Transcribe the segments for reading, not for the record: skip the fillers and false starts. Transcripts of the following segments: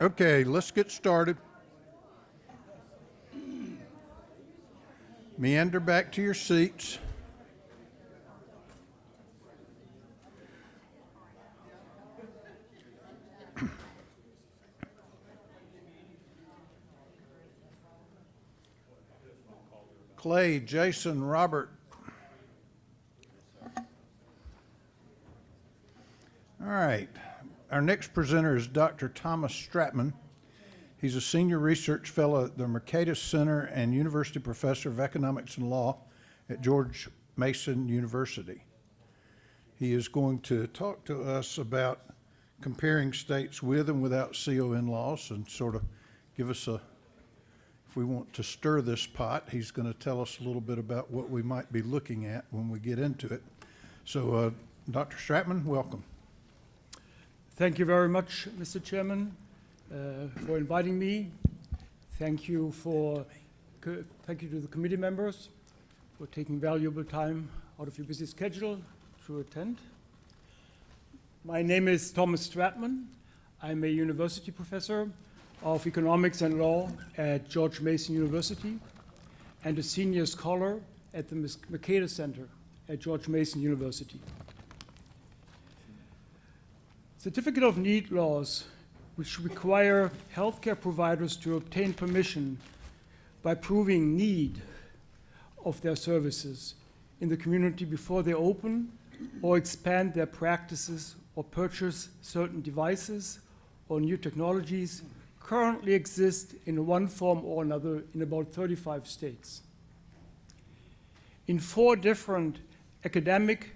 Okay, let's get started. Meander back to your seats. Clay, Jason, Robert. All right. Our next presenter is Dr. Thomas Stratman. He's a senior research fellow at the Mercatus Center and University Professor of Economics and Law at George Mason University. He is going to talk to us about comparing states with and without CON laws and sort of give us if we want to stir this pot, he's going to tell us a little bit about what we might be looking at when we get into it. So, Dr. Stratman, welcome. Thank you very much, Mr. Chairman, for inviting me. Thank you to the committee members for taking valuable time out of your busy schedule to attend. My name is Thomas Stratman. I'm a university professor of economics and law at George Mason University and a senior scholar at the Mercatus Center at George Mason University. Certificate of need laws, which require healthcare providers to obtain permission by proving need of their services in the community before they open or expand their practices or purchase certain devices or new technologies, currently exist in one form or another in about 35 states. In 4 different academic,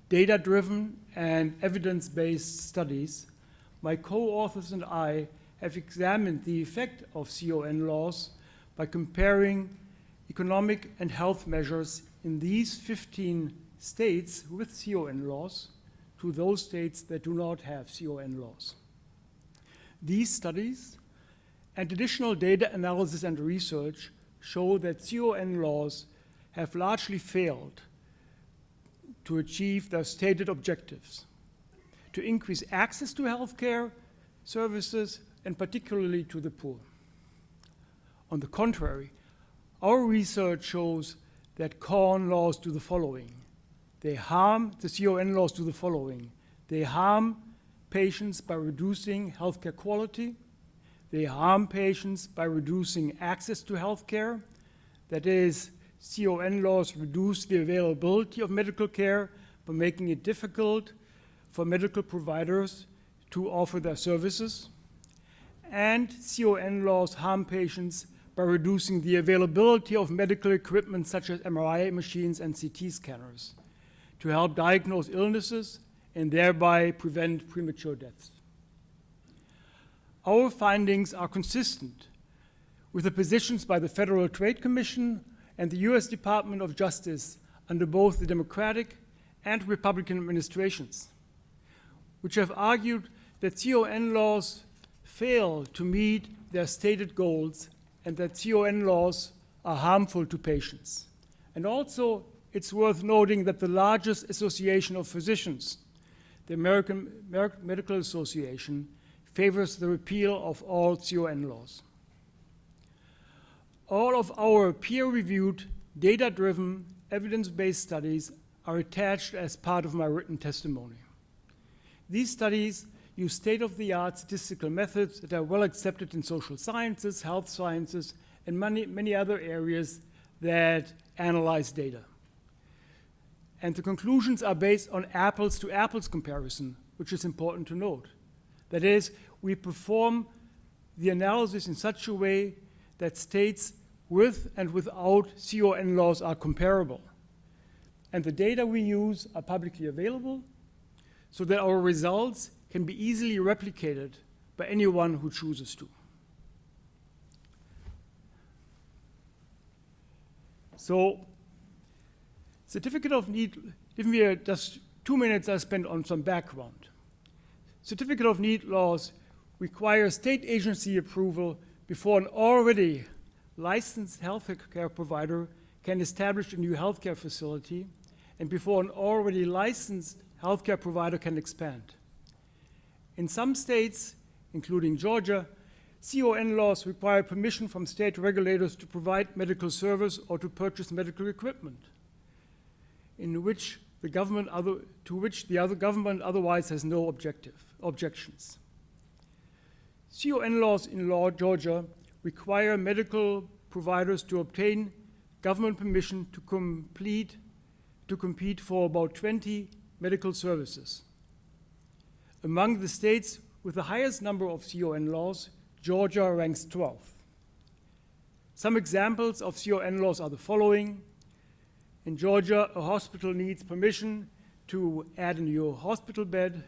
data-driven, and evidence-based studies, my co-authors and I have examined the effect of CON laws by comparing economic and health measures in these 15 states with CON laws to those states that do not have CON laws. These studies and additional data analysis and research show that CON laws have largely failed to achieve their stated objectives, to increase access to healthcare services, and particularly to the poor. On the contrary, our research shows that CON laws do the following. The CON laws do the following. They harm patients by reducing healthcare quality. They harm patients by reducing access to healthcare. That is, CON laws reduce the availability of medical care by making it difficult for medical providers to offer their services. And CON laws harm patients by reducing the availability of medical equipment such as MRI machines and CT scanners to help diagnose illnesses and thereby prevent premature deaths. Our findings are consistent with the positions by the Federal Trade Commission and the US Department of Justice under both the Democratic and Republican administrations, which have argued that CON laws fail to meet their stated goals and that CON laws are harmful to patients. And also, it's worth noting that the largest association of physicians, the American Medical Association, favors the repeal of all CON laws. All of our peer-reviewed, data-driven, evidence-based studies are attached as part of my written testimony. These studies use state-of-the-art statistical methods that are well accepted in social sciences, health sciences, and many other areas that analyze data. And the conclusions are based on apples-to-apples comparison, which is important to note. That is, we perform the analysis in such a way that states with and without CON laws are comparable. And the data we use are publicly available so that our results can be easily replicated by anyone who chooses to. So, certificate of need, give me just 2 minutes I spent on some background. Certificate of need laws require state agency approval before an already licensed healthcare provider can establish a new healthcare facility and before an already licensed healthcare provider can expand. In some states, including Georgia, CON laws require permission from state regulators to provide medical service or to purchase medical equipment, to which the government otherwise has no objections. CON laws in Georgia require medical providers to obtain government permission to compete for about 20 medical services. Among the states with the highest number of CON laws, Georgia ranks 12th. Some examples of CON laws are the following. In Georgia, a hospital needs permission to add a new hospital bed.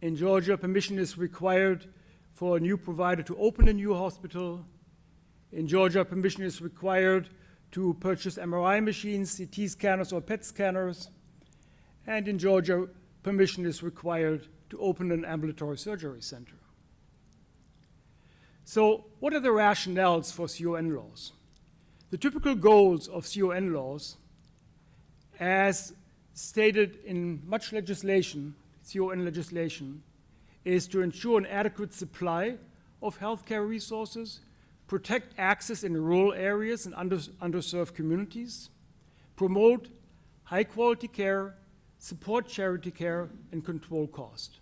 In Georgia, permission is required for a new provider to open a new hospital. In Georgia, permission is required to purchase MRI machines, CT scanners, or PET scanners. And in Georgia, permission is required to open an ambulatory surgery center. So what are the rationales for CON laws? The typical goals of CON laws, as stated in much legislation, CON legislation, is to ensure an adequate supply of healthcare resources, protect access in rural areas and underserved communities, promote high-quality care, support charity care, and control cost.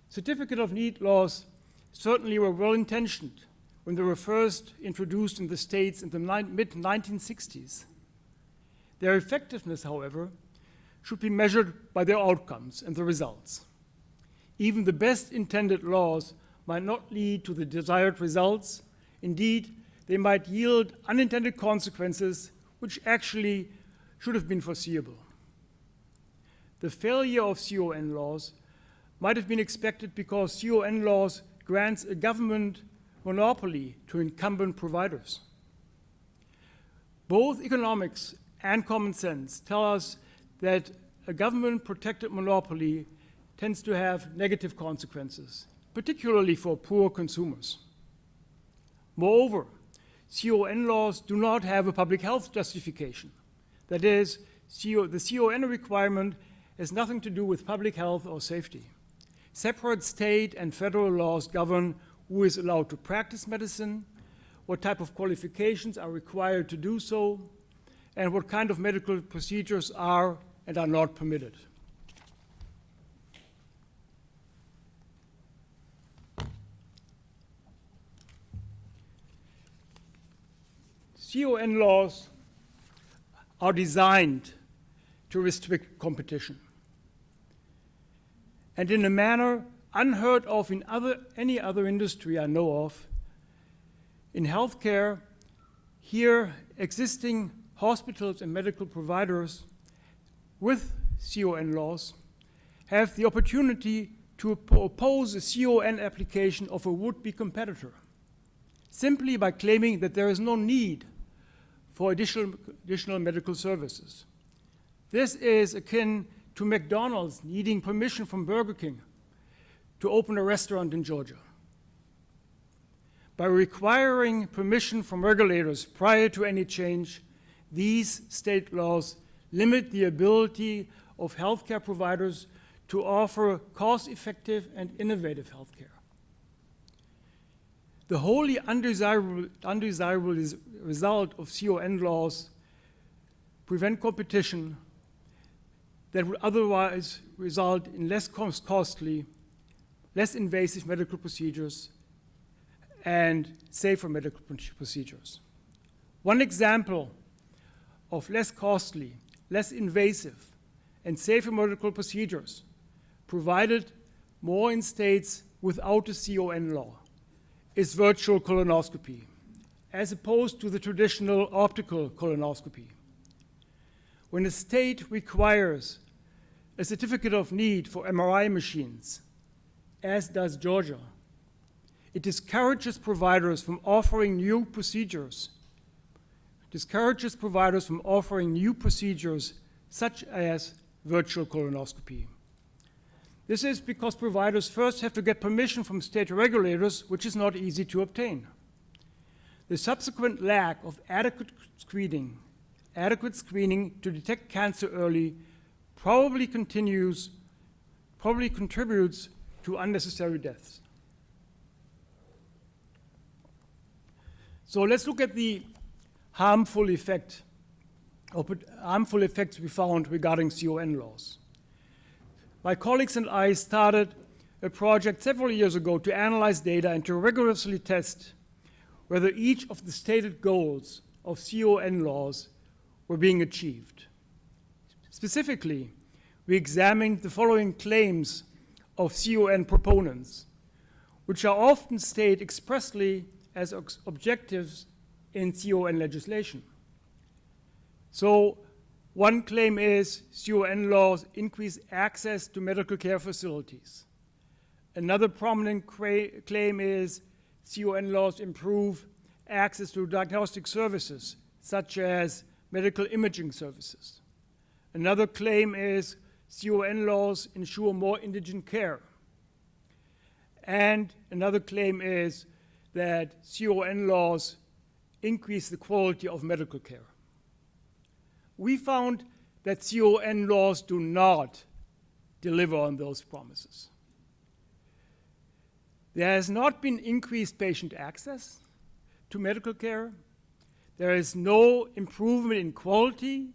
Certificate of need laws certainly were well-intentioned when they were first introduced in the states in the mid-1960s. Their effectiveness, however, should be measured by their outcomes and the results. Even the best intended laws might not lead to the desired results. Indeed, they might yield unintended consequences which actually should have been foreseeable. The failure of CON laws might have been expected because CON laws grants a government monopoly to incumbent providers. Both economics and common sense tell us that a government-protected monopoly tends to have negative consequences, particularly for poor consumers. Moreover, CON laws do not have a public health justification. That is, the CON requirement has nothing to do with public health or safety. Separate state and federal laws govern who is allowed to practice medicine, what type of qualifications are required to do so, and what kind of medical procedures are and are not permitted. CON laws are designed to restrict competition, and in a manner unheard of in any other industry I know of. In healthcare, here existing hospitals and medical providers with CON laws have the opportunity to oppose a CON application of a would-be competitor, simply by claiming that there is no need for additional medical services. This is akin to McDonald's needing permission from Burger King to open a restaurant in Georgia. By requiring permission from regulators prior to any change, these state laws limit the ability of healthcare providers to offer cost-effective and innovative healthcare. The wholly undesirable result of CON laws prevent competition that would otherwise result in less costly, less invasive medical procedures and safer medical procedures. One example of less costly, less invasive, and safer medical procedures provided more in states without a CON law is virtual colonoscopy, as opposed to the traditional optical colonoscopy. When a state requires a certificate of need for MRI machines, as does Georgia, it discourages providers from offering new procedures. Such as virtual colonoscopy. This is because providers first have to get permission from state regulators, which is not easy to obtain. The subsequent lack of adequate screening to detect cancer early probably contributes to unnecessary deaths. So let's look at the harmful effects we found regarding CON laws. My colleagues and I started a project several years ago to analyze data and to rigorously test whether each of the stated goals of CON laws were being achieved. Specifically, we examined the following claims of CON proponents, which are often stated expressly as objectives in CON legislation. So one claim is CON laws increase access to medical care facilities. Another prominent claim is CON laws improve access to diagnostic services, such as medical imaging services. Another claim is CON laws ensure more indigent care. And another claim is that CON laws increase the quality of medical care. We found that CON laws do not deliver on those promises. There has not been increased patient access to medical care. There is no improvement in quality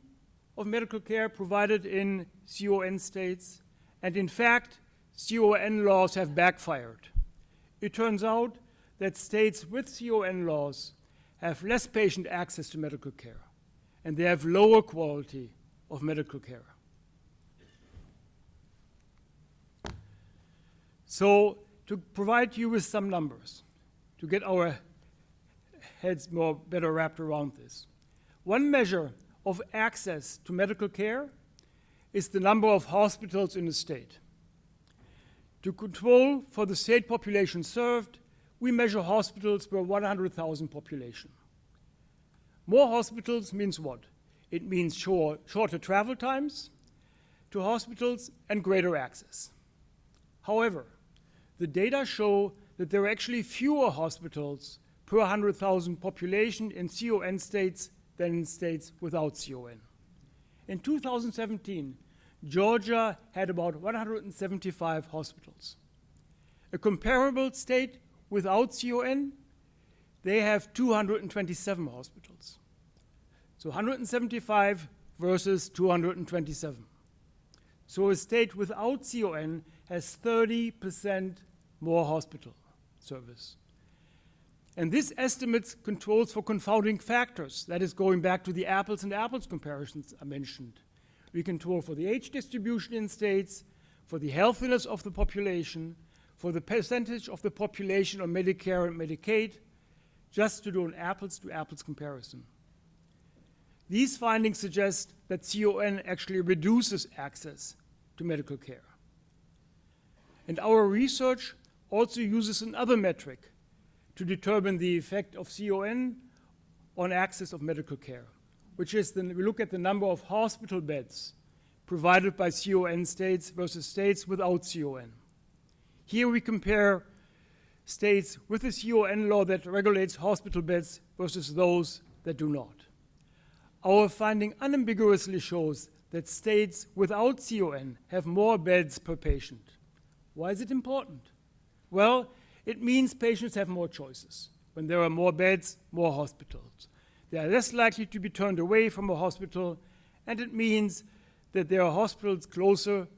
of medical care provided in CON states. And in fact, CON laws have backfired. It turns out that states with CON laws have less patient access to medical care, and they have lower quality of medical care. So to provide you with some numbers, to get our heads better wrapped around this, one measure of access to medical care is the number of hospitals in the state. To control for the state population served, we measure hospitals per 100,000 population. More hospitals means what? It means shorter travel times to hospitals and greater access. However, the data show that there are actually fewer hospitals per 100,000 population in CON states than in states without CON. In 2017, Georgia had about 175 hospitals. A comparable state without CON, they have 227 hospitals. So 175 versus 227. So a state without CON has 30% more hospital service. And this estimates controls for confounding factors. That is going back to the apples and apples comparisons I mentioned. We control for the age distribution in states, for the healthiness of the population, for the percentage of the population on Medicare and Medicaid, just to do an apples-to-apples comparison. These findings suggest that CON actually reduces access to medical care. And our research also uses another metric to determine the effect of CON on access of medical care, which is we look at the number of hospital beds provided by CON states versus states without CON. Here we compare states with a CON law that regulates hospital beds versus those that do not. Our finding unambiguously shows that states without CON have more beds per patient. Why is it important? Well, it means patients have more choices. When there are more beds, more hospitals. They are less likely to be turned away from a hospital, and it means that there are hospitals closer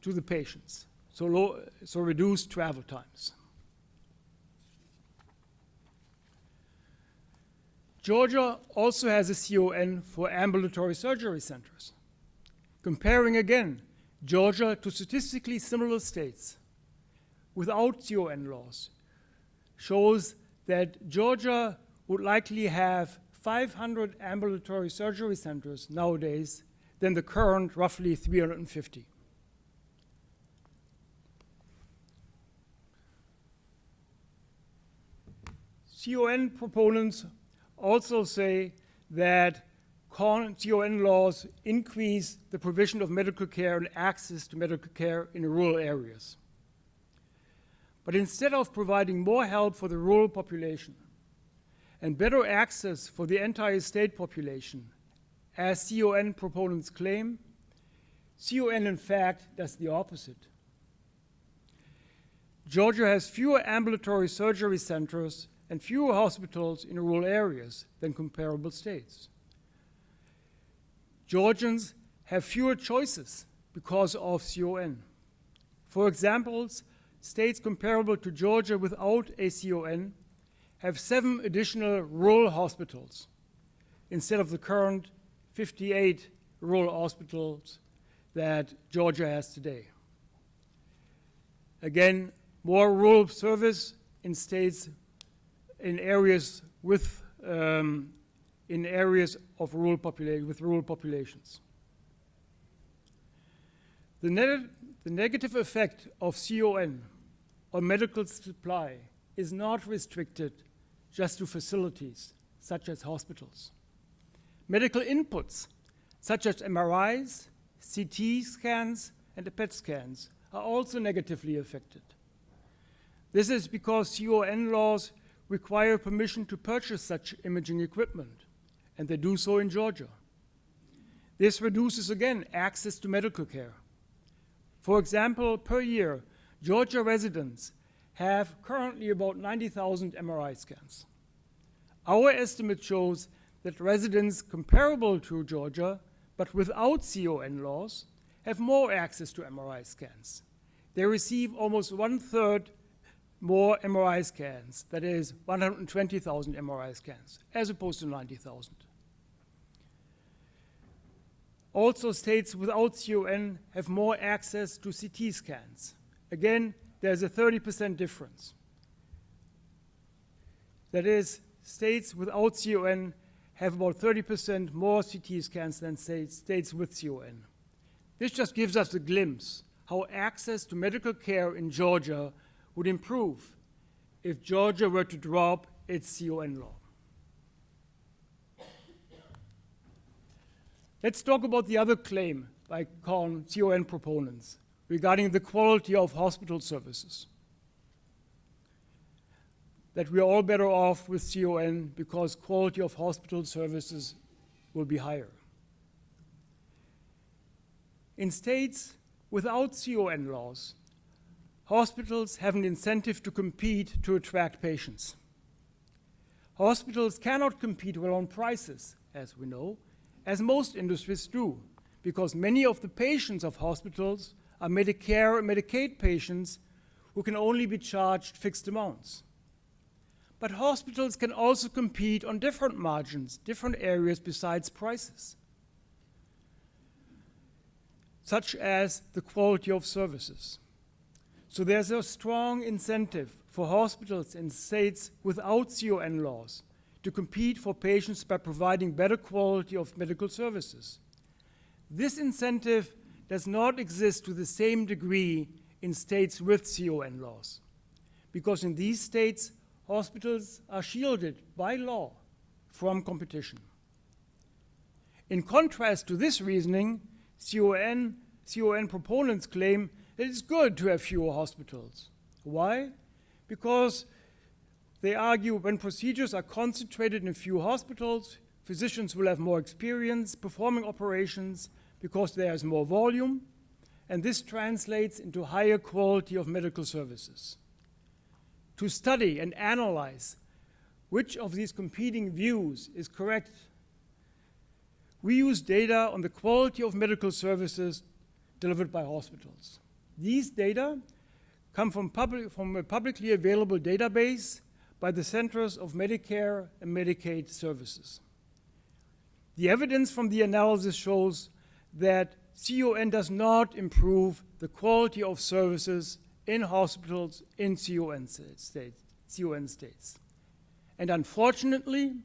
to the patients, so reduced travel times. Georgia also has a CON for ambulatory surgery centers. Comparing again, Georgia to statistically similar states without CON laws shows that Georgia would likely have 500 ambulatory surgery centers nowadays than the current roughly 350. CON proponents also say that CON laws increase the provision of medical care and access to medical care in rural areas. But instead of providing more help for the rural population and better access for the entire state population, as CON proponents claim, CON in fact does the opposite. Georgia has fewer ambulatory surgery centers and fewer hospitals in rural areas than comparable states. Georgians have fewer choices because of CON. For example, states comparable to Georgia without a CON have 7 additional rural hospitals instead of the current 58 rural hospitals that Georgia has today. Again, more rural service in states in areas with rural populations. The negative effect of CON on medical supply is not restricted just to facilities such as hospitals. Medical inputs such as MRIs, CT scans, and PET scans are also negatively affected. This is because CON laws require permission to purchase such imaging equipment, and they do so in Georgia. This reduces, again, access to medical care. For example, per year, Georgia residents have currently about 90,000 MRI scans. Our estimate shows that residents comparable to Georgia, but without CON laws, have more access to MRI scans. They receive almost 1/3 more MRI scans, that is 120,000 MRI scans, as opposed to 90,000. Also, states without CON have more access to CT scans. Again, there's a 30% difference. That is, states without CON have about 30% more CT scans than states with CON. This just gives us a glimpse how access to medical care in Georgia would improve if Georgia were to drop its CON law. Let's talk about the other claim by CON proponents regarding the quality of hospital services. That we are all better off with CON because quality of hospital services will be higher. In states without CON laws, hospitals have an incentive to compete to attract patients. Hospitals cannot compete well on prices, as we know, as most industries do, because many of the patients of hospitals are Medicare and Medicaid patients who can only be charged fixed amounts. But hospitals can also compete on different margins, different areas besides prices, such as the quality of services. So there's a strong incentive for hospitals in states without CON laws to compete for patients by providing better quality of medical services. This incentive does not exist to the same degree in states with CON laws, because in these states, hospitals are shielded by law from competition. In contrast to this reasoning, CON proponents claim that it's good to have fewer hospitals. Why? Because they argue when procedures are concentrated in a few hospitals, physicians will have more experience performing operations because there is more volume, and this translates into higher quality of medical services. To study and analyze which of these competing views is correct, we use data on the quality of medical services delivered by hospitals. These data come from a publicly available database by the Centers of Medicare and Medicaid Services. The evidence from the analysis shows that CON does not improve the quality of services in hospitals in CON states. And unfortunately,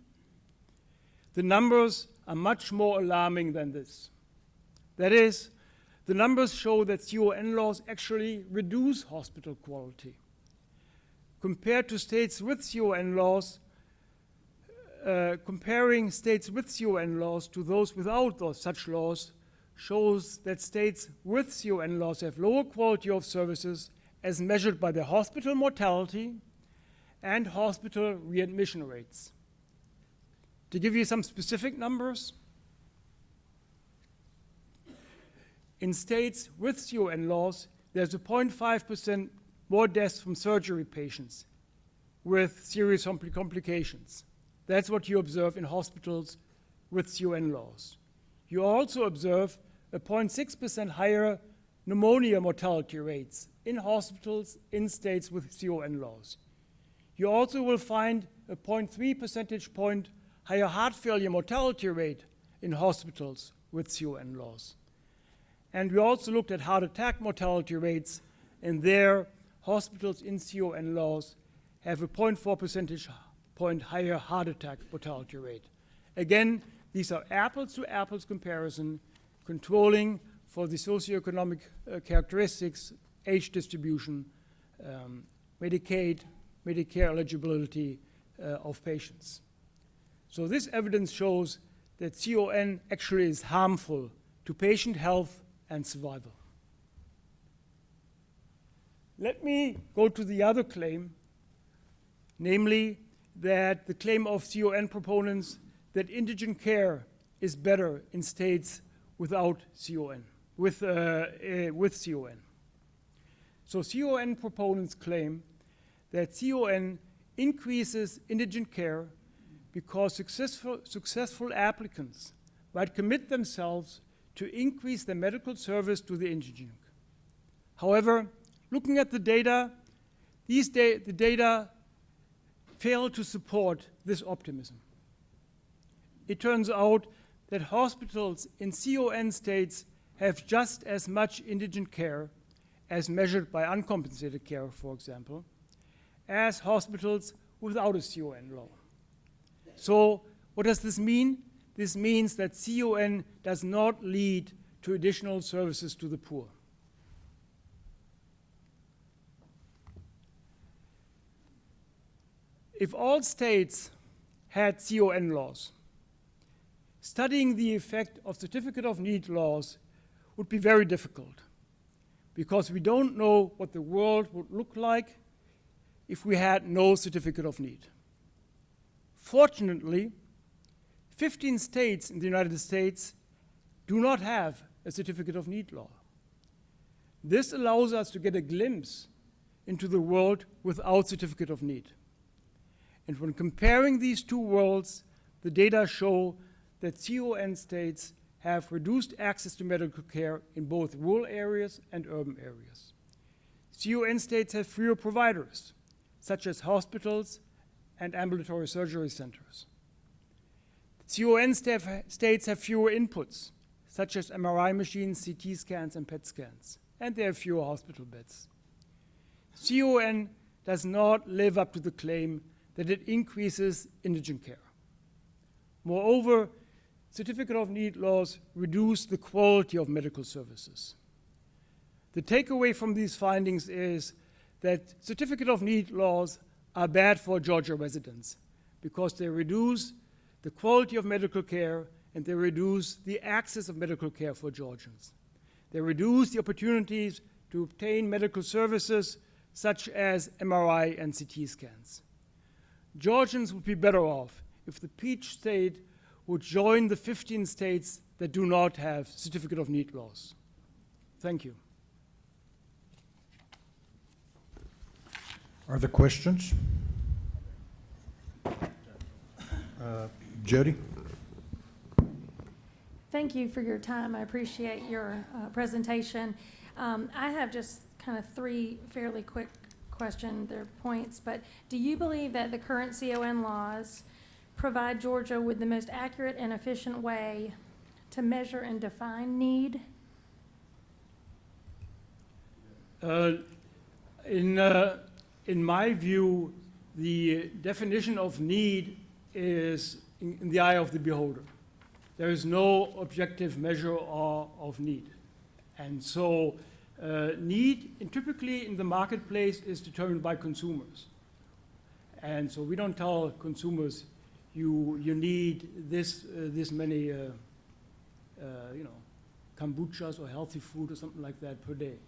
the numbers are much more alarming than this. That is, the numbers show that CON laws actually reduce hospital quality. Compared to states with CON laws, comparing states with CON laws to those without such laws shows that states with CON laws have lower quality of services as measured by their hospital mortality and hospital readmission rates. To give you some specific numbers, in states with CON laws, there's a 0.5% more deaths from surgery patients, with serious complications. That's what you observe in hospitals with CON laws. You also observe a 0.6% higher pneumonia mortality rates in hospitals in states with CON laws. You also will find a 0.3 percentage point higher heart failure mortality rate in hospitals with CON laws. And we also looked at heart attack mortality rates, and there hospitals in CON laws have a 0.4 percentage point higher heart attack mortality rate. Again, these are apples to apples comparison, controlling for the socioeconomic characteristics, age distribution, Medicaid, Medicare eligibility of patients. So this evidence shows that CON actually is harmful to patient health and survival. Let me go to the other claim, namely that the claim of CON proponents that indigent care is better in states without CON, with CON. So CON proponents claim that CON increases indigent care because successful applicants might commit themselves to increase their medical service to the indigent. However, looking at the data, the data fail to support this optimism. It turns out that hospitals in CON states have just as much indigent care, as measured by uncompensated care, for example, as hospitals without a CON law. So what does this mean? This means that CON does not lead to additional services to the poor. If all states had CON laws, studying the effect of certificate of need laws would be very difficult, because we don't know what the world would look like if we had no certificate of need. Fortunately, 15 states in the United States do not have a certificate of need law. This allows us to get a glimpse into the world without certificate of need. And when comparing these two worlds, the data show that CON states have reduced access to medical care in both rural areas and urban areas. CON states have fewer providers, such as hospitals and ambulatory surgery centers. CON states have fewer inputs, such as MRI machines, CT scans, and PET scans, and they have fewer hospital beds. CON does not live up to the claim that it increases indigent care. Moreover, certificate of need laws reduce the quality of medical services. The takeaway from these findings is that certificate of need laws are bad for Georgia residents because they reduce the quality of medical care and they reduce the access of medical care for Georgians. They reduce the opportunities to obtain medical services such as MRI and CT scans. Georgians would be better off if the Peach State would join the 15 states that do not have certificate of need laws. Thank you. Are there questions? Jody? Thank you for your time. I appreciate your presentation. I have just kind of three fairly quick questions, they're points, but do you believe that the current CON laws provide Georgia with the most accurate and efficient way to measure and define need? In my view, the definition of need is in the eye of the beholder. There is no objective measure of need. And so need, typically in the marketplace, is determined by consumers. And so we don't tell consumers, you need this many kombuchas or healthy food or something like that per day.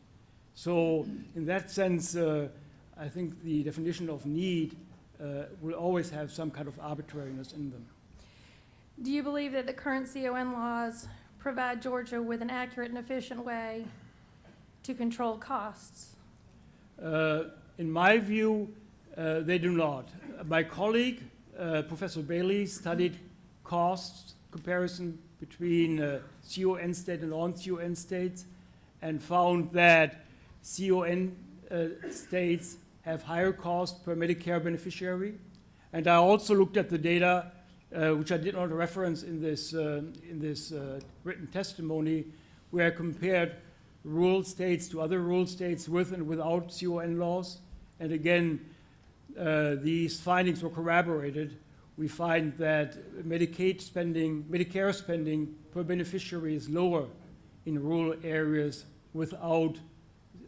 So in that sense, I think the definition of need will always have some kind of arbitrariness in them. Do you believe that the current CON laws provide Georgia with an accurate and efficient way to control costs? In my view, They do not. My colleague, Professor Bailey, studied cost comparison between CON state and non-CON states and found that CON states have higher cost per Medicare beneficiary. And I also looked at the data, which I did not reference in this written testimony, where I compared rural states to other rural states with and without CON laws. And again, these findings were corroborated. We find that Medicaid spending, Medicare spending per beneficiary is lower in rural areas without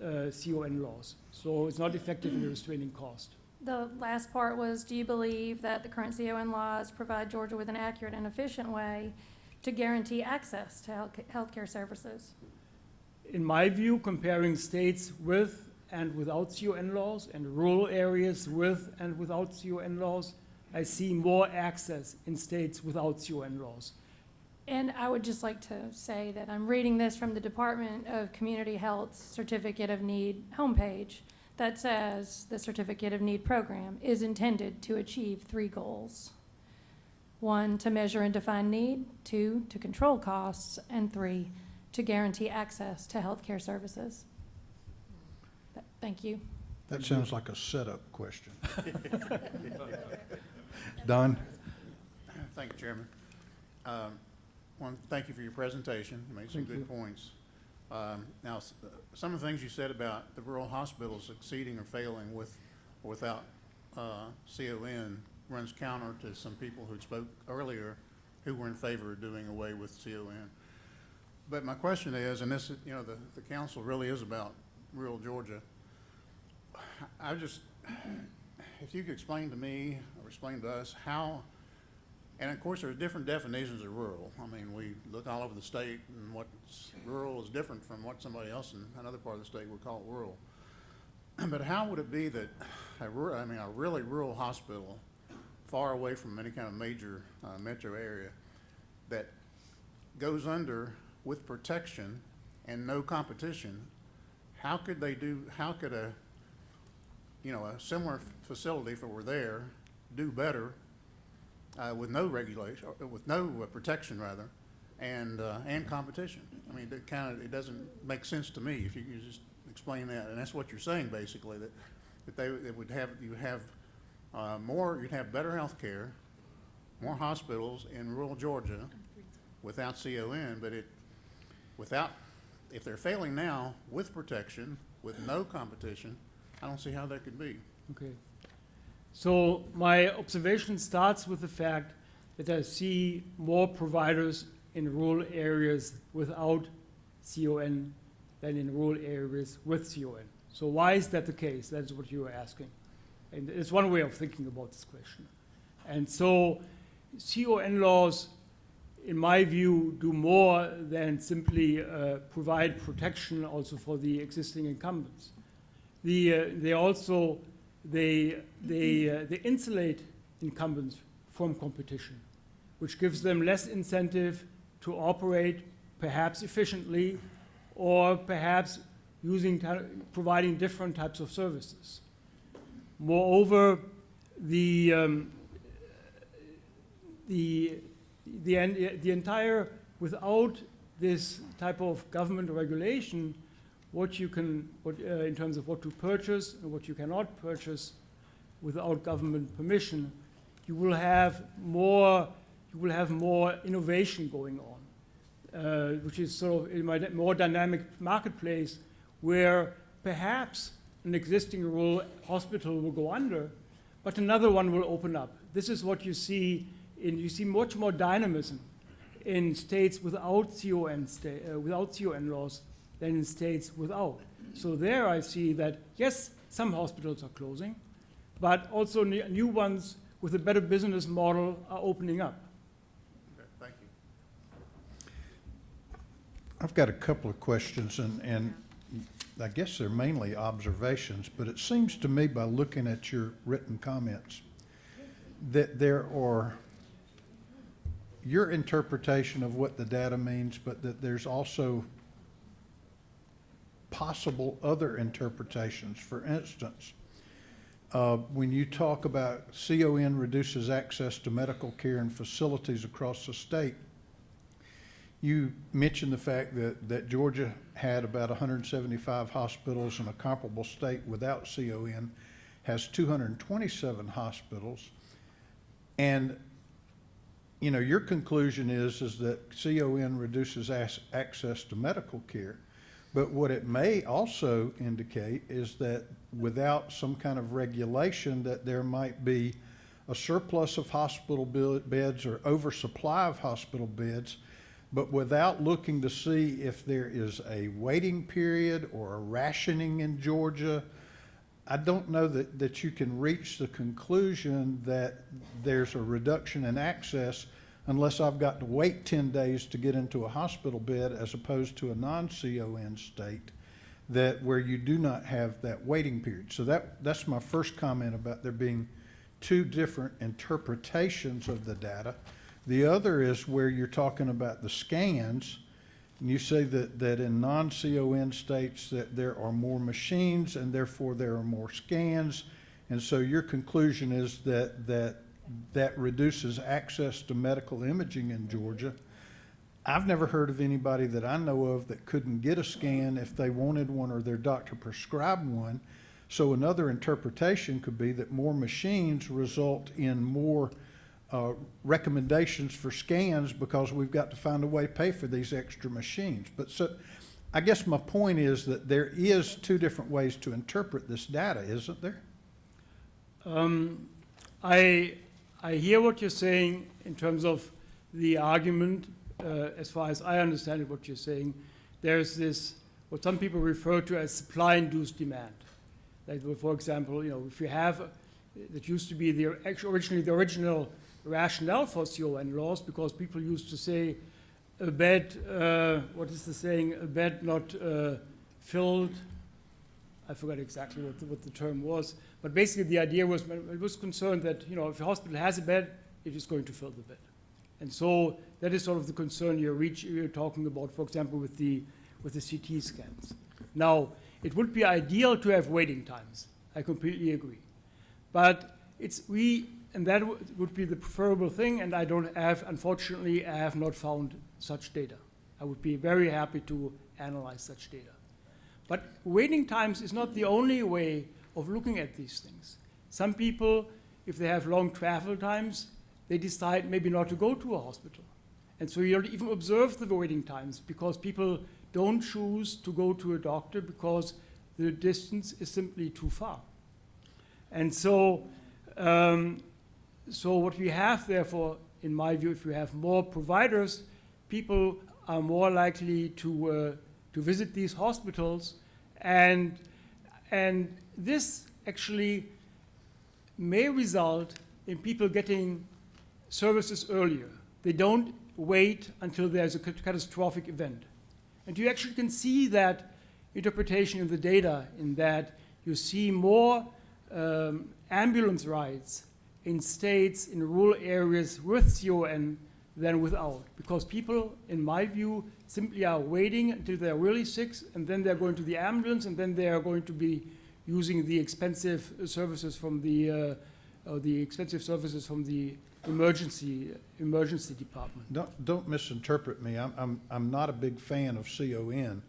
CON laws. So it's not effective in restraining cost. The last part was, do you believe that the current CON laws provide Georgia with an accurate and efficient way to guarantee access to healthcare services? In my view, comparing states with and without CON laws and rural areas with and without CON laws, I see more access in states without CON laws. And I would just like to say that I'm reading this from the Department of Community Health Certificate of Need homepage that says the Certificate of Need program is intended to achieve 3 goals. 1, to measure and define need. 2, to control costs. And 3, to guarantee access to healthcare services. Thank you. That sounds like a setup question. Don? Thank you, Chairman. Thank you for your presentation. You made some good points. Now, some of the things you said about the rural hospitals succeeding or failing with or without CON runs counter to some people who spoke earlier who were in favor of doing away with CON. But my question is, and this, you know, the council really is about rural Georgia. I just, if you could explain to me or explain to us how, and of course there are different definitions of rural. I mean, we look all over the state and what's rural is different from what somebody else in another part of the state would call rural. But how would it be that a really rural hospital far away from any kind of major metro area that goes under with protection and no competition, how could a similar facility, if it were there, do better with no regulation, or with no protection rather, and competition? I mean, it doesn't make sense to me if you could just explain that. And that's what you're saying basically, that you'd have better health care, more hospitals in rural Georgia without CON, but if they're failing now with protection, with no competition, I don't see how that could be. Okay. So my observation starts with the fact that I see more providers in rural areas without CON than in rural areas with CON. So why is that the case? That's what you were asking. And it's one way of thinking about this question. And so CON laws, in my view, do more than simply provide protection also for the existing incumbents. They also insulate incumbents from competition, which gives them less incentive to operate perhaps efficiently or perhaps providing different types of services. Moreover, the entire, without this type of government regulation, in terms of what to purchase and what you cannot purchase without government permission, you will have more innovation going on, which is sort of a more dynamic marketplace where perhaps an existing rural hospital will go under, but another one will open up. This is what you see much more dynamism in states without CON laws than in states without. So there I see that, yes, some hospitals are closing, but also new ones with a better business model are opening up. Okay, thank you. I've got a couple of questions, and I guess they're mainly observations, but it seems to me by looking at your written comments that there are your interpretation of what the data means, but that there's also possible other interpretations. For instance, when you talk about CON reduces access to medical care and facilities across the state, you mentioned the fact that Georgia had about 175 hospitals, and a comparable state without CON has 227 hospitals. And, you know, your conclusion is that CON reduces access to medical care. But what it may also indicate is that without some kind of regulation, that there might be a surplus of hospital beds or oversupply of hospital beds, but without looking to see if there is a waiting period or a rationing in Georgia, I don't know that you can reach the conclusion that there's a reduction in access unless I've got to wait 10 days to get into a hospital bed, as opposed to a non-CON state where you do not have that waiting period. So that's my first comment about there being two different interpretations of the data. The other is where you're talking about the scans, and you say that in non-CON states that there are more machines and therefore there are more scans, and so your conclusion is that reduces access to medical imaging in Georgia. I've never heard of anybody that I know of that couldn't get a scan if they wanted one or their doctor prescribed one. So another interpretation could be that more machines result in more recommendations for scans because we've got to find a way to pay for these extra machines. But so I guess my point is that there is two different ways to interpret this data, isn't there? I hear what you're saying in terms of the argument. As far as I understand it, what you're saying, there's this, what some people refer to as supply-induced demand. Like, for example, you know, if you have, that used to be originally the original rationale for CON laws, because people used to say a bed, what is the saying, a bed not filled, I forgot exactly what the term was, but basically the idea was, it was concerned that, you know, if a hospital has a bed, it is going to fill the bed. And so that is sort of the concern you're talking about, for example, with the CT scans. Now, it would be ideal to have waiting times. I completely agree. But and that would be the preferable thing, and unfortunately, I have not found such data. I would be very happy to analyze such data. But waiting times is not the only way of looking at these things. Some people, if they have long travel times, they decide maybe not to go to a hospital. And so you don't even observe the waiting times, because people don't choose to go to a doctor because the distance is simply too far. And so, so what we have, therefore, in my view, if we have more providers, people are more likely to visit these hospitals, and this actually may result in people getting services earlier. They don't wait until there's a catastrophic event. And you actually can see that interpretation in the data, in that you see more ambulance rides in states, in rural areas with CON than without. Because people, in my view, simply are waiting until they're really sick, and then they're going to the ambulance, and then they are going to be using the expensive services from the emergency department. Don't misinterpret me. I'm not a big fan of CON,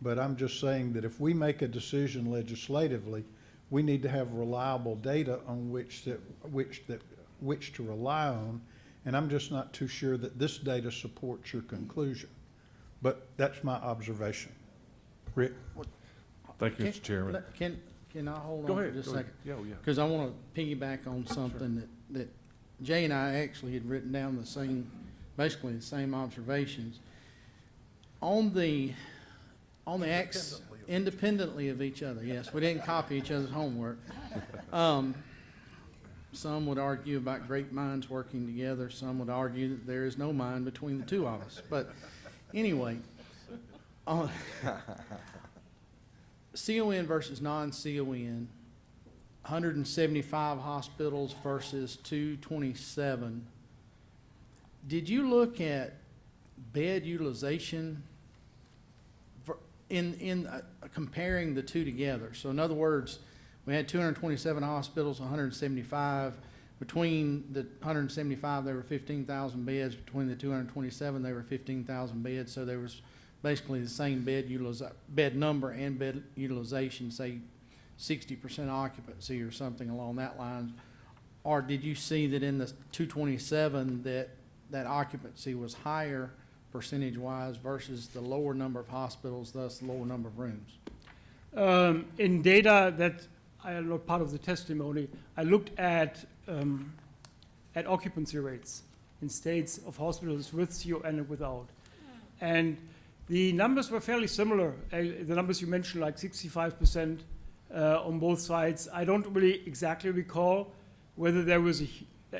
but I'm just saying that if we make a decision legislatively, we need to have reliable data on which to rely on, and I'm just not too sure that this data supports your conclusion. But that's my observation. Rick? Thank you, Mr. Chairman. Can I hold Go on ahead. for just a second? Yeah. Because I want to piggyback on something that Jay and I actually had written down basically the same observations. On the independently of each other, yes, we didn't copy each other's homework. Some would argue about great minds working together. Some would argue that there is no mind between the two of us. But anyway, CON versus non-CON, 175 hospitals versus 227. Did you look at bed utilization in comparing the two together? So in other words, We had 227 hospitals, 175. Between the 175, there were 15,000 beds. Between the 227, there were 15,000 beds. So there was basically the same bed number and bed utilization, say 60% occupancy or something along that line. Or did you see that in the 227 that occupancy was higher percentage-wise versus the lower number of hospitals, thus the lower number of rooms? In data that I am not part of the testimony, I looked at occupancy rates in states of hospitals with CON and without. And the numbers were fairly similar. The numbers you mentioned, like 65% on both sides. I don't really exactly recall whether there was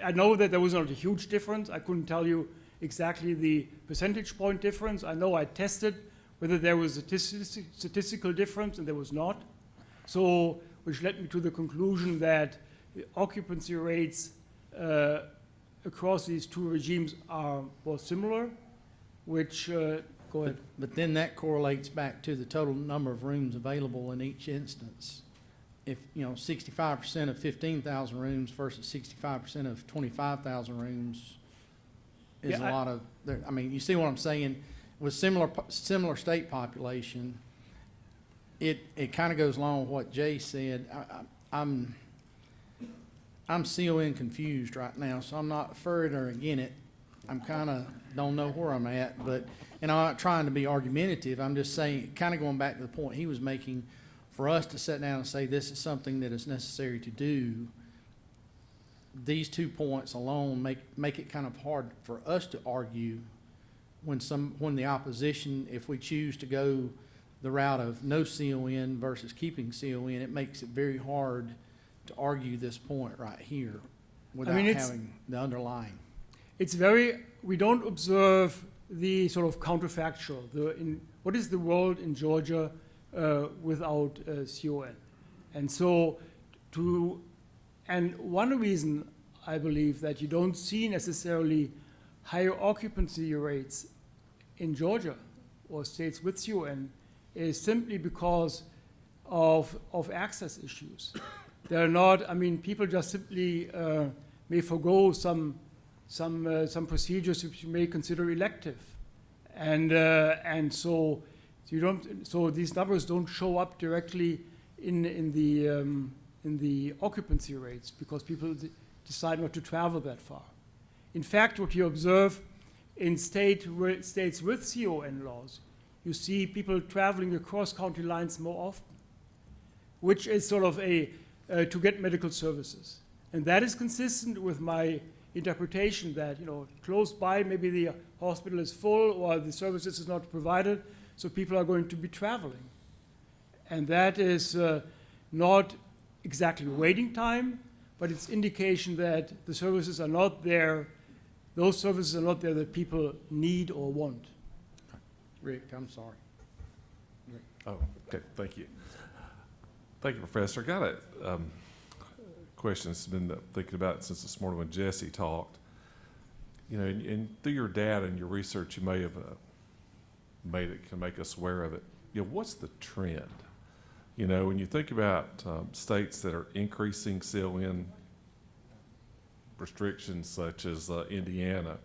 I know that there was not a huge difference. I couldn't tell you exactly the percentage point difference. I know I tested whether there was a statistical difference, and there was not. So, which led me to the conclusion that the occupancy rates across these two regimes were similar, which, go ahead. But then that correlates back to the total number of rooms available in each instance. If, 65% of 15,000 rooms versus 65% of 25,000 rooms is a lot of, you see what I'm saying? With similar state population, it kind of goes along with what Jay said. I'm CON confused right now, so I'm not for it or against it. I'm kind of don't know where I'm at, and I'm not trying to be argumentative. I'm just saying, kind of going back to the point he was making, for us to sit down and say this is something that is necessary to do, these 2 points alone make it kind of hard for us to argue when the opposition, if we choose to go the route of no CON versus keeping CON, it makes it very hard to argue this point right here without having the underlying. We don't observe the sort of counterfactual. What is the world in Georgia without CON? And so and one reason I believe that you don't see necessarily higher occupancy rates in Georgia or states with CON is simply because of access issues. They're not, people just simply may forego some procedures which you may consider elective. And so these numbers don't show up directly in the occupancy rates because people decide not to travel that far. In fact, what you observe in states with CON laws, you see people traveling across county lines more often, which is sort of to get medical services. And that is consistent with my interpretation that, close by, maybe the hospital is full or the services is not provided, so people are going to be traveling. And that is not exactly waiting time, but it's indication that the services are not there, those services are not there that people need or want. Rick, I'm sorry. Rick. Oh, okay, thank you. Thank you, Professor. I got a question that's been thinking about it since this morning when Jesse talked. And through your data and your research, you may have made it, can make us aware of it. What's the trend? When you think about states that are increasing CON restrictions, such as Indiana,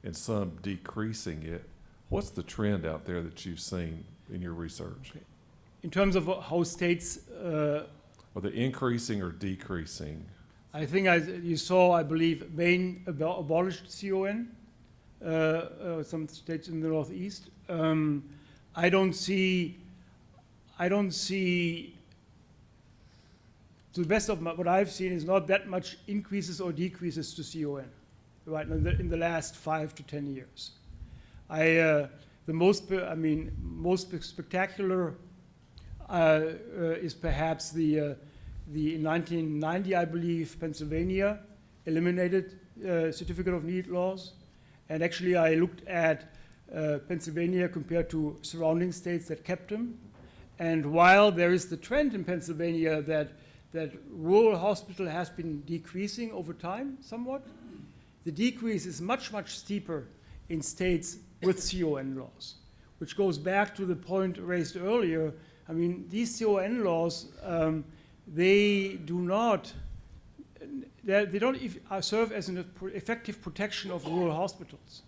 and some decreasing it, what's the trend out there that you've seen in your research? Okay. In terms of how states... Are they increasing or decreasing? I think you saw, I believe, Maine abolished CON, some states in the Northeast. I don't see, to the best of what I've seen, is not that much increases or decreases to CON, right, in the last 5 to 10 years. The most spectacular is perhaps the in 1990, I believe, Pennsylvania eliminated certificate of need laws. And actually, I looked at Pennsylvania compared to surrounding states that kept them. And while there is the trend in Pennsylvania that rural hospital has been decreasing over time somewhat, the decrease is much, much steeper in states with CON laws, which goes back to the point raised earlier. These CON laws, they do not, they don't serve as an effective protection of rural hospitals.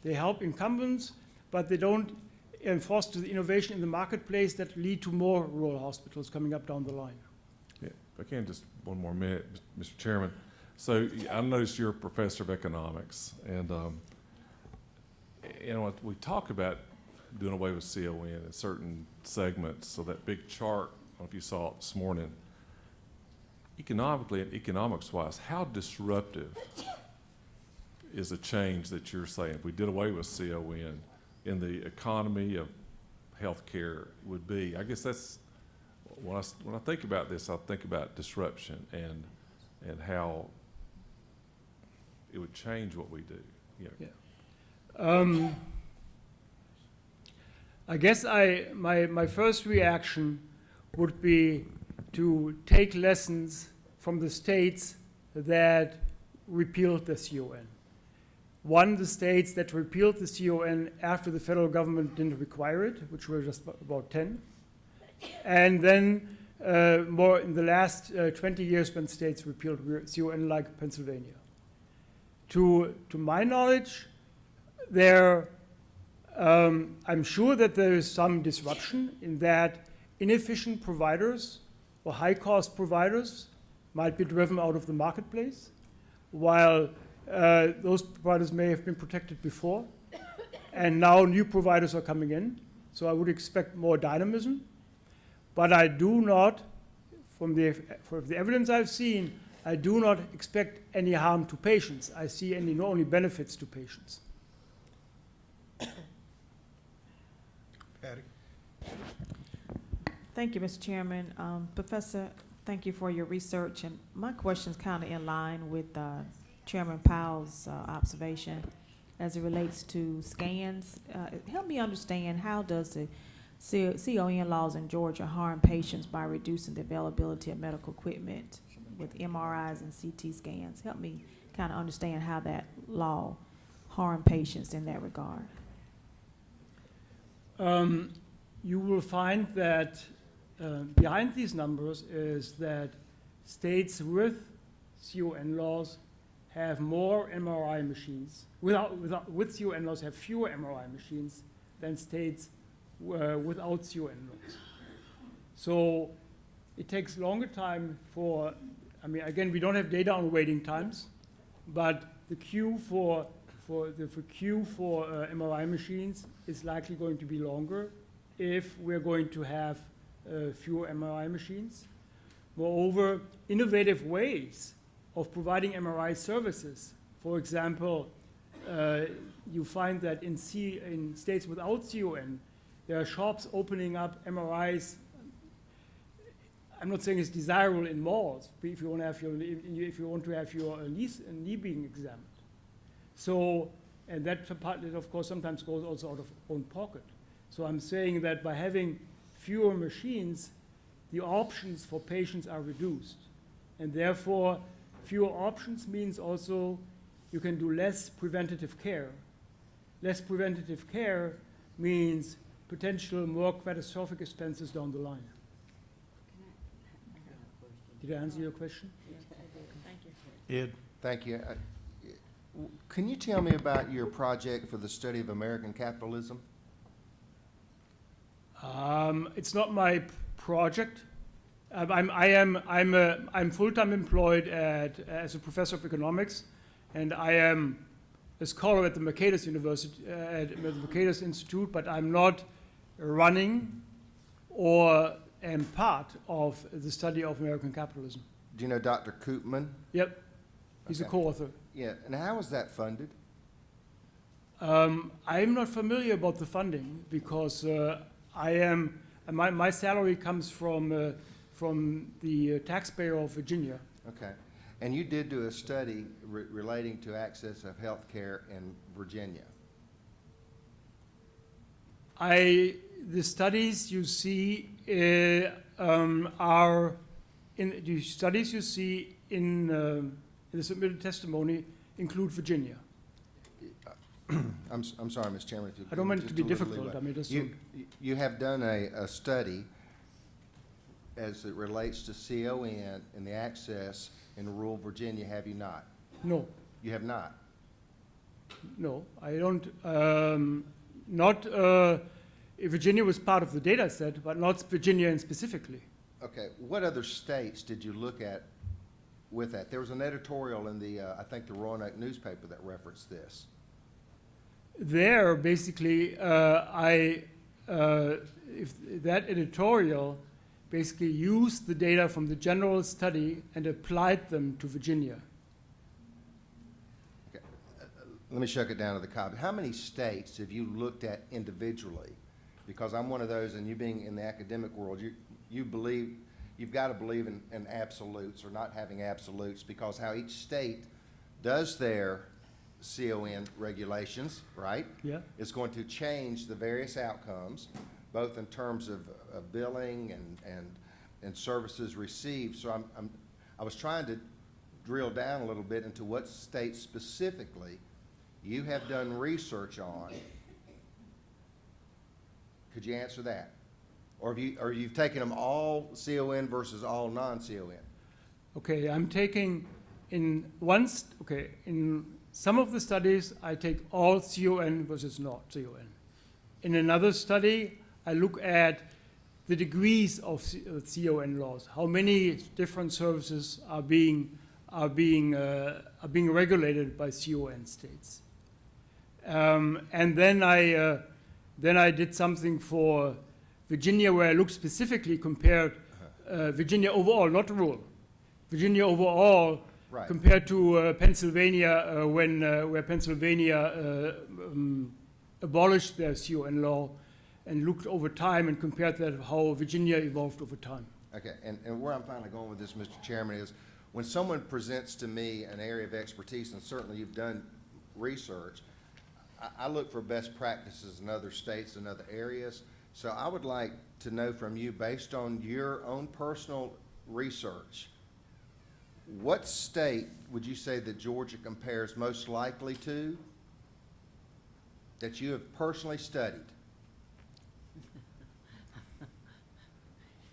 They help incumbents, but they don't foster the innovation in the marketplace that lead to more rural hospitals coming up down the line. Yeah, if I can, just one more minute, Mr. Chairman. So I noticed you're a professor of economics, and we talk about doing away with CON in certain segments. So that big chart, I don't know if you saw it this morning, economically and economics-wise, how disruptive is a change that you're saying if we did away with CON in the economy of healthcare would be? I guess that's when I think about this, I think about disruption and how it would change what we do. You know. Yeah. I guess my first reaction would be to take lessons from the states that repealed the CON. One, the states that repealed the CON after the federal government didn't require it, which were just about 10. And then more in the last 20 years when states repealed CON, like Pennsylvania. To my knowledge, I'm sure that there is some disruption in that inefficient providers or high-cost providers might be driven out of the marketplace, while those providers may have been protected before, and now new providers are coming in. So I would expect more dynamism. But I do not, from the evidence I've seen, I do not expect any harm to patients. I see only benefits to patients. Patty? Thank you, Mr. Chairman. Professor, thank you for your research. And my question is kind of in line with Chairman Powell's observation as it relates to scans. Help me understand, how does the CON laws in Georgia harm patients by reducing the availability of medical equipment with MRIs and CT scans? Help me kind of understand how that law harm patients in that regard. You will find that behind these numbers is that states with CON laws have more MRI machines. With CON laws have fewer MRI machines than states without CON laws. So it takes longer time for, again, we don't have data on waiting times, but the queue for MRI machines is likely going to be longer if we're going to have fewer MRI machines. Moreover, innovative ways of providing MRI services. For example, you find that in states without CON, there are shops opening up MRIs. I'm not saying it's desirable in malls, but if you want to have your knee being examined. So, and that of course sometimes goes also out of own pocket. So I'm saying that by having fewer machines, the options for patients are reduced. And therefore, fewer options means also you can do less preventative care. Less preventative care means potential more catastrophic expenses down the line. Did I answer your question? Thank you. Ed? Thank you. Can you tell me about your project for the study of American capitalism? It's not my project. I'm full-time employed as a professor of economics, and I am a scholar at the Mercatus University, at the Mercatus Institute, but I'm not running or am part of the study of American capitalism. Do you know Dr. Koopman? Yep, he's a Okay. co-author. Yeah, and how is that funded? I'm not familiar about the funding because my salary comes from the taxpayer of Virginia. Okay. And you did do a study relating to access of health care in Virginia. The studies you see are in the studies you see in the submitted testimony include Virginia. I'm sorry, Mr. Chairman. If you I don't mean it just to be a little difficult. leeway. Just You have done a study as it relates to CON and the access in rural Virginia, have you not? No, You have not? no, I don't, Virginia was part of the data set, but not Virginia in specifically. Okay, what other states did you look at with that? There was an editorial in the, I think, the Roanoke newspaper that referenced this. There, basically, if that editorial basically used the data from the general study and applied them to Virginia. Okay. Let me shuck it down to the copy. How many states have you looked at individually? Because I'm one of those, and you being in the academic world, you believe, you've got to believe in absolutes or not having absolutes, because how each state does their CON regulations, right? Yeah. Is going to change the various outcomes, both in terms of billing and services received. So I was trying to drill down a little bit into what states specifically you have done research on. Could you answer that? Or you've taken them all CON versus all non-CON? Okay, I'm taking in some of the studies, I take all CON versus not CON. In another study, I look at the degrees of CON laws, how many different services are being regulated by CON states. And then I did something for Virginia where I looked specifically compared Virginia overall, not rural. Virginia overall, Right. compared to Pennsylvania, where Pennsylvania abolished their CON law, and looked over time and compared that how Virginia evolved over time. Okay, and where I'm finally going with this, Mr. Chairman, is when someone presents to me an area of expertise, and certainly you've done research, I look for best practices in other states and other areas. So I would like to know from you, based on your own personal research, what state would you say that Georgia compares most likely to that you have personally studied?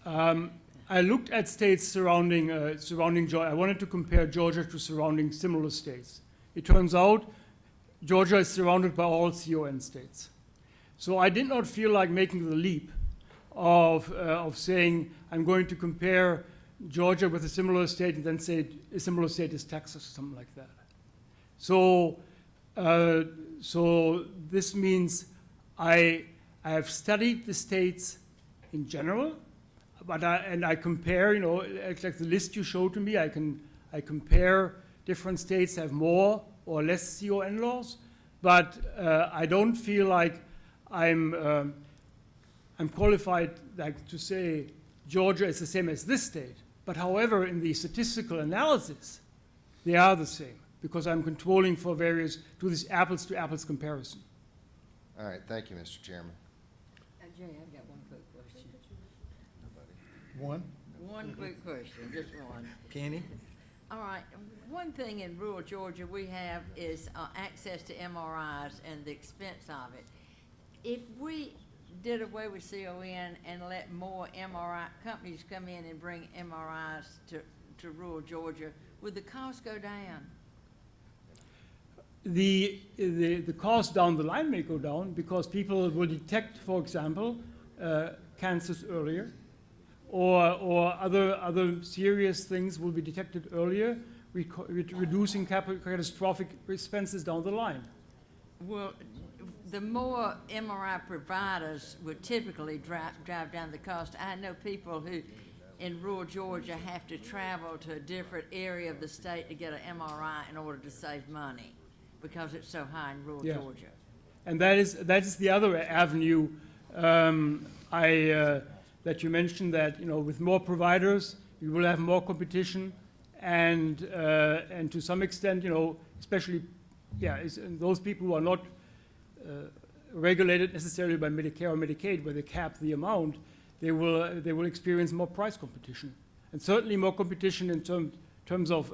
I looked at states surrounding Georgia. I wanted to compare Georgia to surrounding similar states. It turns out Georgia is surrounded by all CON states. So I did not feel like making the leap of saying I'm going to compare Georgia with a similar state and then say a similar state is Texas or something like that. So, so this means I have studied the states in general, but I compare, like the list you showed to me, I compare different states have more or less CON laws, but I don't feel like I'm qualified to say Georgia is the same as this state. But however, in the statistical analysis, they are the same because I'm controlling for various, do this apples to apples comparison. All right, thank you, Mr. Chairman. Jay, I've got one quick question. One? One quick question, just one. Kenny? All right, one thing in rural Georgia we have is access to MRIs and the expense of it. If we did away with CON and let more MRI companies come in and bring MRIs to rural Georgia, would the cost go down? The cost down the line may go down because people will detect, for example, cancers earlier, or other serious things will be detected earlier, reducing catastrophic expenses down the line. Well, the more MRI providers would typically drive down the cost. I know people who in rural Georgia have to travel to a different area of the state to get an MRI in order to save money because it's so high in rural Georgia. And that is the other avenue that you mentioned, that with more providers you will have more competition, and to some extent especially those people who are not regulated necessarily by Medicare or Medicaid, where they cap the amount, they will experience more price competition, and certainly more competition in terms of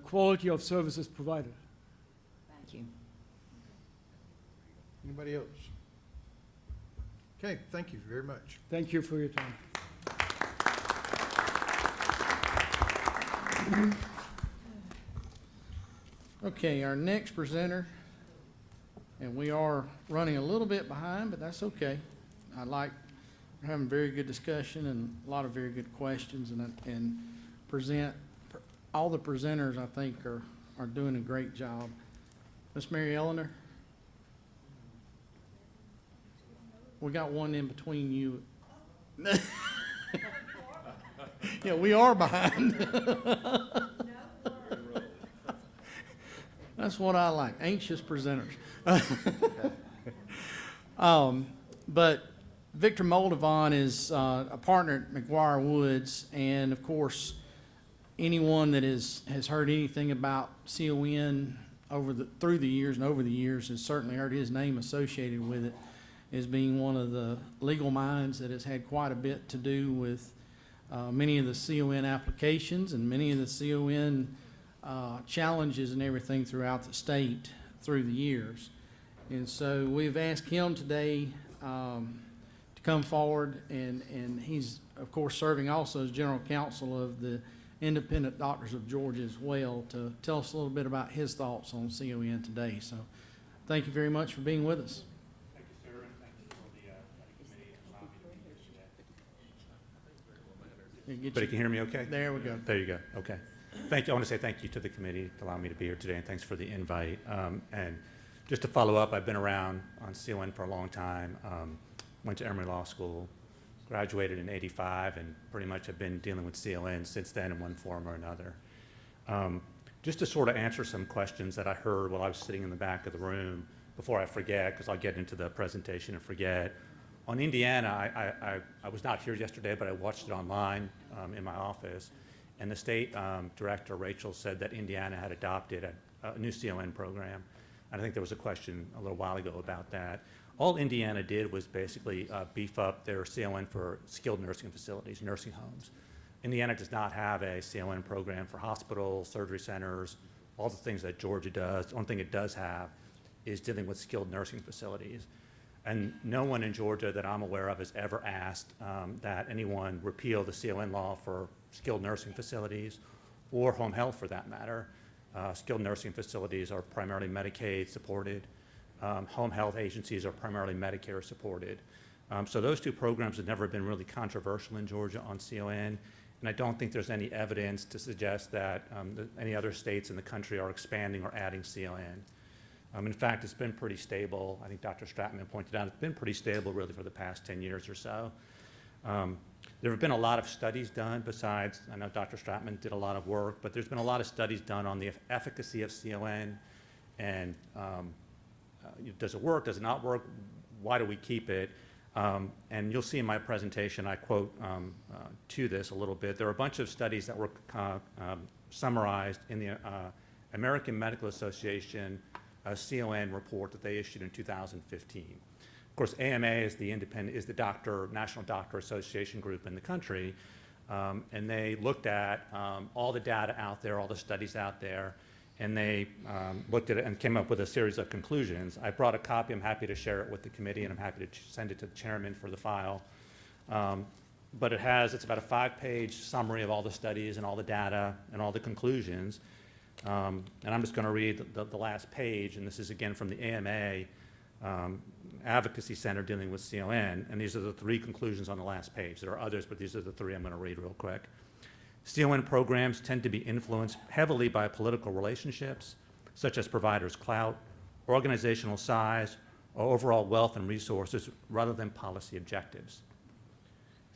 quality of services provided. Thank you. Anybody else? Okay, thank you very much. Thank you for your time. Okay, our next presenter, and we are running a little bit behind, but that's okay. We're having very good discussion and a lot of very good questions, and all the presenters, I think, are doing a great job. Miss Mary Eleanor? We got one in between you. Yeah, we are behind. That's what I like, anxious presenters. But Victor Moldavon is a partner at McGuire Woods, and of course, anyone that has heard anything about CON through the years and over the years has certainly heard his name associated with it as being one of the legal minds that has had quite a bit to do with many of the CON applications and many of the CON challenges and everything throughout the state through the years. And so we've asked him today to come forward, and he's, of course, serving also as general counsel of the Independent Doctors of Georgia as well, to tell us a little bit about his thoughts on CON today. So thank you very much for being with us. Thank you, sir, and thank you for the committee and allowing me to be here today. But you can hear me okay? There we go. There you go. Okay. Thank you. I want to say thank you to the committee to allow me to be here today, and thanks for the invite. And just to follow up, I've been around on CON for a long time. Went to Emory Law School, graduated in '85, and pretty much have been dealing with CON since then in one form or another. Just to sort of answer some questions that I heard while I was sitting in the back of the room, before I forget, because I'll get into the presentation and forget. On Indiana, I was not here yesterday, but I watched it online in my office, and the state director, Rachel, said that Indiana had adopted a new CON program. And I think there was a question a little while ago about that. All Indiana did was basically beef up their CON for skilled nursing facilities, nursing homes. Indiana does not have a CON program for hospitals, surgery centers, all the things that Georgia does. The only thing it does have is dealing with skilled nursing facilities. And no one in Georgia that I'm aware of has ever asked that anyone repeal the CON law for skilled nursing facilities or home health for that matter. Skilled nursing facilities are primarily Medicaid supported. Home health agencies are primarily Medicare supported. So those two programs have never been really controversial in Georgia on CON, and I don't think there's any evidence to suggest that any other states in the country are expanding or adding CON. In fact, it's been pretty stable. I think Dr. Stratman pointed out it's been pretty stable really for the past 10 years or so. There have been a lot of studies done besides, I know Dr. Stratman did a lot of work, but there's been a lot of studies done on the efficacy of CON and does it work, does it not work, why do we keep it? And you'll see in my presentation, I quote to this a little bit. There are a bunch of studies that were summarized in the American Medical Association CON report that they issued in 2015. Of course, AMA is the National Doctor Association group in the country, and they looked at all the data out there, all the studies out there, and they looked at it and came up with a series of conclusions. I brought a copy. I'm happy to share it with the committee, and I'm happy to send it to the chairman for the file. But it's about a 5-page summary of all the studies and all the data and all the conclusions. And I'm just going to read the last page, and this is again from the AMA Advocacy Center dealing with CON, and these are the 3 conclusions on the last page. There are others, but these are the 3 I'm going to read real quick. CON programs tend to be influenced heavily by political relationships, such as providers' clout, organizational size, or overall wealth and resources, rather than policy objectives.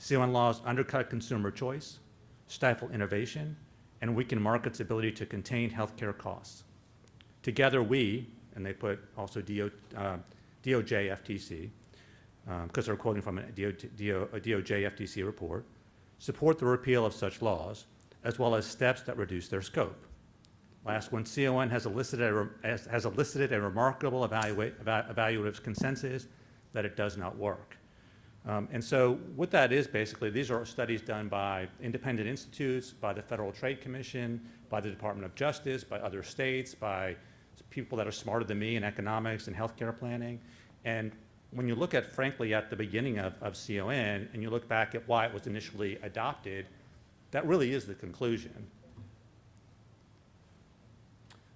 CON laws undercut consumer choice, stifle innovation, and weaken markets' ability to contain healthcare costs. Together, we, and they put also DOJ FTC, because they're quoting from a DOJ FTC report, support the repeal of such laws, as well as steps that reduce their scope. Last one, CON has elicited a remarkable evaluative consensus that it does not work. And so what that is basically, these are studies done by independent institutes, by the Federal Trade Commission, by the Department of Justice, by other states, by people that are smarter than me in economics and healthcare planning. And when you look at, frankly, at the beginning of CON, and you look back at why it was initially adopted, that really is the conclusion.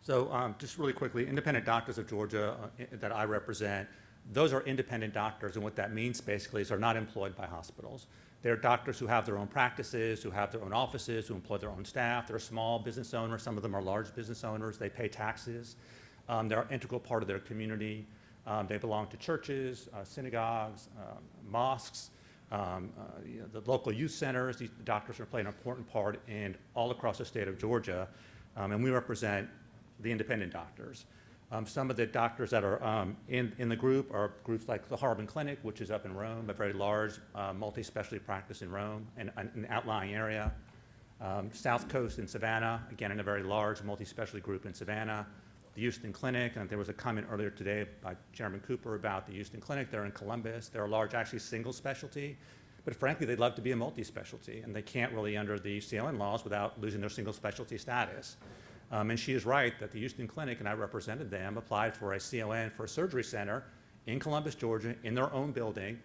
So just really quickly, Independent Doctors of Georgia that I represent, those are independent doctors, and what that means basically is they're not employed by hospitals. They're doctors who have their own practices, who have their own offices, who employ their own staff. They're small business owners. Some of them are large business owners. They pay taxes. They're an integral part of their community. They belong to churches, synagogues, mosques, the local youth centers. These doctors are playing an important part in all across the state of Georgia, and we represent the independent doctors. Some of the doctors that are in the group are groups like the Harbin Clinic, which is up in Rome, a very large multi-specialty practice in Rome and an outlying area. South Coast in Savannah, again, in a very large multi-specialty group in Savannah. The Houston Clinic, and there was a comment earlier today by Chairman Cooper about the Houston Clinic. They're in Columbus. They're a large, actually single specialty, but frankly, they'd love to be a multi-specialty, and they can't really under the CON laws without losing their single specialty status. And she is right that the Houston Clinic, and I represented them, applied for a CON for a surgery center in Columbus, Georgia, in their own building,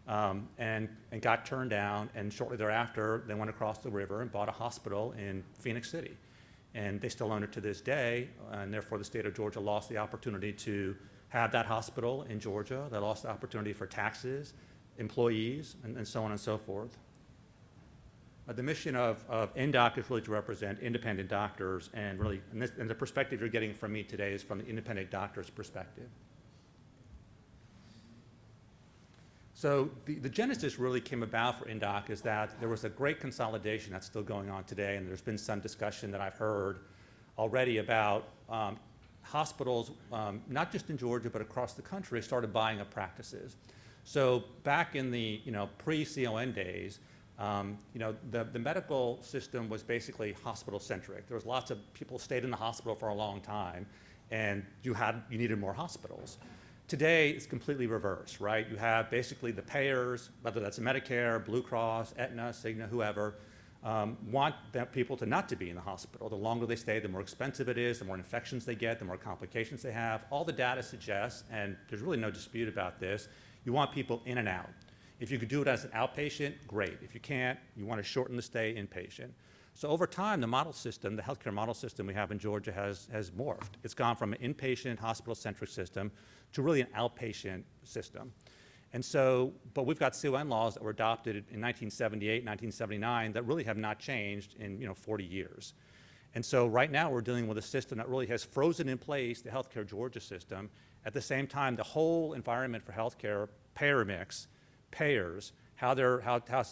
and got turned down. And shortly thereafter, they went across the river and bought a hospital in Phoenix City. And they still own it to this day, and therefore the state of Georgia lost the opportunity to have that hospital in Georgia. They lost the opportunity for taxes, employees, and so on and so forth. The mission of NDOC is really to represent independent doctors, and really, and the perspective you're getting from me today is from the independent doctor's perspective. So the genesis really came about for NDOC is that there was a great consolidation that's still going on today, and there's been some discussion that I've heard already about hospitals, not just in Georgia, but across the country, started buying up practices. So back in the pre-CON days, the medical system was basically hospital-centric. There was lots of people stayed in the hospital for a long time, and you needed more hospitals. Today, it's completely reversed, right? You have basically the payers, whether that's Medicare, Blue Cross, Aetna, Cigna, whoever, want people to not to be in the hospital. The longer they stay, the more expensive it is, the more infections they get, the more complications they have. All the data suggests, and there's really no dispute about this, you want people in and out. If you could do it as an outpatient, great. If you can't, you want to shorten the stay inpatient. So over time, the model system, the healthcare model system we have in Georgia has morphed. It's gone from an inpatient, hospital-centric system to really an outpatient system. And so, but we've got CON laws that were adopted in 1978, 1979 that really have not changed in 40 years. And so right now we're dealing with a system that really has frozen in place the healthcare Georgia system. At the same time, the whole environment for healthcare, payer mix, payers, how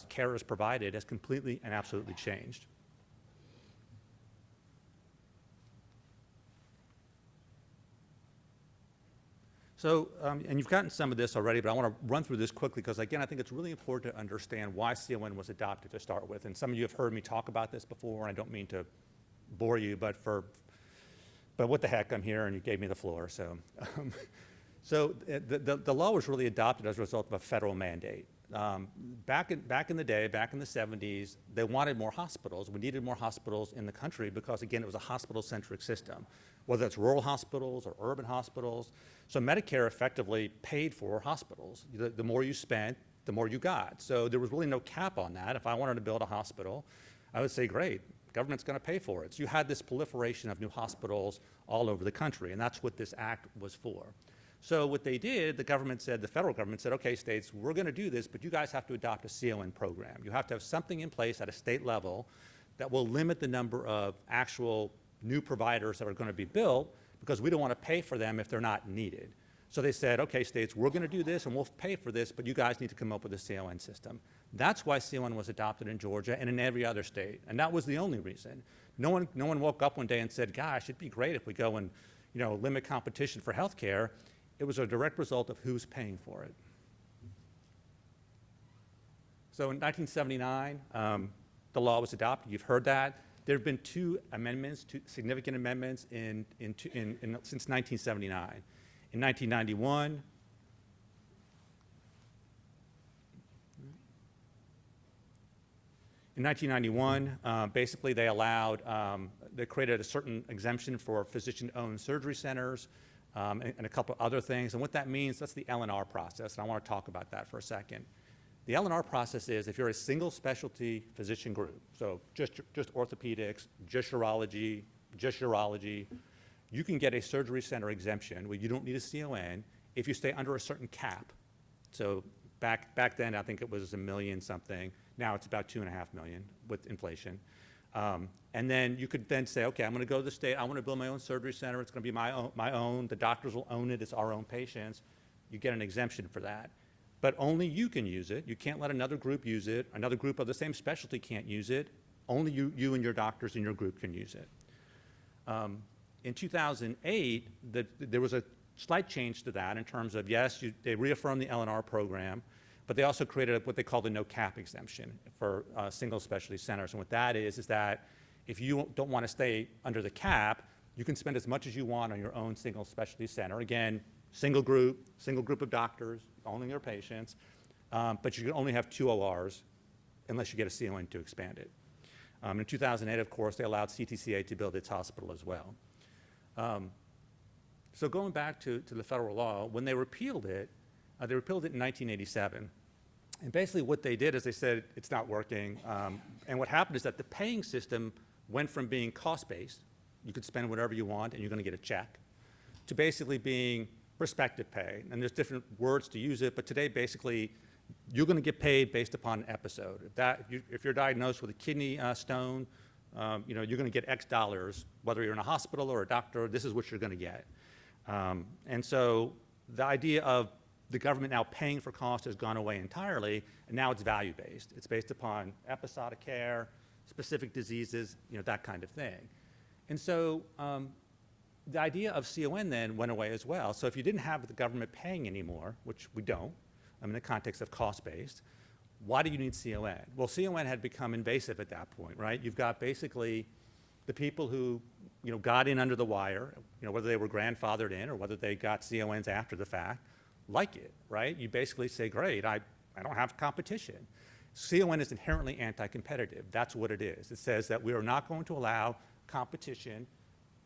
care is provided has completely and absolutely changed. So, and you've gotten some of this already, but I want to run through this quickly because, again, I think it's really important to understand why CON was adopted to start with. And some of you have heard me talk about this before, and I don't mean to bore you, but what the heck, I'm here, and you gave me the floor. So, the law was really adopted as a result of a federal mandate. Back in the day, back in the 70s, they wanted more hospitals. We needed more hospitals in the country because, again, it was a hospital-centric system, whether it's rural hospitals or urban hospitals. So Medicare effectively paid for hospitals. The more you spent, the more you got. So there was really no cap on that. If I wanted to build a hospital, I would say, great, government's going to pay for it. So you had this proliferation of new hospitals all over the country, and that's what this act was for. So what they did, the federal government said, okay, states, we're going to do this, but you guys have to adopt a CON program. You have to have something in place at a state level that will limit the number of actual new providers that are going to be built because we don't want to pay for them if they're not needed. So they said, okay, states, we're going to do this and we'll pay for this, but you guys need to come up with a CON system. That's why CON was adopted in Georgia and in every other state, and that was the only reason. No one woke up one day and said, gosh, it'd be great if we go and limit competition for health care. It was a direct result of who's paying for it. So in 1979, the law was adopted. You've heard that. There have been two significant amendments since 1979. In 1991, basically they created a certain exemption for physician-owned surgery centers and a couple other things. And what that means, that's the L&R process, and I want to talk about that for a second. The L&R process is if you're a single specialty physician group, so just orthopedics, just urology, you can get a surgery center exemption where you don't need a CON if you stay under a certain cap. So back then, I think it was $1 million something. Now it's about $2.5 million with inflation. And then you could then say, okay, I'm going to go to the state. I want to build my own surgery center. It's going to be my own. The doctors will own it. It's our own patients. You get an exemption for that. But only you can use it. You can't let another group use it. Another group of the same specialty can't use it. Only you and your doctors in your group can use it. In 2008, there was a slight change to that in terms of, yes, they reaffirmed the LNR program, but they also created what they call the no cap exemption for single specialty centers. And what that is that if you don't want to stay under the cap, you can spend as much as you want on your own single specialty center. Again, single group of doctors, owning their patients, but you can only have 2 ORs unless you get a CON to expand it. In 2008, of course, they allowed CTCA to build its hospital as well. So going back to the federal law, when they repealed it in 1987. And basically what they did is they said it's not working. And what happened is that the paying system went from being cost-based, you could spend whatever you want and you're going to get a check, to basically being prospective pay. And there's different words to use it, but today basically you're going to get paid based upon an episode. If you're diagnosed with a kidney stone, you're going to get X dollars, whether you're in a hospital or a doctor, this is what you're going to get. And so the idea of the government now paying for cost has gone away entirely, and now it's value-based. It's based upon episodic care, specific diseases, that kind of thing. And so the idea of CON then went away as well. So if you didn't have the government paying anymore, which we don't, in the context of cost-based, why do you need CON? Well, CON had become invasive at that point, right? You've got basically the people who got in under the wire, whether they were grandfathered in or whether they got CONs after the fact, like it, right? You basically say, great, I don't have competition. CON is inherently anti-competitive. That's what it is. It says that we are not going to allow competition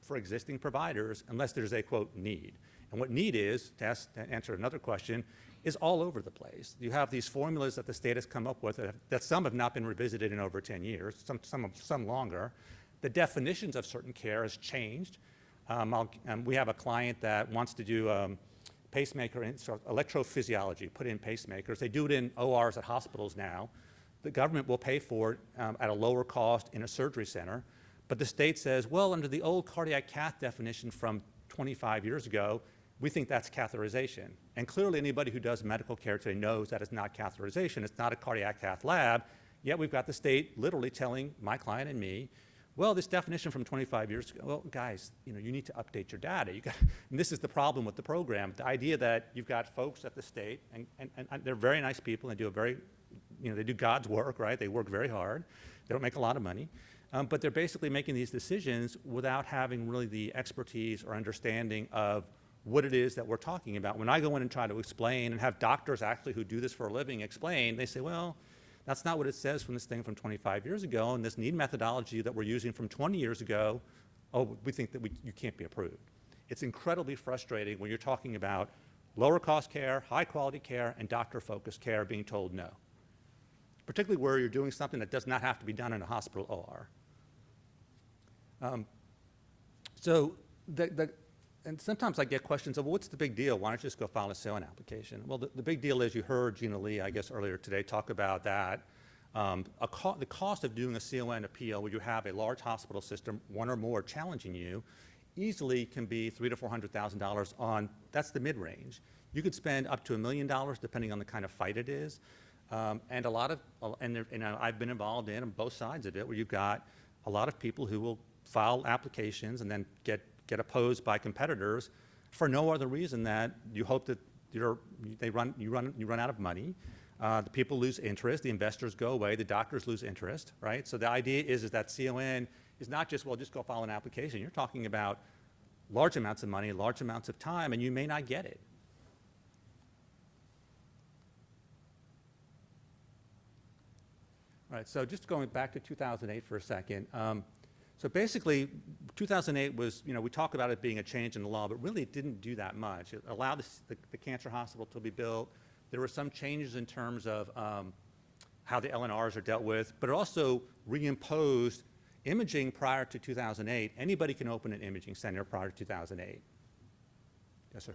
for existing providers unless there's a, quote, need. And what need is, to answer another question, is all over the place. You have these formulas that the state has come up with that some have not been revisited in over 10 years, some longer. The definitions of certain care has changed. We have a client that wants to do pacemaker, electrophysiology, put in pacemakers. They do it in ORs at hospitals now. The government will pay for it at a lower cost in a surgery center. But the state says, well, under the old cardiac cath definition from 25 years ago, we think that's catheterization. And clearly anybody who does medical care today knows that it's not catheterization. It's not a cardiac cath lab. Yet we've got the state literally telling my client and me, well, this definition from 25 years ago, well, guys, you need to update your data. And this is the problem with the program. The idea that you've got folks at the state, and they're very nice people, and they do God's work, right? They work very hard. They don't make a lot of money. But they're basically making these decisions without having really the expertise or understanding of what it is that we're talking about. When I go in and try to explain and have doctors actually who do this for a living explain, they say, well, that's not what it says from this thing from 25 years ago, and this need methodology that we're using from 20 years ago, we think that you can't be approved. It's incredibly frustrating when you're talking about lower cost care, high quality care, and doctor-focused care being told no, particularly where you're doing something that does not have to be done in a hospital OR. And sometimes I get questions of, well, what's the big deal? Why don't you just go file a CON application? Well, the big deal is you heard Gina Lee, I guess, earlier today talk about that. The cost of doing a CON appeal where you have a large hospital system, one or more challenging you, easily can be $300,000 to $400,000 on, that's the mid-range. You could spend up to $1 million depending on the kind of fight it is. And I've been involved in both sides of it where you've got a lot of people who will file applications and then get opposed by competitors for no other reason that you hope that you run out of money. The people lose interest, the investors go away, the doctors lose interest, right? So the idea is that CON is not just, well, just go file an application. You're talking about large amounts of money, large amounts of time, and you may not get it. All right, so just going back to 2008 for a second. So basically, 2008 was, we talk about it being a change in the law, but really it didn't do that much. It allowed the cancer hospital to be built. There were some changes in terms of how the LNRs are dealt with, but it also reimposed imaging prior to 2008, anybody can open an imaging center prior to 2008. Yes, sir.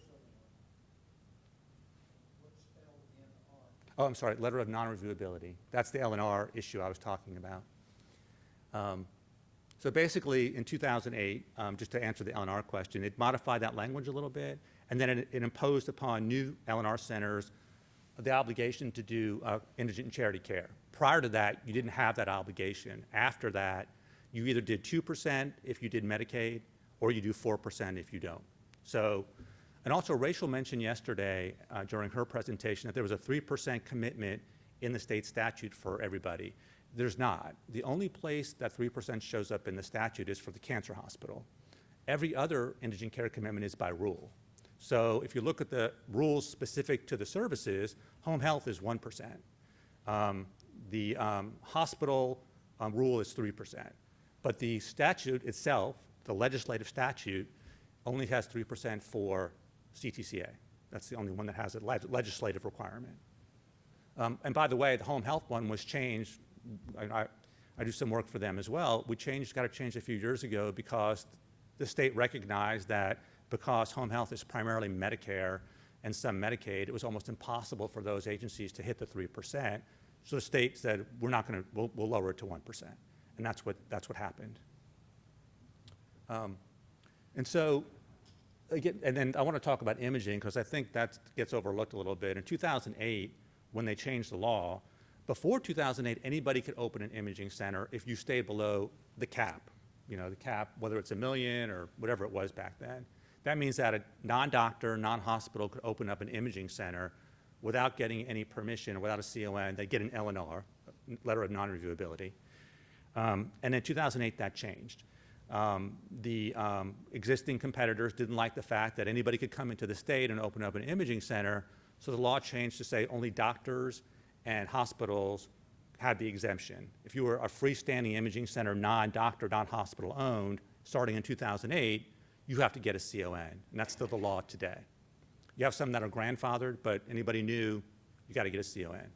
Oh, I'm sorry, letter of non-reviewability. That's the L&R issue I was talking about. So basically, in 2008, just to answer the L&R question, it modified that language a little bit, and then it imposed upon new L&R centers the obligation to do indigent and charity care. Prior to that, you didn't have that obligation. After that, you either did 2% if you did Medicaid, or you do 4% if you don't. So, and also Rachel mentioned yesterday during her presentation that there was a 3% commitment in the state statute for everybody. There's not. The only place that 3% shows up in the statute is for the cancer hospital. Every other indigent care commitment is by rule. So if you look at the rules specific to the services, home health is 1%. The hospital rule is 3%. But the statute itself, the legislative statute, only has 3% for CTCA. That's the only one that has a legislative requirement. And by the way, the home health one was changed. I do some work for them as well. Got it changed a few years ago because the state recognized that because home health is primarily Medicare and some Medicaid, it was almost impossible for those agencies to hit the 3%. So the state said, we're not going to, we'll lower it to 1%. And that's what happened. And so, again, and then I want to talk about imaging because I think that gets overlooked a little bit. In 2008, when they changed the law, before 2008, anybody could open an imaging center if you stayed below the cap. You know, the cap, whether it's $1 million or whatever it was back then. That means that a non-doctor, non-hospital could open up an imaging center without getting any permission or without a CON. They get an L&R, letter of non-reviewability. And in 2008, that changed. The existing competitors didn't like the fact that anybody could come into the state and open up an imaging center, so the law changed to say only doctors and hospitals had the exemption. If you were a freestanding imaging center, non-doctor, non-hospital owned, starting in 2008, you have to get a CON, and that's still the law today. You have some that are grandfathered, but anybody new, you got to get a CON.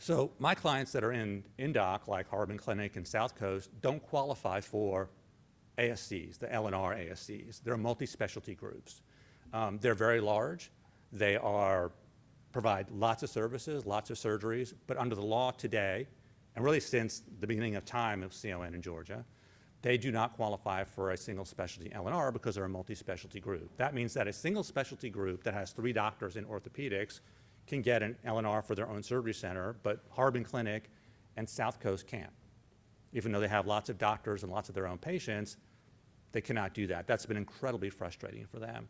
So my clients that are in INDOC, like Harbin Clinic and South Coast, don't qualify for ASCs, the L&R ASCs. They're multi-specialty groups. They're very large. They provide lots of services, lots of surgeries, but under the law today, and really since the beginning of time of CON in Georgia, they do not qualify for a single specialty L&R because they're a multi-specialty group. That means that a single specialty group that has 3 doctors in orthopedics can get an L&R for their own surgery center, but Harbin Clinic and South Coast can't. Even though they have lots of doctors and lots of their own patients, they cannot do that. That's been incredibly frustrating for them.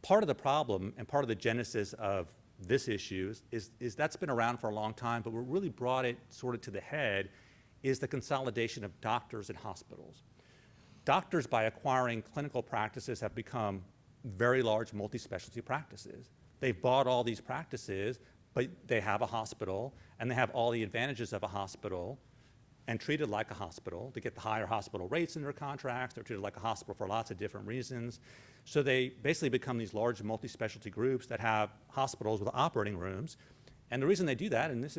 Part of the problem and part of the genesis of this issue is that's been around for a long time, but what really brought it sort of to the head is the consolidation of doctors and hospitals. Doctors, by acquiring clinical practices, have become very large multi-specialty practices. They've bought all these practices, but they have a hospital, and they have all the advantages of a hospital and treated like a hospital. They get the higher hospital rates in their contracts. They're treated like a hospital for lots of different reasons. So they basically become these large multi-specialty groups that have hospitals with operating rooms. And the reason they do that, and this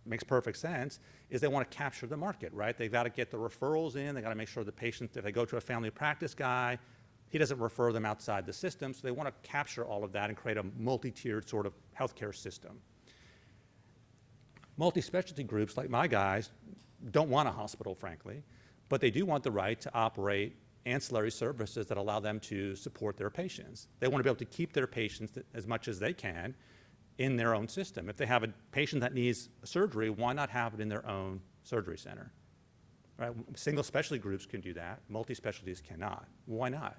makes perfect sense, is they want to capture the market, right? They've got to get the referrals in. They've got to make sure the patient, if they go to a family practice guy, he doesn't refer them outside the system. So they want to capture all of that and create a multi-tiered sort of healthcare system. Multi-specialty groups like my guys don't want a hospital, frankly, but they do want the right to operate ancillary services that allow them to support their patients. They want to be able to keep their patients as much as they can in their own system. If they have a patient that needs surgery, why not have it in their own surgery center? Right? Single specialty groups can do that. Multi-specialties cannot. Why not?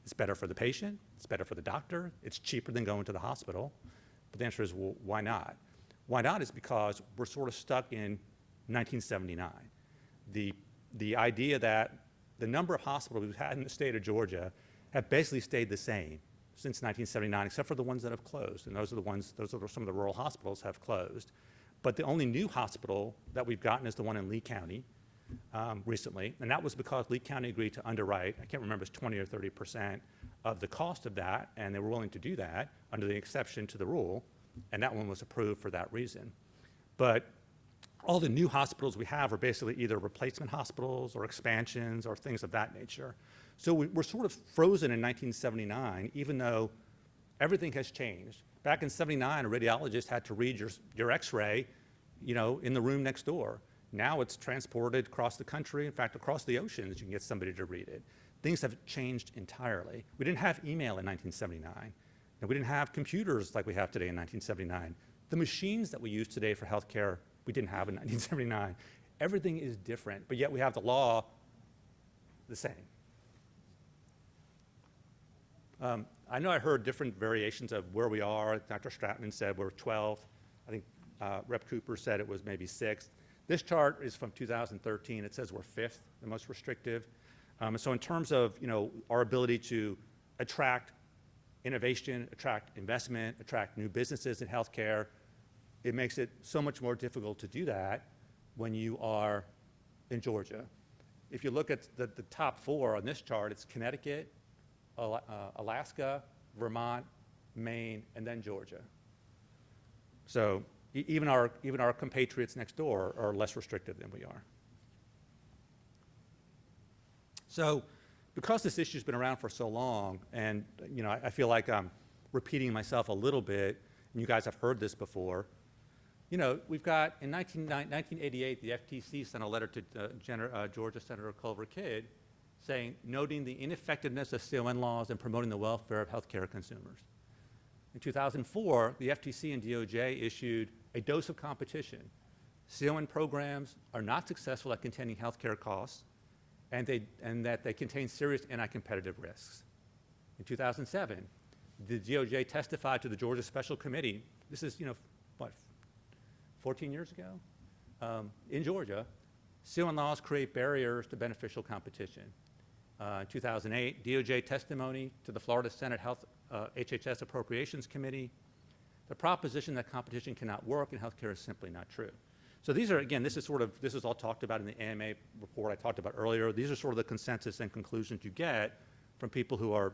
It's better for the patient. It's better for the doctor. It's cheaper than going to the hospital. But the answer is, well, why not? Why not is because we're sort of stuck in 1979. The idea that the number of hospitals we've had in the state of Georgia have basically stayed the same since 1979, except for the ones that have closed. And those are some of the rural hospitals have closed. But the only new hospital that we've gotten is the one in Lee County recently. And that was because Lee County agreed to underwrite, I can't remember, it's 20 or 30% of the cost of that. And they were willing to do that under the exception to the rule. And that one was approved for that reason. But all the new hospitals we have are basically either replacement hospitals or expansions or things of that nature. So we're sort of frozen in 1979, even though everything has changed. Back in 79, a radiologist had to read your x-ray, in the room next door. Now it's transported across the country, in fact, across the oceans, you can get somebody to read it. Things have changed entirely. We didn't have email in 1979, and we didn't have computers like we have today in 1979. The machines that we use today for healthcare, we didn't have in 1979. Everything is different, but yet we have the law the same. I know I heard different variations of where we are. Dr. Stratman said we're 12th. I think Rep. Cooper said it was maybe 6th. This chart is from 2013. It says we're 5th, the most restrictive. So in terms of our ability to attract innovation, attract investment, attract new businesses in healthcare, it makes it so much more difficult to do that when you are in Georgia. If you look at the top 4 on this chart, it's Connecticut, Alaska, Vermont, Maine, and then Georgia. So even our compatriots next door are less restrictive than we are. So because this issue's been around for so long, and I feel like I'm repeating myself a little bit, and you guys have heard this before, we've got, in 1988, the FTC sent a letter to Georgia Senator Culver Kidd noting the ineffectiveness of CON laws and promoting the welfare of healthcare consumers. In 2004, the FTC and DOJ issued a dose of competition. CON programs are not successful at containing healthcare costs, and that they contain serious anti-competitive risks. In 2007, the DOJ testified to the Georgia Special Committee. This is, 14 years ago? In Georgia, CON laws create barriers to beneficial competition. In 2008, DOJ testimony to the Florida Senate Health HHS Appropriations Committee. The proposition that competition cannot work in healthcare is simply not true. So these are, again, this is all talked about in the AMA report I talked about earlier. These are sort of the consensus and conclusions you get from people who are,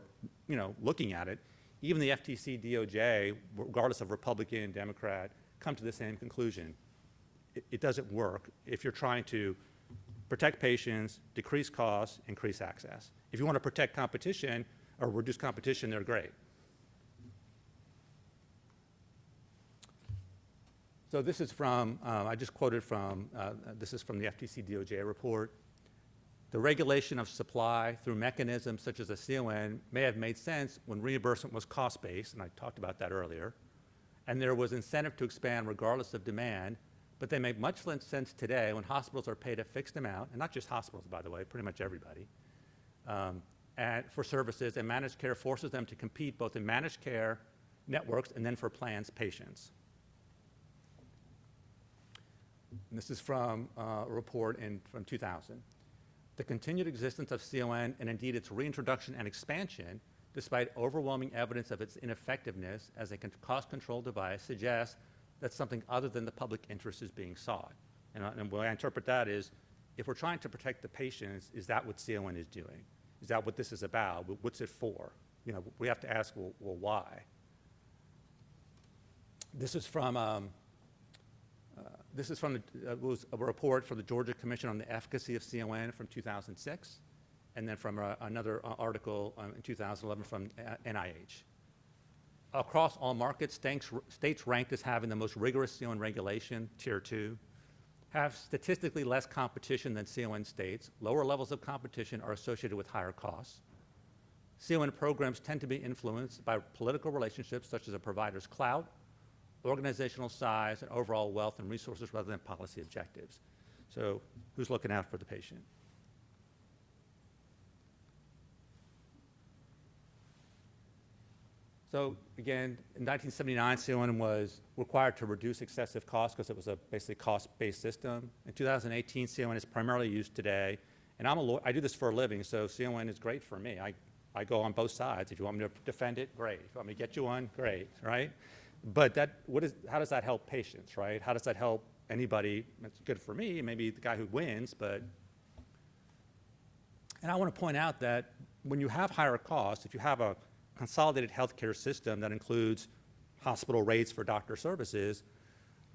looking at it. Even the FTC, DOJ, regardless of Republican, Democrat, come to the same conclusion. It doesn't work if you're trying to protect patients, decrease costs, increase access. If you want to protect competition or reduce competition, they're great. So this is from, I just quoted from, this is from the FTC DOJ report. The regulation of supply through mechanisms such as a CON may have made sense when reimbursement was cost-based, and I talked about that earlier, and there was incentive to expand regardless of demand, but they make much less sense today when hospitals are paid a fixed amount, and not just hospitals, by the way, pretty much everybody, and for services, and managed care forces them to compete both in managed care networks and then for plans patients. And this is from a report from 2000. The continued existence of CON and indeed its reintroduction and expansion, despite overwhelming evidence of its ineffectiveness as a cost control device, suggests that something other than the public interest is being sought. And the way I interpret that is, if we're trying to protect the patients, is that what CON is doing? Is that what this is about? What's it for? We have to ask, well, why? This is from was a report from the Georgia Commission on the Efficacy of CON from 2006, and then from another article in 2011 from NIH. Across all markets, states ranked as having the most rigorous CON regulation, Tier 2, have statistically less competition than CON states. Lower levels of competition are associated with higher costs. CON programs tend to be influenced by political relationships such as a provider's clout, organizational size, and overall wealth and resources rather than policy objectives. So who's looking out for the patient? So again, in 1979, CON was required to reduce excessive costs because it was a basically cost-based system. In 2018, CON is primarily used today, and I do this for a living, so CON is great for me. I go on both sides. If you want me to defend it, great. If you want me to get you one, great, right? But how does that help patients, right? How does that help anybody? It's good for me, maybe the guy who wins, but. And I want to point out that when you have higher costs, if you have a consolidated healthcare system that includes hospital rates for doctor services,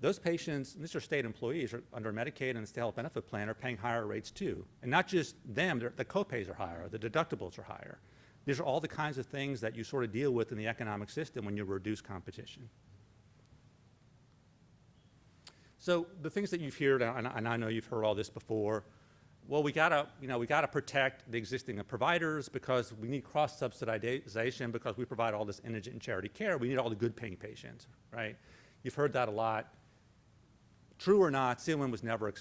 those patients, and these are state employees, are under Medicaid and the state health benefit plan, are paying higher rates too. And not just them, the copays are higher, the deductibles are higher. These are all the kinds of things that you sort of deal with in the economic system when you reduce competition. So the things that you've heard, and I know you've heard all this before, well, we gotta protect the existing providers because we need cross-subsidization because we provide all this indigent and charity care. We need all the good paying patients, right? You've heard that a lot. True or not, CON was never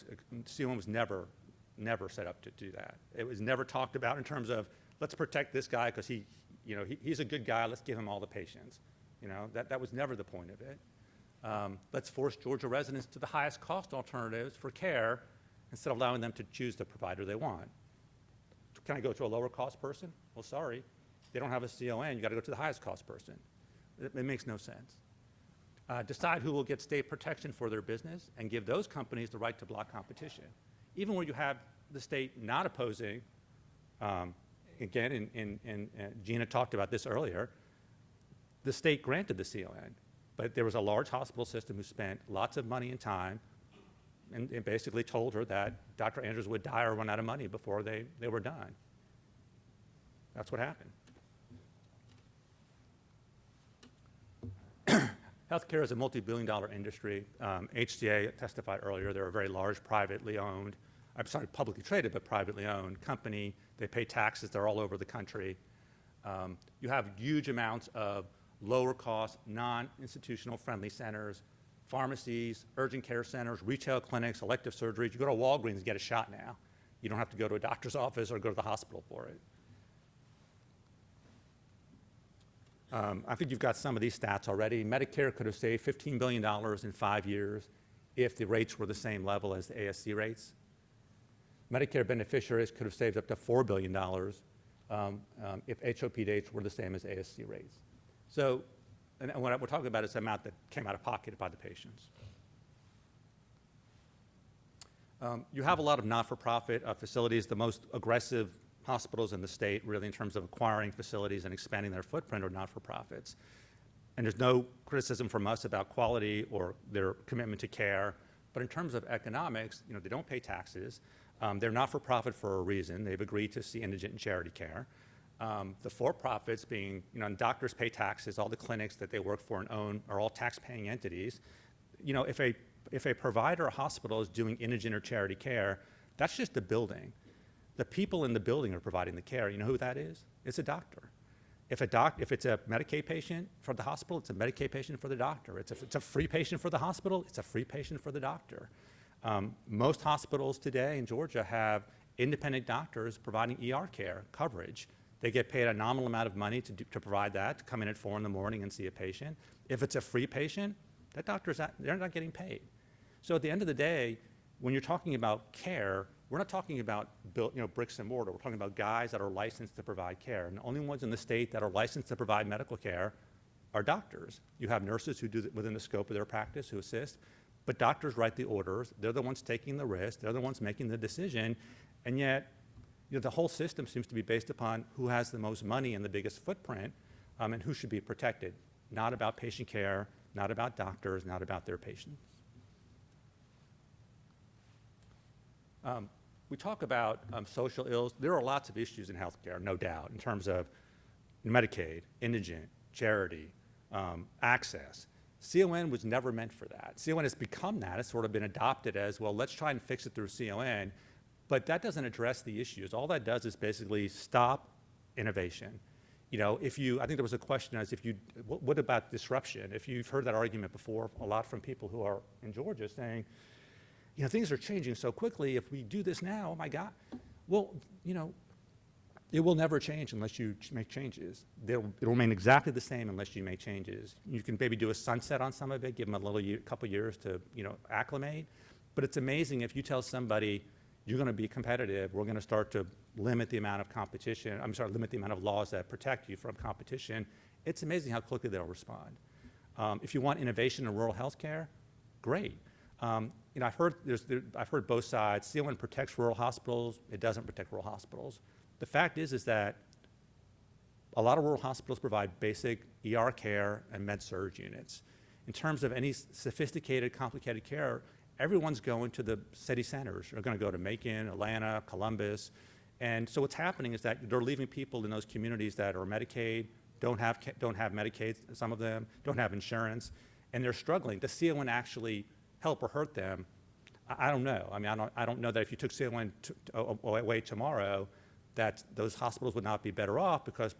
set up to do that. It was never talked about in terms of, let's protect this guy because he's a good guy, let's give him all the patients. That was never the point of it. Let's force Georgia residents to the highest cost alternatives for care instead of allowing them to choose the provider they want. Can I go to a lower cost person? Well, sorry, they don't have a CON, you gotta go to the highest cost person. It makes no sense. Decide who will get state protection for their business and give those companies the right to block competition. Even where you have the state not opposing, again, and Gina talked about this earlier, the state granted the CON, but there was a large hospital system who spent lots of money and time and basically told her that Dr. Andrews would die or run out of money before they were done. That's what happened. Healthcare is a multi-billion-dollar industry. HCA testified earlier, they're a very large publicly traded, but privately owned company. They pay taxes, they're all over the country. You have huge amounts of lower cost, non-institutional friendly centers, pharmacies, urgent care centers, retail clinics, elective surgeries. You go to Walgreens and get a shot now. You don't have to go to a doctor's office or go to the hospital for it. I think you've got some of these stats already. Medicare could have saved $15 billion in 5 years if the rates were the same level as the ASC rates. Medicare beneficiaries could have saved up to $4 billion if HOP dates were the same as ASC rates. So, and what we're talking about is the amount that came out of pocket by the patients. You have a lot of not-for-profit facilities. The most aggressive hospitals in the state, really, in terms of acquiring facilities and expanding their footprint, are not-for-profits. And there's no criticism from us about quality or their commitment to care. But in terms of economics, they don't pay taxes. They're not-for-profit for a reason. They've agreed to see indigent and charity care. The for-profits being, doctors pay taxes, all the clinics that they work for and own are all tax-paying entities. If a provider or hospital is doing indigent or charity care, that's just the building. The people in the building are providing the care. You know who that is? It's a doctor. If it's a Medicaid patient for the hospital, it's a Medicaid patient for the doctor. It's a free patient for the hospital, it's a free patient for the doctor. Most hospitals today in Georgia have independent doctors providing ER care coverage. They get paid a nominal amount of money to provide that, to come in at 4 in the morning and see a patient. If it's a free patient, that they're not getting paid. So at the end of the day, when you're talking about care, we're not talking about bricks and mortar. We're talking about guys that are licensed to provide care. And the only ones in the state that are licensed to provide medical care are doctors. You have nurses who do it within the scope of their practice who assist, but doctors write the orders. They're the ones taking the risk. They're the ones making the decision. And yet, the whole system seems to be based upon who has the most money and the biggest footprint and who should be protected. Not about patient care, not about doctors, not about their patients. We talk about social ills. There are lots of issues in healthcare, no doubt, in terms of Medicaid, indigent, charity, access. CON was never meant for that. CON has become that. It's sort of been adopted as, well, let's try and fix it through CON. But that doesn't address the issues. All that does is basically stop innovation. I think there was a question as what about disruption? If you've heard that argument before, a lot from people who are in Georgia saying, things are changing so quickly. If we do this now, oh my God. Well, it will never change unless you make changes. It'll remain exactly the same unless you make changes. You can maybe do a sunset on some of it, give them a couple years to, acclimate. But it's amazing if you tell somebody, you're going to be competitive, we're going to start to limit the amount of competition, limit the amount of laws that protect you from competition, it's amazing how quickly they'll respond. If you want innovation in rural health care, great. I've heard both sides. CON protects rural hospitals, it doesn't protect rural hospitals. The fact is that a lot of rural hospitals provide basic ER care and med-surg units. in terms of any sophisticated, complicated care, everyone's going to the city centers. They're going to go to Macon, Atlanta, Columbus. And so what's happening is that they're leaving people in those communities that are Medicaid, don't have Medicaid, some of them, don't have insurance, and they're struggling. Does CON actually help or hurt them? I don't know. I mean, I don't know that if you took CON away tomorrow, that those hospitals would not be better off, because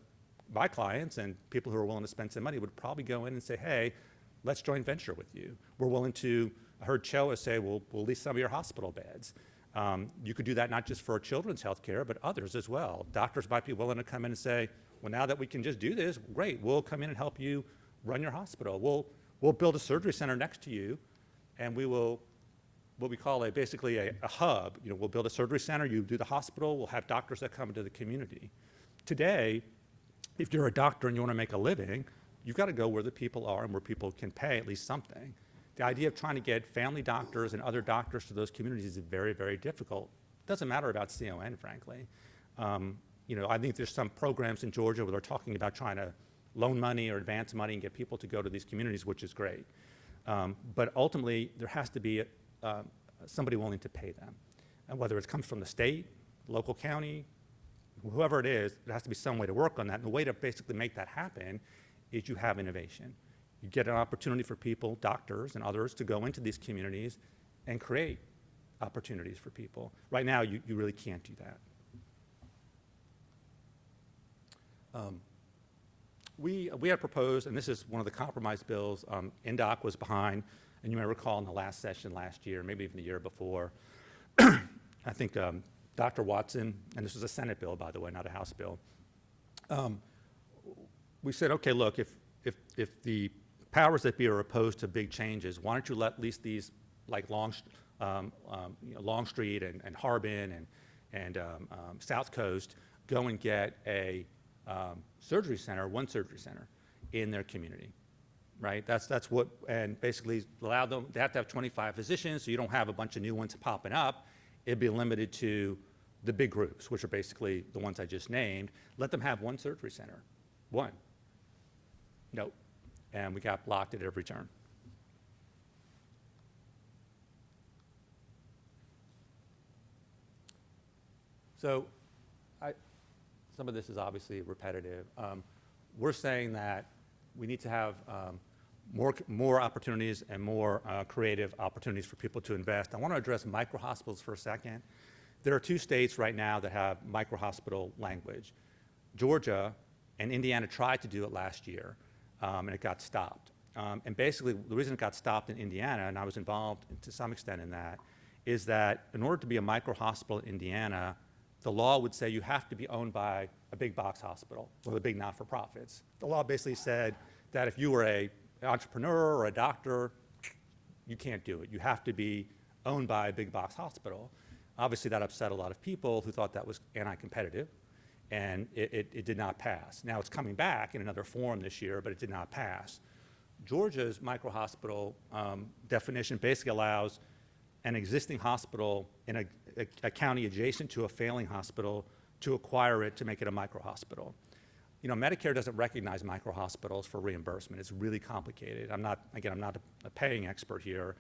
my clients and people who are willing to spend some money would probably go in and say, hey, let's joint venture with you. We're willing to, I heard CHOA say, we'll lease some of your hospital beds. You could do that not just for children's health care, but others as well. Doctors might be willing to come in and say, well, now that we can just do this, great, we'll come in and help you run your hospital. We'll build a surgery center next to you, and we will, what we call basically a hub. You know, we'll build a surgery center, you do the hospital, we'll have doctors that come into the community. Today, if you're a doctor and you want to make a living, you've got to go where the people are and where people can pay at least something. The idea of trying to get family doctors and other doctors to those communities is very, very difficult. It doesn't matter about CON, frankly. You know, I think there's some programs in Georgia where they're talking about trying to loan money or advance money and get people to go to these communities, which is great. But ultimately, there has to be somebody willing to pay them. And whether it comes from the state, local county, whoever it is, there has to be some way to work on that. And the way to basically make that happen is you have innovation. You get an opportunity for people, doctors and others, to go into these communities and create opportunities for people. Right now, you really can't do that. We had proposed, and this is one of the compromise bills, NDOC was behind, and you may recall in the last session last year, maybe even the year before, I think Dr. Watson, and this was a Senate bill, by the way, not a House bill, we said, okay, look, if the powers that be are opposed to big changes, why don't you let at least these, like Longstreet and Harbin and South Coast, go and get a surgery center, one surgery center in their community, right? That's what, and basically allow them, they have to have 25 physicians, so you don't have a bunch of new ones popping up. It'd be limited to the big groups, which are basically the ones I just named. Let them have one surgery center, one. Nope. And we got blocked at every turn. So some of this is obviously repetitive. We're saying that we need to have more opportunities and more creative opportunities for people to invest. I want to address micro-hospitals for a second. There are 2 states right now that have micro-hospital language. Georgia and Indiana tried to do it last year, and it got stopped. And basically, the reason it got stopped in Indiana, and I was involved to some extent in that, is that in order to be a micro-hospital in Indiana, the law would say you have to be owned by a big box hospital or the big not-for-profits. The law basically said that if you were an entrepreneur or a doctor, you can't do it. You have to be owned by a big box hospital. Obviously, that upset a lot of people who thought that was anti-competitive, and it did not pass. Now it's coming back in another form this year, but it did not pass. Georgia's micro-hospital definition basically allows an existing hospital in a county adjacent to a failing hospital to acquire it to make it a micro-hospital. You know, Medicare doesn't recognize micro-hospitals for reimbursement. It's really complicated. I'm not a paying expert here,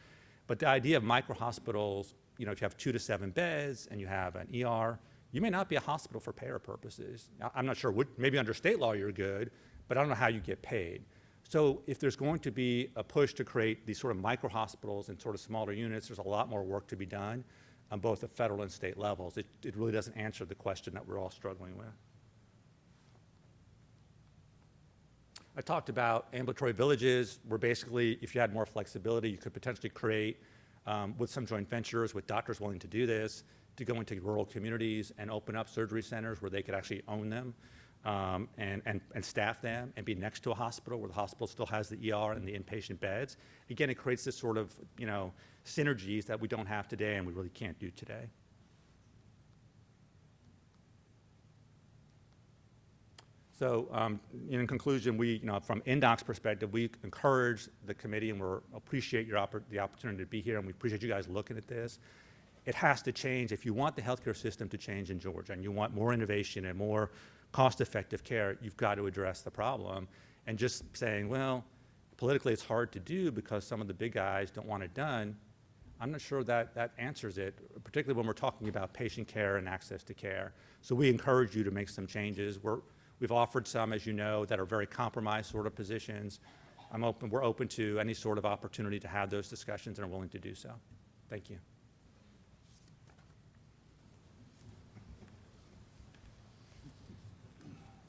but the idea of micro-hospitals, you know, if you have 2 to 7 beds and you have an ER, you may not be a hospital for payer purposes. I'm not sure, maybe under state law you're good, but I don't know how you get paid. So if there's going to be a push to create these sort of micro-hospitals and sort of smaller units, there's a lot more work to be done on both the federal and state levels. It really doesn't answer the question that we're all struggling with. I talked about ambulatory villages, where basically, if you had more flexibility, you could potentially create, with some joint ventures, with doctors willing to do this, to go into rural communities and open up surgery centers where they could actually own them and staff them and be next to a hospital where the hospital still has the ER and the inpatient beds. Again, it creates this sort of, you know, synergies that we don't have today and we really can't do today. So in conclusion, we, you know, from NDOC's perspective, we encourage the committee and we appreciate the opportunity to be here, and we appreciate you guys looking at this. It has to change. If you want the healthcare system to change in Georgia and you want more innovation and more cost-effective care, you've got to address the problem. And just saying, well, politically it's hard to do because some of the big guys don't want it done, I'm not sure that answers it, particularly when we're talking about patient care and access to care. So we encourage you to make some changes. We've offered some, as you know, that are very compromised sort of positions. We're open to any sort of opportunity to have those discussions and are willing to do so. Thank you.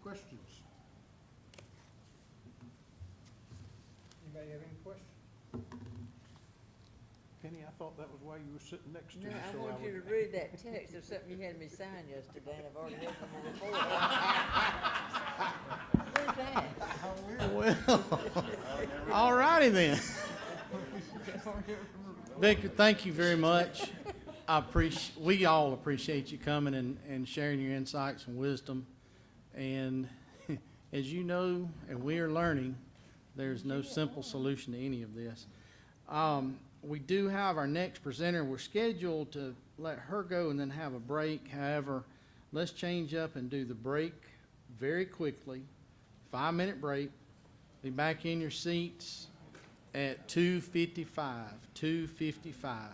Questions? Anybody have any questions? Penny, I thought that was why you were sitting next to me. No, I so want you would- to read that text of something you had me sign yesterday, and I've already read from the report. Read that. Well, all righty then. Victor, thank you very much. We all appreciate you coming and sharing your insights and wisdom. And as you know, and we are learning, there's no simple solution to any of this. We do have our next presenter. We're scheduled to let her go and then have a break. However, let's change up and do the break very quickly. 5-minute break. Be back in your seats at 2:55. 2:55.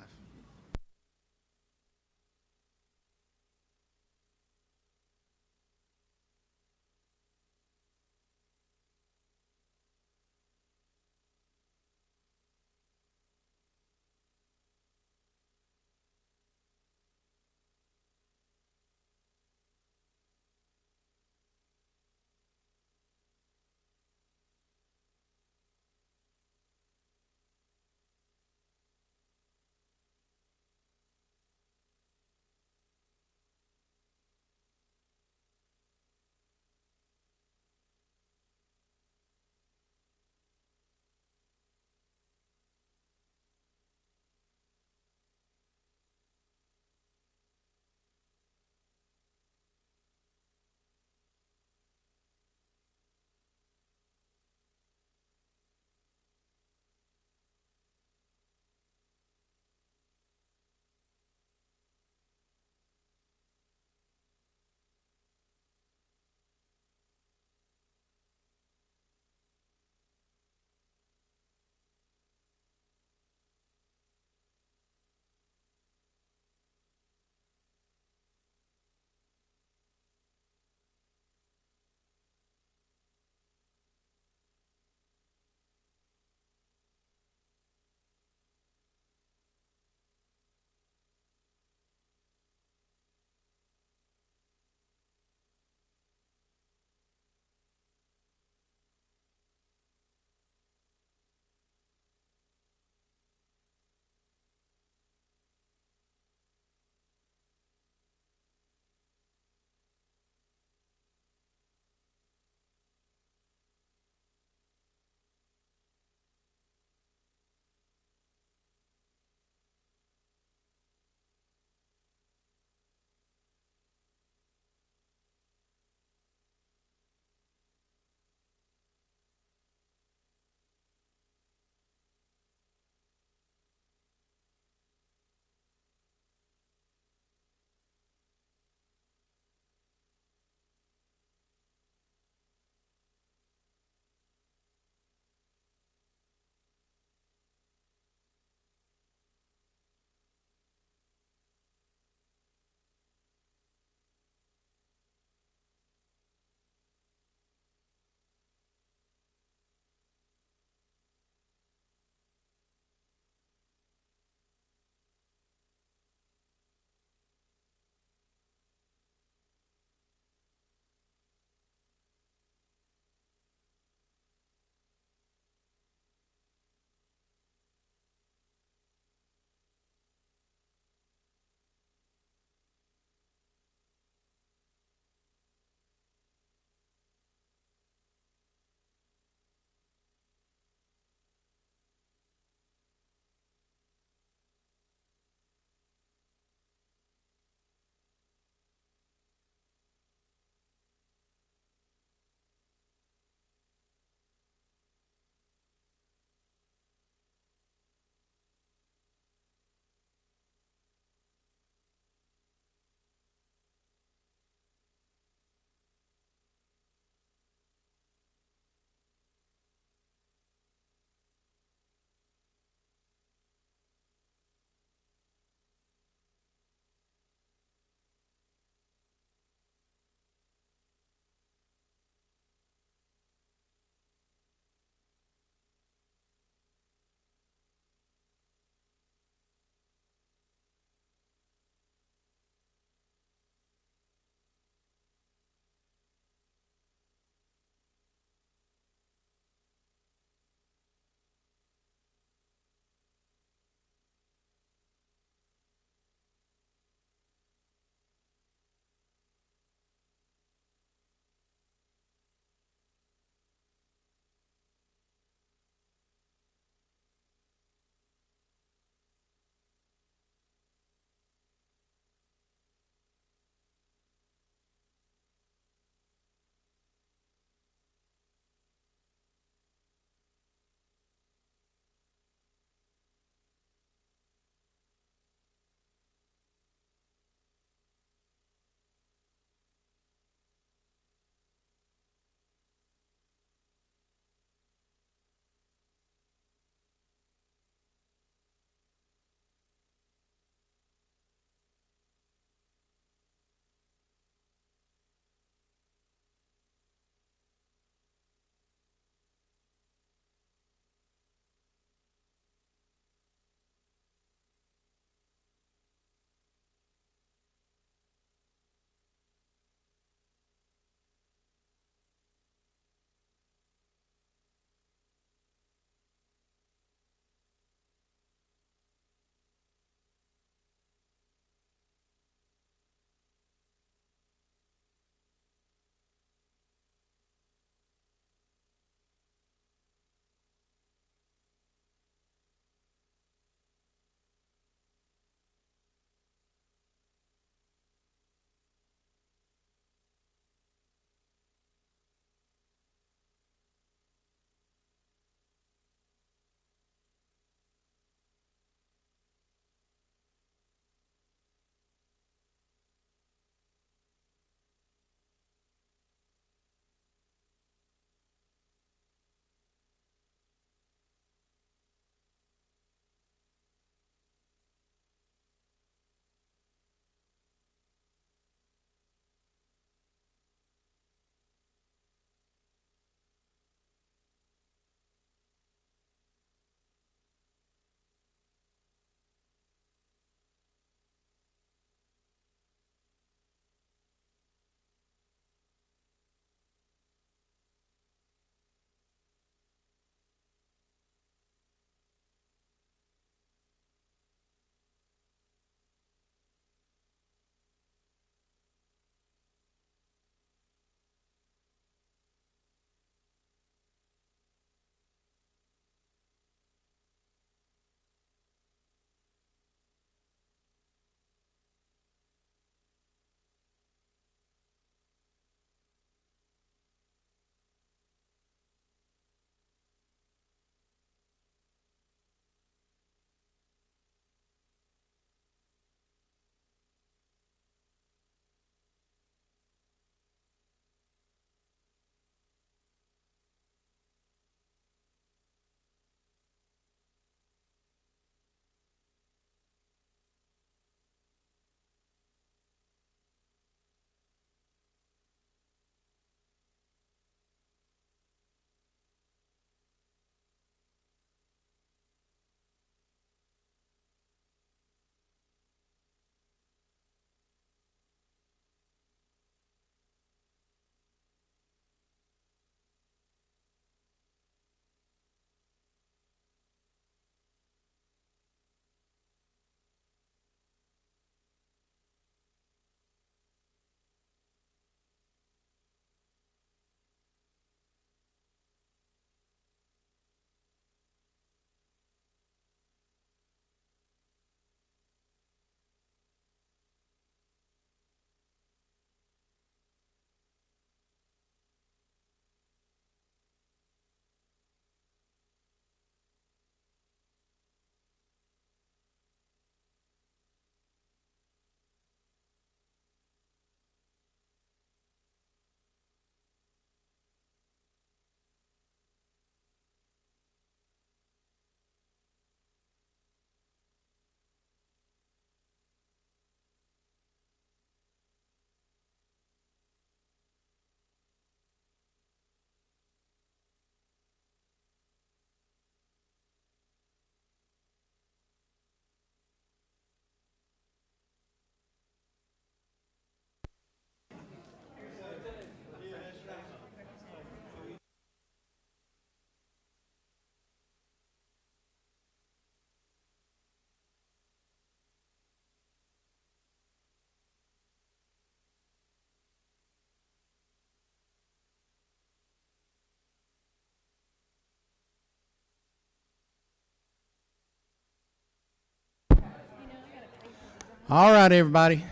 All right, everybody.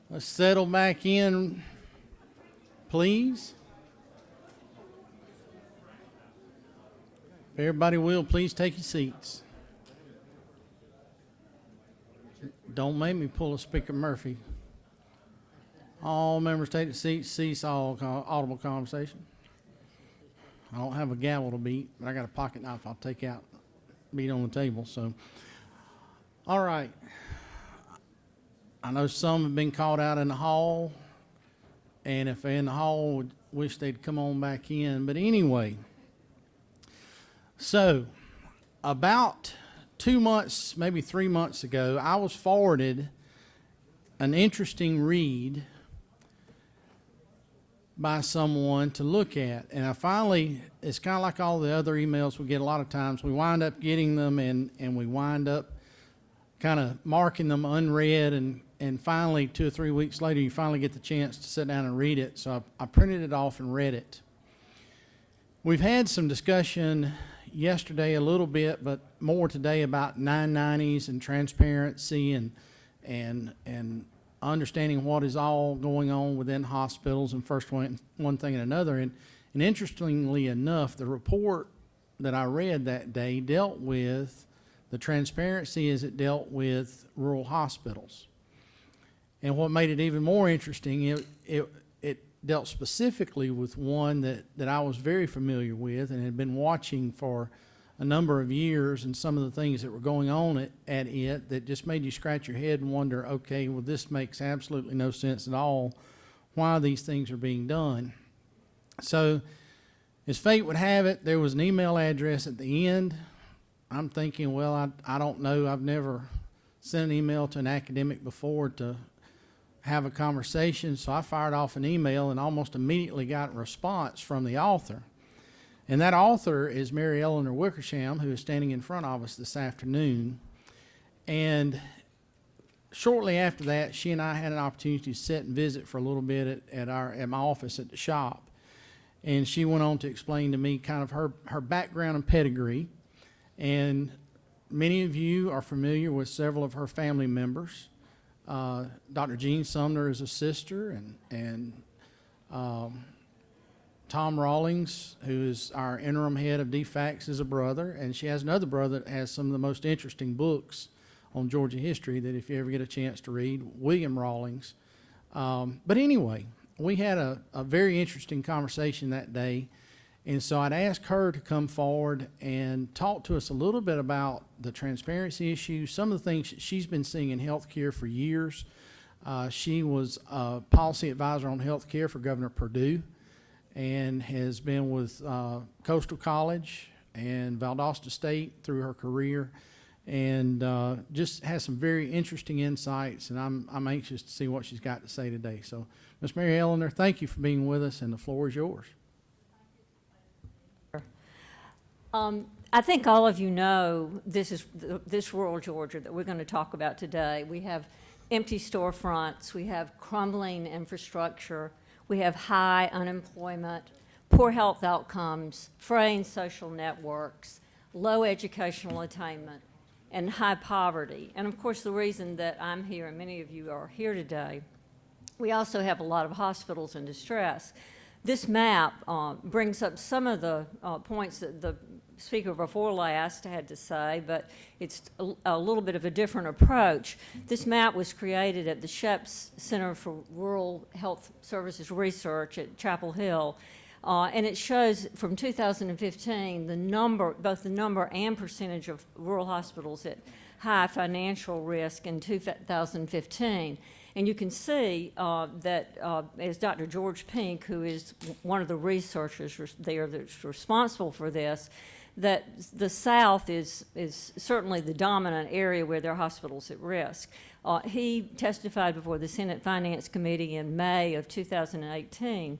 Let's settle back in, please. If everybody will, please take your seats. Don't make me pull a Speaker Murphy. All members take the seats, cease all audible conversation. I don't have a gavel to beat, but I got a pocket knife I'll take out, beat on the table, so. All right. I know some have been called out in the hall, and if they're in the hall, would wish they'd come on back in. But anyway, so about 2 months, maybe 3 months ago, I was forwarded an interesting read by someone to look at. And I finally, it's kind of like all the other emails we get a lot of times, we wind up getting them and we wind up kind of marking them unread, and finally 2 or 3 weeks later you finally get the chance to sit down and read it. So I printed it off and read it. We've had some discussion yesterday a little bit, but more today about 990s and transparency and understanding what is all going on within hospitals, and first one thing and another. And interestingly enough, the report that I read that day dealt with the transparency as it dealt with rural hospitals. And what made it even more interesting, it dealt specifically with one that I was very familiar with and had been watching for a number of years, and some of the things that were going on at it that just made you scratch your head and wonder, okay, well, this makes absolutely no sense at all, why these things are being done. So as fate would have it, there was an email address at the end. I'm thinking, well, I don't know. I've never sent an email to an academic before to have a conversation, so I fired off an email and almost immediately got a response from the author. And that author is Mary Eleanor Wickersham, who is standing in front of us this afternoon. And shortly after that, she and I had an opportunity to sit and visit for a little bit at my office at the shop. And she went on to explain to me kind of her background and pedigree. And many of you are familiar with several of her family members. Dr. Jean Sumner is a sister, and Tom Rawlings, who is our interim head of DFACS, is a brother, and she has another brother that has some of the most interesting books on Georgia history that if you ever get a chance to read, William Rawlings. But anyway, we had a very interesting conversation that day, and so I'd asked her to come forward and talk to us a little bit about the transparency issue, some of the things that she's been seeing in healthcare for years. She was a policy advisor on healthcare for Governor Perdue, and has been with Coastal College and Valdosta State through her career, and just has some very interesting insights, and I'm anxious to see what she's got to say today. So, Ms. Mary Eleanor, thank you for being with us, and the floor is yours. I think all of you know this rural Georgia that we're going to talk about today. We have empty storefronts, we have crumbling infrastructure, we have high unemployment, poor health outcomes, fraying social networks, low educational attainment, and high poverty. And of course, the reason that I'm here and many of you are here today, we also have a lot of hospitals in distress. This map brings up some of the points that the speaker before last had to say, but it's a little bit of a different approach. This map was created at the Sheps Center for Rural Health Services Research at Chapel Hill, and it shows from 2015 the number, both the number and percentage of rural hospitals at high financial risk in 2015. And you can see that as Dr. George Pink, who is one of the researchers there that's responsible for this, that the South is certainly the dominant area where there are hospitals at risk. He testified before the Senate Finance Committee in May of 2018,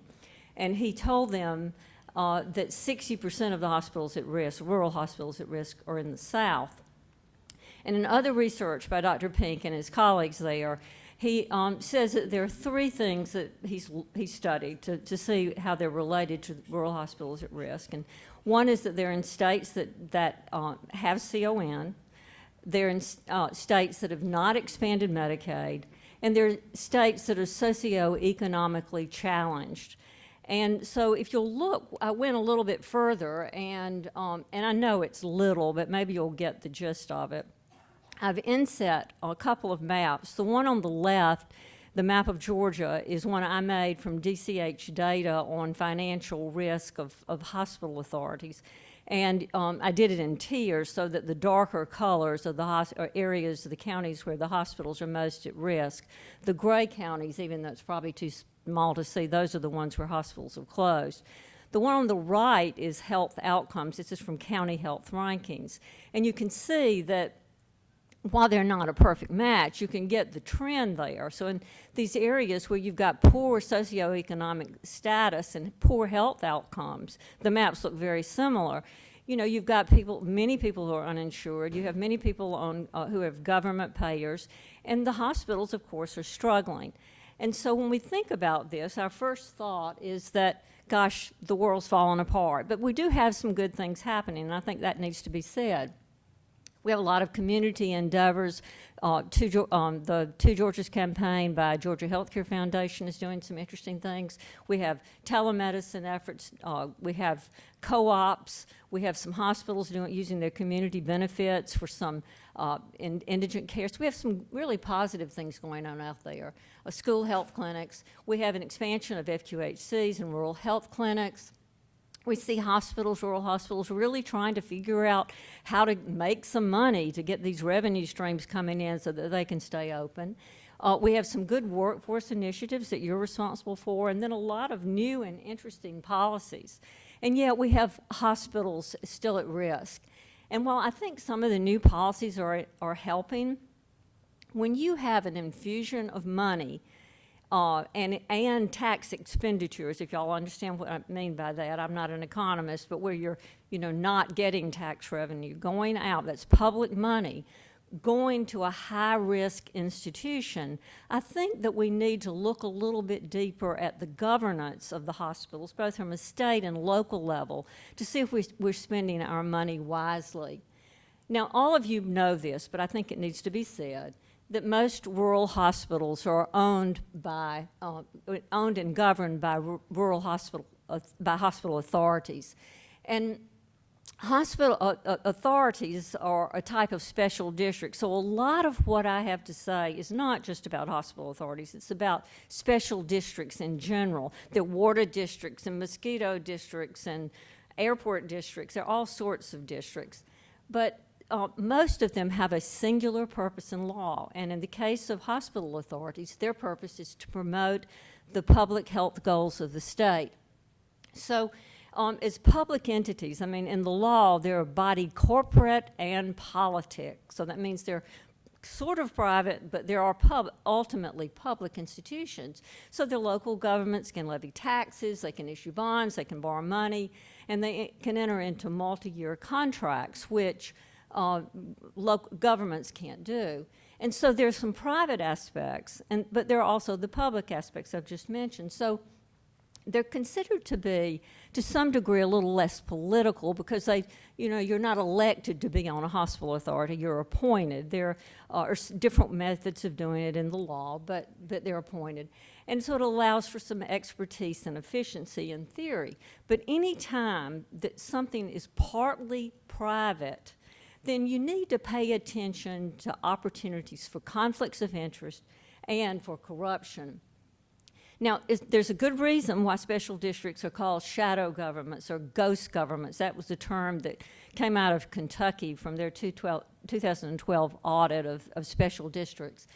and he told them that 60% of the hospitals at risk, rural hospitals at risk, are in the South. And in other research by Dr. Pink and his colleagues there, he says that there are three things that he's studied to see how they're related to rural hospitals at risk. And one is that they're in states that have CON. They're in states that have not expanded Medicaid, and they're states that are socioeconomically challenged. And so if you'll look, I went a little bit further, and I know it's little, but maybe you'll get the gist of it. I've inset a couple of maps. The one on the left, the map of Georgia, is one I made from DCH data on financial risk of hospital authorities. And I did it in tiers so that the darker colors of the areas of the counties where the hospitals are most at risk. The gray counties, even though it's probably too small to see, those are the ones where hospitals have closed. The one on the right is health outcomes. This is from county health rankings. And you can see that while they're not a perfect match, you can get the trend there. So in these areas where you've got poor socioeconomic status and poor health outcomes, the maps look very similar. You know, you've got many people who are uninsured. You have many people who have government payers. And the hospitals, of course, are struggling. And so when we think about this, our first thought is that, gosh, the world's falling apart. But we do have some good things happening, and I think that needs to be said. We have a lot of community endeavors. The Two Georgias campaign by Georgia Healthcare Foundation is doing some interesting things. We have telemedicine efforts. We have co-ops. We have some hospitals using their community benefits for some indigent care. So we have some really positive things going on out there. School health clinics. We have an expansion of FQHCs and rural health clinics. We see hospitals, rural hospitals, really trying to figure out how to make some money to get these revenue streams coming in so that they can stay open. We have some good workforce initiatives that you're responsible for, and then a lot of new and interesting policies. And yet we have hospitals still at risk. And while I think some of the new policies are helping, when you have an infusion of money and tax expenditures, if y'all understand what I mean by that. I'm not an economist, but where you're, not getting tax revenue, going out, that's public money, going to a high-risk institution, I think that we need to look a little bit deeper at the governance of the hospitals, both from a state and local level, to see if we're spending our money wisely. Now, all of you know this, but I think it needs to be said, that most rural hospitals are owned and governed by hospital authorities, and hospital authorities are a type of special district. So a lot of what I have to say is not just about hospital authorities; it's about special districts in general. There are water districts and mosquito districts and airport districts. There are all sorts of districts, but most of them have a singular purpose in law, and in the case of hospital authorities, their purpose is to promote the public health goals of the state. So as public entities, in the law, they're bodied corporate and politic, so that means they're sort of private, but there are ultimately public institutions. So the local governments can levy taxes, they can issue bonds, they can borrow money, and they can enter into multi-year contracts, which local governments can't do. And so there's some private aspects, but there are also the public aspects I've just mentioned. So they're considered to be, to some degree, a little less political because you're not elected to be on a hospital authority, you're appointed. There are different methods of doing it in the law, but they're appointed. And so it allows for some expertise and efficiency in theory. But any time that something is partly private, then you need to pay attention to opportunities for conflicts of interest and for corruption. Now, there's a good reason why special districts are called shadow governments or ghost governments. That was a term that came out of Kentucky from their 2012 audit of special districts.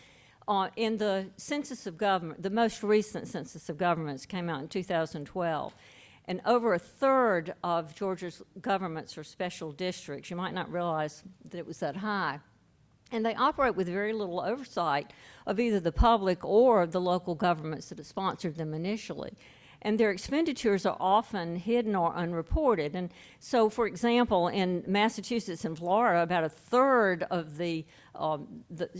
In the census of government, the most recent census of governments came out in 2012. And over a third of Georgia's governments are special districts. You might not realize that it was that high. And they operate with very little oversight of either the public or the local governments that have sponsored them initially. And their expenditures are often hidden or unreported. And so, for example, in Massachusetts and Florida, about a third of the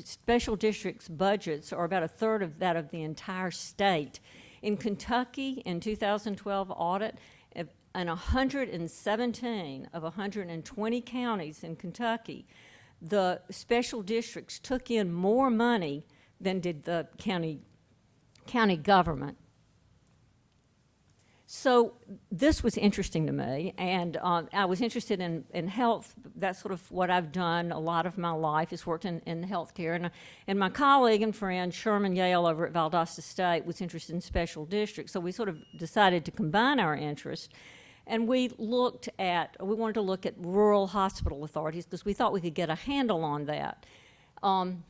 special districts' budgets are about a third of that of the entire state. In Kentucky, in 2012 audit, in 117 of 120 counties in Kentucky, the special districts took in more money than did the county government. So this was interesting to me, and I was interested in health. That's sort of what I've done a lot of my life, is worked in healthcare. And my colleague and friend, Sherman Yale over at Valdosta State, was interested in special districts. So we sort of decided to combine our interests. And we wanted to look at rural hospital authorities because we thought we could get a handle on that. And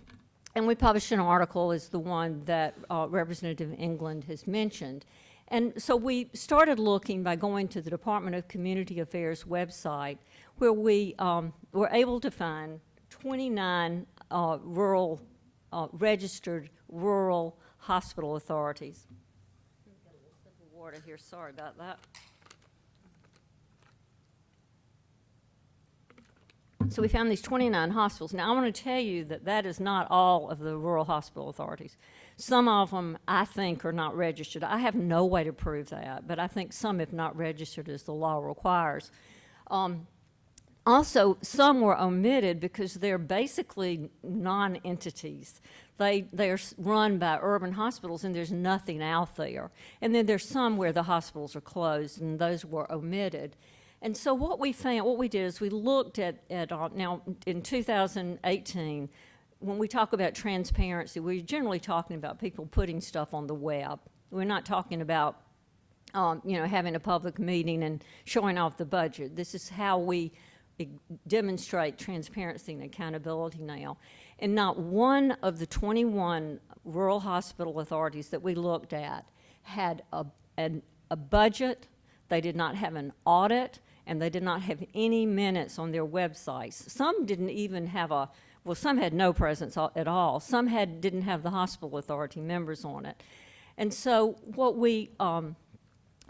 we published an article as the one that Representative England has mentioned. And so we started looking by going to the Department of Community Affairs website, where we were able to find 29 registered rural hospital authorities. Let me get a little sip of water here. Sorry about that. So we found these 29 hospitals. Now, I want to tell you that that is not all of the rural hospital authorities. Some of them, I think, are not registered. I have no way to prove that, but I think some have not registered as the law requires. Also, some were omitted because they're basically non-entities. They're run by urban hospitals, and there's nothing out there. And then there's some where the hospitals are closed, and those were omitted. And so what we did is we looked at now in 2018, when we talk about transparency, we're generally talking about people putting stuff on the web. We're not talking about, having a public meeting and showing off the budget. This is how we demonstrate transparency and accountability now. And not one of the 21 rural hospital authorities that we looked at had a budget. They did not have an audit, and they did not have any minutes on their websites. Some didn't even have some had no presence at all. Some didn't have the hospital authority members on it. And so what we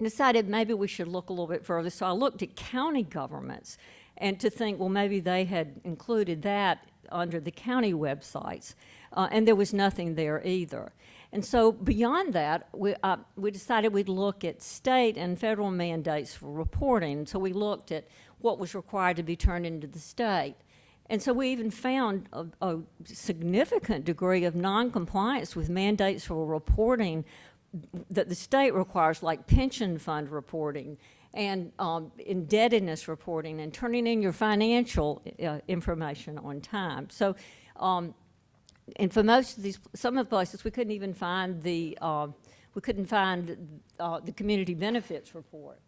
decided maybe we should look a little bit further. So I looked at county governments and to think, well, maybe they had included that under the county websites, and there was nothing there either. And so beyond that, we decided we'd look at state and federal mandates for reporting. So we looked at what was required to be turned into the state. And so we even found a significant degree of noncompliance with mandates for reporting that the state requires, like pension fund reporting and indebtedness reporting and turning in your financial information on time. So, and for most of some of the places, we couldn't even find the community benefits report.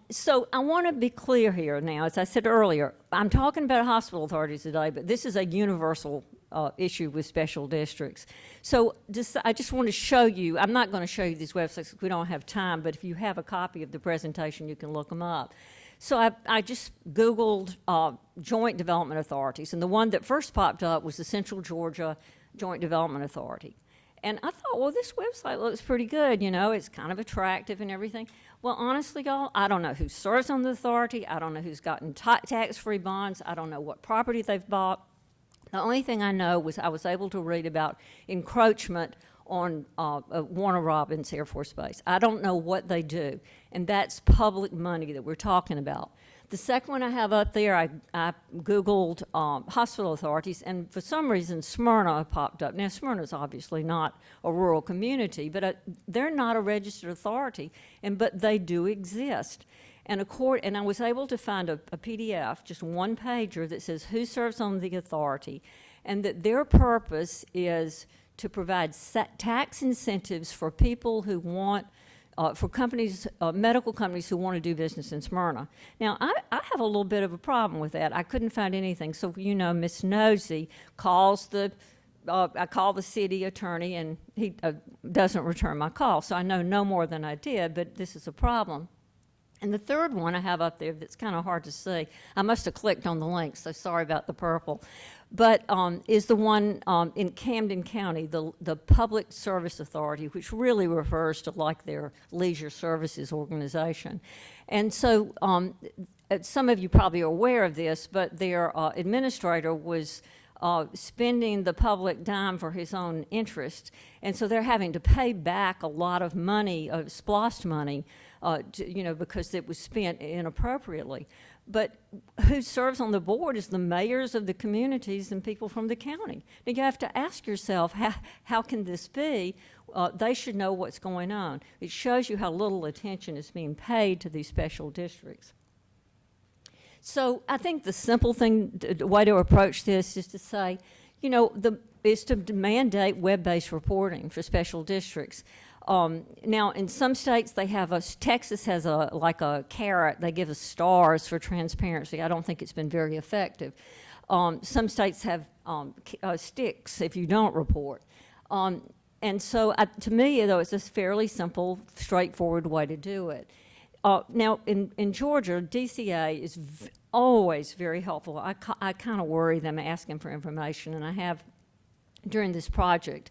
So I want to be clear here now. As I said earlier, I'm talking about hospital authorities today, but this is a universal issue with special districts. So I just want to show you, I'm not going to show you these websites because we don't have time, but if you have a copy of the presentation, you can look them up. So I just Googled joint development authorities, and the one that first popped up was the Central Georgia Joint Development Authority. And I thought, well, this website looks pretty good, it's kind of attractive and everything. Well, honestly, y'all, I don't know who serves on the authority. I don't know who's gotten tax-free bonds. I don't know what property they've bought. The only thing I know was I was able to read about encroachment on Warner Robins Air Force Base. I don't know what they do, and that's public money that we're talking about. The second one I have up there, I Googled hospital authorities, and for some reason Smyrna popped up. Now, Smyrna's obviously not a rural community, but they're not a registered authority, but they do exist. And I was able to find a PDF, just one pager, that says who serves on the authority, and that their purpose is to provide tax incentives for people who want, for companies, medical companies who want to do business in Smyrna. Now, I have a little bit of a problem with that. I couldn't find anything. So, Ms. Nosey calls I call the city attorney, and he doesn't return my call. So I know no more than I did, but this is a problem. And the third one I have up there that's kind of hard to see, I must have clicked on the link, so sorry about the purple, but is the one in Camden County, the Public Service Authority, which really refers to like their leisure services organization. And so some of you probably are aware of this, but their administrator was spending the public dime for his own interest, and so they're having to pay back a lot of money, SPLOST money, because it was spent inappropriately. but who serves on the board is the mayors of the communities and people from the county. Now, you have to ask yourself, how can this be? They should know what's going on. It shows you how little attention is being paid to these special districts. So I think the simple thing, the way to approach this is to say, you know, is to mandate web-based reporting for special districts. Now, in some states, they have Texas has like a carrot. They give us stars for transparency. I don't think it's been very effective. Some states have sticks if you don't report. And so to me, though, it's a fairly simple, straightforward way to do it. Now, in Georgia, DCA is always very helpful. I kind of worry them asking for information, and I have during this project,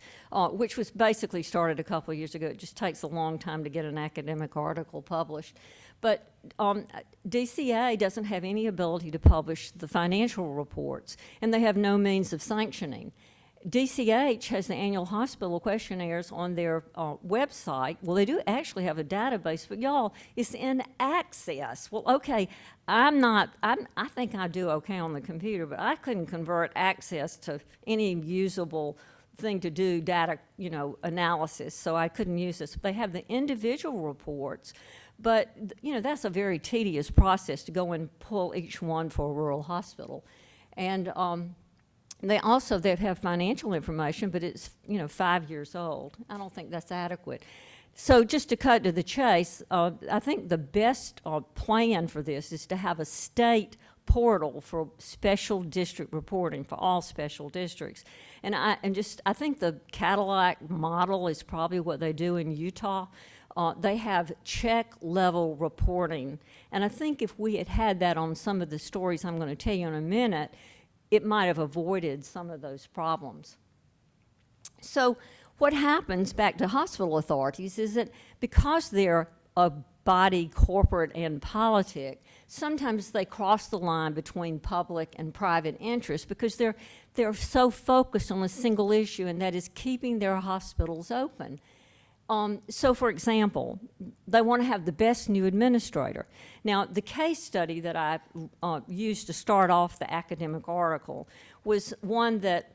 which was basically started a couple of years ago. It just takes a long time to get an academic article published. But DCA doesn't have any ability to publish the financial reports, and they have no means of sanctioning. DCH has the annual hospital questionnaires on their website. Well, they do actually have a database, but y'all, it's in Access. Well, okay, I think I do okay on the computer, but I couldn't convert Access to any usable thing to do data, you know, analysis, so I couldn't use this. They have the individual reports, but, you know, that's a very tedious process to go and pull each one for a rural hospital. And they have financial information, but it's, you know, 5 years old. I don't think that's adequate. So just to cut to the chase, I think the best plan for this is to have a state portal for special district reporting for all special districts. And I think the Cadillac model is probably what they do in Utah. They have check level reporting. And I think if we had had that on some of the stories I'm going to tell you in a minute, it might have avoided some of those problems. So what happens back to hospital authorities is that because they're a body, corporate, and politic, sometimes they cross the line between public and private interest because they're so focused on a single issue, and that is keeping their hospitals open. So, for example, they want to have the best new administrator. Now, the case study that I used to start off the academic article was one that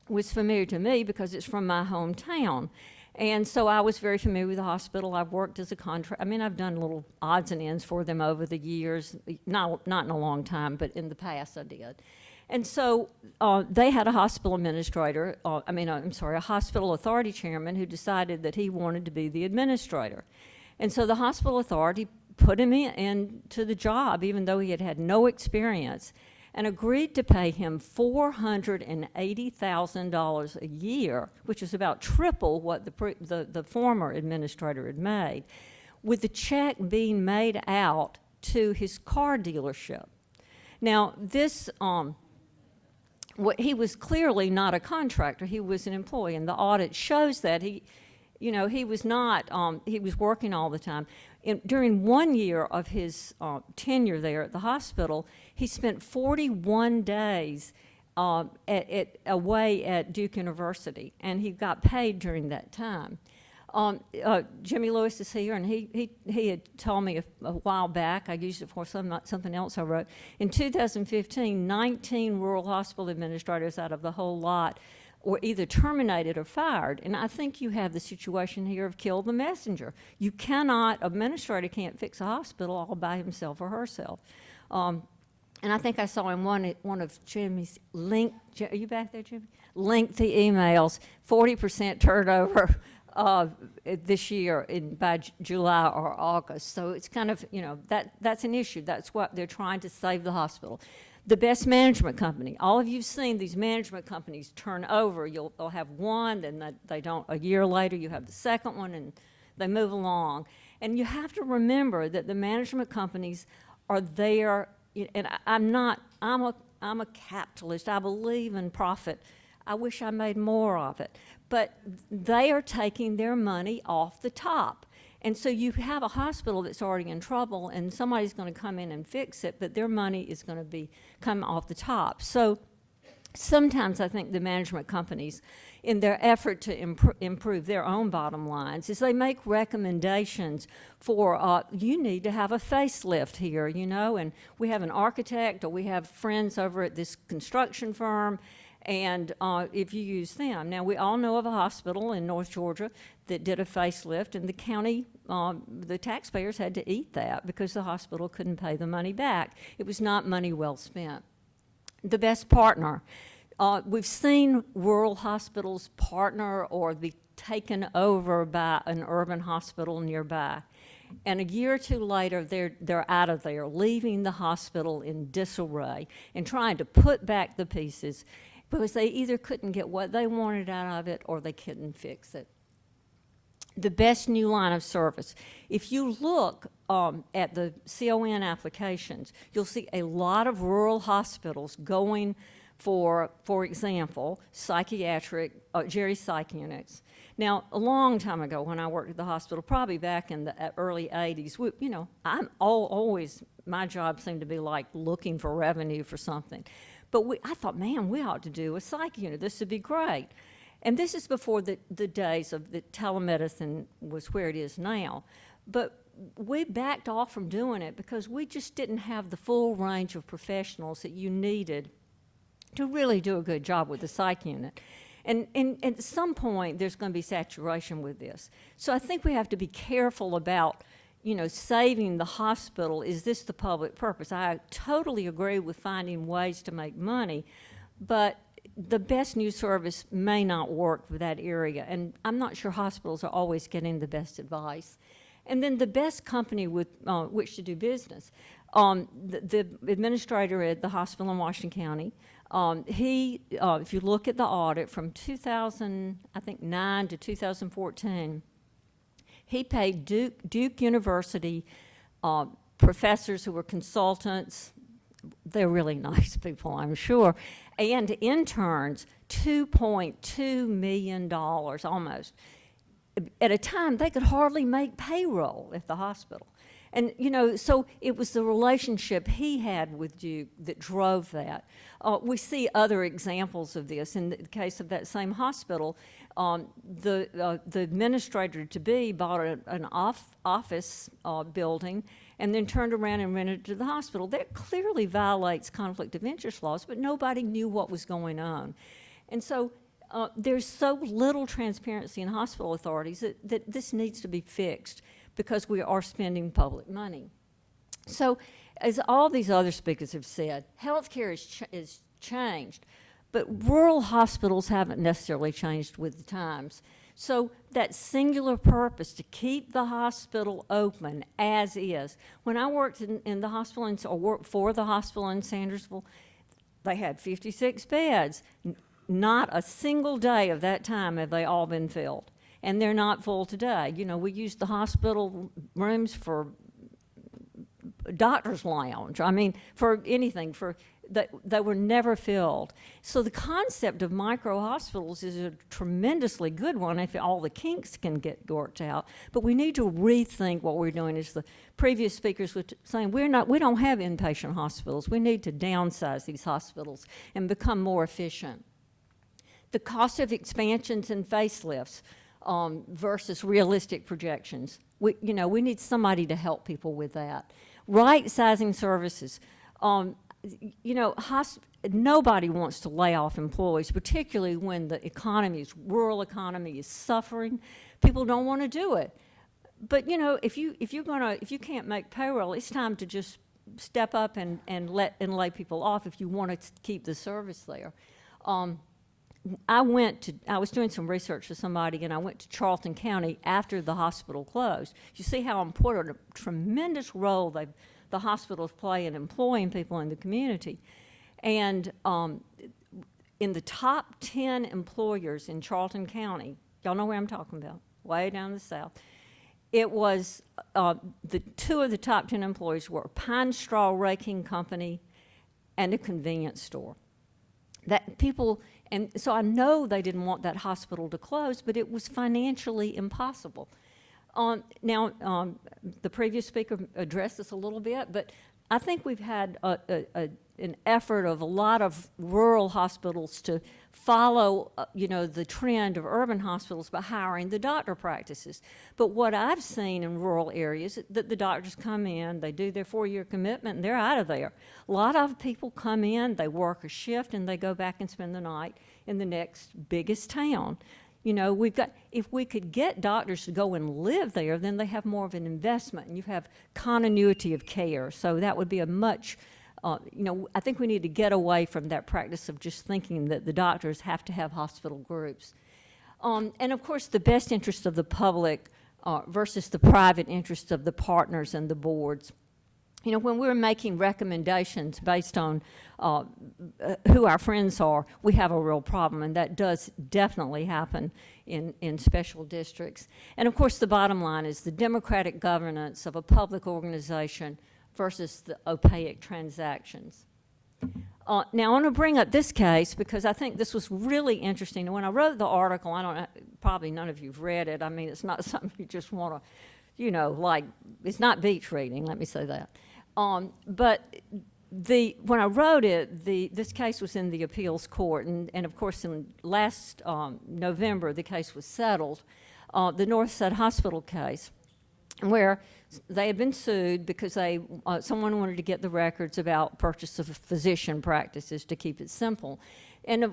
was familiar to me because it's from my hometown. And so I was very familiar with the hospital. I've worked as a contractor. I mean, I've done little odds and ends for them over the years, not in a long time, but in the past I did. And so they had a hospital administrator, a hospital authority chairman who decided that he wanted to be the administrator. And so the hospital authority put him into the job, even though he had had no experience, and agreed to pay him $480,000 a year, which is about triple what the former administrator had made, with the check being made out to his car dealership. Now, this... he was clearly not a contractor. He was an employee, and the audit shows that he was not. He was working all the time. During 1 year of his tenure there at the hospital, he spent 41 days away at Duke University, and he got paid during that time. Jimmy Lewis is here, and he had told me a while back, I used it for something else I wrote, in 2015, 19 rural hospital administrators out of the whole lot were either terminated or fired. And I think you have the situation here of kill the messenger. Administrator can't fix a hospital all by himself or herself. And I think I saw in one of Jimmy's are you back there, Jimmy? Lengthy emails, 40% turnover this year by July or August. So it's kind of, that's an issue. That's what they're trying to save the hospital. The best management company. All of you've seen these management companies turn over. They'll have one, then they don't. A year later, you have the second one, and they move along. And you have to remember that the management companies are there, and I'm a capitalist. I believe in profit. I wish I made more of it. But they are taking their money off the top. And so you have a hospital that's already in trouble, and somebody's going to come in and fix it, but their money is going to come off the top. So sometimes I think the management companies, in their effort to improve their own bottom lines, is they make recommendations for, you need to have a facelift here, you know, and we have an architect or we have friends over at this construction firm, and if you use them. Now, we all know of a hospital in North Georgia that did a facelift, and the county, the taxpayers had to eat that because the hospital couldn't pay the money back. It was not money well spent. The best partner. We've seen rural hospitals partner or be taken over by an urban hospital nearby. And a year or two later, they're out of there, leaving the hospital in disarray and trying to put back the pieces because they either couldn't get what they wanted out of it or they couldn't fix it. The best new line of service. If you look at the CON applications, you'll see a lot of rural hospitals going for example, psychiatric, Jerry psych units. Now, a long time ago when I worked at the hospital, probably back in the early 80s, you know, I'm always, my job seemed to be like looking for revenue for something. But I thought, man, we ought to do a psych unit. This would be great. And this is before the days of the telemedicine was where it is now. But we backed off from doing it because we just didn't have the full range of professionals that you needed to really do a good job with the psych unit. And at some point, there's going to be saturation with this. So I think we have to be careful about, you know, saving the hospital. Is this the public purpose? I totally agree with finding ways to make money, but the best new service may not work for that area. And I'm not sure hospitals are always getting the best advice. And then the best company with which to do business. The administrator at the hospital in Washington County, if you look at the audit from 2009 to 2014, he paid Duke University professors who were consultants, they're really nice people, I'm sure, and interns, $2.2 million almost. At a time, they could hardly make payroll at the hospital. And, you know, so it was the relationship he had with Duke that drove that. We see other examples of this. In the case of that same hospital, the administrator-to-be bought an office building and then turned around and rented it to the hospital. That clearly violates conflict of interest laws, but nobody knew what was going on. And so there's so little transparency in hospital authorities that this needs to be fixed because we are spending public money. So, as all these other speakers have said, healthcare is changed, but rural hospitals haven't necessarily changed with the times. So that singular purpose to keep the hospital open as is. When I worked in the hospital, or worked for the hospital in Sandersville, they had 56 beds. Not a single day of that time have they all been filled. And they're not full today. You know, we use the hospital rooms for doctor's lounge. I mean, for anything, they were never filled. So the concept of micro-hospitals is a tremendously good one if all the kinks can get worked out. But we need to rethink what we're doing. As the previous speakers were saying, we don't have inpatient hospitals. We need to downsize these hospitals and become more efficient. The cost of expansions and facelifts versus realistic projections. We need somebody to help people with that. Right-sizing services. Nobody wants to lay off employees, particularly when the rural economy is suffering. People don't want to do it. But, you know, if you can't make payroll, it's time to just step up and lay people off if you want to keep the service there. I was doing some research for somebody, and I went to Charlton County after the hospital closed. You see how important a tremendous role the hospitals play in employing people in the community. And in the top 10 employers in Charlton County, y'all know where I'm talking about, way down the south, it was the two of the top 10 employees were a pine straw raking company and a convenience store. And so I know they didn't want that hospital to close, but it was financially impossible. The previous speaker addressed this a little bit, but I think we've had an effort of a lot of rural hospitals to follow, the trend of urban hospitals by hiring the doctor practices. But what I've seen in rural areas, that the doctors come in, they do their 4-year commitment, and they're out of there. A lot of people come in, they work a shift, and they go back and spend the night in the next biggest town. If we could get doctors to go and live there, then they have more of an investment, and you have continuity of care. So that would be a much, I think we need to get away from that practice of just thinking that the doctors have to have hospital groups. And of course, the best interest of the public versus the private interests of the partners and the boards. When we're making recommendations based on who our friends are, we have a real problem, and that does definitely happen in special districts. And of course, the bottom line is the democratic governance of a public organization versus the opaque transactions. Now, I want to bring up this case because I think this was really interesting. When I wrote the article, probably none of you've read it. I mean, it's not something you just want to, it's not beach reading, let me say that. But when I wrote it, this case was in the appeals court, and of course, in last November, the case was settled, the Northside Hospital case, where they had been sued because someone wanted to get the records about purchase of physician practices, to keep it simple. And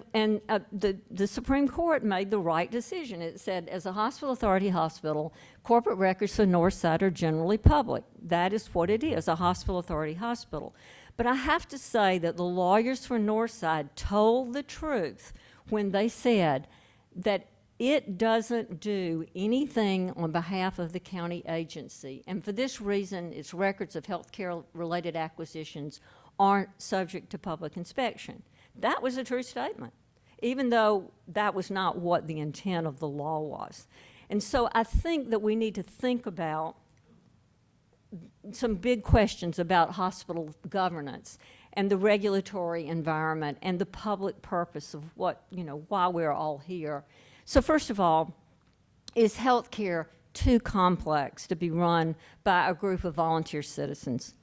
the Supreme Court made the right decision. It said, as a hospital authority hospital, corporate records for Northside are generally public. That is what it is, a hospital authority hospital. But I have to say that the lawyers for Northside told the truth when they said that it doesn't do anything on behalf of the county agency. And for this reason, its records of healthcare-related acquisitions aren't subject to public inspection. That was a true statement, even though that was not what the intent of the law was. And so I think that we need to think about some big questions about hospital governance and the regulatory environment and the public purpose of why we're all here. So first of all, is healthcare too complex to be run by a group of volunteer citizens?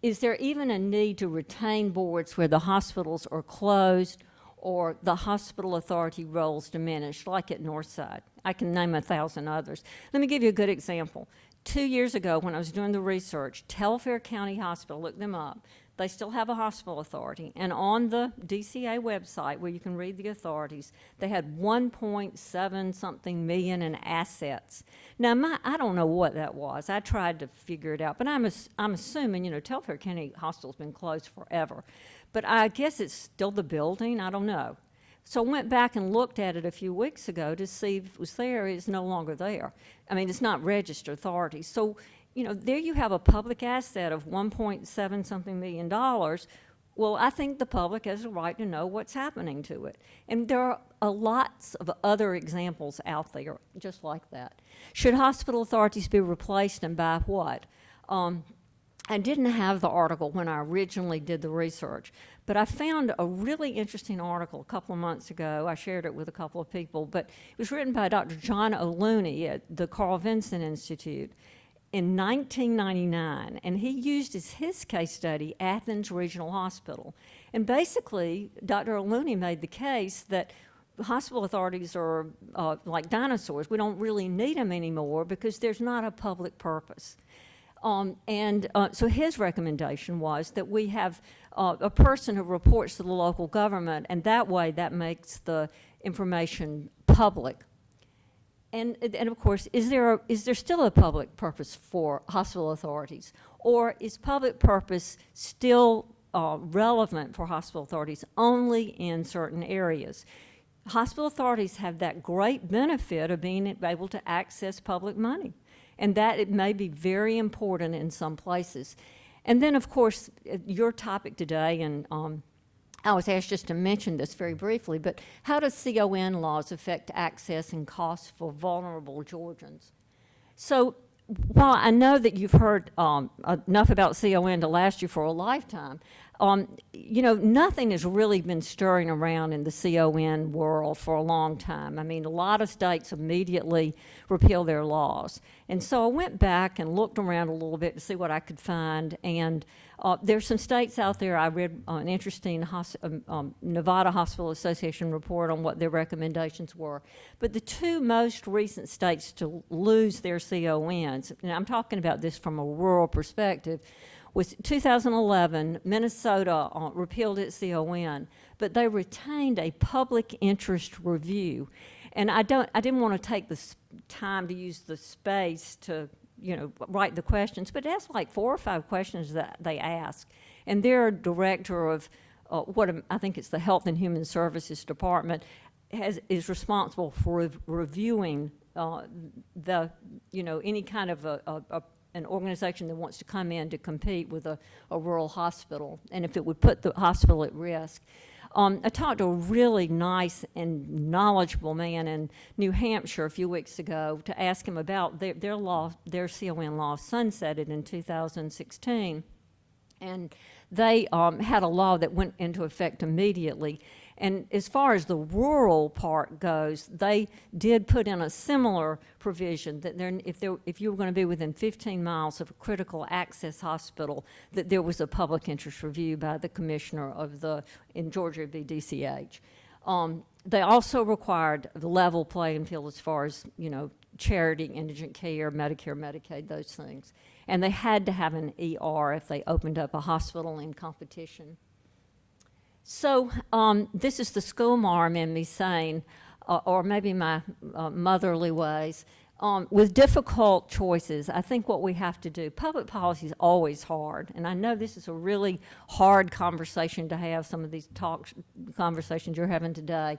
Is there even a need to retain boards where the hospitals are closed or the hospital authority roles diminished, like at Northside? I can name 1,000 others. Let me give you a good example. 2 years ago, when I was doing the research, Telfair County Hospital, look them up, they still have a hospital authority. And on the DCA website, where you can read the authorities, they had 1.7 something million in assets. Now, I don't know what that was. I tried to figure it out. But I'm assuming, Telfair County Hospital's been closed forever. But I guess it's still the building. I don't know. So I went back and looked at it a few weeks ago to see if it was there. It's no longer there. I mean, it's not registered authority. So, there you have a public asset of 1.7 something million dollars. Well, I think the public has a right to know what's happening to it. And there are lots of other examples out there just like that. Should hospital authorities be replaced, and by what? I didn't have the article when I originally did the research, but I found a really interesting article a couple of months ago. I shared it with a couple of people, but it was written by Dr. John O'Looney at the Carl Vinson Institute in 1999, and he used as his case study Athens Regional Hospital. And basically, Dr. O'Looney made the case that hospital authorities are like dinosaurs. We don't really need them anymore because there's not a public purpose. So his recommendation was that we have a person who reports to the local government, and that way that makes the information public. And of course, is there still a public purpose for hospital authorities? Or is public purpose still relevant for hospital authorities only in certain areas? Hospital authorities have that great benefit of being able to access public money, and that it may be very important in some places. And then, of course, your topic today, and I was asked just to mention this very briefly, but how does CON laws affect access and costs for vulnerable Georgians? So while I know that you've heard enough about CON to last you for a lifetime, You know, nothing has really been stirring around in the CON world for a long time. I mean, a lot of states immediately repeal their laws. And so I went back and looked around a little bit to see what I could find. And there's some states out there. I read an interesting Nevada Hospital Association report on what their recommendations were. But the two most recent states to lose their CONs, and I'm talking about this from a rural perspective, was 2011, Minnesota repealed its CON, but they retained a public interest review. And I didn't want to take the time to use the space to, you know, write the questions, but that's like 4 or 5 questions that they ask. And their director of I think it's the Health and Human Services Department is responsible for reviewing any kind of an organization that wants to come in to compete with a rural hospital, and if it would put the hospital at risk. I talked to a really nice and knowledgeable man in New Hampshire a few weeks ago to ask him about their CON law sunsetted in 2016. And they had a law that went into effect immediately. And as far as the rural part goes, they did put in a similar provision that if you were going to be within 15 miles of a critical access hospital, that there was a public interest review by the commissioner in Georgia, it'd be DCH. They also required the level playing field as far as, you know, charity, indigent care, Medicare, Medicaid, those things. And they had to have an ER if they opened up a hospital in competition. So this is the schoolmarm in me saying, or maybe my motherly ways, with difficult choices, I think what we have to do, public policy is always hard, and I know this is a really hard conversation to have, some of these conversations you're having today,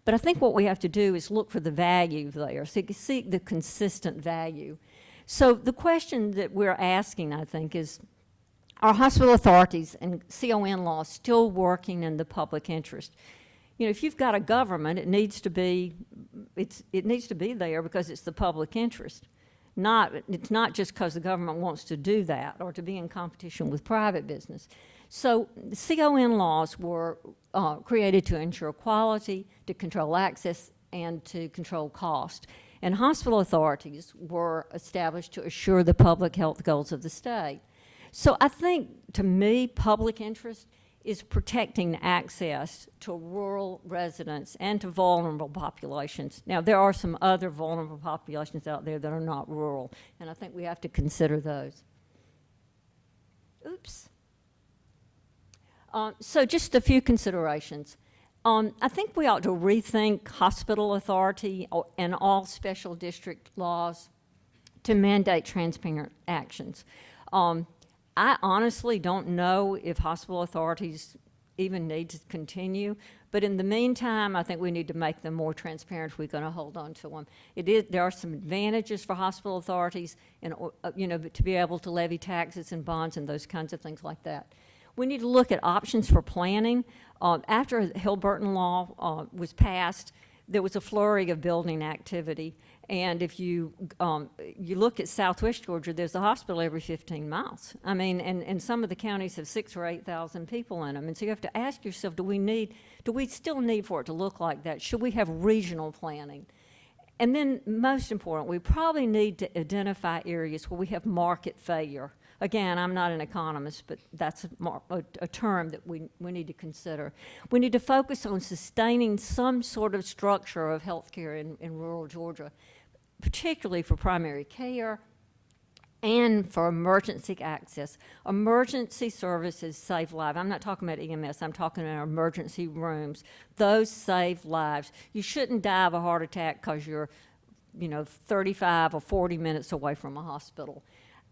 but I think what we have to do is look for the value there, seek the consistent value. So the question that we're asking, I think, is, are hospital authorities and CON laws still working in the public interest? You know, if you've got a government, it needs to be there because it's the public interest. It's not just because the government wants to do that or to be in competition with private business. So the CON laws were created to ensure quality, to control access, and to control cost. And hospital authorities were established to assure the public health goals of the state. So I think, to me, public interest is protecting access to rural residents and to vulnerable populations. Now, there are some other vulnerable populations out there that are not rural, and I think we have to consider those. Oops. So just a few considerations. I think we ought to rethink hospital authority and all special district laws to mandate transparent actions. I honestly don't know if hospital authorities even need to continue, but in the meantime, I think we need to make them more transparent if we're going to hold on to them. There are some advantages for hospital authorities, to be able to levy taxes and bonds and those kinds of things like that. We need to look at options for planning. After the Hill-Burton law was passed, there was a flurry of building activity. And if you look at Southwest Georgia, there's a hospital every 15 miles. I mean, and some of the counties have 6,000 or 8,000 people in them. And so you have to ask yourself, do we still need for it to look like that? Should we have regional planning? And then, most important, we probably need to identify areas where we have market failure. Again, I'm not an economist, but that's a term that we need to consider. We need to focus on sustaining some sort of structure of healthcare in rural Georgia, particularly for primary care and for emergency access. Emergency services save lives. I'm not talking about EMS, I'm talking about emergency rooms. Those save lives. You shouldn't die of a heart attack because you're, 35 or 40 minutes away from a hospital.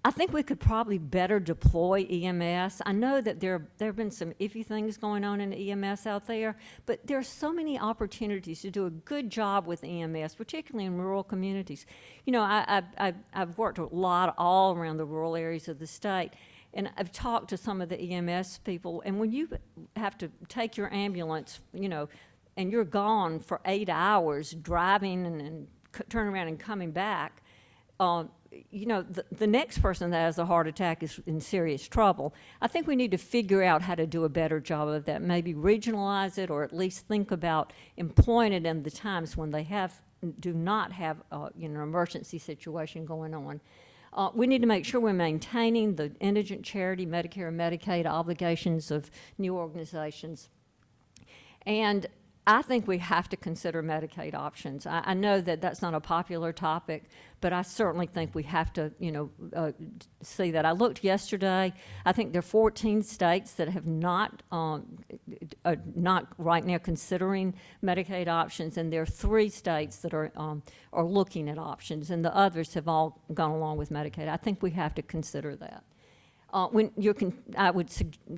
I think we could probably better deploy EMS. I know that there have been some iffy things going on in EMS out there, but there are so many opportunities to do a good job with EMS, particularly in rural communities. I've worked a lot all around the rural areas of the state, and I've talked to some of the EMS people, and when you have to take your ambulance, and you're gone for 8 hours driving and turning around and coming back, the next person that has a heart attack is in serious trouble. I think we need to figure out how to do a better job of that, maybe regionalize it, or at least think about employing it in the times when they do not have an emergency situation going on. We need to make sure we're maintaining the indigent charity, Medicare and Medicaid obligations of new organizations. And I think we have to consider Medicaid options. I know that that's not a popular topic, but I certainly think we have to, see that. I looked yesterday. I think there are 14 states that have not right now considering Medicaid options, and there are 3 states that are looking at options, and the others have all gone along with Medicaid. I think we have to consider that. I would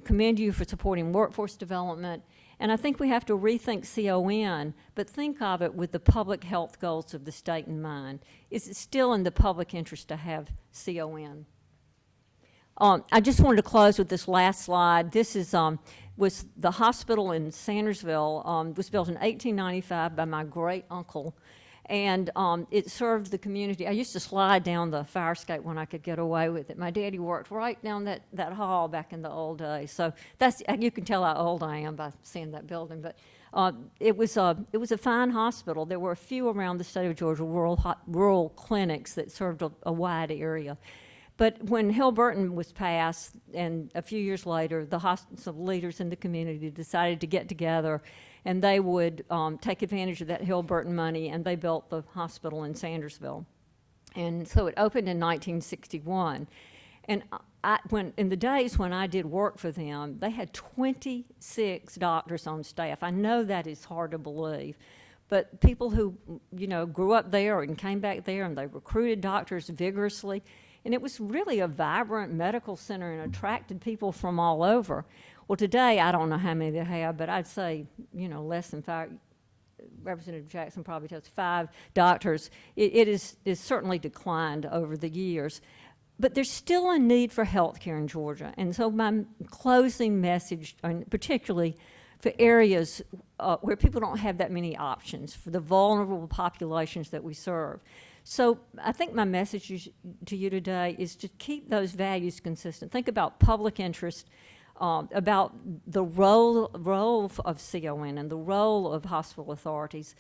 commend you for supporting workforce development. And I think we have to rethink CON, but think of it with the public health goals of the state in mind. Is it still in the public interest to have CON? I just wanted to close with this last slide. This is was the hospital in Sandersville, was built in 1895 by my great uncle. And it served the community. I used to slide down the fire escape when I could get away with it. My daddy worked right down that hall back in the old days. So you can tell how old I am by seeing that building. But it was a fine hospital. There were a few around the state of Georgia, rural clinics that served a wide area. But when Hill-Burton was passed, and a few years later, some leaders in the community decided to get together, and they would take advantage of that Hill-Burton money, and they built the hospital in Sandersville. And so it opened in 1961. And in the days when I did work for them, they had 26 doctors on staff. I know that is hard to believe, but people who, grew up there and came back there, and they recruited doctors vigorously. And it was really a vibrant medical center and attracted people from all over. Well, today, I don't know how many they have, but I'd say, less than 5. Representative Jackson probably tells 5 doctors. It is certainly declined over the years. But there's still a need for health care in Georgia. And so my closing message, particularly for areas where people don't have that many options, for the vulnerable populations that we serve. So I think my message to you today is to keep those values consistent. Think about public interest, about the role of CON and the role of hospital authorities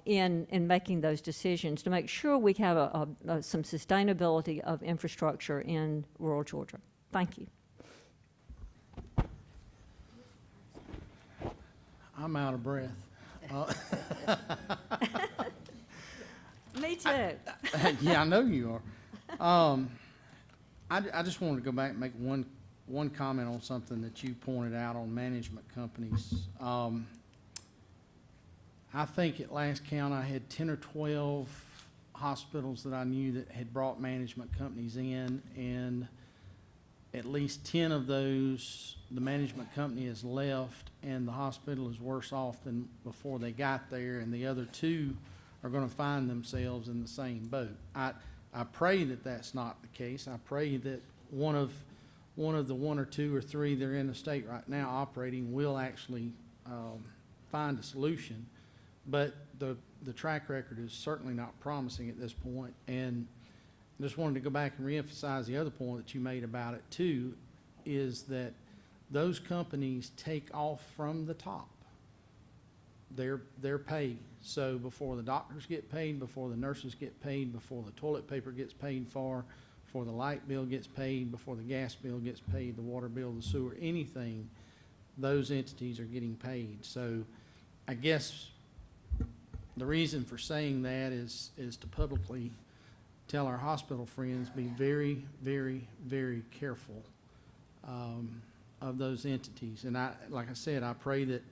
in making those decisions to make sure we have some sustainability of infrastructure in rural Georgia. Thank you. I'm out of breath. Me too. Yeah, I know you are. I just wanted to go back and make one comment on something that you pointed out on management companies. I think at last count I had 10 or 12 hospitals that I knew that had brought management companies in, and at least 10 of those, the management company has left and the hospital is worse off than before they got there, and the other 2 are going to find themselves in the same boat. I pray that that's not the case. I pray that one of the 1 or 2 or 3 that are in the state right now operating will actually find a solution. But the track record is certainly not promising at this point. And I just wanted to go back and reemphasize the other point that you made about it too, is that those companies take off from the top. They're paid. So before the doctors get paid, before the nurses get paid, before the toilet paper gets paid for, before the light bill gets paid, before the gas bill gets paid, the water bill, the sewer, anything, those entities are getting paid. So I guess the reason for saying that is to publicly tell our hospital friends, be very, very, very careful of those entities. And like I said, I pray that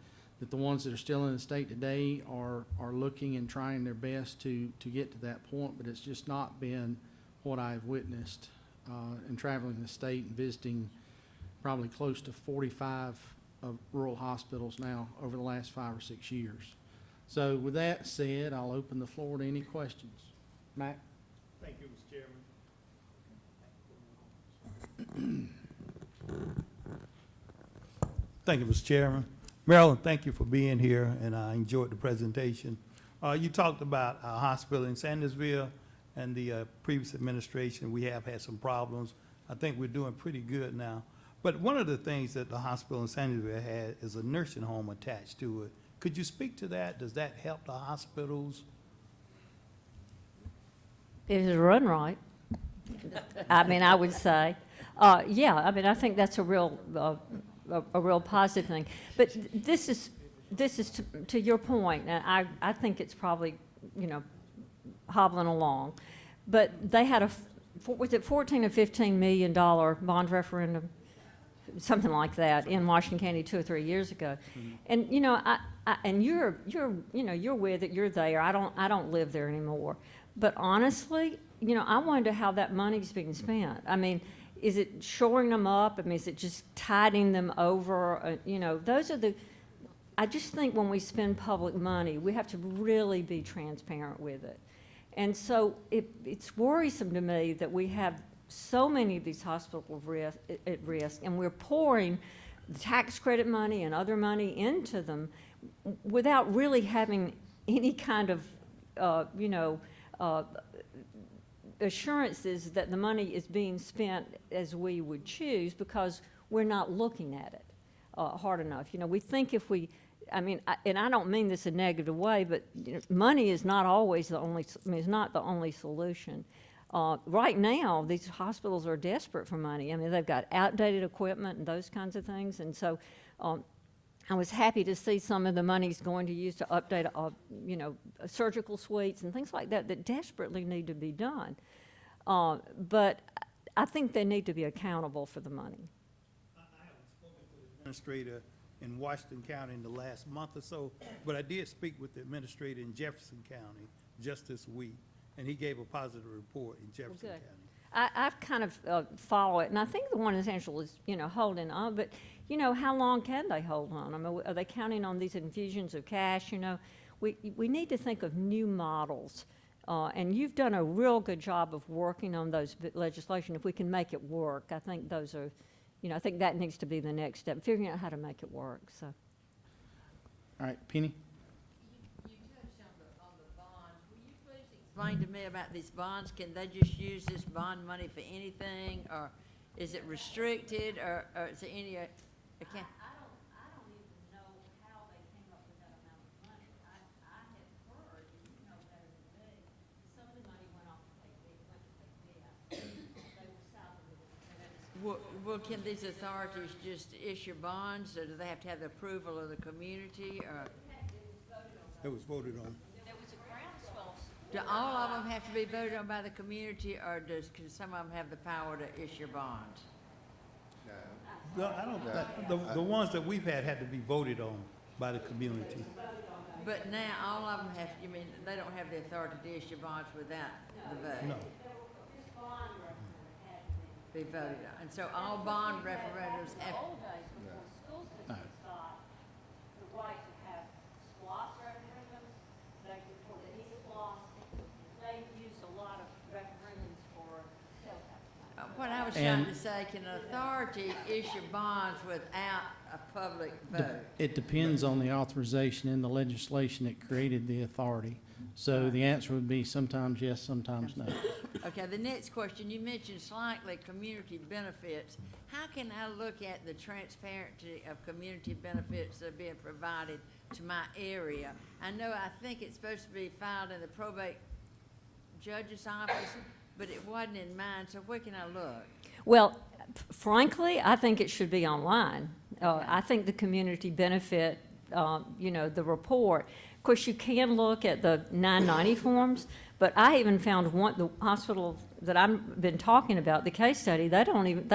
the ones that are still in the state today are looking and trying their best to get to that point, but it's just not been what I've witnessed in traveling the state and visiting probably close to 45 of rural hospitals now over the last 5 or 6 years. So with that said, I'll open the floor to any questions. Mac? Thank you, Mr. Chairman. Thank you, Mr. Chairman. Marilyn, thank you for being here, and I enjoyed the presentation. You talked about our hospital in Sandersville, and the previous administration, we have had some problems. I think we're doing pretty good now. But one of the things that the hospital in Sandersville had is a nursing home attached to it. Could you speak to that? Does that help the hospitals? It is run right. I mean, I would say, yeah, I mean, I think that's a real positive thing. But this is to your point, and I think it's probably, you know, hobbling along. But they had was it $14 or $15 million bond referendum, something like that, in Washington County 2 or 3 years ago. And, you know, and you're with it, you're there. I don't live there anymore. But honestly, you know, I wonder how that money's being spent. I mean, is it shoring them up? I mean, is it just tiding them over? You know, those are I just think when we spend public money, we have to really be transparent with it. And so it's worrisome to me that we have so many of these hospitals at risk, and we're pouring the tax credit money and other money into them without really having any kind of, assurances that the money is being spent as we would choose, because we're not looking at it hard enough. You know, we think if we, and I don't mean this in a negative way, but you know, money is not always the only, is not the only solution. Right now, these hospitals are desperate for money. I mean, they've got outdated equipment and those kinds of things, and so I was happy to see some of the money's going to use to update, surgical suites and things like that that desperately need to be done. But I think they need to be accountable for the money. I haven't spoken to the administrator in Washington County in the last month or so, but I did speak with the administrator in Jefferson County just this week, and he gave a positive report in Jefferson Well, good. County. I've kind of follow it, and I think the one in Central is, holding on, but, how long can they hold on? I mean, are they counting on these infusions of cash? We need to think of new models, and you've done a real good job of working on those legislation. If we can make it work, I think those are, I think that needs to be the next step, figuring out how to make it work, so. All right, Penny? You touched on the bonds. Will you please explain to me about these bonds? Can they just use this bond money for anything, or is it restricted, or is there any account? I don't even know how they came up with that amount of money. I had heard, and you know better than me, some of the money went to pay debt. They were south of it. Well, can these authorities just issue bonds, or do they have to have the approval of the community, or It was voted on. There was a groundswell. do all of them have to be voted on by the community, or can some of them have the power to issue bonds? No, I don't, the ones that we've had to be voted on by the community. But now, all of them have, they don't have the authority to issue bonds without the vote? No. Be voted on. And so all bond referendums have, Old days, before school systems got the right to have SPLOST referendums, for the SPLOST, they used a lot of referendums for sales tax. what I was trying And- to say, can an authority issue bonds without a public vote? It depends on the authorization in the legislation that created the authority. So the answer would be sometimes yes, sometimes no. Okay, the next question, you mentioned slightly community benefits. How can I look at the transparency of community benefits that are being provided to my area? I think it's supposed to be filed in the probate judge's office, but it wasn't in mine, so where can I look? Well, frankly, I think it should be online. I think the community benefit, the report. Of course, you can look at the 990 forms, but I even found the hospital that I've been talking about, the case study, they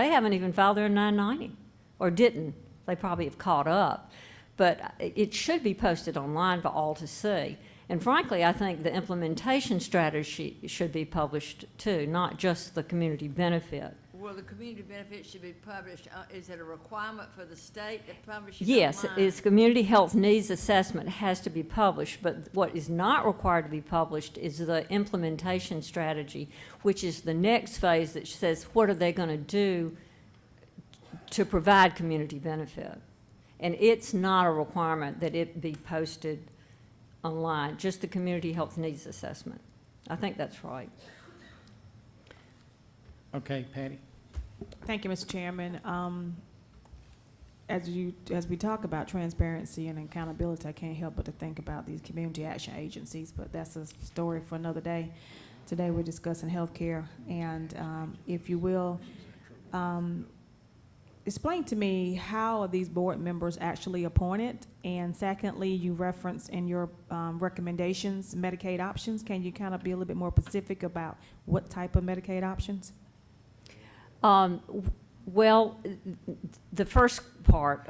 haven't even filed their 990, or didn't. They probably have caught up. But it should be posted online for all to see. And frankly, I think the implementation strategy should be published too, not just the community benefit. Well, the community benefits should be published. Is it a requirement for the state to publish it Yes, online? its community health needs assessment has to be published, but what is not required to be published is the implementation strategy, which is the next phase that says what are they going to do to provide community benefit. And it's not a requirement that it be posted online, just the community health needs assessment. I think that's right. Okay, Patty? Thank you, Mr. Chairman. As we talk about transparency and accountability, I can't help but to think about these community action agencies, but that's a story for another day. Today, we're discussing healthcare, and if you will, explain to me how are these board members actually appointed? And secondly, you referenced in your recommendations Medicaid options. Can you kind of be a little bit more specific about what type of Medicaid options? Well, the first part,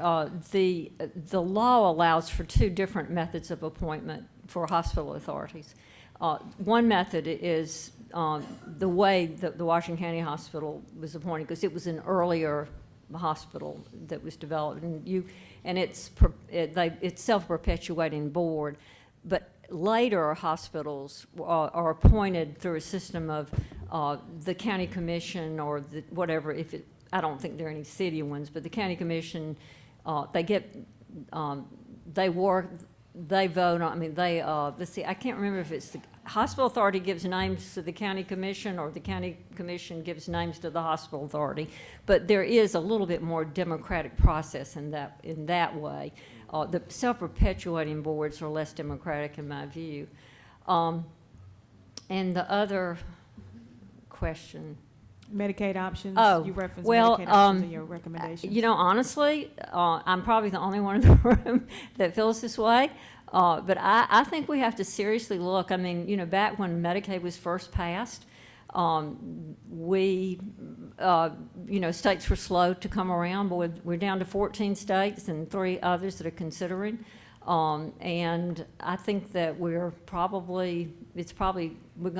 the law allows for two different methods of appointment for hospital authorities. One method is the way that the Washington County Hospital was appointed, because it was an earlier hospital that was developed, and it's self-perpetuating board, but later hospitals are appointed through a system of the county commission or whatever. I don't think there are any city ones, but the county commission, they vote on, let's see, I can't remember if it's the hospital authority gives names to the county commission or the county commission gives names to the hospital authority, but there is a little bit more democratic process in that way. The self-perpetuating boards are less democratic in my view. And the other question. Medicaid options? Oh, You referenced well, Medicaid options in your recommendations. You know, honestly, I'm probably the only one in the room that feels this way. But I think we have to seriously look. I mean, you know, back when Medicaid was first passed, states were slow to come around, but we're down to 14 states and 3 others that are considering. And I think that we're going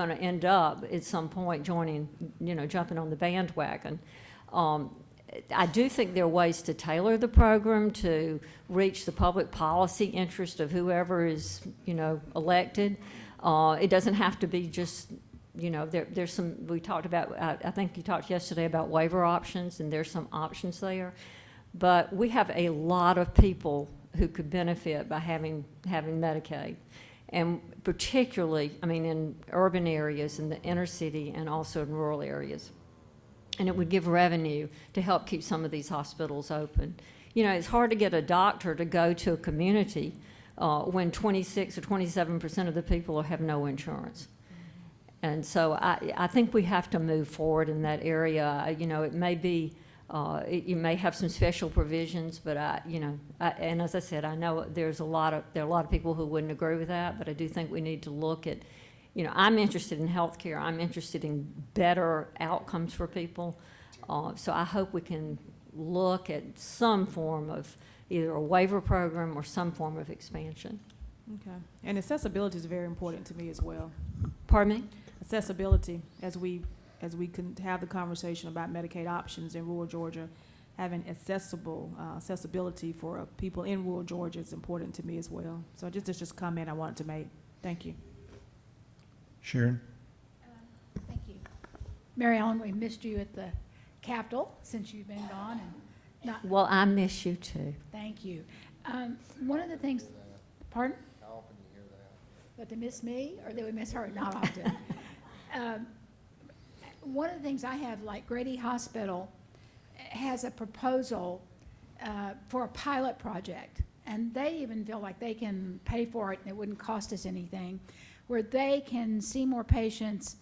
to end up at some point jumping on the bandwagon. I do think there are ways to tailor the program to reach the public policy interest of whoever is, elected. It doesn't have to be just, there's some, we talked about, I think you talked yesterday about waiver options, and there's some options there. But we have a lot of people who could benefit by having Medicaid. And particularly, in urban areas, in the inner city, and also in rural areas. And it would give revenue to help keep some of these hospitals open. It's hard to get a doctor to go to a community when 26 or 27% of the people have no insurance. And so I think we have to move forward in that area. It may be, you may have some special provisions, but and as I said, I know there are a lot of people who wouldn't agree with that, but I do think we need to look at, I'm interested in healthcare. I'm interested in better outcomes for people. So I hope we can look at some form of either a waiver program or some form of expansion. Okay. And accessibility is very important to me as well. Pardon me? Accessibility, as we can have the conversation about Medicaid options in rural Georgia, having accessibility for people in rural Georgia is important to me as well. So just a comment I wanted to make. Thank you. Sharon? Thank you. Mary Ellen, we missed you at the Capitol since you've been gone. Well, I miss you too. Thank you. One of the things, pardon? How often do you hear that? That they miss me or they would miss her? Not often. One of the things I have, like Grady Hospital has a proposal for a pilot project, and they even feel like they can pay for it and it wouldn't cost us anything, where they can see more patients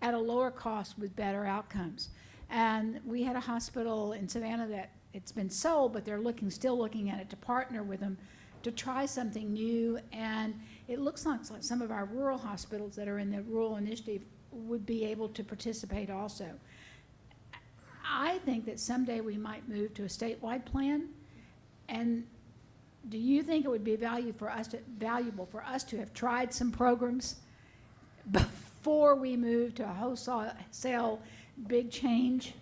at a lower cost with better outcomes. And we had a hospital in Savannah that it's been sold, but they're still looking at it to partner with them to try something new. And it looks like some of our rural hospitals that are in the rural initiative would be able to participate also. I think that someday we might move to a statewide plan. And do you think it would be valuable for us to have tried some programs before we move to a wholesale big change?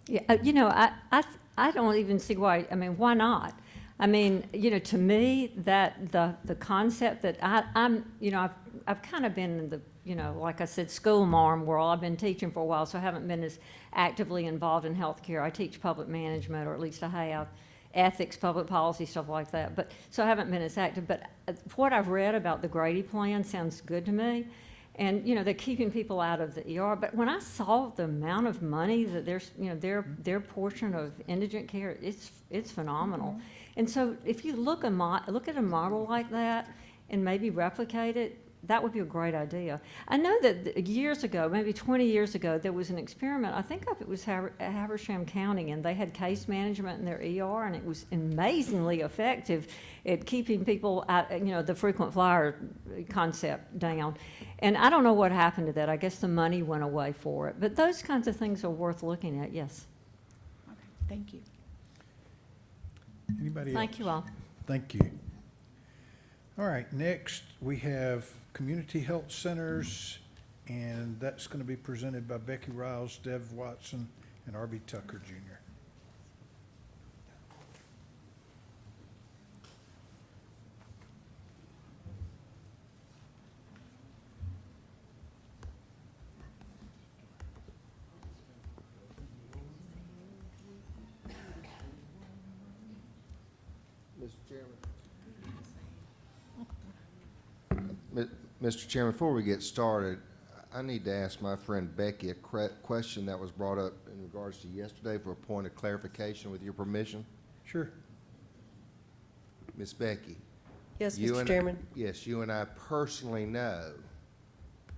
Yeah, I don't even see why. Why not? To me, that the concept that I've kind of been in the, like I said, school marm world. I've been teaching for a while, so I haven't been as actively involved in healthcare. I teach public management, or at least I have, ethics, public policy, stuff like that. But so I haven't been as active. But what I've read about the Grady Plan sounds good to me. And, they're keeping people out of the ER. But when I saw the amount of money that their portion of indigent care, it's phenomenal. And so if you look at a model like that and maybe replicate it, that would be a great idea. I know that years ago, maybe 20 years ago, there was an experiment. I think it was Habersham County, and they had case management in their ER, and it was amazingly effective at keeping people out, the frequent flyer concept down. And I don't know what happened to that. I guess the money went away for it. But those kinds of things are worth looking at, yes. Okay, thank you. Anybody else? Thank you all. Thank you. All right, next we have community health centers, and that's going to be presented by Becky Riles, Dev Watson, and R.B. Tucker Jr. Mr. Chairman, before we get started, I need to ask my friend Becky a question that was brought up in regards to yesterday for a point of clarification, with your permission. Sure. Miss Becky. Yes, you Mr. and- Chairman. Yes, you and I personally know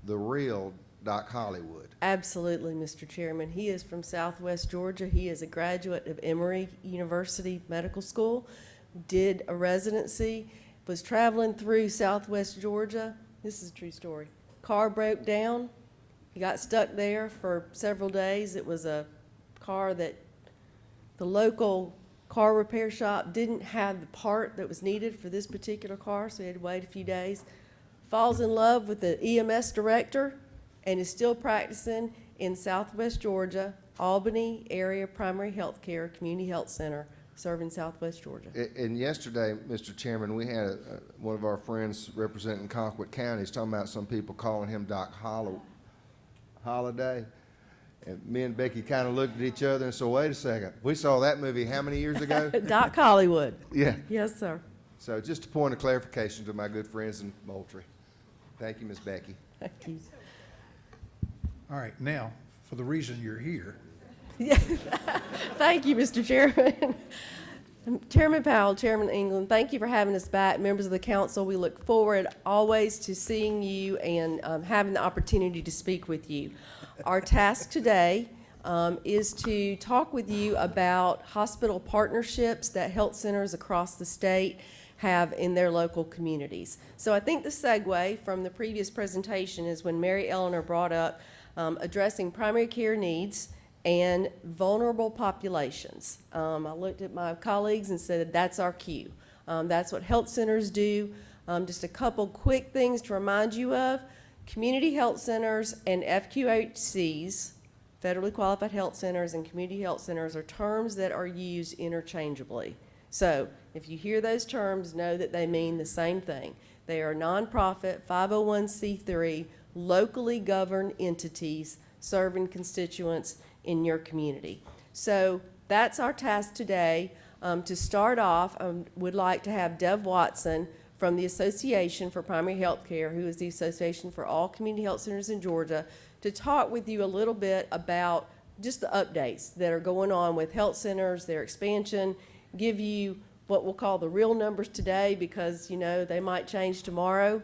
the real Doc Hollywood. Absolutely, Mr. Chairman. He is from Southwest Georgia. He is a graduate of Emory University Medical School, did a residency, was traveling through Southwest Georgia. This is a true story. Car broke down. He got stuck there for several days. It was a car that the local car repair shop didn't have the part that was needed for this particular car, so he had to wait a few days. Falls in love with the EMS director and is still practicing in Southwest Georgia, Albany area primary health care, community health center, serving Southwest Georgia. And yesterday, Mr. Chairman, we had one of our friends representing Colquitt County is talking about some people calling him Doc Holiday. And me and Becky kind of looked at each other and said, wait a second. We saw that movie how many years ago? Doc Hollywood. Yeah. Yes, sir. So just a point of clarification to my good friends in Moultrie. Thank you, Miss Becky. Thank you. All right, now, for the reason you're here, Thank you, Mr. Chairman. Chairman Powell, Chairman England, thank you for having us back. Members of the council, we look forward always to seeing you and having the opportunity to speak with you. Our task today is to talk with you about hospital partnerships that health centers across the state have in their local communities. So I think the segue from the previous presentation is when Mary Eleanor brought up addressing primary care needs and vulnerable populations. I looked at my colleagues and said, that's our cue. That's what health centers do. Just a couple quick things to remind you of. Community health centers and FQHCs, federally qualified health centers and community health centers, are terms that are used interchangeably. So if you hear those terms, know that they mean the same thing. They are nonprofit, 501c3, locally governed entities serving constituents in your community. So that's our task today. To start off, I would like to have Dev Watson from the Association for Primary Health Care, who is the association for all community health centers in Georgia, to talk with you a little bit about just the updates that are going on with health centers, their expansion, give you what we'll call the real numbers today because, they might change tomorrow.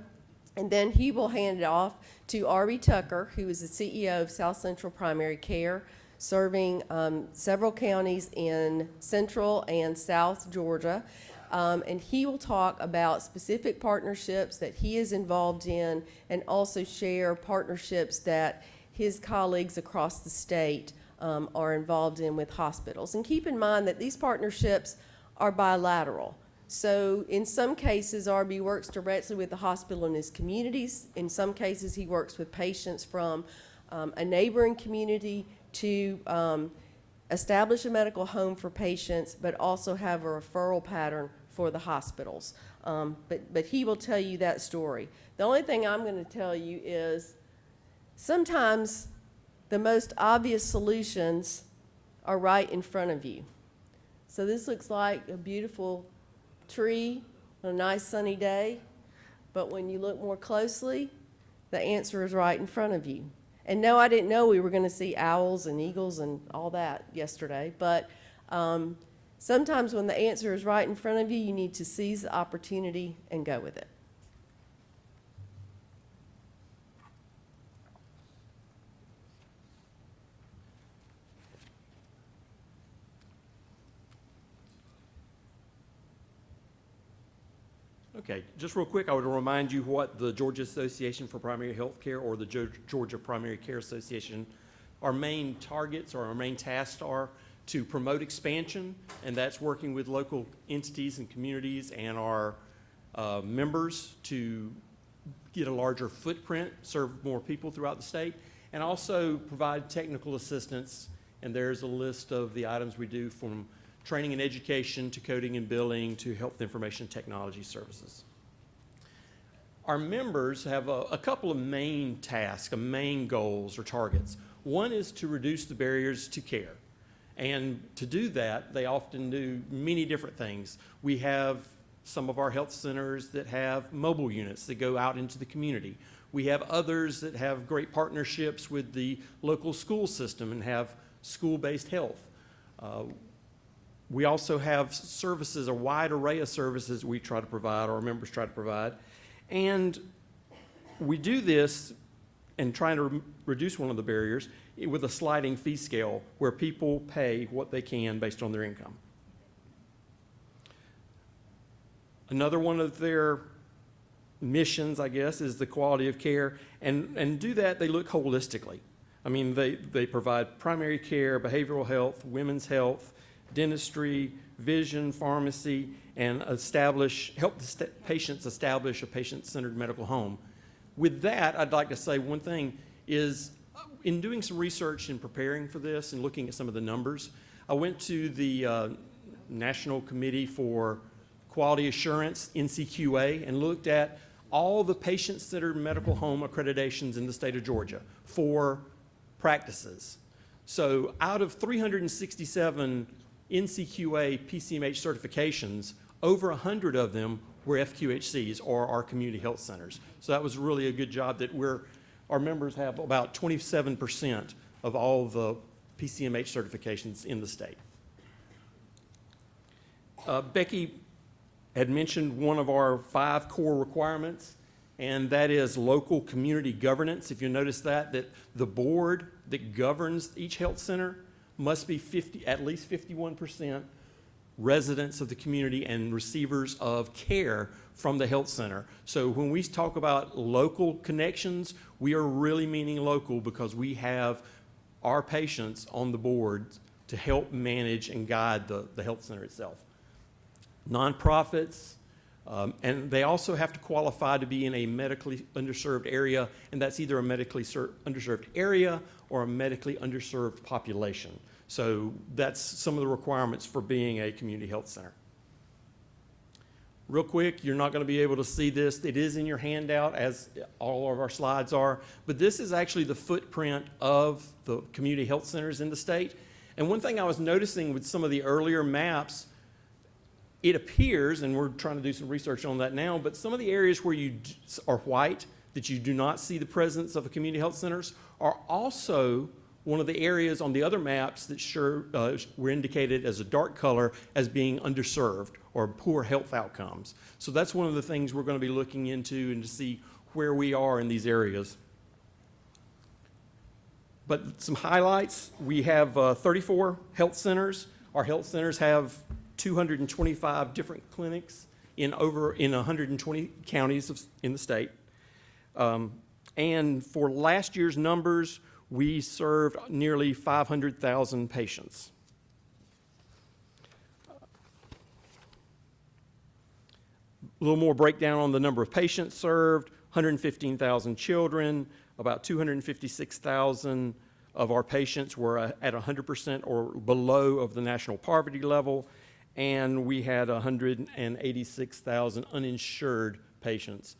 And then he will hand it off to R.B. Tucker, who is the CEO of South Central Primary Care, serving several counties in Central and South Georgia. And he will talk about specific partnerships that he is involved in and also share partnerships that his colleagues across the state are involved in with hospitals. And keep in mind that these partnerships are bilateral. So in some cases, RB works directly with the hospital in his communities. In some cases, he works with patients from a neighboring community to establish a medical home for patients, but also have a referral pattern for the hospitals. But he will tell you that story. The only thing I'm going to tell you is sometimes the most obvious solutions are right in front of you. So this looks like a beautiful tree on a nice sunny day, but when you look more closely, the answer is right in front of you. And no, I didn't know we were going to see owls and eagles and all that yesterday, but sometimes when the answer is right in front of you, you need to seize the opportunity and go with it. Okay, just real quick, I would remind you what the Georgia Association for Primary Health Care or the Georgia Primary Care Association, our main targets or our main tasks are to promote expansion, and that's working with local entities and communities and our members to get a larger footprint, serve more people throughout the state, and also provide technical assistance. And there's a list of the items we do, from training and education to coding and billing to health information technology services. Our members have a couple of main tasks, main goals or targets. One is to reduce the barriers to care. And to do that, they often do many different things. We have some of our health centers that have mobile units that go out into the community. We have others that have great partnerships with the local school system and have school-based health. We also have services, a wide array of services we try to provide, or our members try to provide. And we do this and trying to reduce one of the barriers with a sliding fee scale where people pay what they can based on their income. Another one of their missions, I guess, is the quality of care. And do that, they look holistically. I mean, they provide primary care, behavioral health, women's health, dentistry, vision, pharmacy, and help patients establish a patient-centered medical home. With that, I'd like to say one thing is, in doing some research and preparing for this and looking at some of the numbers, I went to the National Committee for Quality Assurance, NCQA, and looked at all the patient-centered medical home accreditations in the state of Georgia for practices. So out of 367 NCQA PCMH certifications, over 100 of them were FQHCs, or our community health centers. So that was really a good job that our members have about 27% of all the PCMH certifications in the state. Becky had mentioned one of our 5 core requirements, and that is local community governance. If you notice that the board that governs each health center must be at least 51% residents of the community and receivers of care from the health center. So when we talk about local connections, we are really meaning local, because we have our patients on the board to help manage and guide the health center itself. Nonprofits, and they also have to qualify to be in a medically underserved area, and that's either a medically underserved area or a medically underserved population. So that's some of the requirements for being a community health center. Real quick, you're not going to be able to see this. It is in your handout, as all of our slides are, but this is actually the footprint of the community health centers in the state. And one thing I was noticing with some of the earlier maps, it appears, and we're trying to do some research on that now, but some of the areas where you are white, that you do not see the presence of a community health centers, are also one of the areas on the other maps that were indicated as a dark color as being underserved or poor health outcomes. So that's one of the things we're going to be looking into, and to see where we are in these areas. But some highlights, we have 34 health centers. Our health centers have 225 different clinics in 120 counties in the state. And for last year's numbers, we served nearly 500,000 patients. A little more breakdown on the number of patients served: 115,000 children, about 256,000 of our patients were at 100% or below of the national poverty level, and we had 186,000 uninsured patients.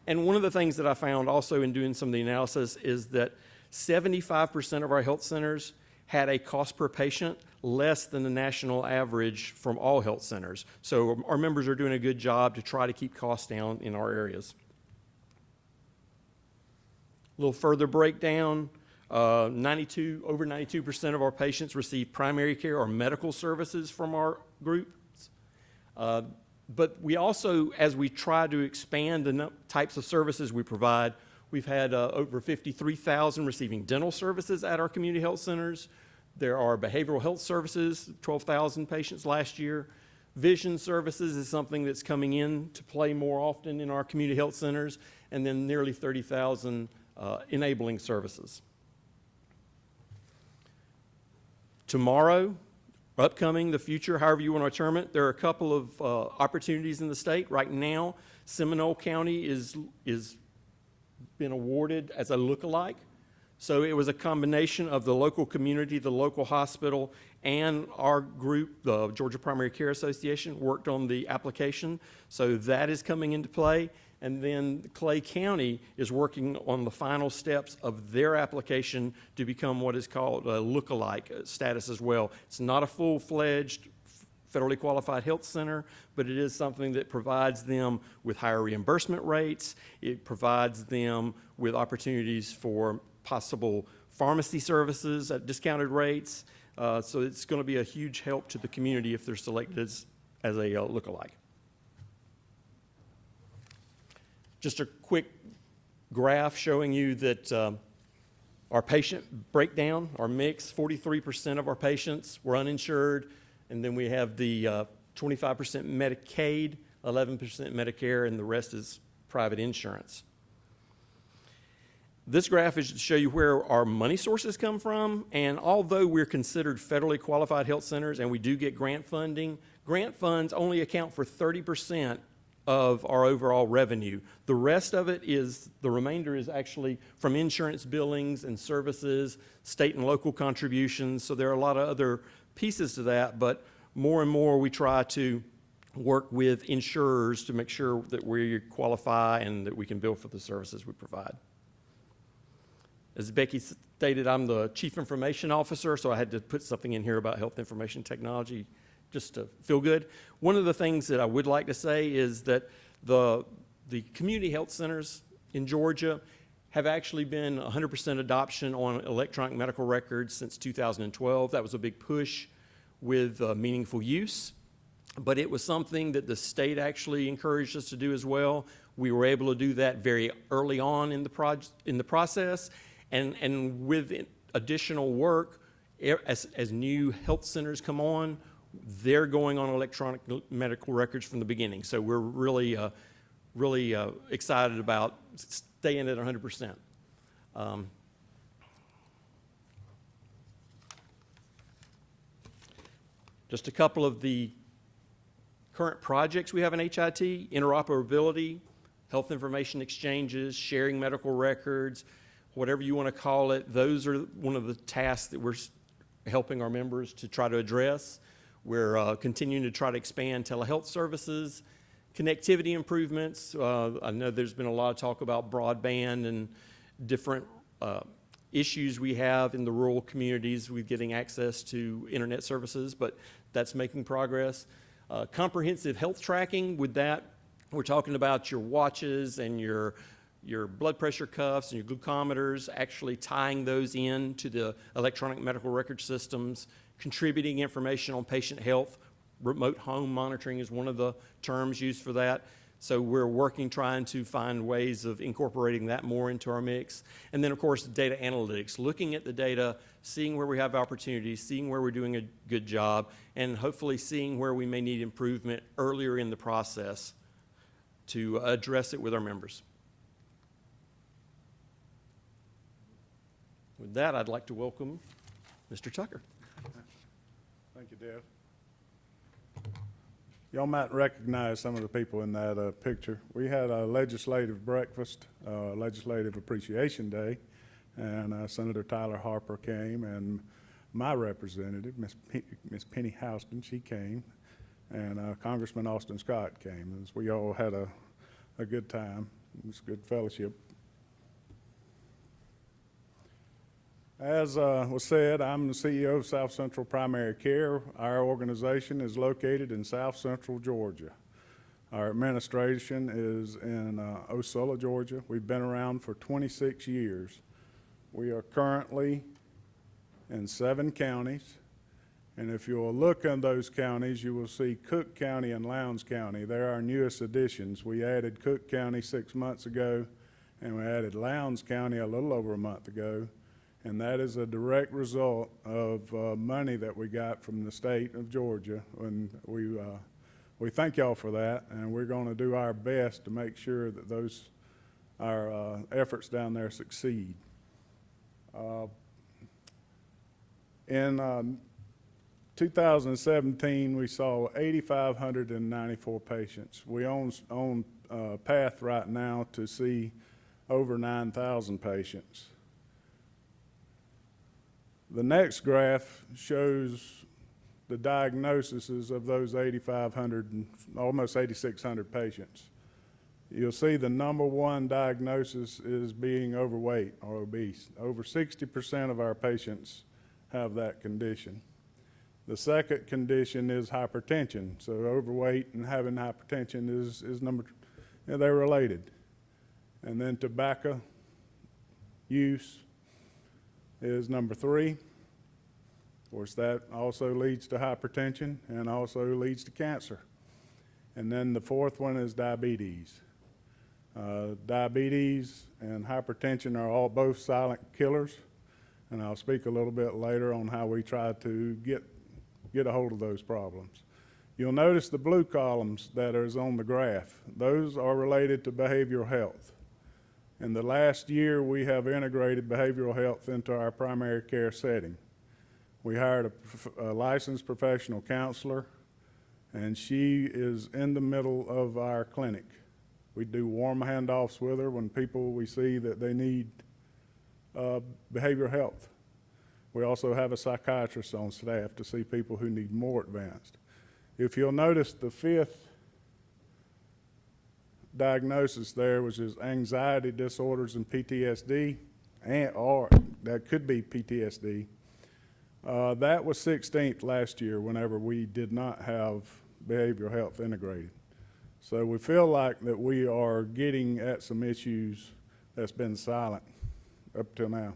And one of the things that I found also in doing some of the analysis is that 75% of our health centers had a cost per patient less than the national average from all health centers. So our members are doing a good job to try to keep costs down in our areas. A little further breakdown, over 92% of our patients receive primary care or medical services from our groups. But we also, as we try to expand the types of services we provide, we've had over 53,000 receiving dental services at our community health centers. There are behavioral health services, 12,000 patients last year. Vision services is something that's coming in to play more often in our community health centers, and then nearly 30,000 enabling services. Tomorrow, upcoming, the future, however you want to term it, there are a couple of opportunities in the state. Right now, Seminole County is been awarded as a lookalike. So it was a combination of the local community, the local hospital, and our group, the Georgia Primary Care Association, worked on the application. So that is coming into play. And then Clay County is working on the final steps of their application to become what is called a lookalike status as well. It's not a full-fledged federally qualified health center, but it is something that provides them with higher reimbursement rates. It provides them with opportunities for possible pharmacy services at discounted rates. So it's going to be a huge help to the community if they're selected as a lookalike. Just a quick graph showing you that our patient breakdown, our mix, 43% of our patients were uninsured, and then we have the 25% Medicaid, 11% Medicare, and the rest is private insurance. This graph is to show you where our money sources come from, and although we're considered federally qualified health centers and we do get grant funding, grant funds only account for 30% of our overall revenue. The rest of it is, the remainder is actually from insurance billings and services, state and local contributions, so there are a lot of other pieces to that, but more and more we try to work with insurers to make sure that we qualify and that we can bill for the services we provide. As Becky stated, I'm the Chief Information Officer, so I had to put something in here about health information technology just to feel good. One of the things that I would like to say is that the community health centers in Georgia have actually been 100% adoption on electronic medical records since 2012. That was a big push with meaningful use, but it was something that the state actually encouraged us to do as well. We were able to do that very early on in the process, and with additional work, as new health centers come on, they're going on electronic medical records from the beginning. So we're really excited about staying at 100%. Just a couple of the current projects we have in HIT: interoperability, health information exchanges, sharing medical records, whatever you want to call it. Those are one of the tasks that we're helping our members to try to address. We're continuing to try to expand telehealth services, connectivity improvements. I know there's been a lot of talk about broadband and different issues we have in the rural communities with getting access to internet services, but that's making progress. Comprehensive health tracking, with that, we're talking about your watches and your blood pressure cuffs and your glucometers, actually tying those in to the electronic medical record systems, contributing information on patient health. Remote home monitoring is one of the terms used for that. So we're working, trying to find ways of incorporating that more into our mix. And then, of course, data analytics, looking at the data, seeing where we have opportunities, seeing where we're doing a good job, and hopefully seeing where we may need improvement earlier in the process to address it with our members. With that, I'd like to welcome Mr. Tucker. Thank you, Deb. Y'all might recognize some of the people in that picture. We had a legislative breakfast, Legislative Appreciation Day, and Senator Tyler Harper came, and my representative, Miss Penny Houston, she came, and Congressman Austin Scott came. And we all had a good time. It was a good fellowship. As was said, I'm the CEO of South Central Primary Care. Our organization is located in South Central Georgia. Our administration is in Osceola, Georgia. We've been around for 26 years. We are currently in 7 counties. And if you'll look in those counties, you will see Cook County and Lowndes County. They're our newest additions. We added Cook County 6 months ago, and we added Lowndes County a little over a month ago. And that is a direct result of money that we got from the state of Georgia. And we thank y'all for that, and we're going to do our best to make sure that our efforts down there succeed. In 2017, we saw 8,594 patients. We on a path right now to see over 9,000 patients. The next graph shows the diagnoses of those 8,500 and almost 8,600 patients. You'll see the number one diagnosis is being overweight or obese. Over 60% of our patients have that condition. The second condition is hypertension. So overweight and having hypertension is they're related. And then tobacco use is number 3. Of course, that also leads to hypertension and also leads to cancer. And then the fourth one is diabetes. Diabetes and hypertension are both silent killers, and I'll speak a little bit later on how we try to get a hold of those problems. You'll notice the blue columns that are on the graph. Those are related to behavioral health. In the last year, we have integrated behavioral health into our primary care setting. We hired a licensed professional counselor, and she is in the middle of our clinic. We do warm handoffs with her when we see that they need behavioral health. We also have a psychiatrist on staff to see people who need more advanced. If you'll notice the 5th diagnosis there, which is anxiety disorders and PTSD, or that could be PTSD, that was 16th last year whenever we did not have behavioral health integrated. So we feel like that we are getting at some issues that's been silent up till now.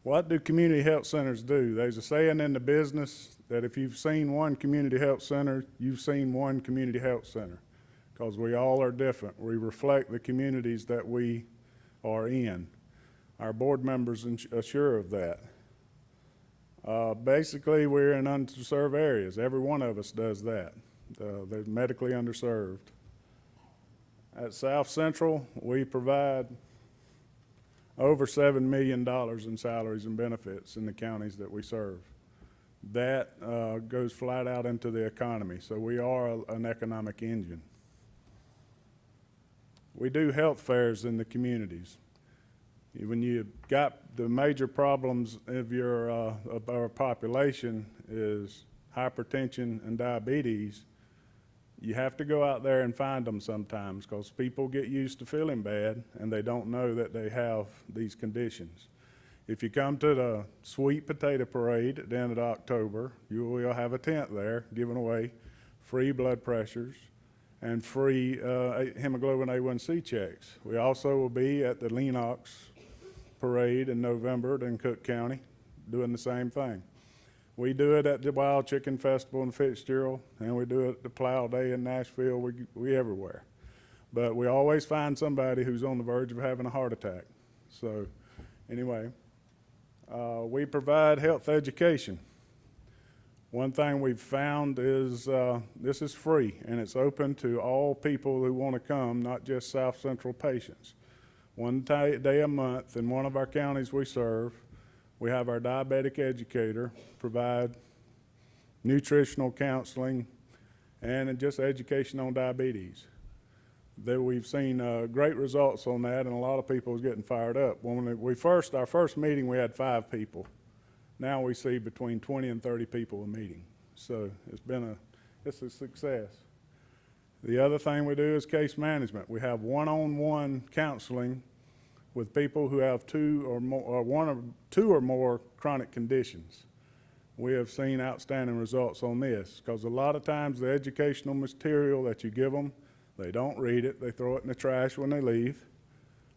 What do community health centers do? There's a saying in the business that if you've seen one community health center, you've seen one community health center, because we all are different. We reflect the communities that we are in. Our board members are sure of that. Basically, we're in underserved areas. Every one of us does that. They're medically underserved. At South Central, we provide over $7 million in salaries and benefits in the counties that we serve. That goes flat out into the economy, so we are an economic engine. We do health fairs in the communities. When you've got the major problems of our population is hypertension and diabetes, you have to go out there and find them sometimes, because people get used to feeling bad and they don't know that they have these conditions. If you come to the Sweet Potato Parade at the end of October, you will have a tent there giving away free blood pressures and free hemoglobin A1C checks. We also will be at the Lenox Parade in November in Cook County doing the same thing. We do it at the Wild Chicken Festival in Fitzgerald, and we do it at the Plow Day in Nashville. We everywhere. But we always find somebody who's on the verge of having a heart attack. So anyway, we provide health education. One thing we've found is this is free, and it's open to all people who want to come, not just South Central patients. One day a month in one of our counties we serve, we have our diabetic educator provide nutritional counseling and just education on diabetes. We've seen great results on that, and a lot of people is getting fired up. When our first meeting, we had 5 people. Now we see between 20 and 30 people a meeting. So it's a success. The other thing we do is case management. We have one-on-one counseling with people who have 2 or more chronic conditions. we have seen outstanding results on this, because a lot of times the educational material that you give them, they don't read it, they throw it in the trash when they leave.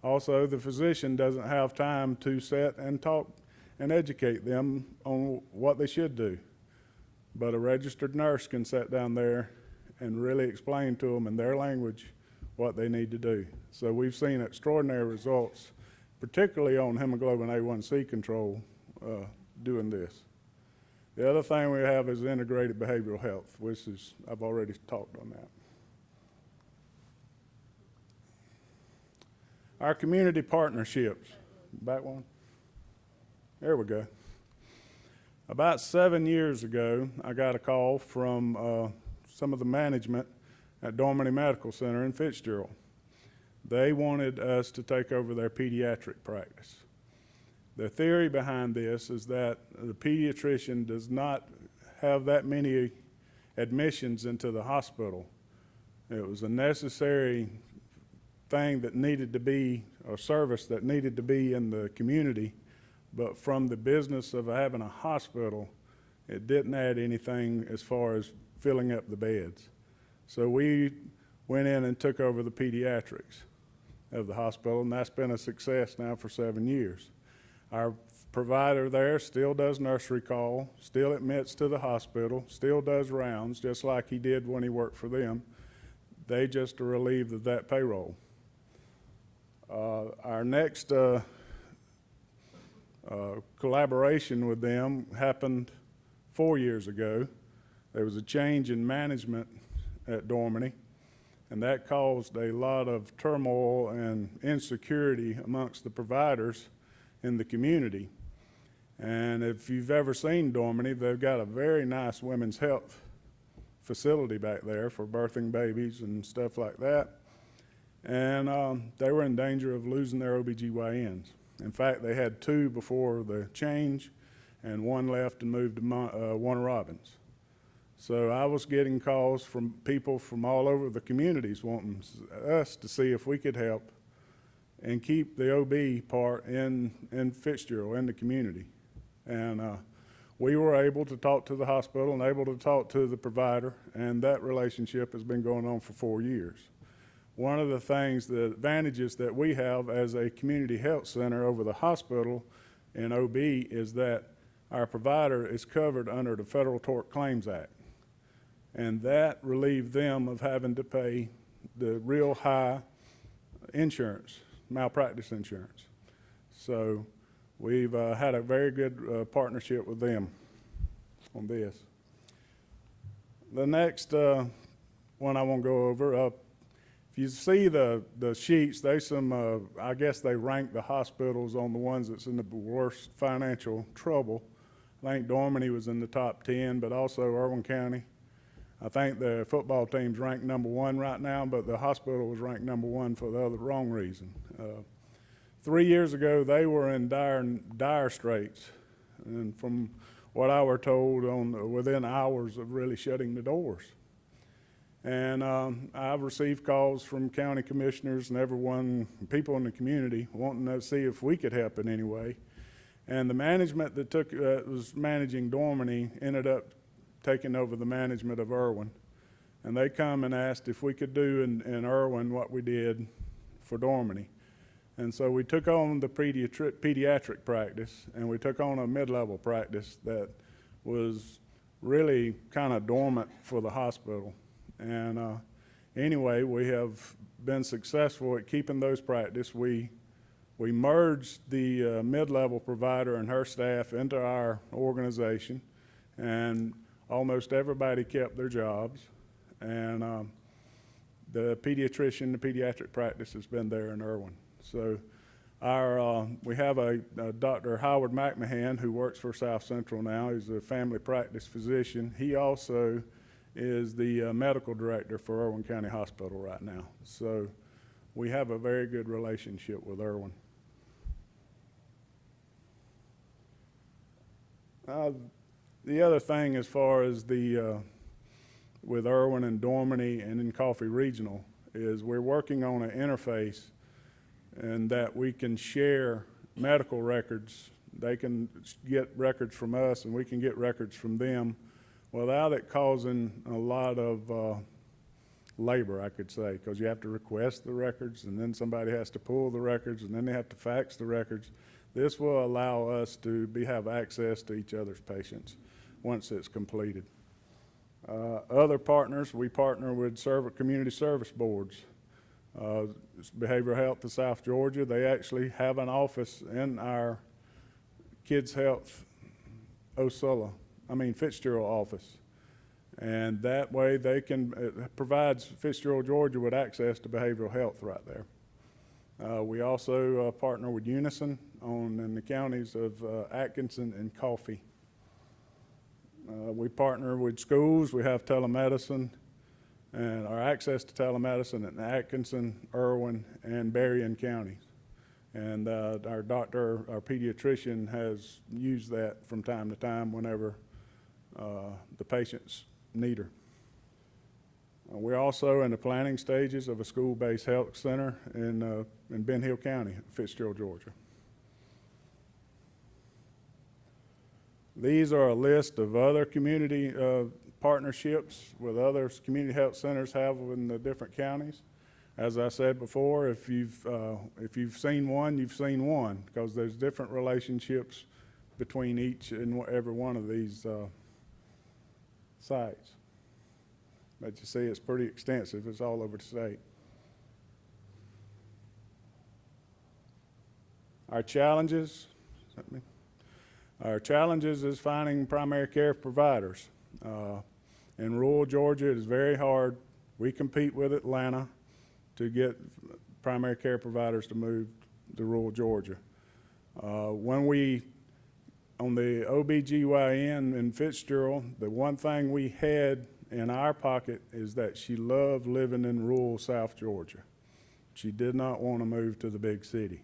Also, the physician doesn't have time to sit and talk and educate them on what they should do. But a registered nurse can sit down there and really explain to them in their language what they need to do. So we've seen extraordinary results, particularly on hemoglobin A1C control, doing this. The other thing we have is integrated behavioral health, which is, I've already talked on that. Our community partnerships, back one. There we go. About 7 years ago, I got a call from some of the management at Dormany Medical Center in Fitzgerald. They wanted us to take over their pediatric practice. The theory behind this is that the pediatrician does not have that many admissions into the hospital. It was a necessary thing that needed to be, or service that needed to be in the community, but from the business of having a hospital, it didn't add anything as far as filling up the beds. So we went in and took over the pediatrics of the hospital, and that's been a success now for 7 years. Our provider there still does nursery call, still admits to the hospital, still does rounds, just like he did when he worked for them. They just are relieved of that payroll. Our next collaboration with them happened 4 years ago. There was a change in management at Dormany, and that caused a lot of turmoil and insecurity amongst the providers in the community. And if you've ever seen Dormany, they've got a very nice women's health facility back there for birthing babies and stuff like that. And they were in danger of losing their OBGYNs. In fact, they had 2 before the change, and 1 left and moved to Warner Robins. So I was getting calls from people from all over the communities wanting us to see if we could help and keep the OB part in Fitzgerald, in the community. And we were able to talk to the hospital and able to talk to the provider, and that relationship has been going on for 4 years. One of the things, the advantages that we have as a community health center over the hospital in OB is that our provider is covered under the Federal Tort Claims Act. And that relieved them of having to pay the real high insurance, malpractice insurance. So we've had a very good partnership with them on this. The next one I want to go over, if you see the sheets, there's some, I guess they rank the hospitals on the ones that's in the worst financial trouble. I think Dormany was in the top 10, but also Irwin County. I think the football team's ranked #1 right now, but the hospital was ranked #1 for the wrong reason. 3 years ago, they were in dire straits, and from what I were told, within hours of really shutting the doors. And I've received calls from county commissioners and everyone, people in the community, wanting to see if we could help in any way. And the management that was managing Dormany ended up taking over the management of Irwin. And they come and asked if we could do in Irwin what we did for Dormany. And so we took on the pediatric practice, and we took on a mid-level practice that was really kind of dormant for the hospital. And anyway, we have been successful at keeping those practice. We merged the mid-level provider and her staff into our organization, and almost everybody kept their jobs. And the pediatrician, the pediatric practice has been there in Irwin. So we have a Dr. Howard McMahon who works for South Central now. He's a family practice physician. He also is the medical director for Irwin County Hospital right now. So we have a very good relationship with Irwin. The other thing as far as with Irwin and Dormany and in Coffee Regional is we're working on an interface and that we can share medical records They can get records from us, and we can get records from them without it causing a lot of labor, I could say, because you have to request the records, and then somebody has to pull the records, and then they have to fax the records. This will allow us to have access to each other's patients once it's completed. Other partners, we partner with community service boards. Behavioral Health of South Georgia, they actually have an office in our Kids Health Fitzgerald office. And that way it provides Fitzgerald, Georgia with access to behavioral health right there. We also partner with Unison in the counties of Atkinson and Coffee. We partner with schools. We have telemedicine and our access to telemedicine in Atkinson, Irwin, and Berrien counties. And our pediatrician has used that from time to time whenever the patients need her. We're also in the planning stages of a school-based health center in Ben Hill County, Fitzgerald, Georgia. These are a list of other community partnerships with other community health centers have in the different counties. As I said before, if you've seen one, you've seen one, because there's different relationships between each and every one of these sites. But you see, it's pretty extensive. It's all over the state. Our challenges is finding primary care providers. In rural Georgia, it is very hard. We compete with Atlanta to get primary care providers to move to rural Georgia. On the OBGYN in Fitzgerald, the one thing we had in our pocket is that she loved living in rural South Georgia. She did not want to move to the big city.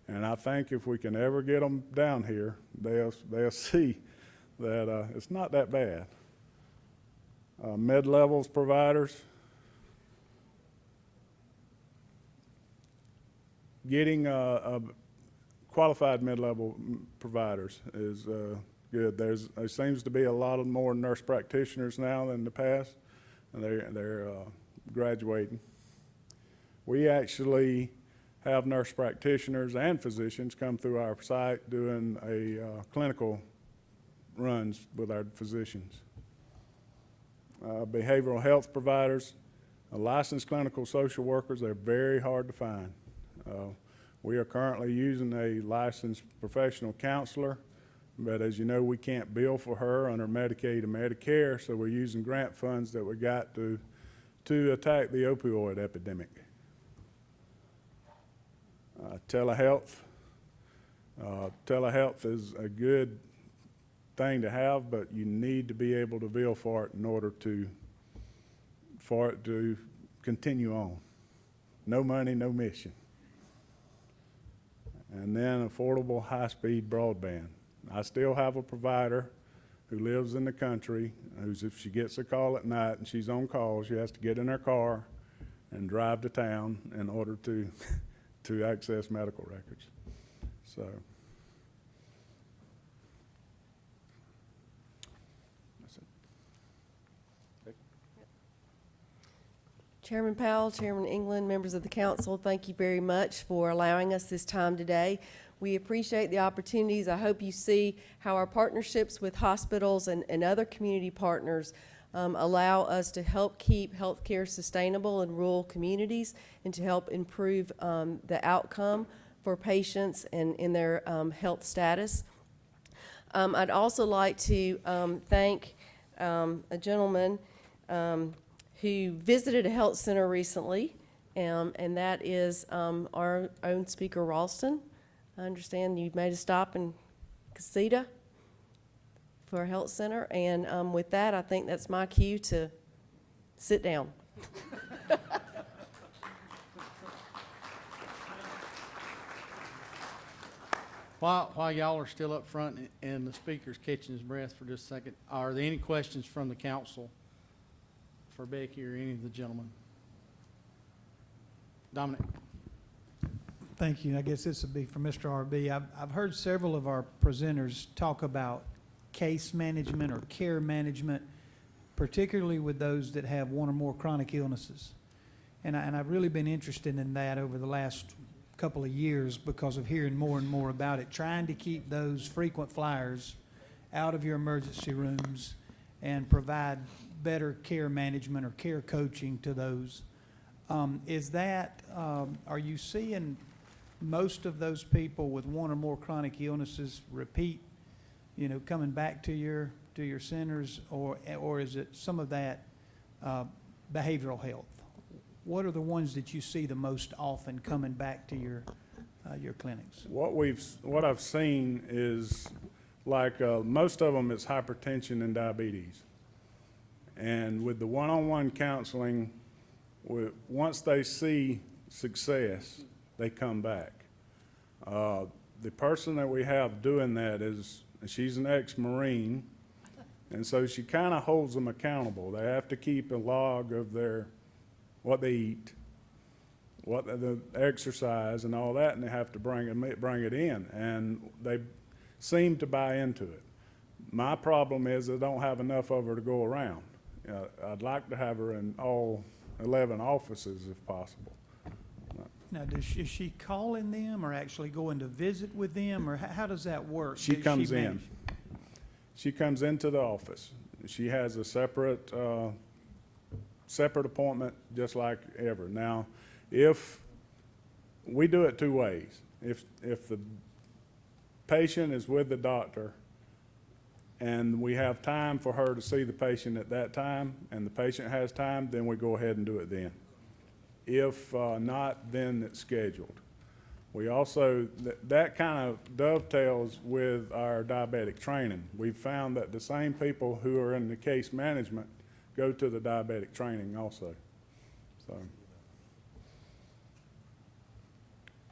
And I think if we can ever get them down here, they'll see that it's not that bad. Mid-levels providers, getting qualified mid-level providers is good. There seems to be a lot of more nurse practitioners now than in the past, and they're graduating. We actually have nurse practitioners and physicians come through our site doing clinical runs with our physicians. Behavioral health providers, licensed clinical social workers, they're very hard to find. We are currently using a licensed professional counselor, but as you know, we can't bill for her under Medicaid and Medicare, so we're using grant funds that we got to attack the opioid epidemic. Telehealth. Telehealth is a good thing to have, but you need to be able to bill for it in order for it to continue on. No money, no mission. And then affordable high-speed broadband. I still have a provider who lives in the country, if she gets a call at night and she's on call, she has to get in her car and drive to town in order to access medical records. So that's it. Chairman Powell, Chairman England, members of the council, thank you very much for allowing us this time today. We appreciate the opportunities. I hope you see how our partnerships with hospitals and other community partners allow us to help keep healthcare sustainable in rural communities and to help improve the outcome for patients and in their health status. I'd also like to thank a gentleman who visited a health center recently, and that is our own Speaker Ralston. I understand you made a stop in Casita for a health center, and with that, I think that's my cue to sit down. While y'all are still up front and the speaker's catching his breath for just a second, are there any questions from the council for Becky or any of the gentlemen? Dominic? Thank you. I guess this would be for Mr. RB. I've heard several of our presenters talk about case management or care management, particularly with those that have one or more chronic illnesses. And I've really been interested in that over the last couple of years because of hearing more and more about it, trying to keep those frequent flyers out of your emergency rooms and provide better care management or care coaching to those. Are you seeing most of those people with one or more chronic illnesses repeat, coming back to your centers, or is it some of that behavioral health? What are the ones that you see the most often coming back to your clinics? What I've seen is like most of them is hypertension and diabetes. And with the one-on-one counseling, once they see success, they come back. The person that we have doing that she's an ex-Marine, and so she kind of holds them accountable. They have to keep a log of what they eat, what the exercise and all that, and they have to bring it in, and they seem to buy into it. My problem is I don't have enough of her to go around. I'd like to have her in all 11 offices if possible. Now, is she calling them or actually going to visit with them, or how does that work? She Does comes in. manage? She comes into the office. She has a separate appointment, just like ever. Now, if we do it two ways, if the patient is with the doctor and we have time for her to see the patient at that time, and the patient has time, then we go ahead and do it then. If not, then it's scheduled. We also, that kind of dovetails with our diabetic training. We've found that the same people who are in the case management go to the diabetic training also. So.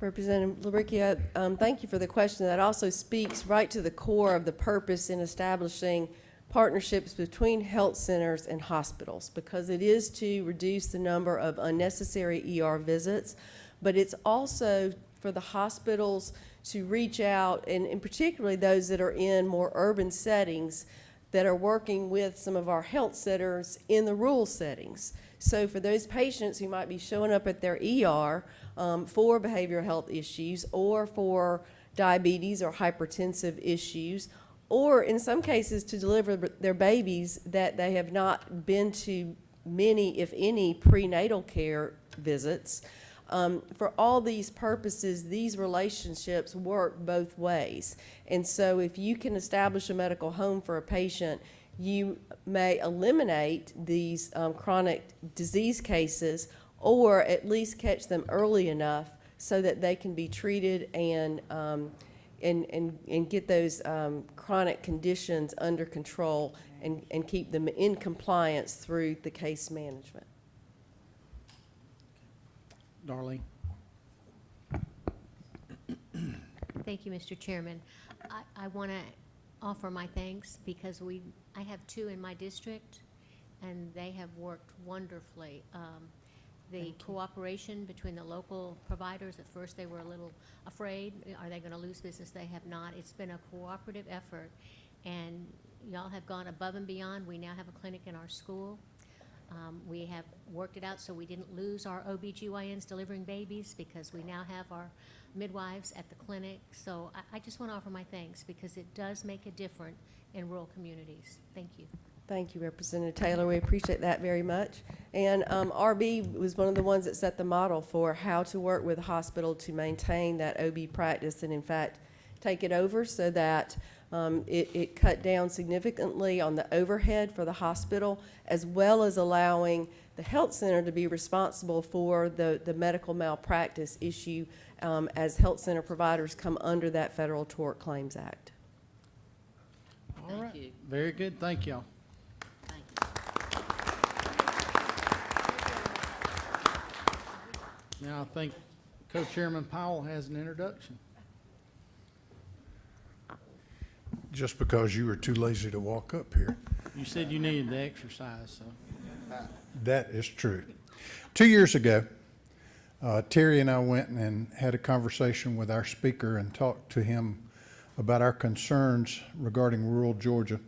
Representative LaRicchia, thank you for the question. That also speaks right to the core of the purpose in establishing partnerships between health centers and hospitals, because it is to reduce the number of unnecessary ER visits, but it's also for the hospitals to reach out, and particularly those that are in more urban settings that are working with some of our health centers in the rural settings. So for those patients who might be showing up at their ER for behavioral health issues or for diabetes or hypertensive issues, or in some cases to deliver their babies that they have not been to many, if any, prenatal care visits. For all these purposes, these relationships work both ways. And so if you can establish a medical home for a patient, you may eliminate these chronic disease cases, or at least catch them early enough so that they can be treated and get those chronic conditions under control and keep them in compliance through the case management. Darlene. Thank you, Mr. Chairman. I want to offer my thanks because I have two in my district, and they have worked wonderfully. The cooperation between the local providers, at first they were a little afraid. Are they going to lose business? They have not. It's been a cooperative effort, and y'all have gone above and beyond. We now have a clinic in our school. We have worked it out so we didn't lose our OBGYNs delivering babies, because we now have our midwives at the clinic. So I just want to offer my thanks, because it does make a difference in rural communities. Thank you. Thank you, Representative Taylor. We appreciate that very much. And RB was one of the ones that set the model for how to work with a hospital to maintain that OB practice, and in fact take it over so that it cut down significantly on the overhead for the hospital, as well as allowing the health center to be responsible for the medical malpractice issue as health center providers come under that Federal Tort Claims Act. All right. Very good. Thank y'all. Now I think Co-Chairman Powell has an introduction. Just because you were too lazy to walk up here. You said you needed the exercise, so. That is true. 2 years ago, Terry and I went and had a conversation with our speaker and talked to him about our concerns regarding rural Georgia,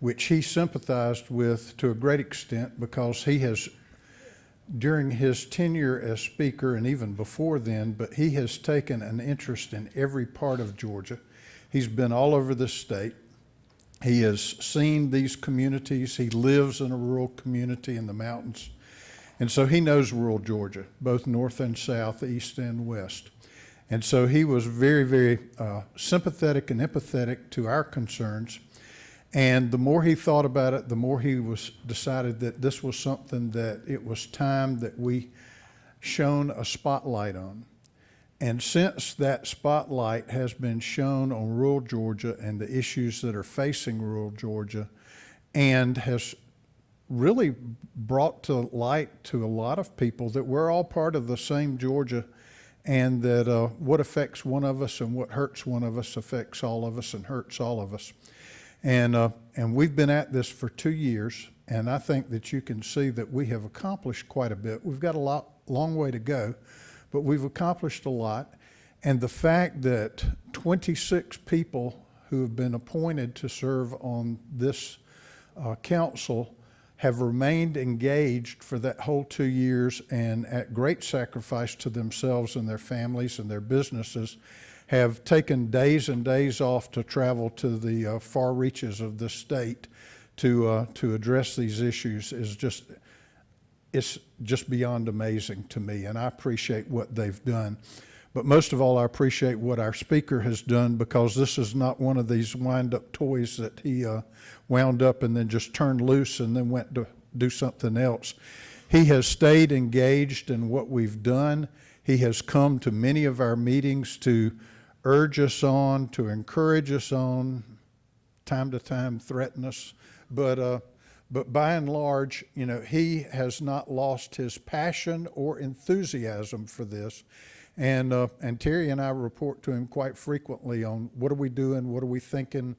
which he sympathized with to a great extent because he has, during his tenure as speaker and even before then, but he has taken an interest in every part of Georgia. He's been all over the state. He has seen these communities. He lives in a rural community in the mountains. And so he knows rural Georgia, both north and south, east and west. And so he was very, very sympathetic and empathetic to our concerns. And the more he thought about it, the more he decided that this was something that it was time that we shone a spotlight on. And since that spotlight has been shown on rural Georgia and the issues that are facing rural Georgia, and has really brought to light to a lot of people that we're all part of the same Georgia, and that what affects one of us and what hurts one of us affects all of us and hurts all of us. And we've been at this for 2 years, and I think that you can see that we have accomplished quite a bit. We've got a long way to go, but we've accomplished a lot. And the fact that 26 people who have been appointed to serve on this council have remained engaged for that whole 2 years and at great sacrifice to themselves and their families and their businesses, have taken days and days off to travel to the far reaches of the state to address these issues it's just beyond amazing to me, and I appreciate what they've done. But most of all, I appreciate what our speaker has done, because this is not one of these wind-up toys that he wound up and then just turned loose and then went to do something else. He has stayed engaged in what we've done. He has come to many of our meetings to urge us on, to encourage us on, time to time threaten us. But by and large, you know, he has not lost his passion or enthusiasm for this. And Terry and I report to him quite frequently on what are we doing, what are we thinking,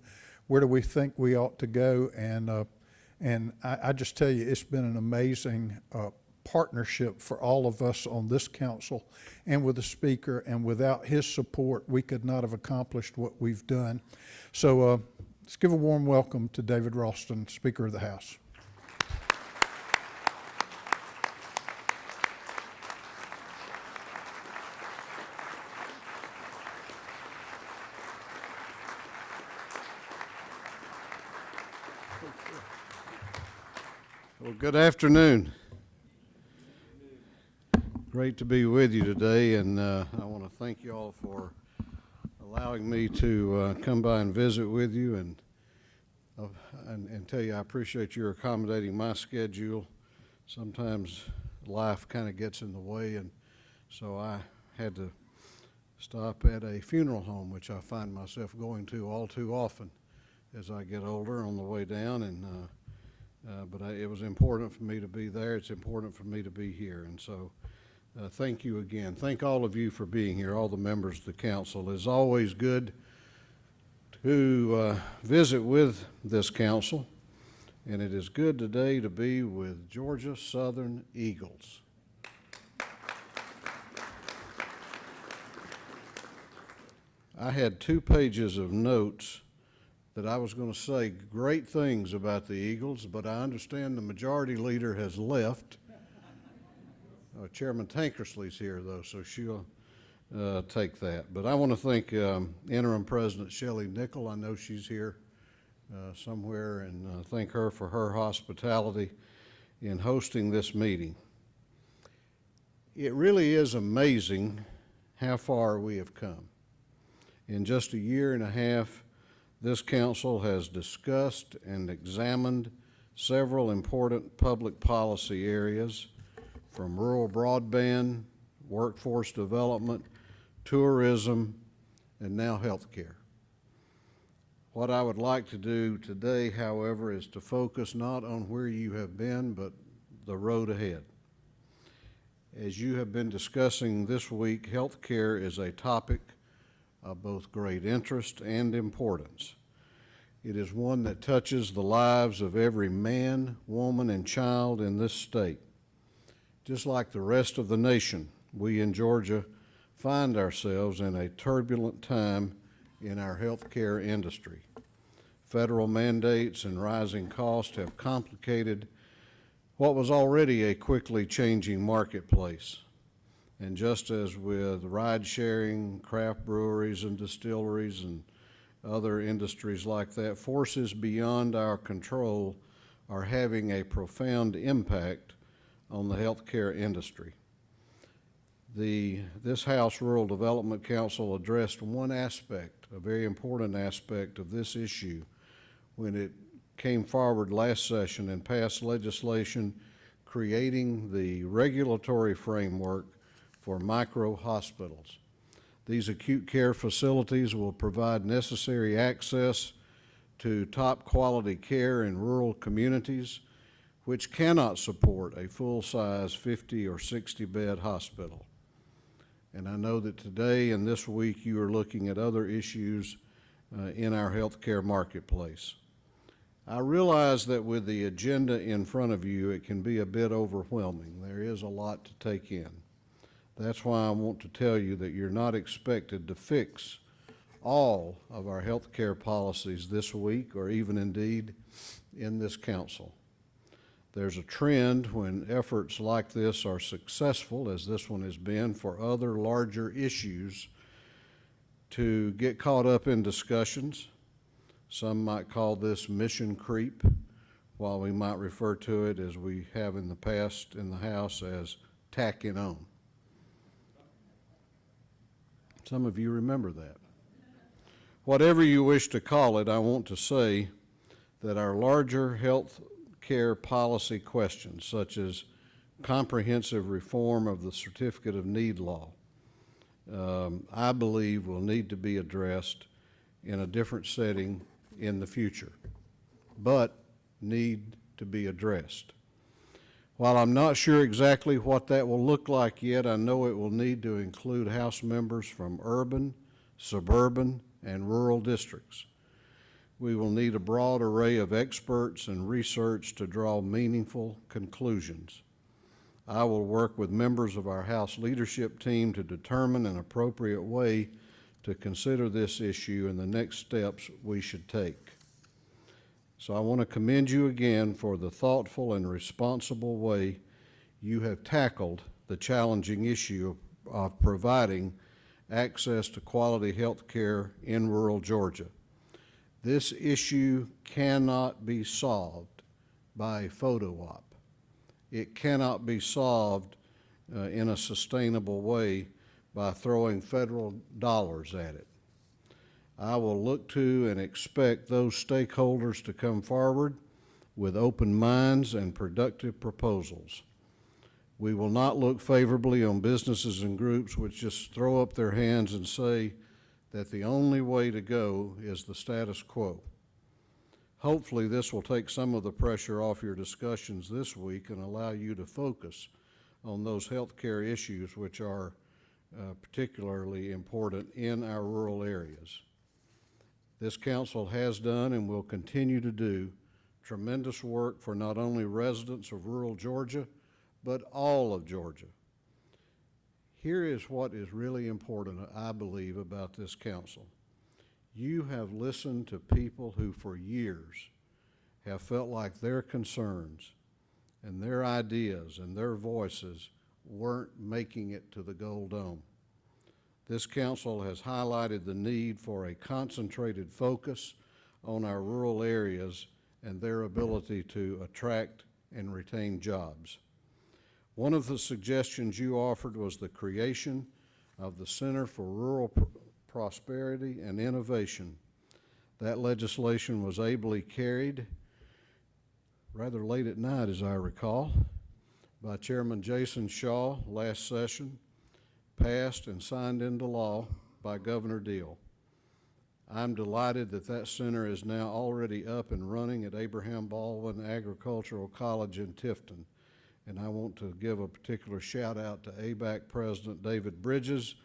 where do we think we ought to go. And I just tell you, it's been an amazing partnership for all of us on this council and with the speaker. And without his support, we could not have accomplished what we've done. So let's give a warm welcome to David Ralston, Speaker of the House. Well, good afternoon. Great to be with you today, and I want to thank you all for allowing me to come by and visit with you and tell you I appreciate your accommodating my schedule. Sometimes life kind of gets in the way, and so I had to stop at a funeral home, which I find myself going to all too often as I get older on the way down, and but it was important for me to be there. It's important for me to be here. And so thank you again. Thank all of you for being here, all the members of the council. It's always good to visit with this council, and it is good today to be with Georgia Southern Eagles. I had 2 pages of notes that I was going to say great things about the Eagles, but I understand the majority leader has left. Chairman Tankersley's here, though, so she'll take that. But I want to thank Interim President Shelley Nickel. I know she's here somewhere, and thank her for her hospitality in hosting this meeting. It really is amazing how far we have come. In just a year and a half, this council has discussed and examined several important public policy areas, from rural broadband, workforce development, tourism, and now healthcare. What I would like to do today, however, is to focus not on where you have been, but the road ahead. As you have been discussing this week, healthcare is a topic of both great interest and importance. It is one that touches the lives of every man, woman, and child in this state. Just like the rest of the nation, we in Georgia find ourselves in a turbulent time in our healthcare industry. Federal mandates and rising costs have complicated what was already a quickly changing marketplace. And just as with ride sharing, craft breweries and distilleries and other industries like that, forces beyond our control are having a profound impact on the healthcare industry. This House Rural Development Council addressed one aspect, a very important aspect of this issue, when it came forward last session and passed legislation creating the regulatory framework for micro-hospitals. These acute care facilities will provide necessary access to top-quality care in rural communities, which cannot support a full-size 50 or 60-bed hospital. And I know that today and this week you are looking at other issues in our healthcare marketplace. I realize that with the agenda in front of you, it can be a bit overwhelming. There is a lot to take in. That's why I want to tell you that you're not expected to fix all of our healthcare policies this week or even indeed in this council. There's a trend when efforts like this are successful, as this one has been for other larger issues, to get caught up in discussions. Some might call this mission creep, while we might refer to it, as we have in the past in the House, as tacking on. Some of you remember that. Whatever you wish to call it, I want to say that our larger health care policy questions, such as comprehensive reform of the Certificate of Need law, I believe will need to be addressed in a different setting in the future, but need to be addressed. While I'm not sure exactly what that will look like yet, I know it will need to include House members from urban, suburban, and rural districts. We will need a broad array of experts and research to draw meaningful conclusions. I will work with members of our House leadership team to determine an appropriate way to consider this issue and the next steps we should take. So I want to commend you again for the thoughtful and responsible way you have tackled the challenging issue of providing access to quality health care in rural Georgia. This issue cannot be solved by a photo op. It cannot be solved in a sustainable way by throwing federal dollars at it. I will look to and expect those stakeholders to come forward with open minds and productive proposals. We will not look favorably on businesses and groups which just throw up their hands and say that the only way to go is the status quo. Hopefully this will take some of the pressure off your discussions this week and allow you to focus on those healthcare issues which are particularly important in our rural areas. This council has done and will continue to do tremendous work for not only residents of rural Georgia, but all of Georgia. Here is what is really important, I believe, about this council. You have listened to people who for years have felt like their concerns and their ideas and their voices weren't making it to the Gold Dome. This council has highlighted the need for a concentrated focus on our rural areas and their ability to attract and retain jobs. One of the suggestions you offered was the creation of the Center for Rural Prosperity and Innovation. That legislation was ably carried rather late at night, as I recall, by Chairman Jason Shaw last session, passed and signed into law by Governor Deal. I'm delighted that that center is now already up and running at Abraham Baldwin Agricultural College in Tifton. And I want to give a particular shout out to ABAC President David Bridges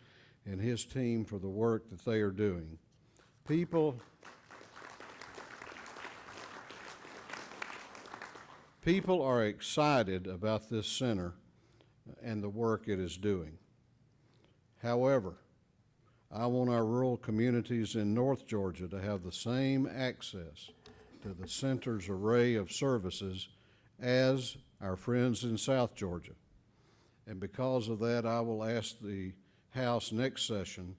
and his team for the work that they are doing. People are excited about this center and the work it is doing. However, I want our rural communities in North Georgia to have the same access to the center's array of services as our friends in South Georgia. And because of that, I will ask the House next session,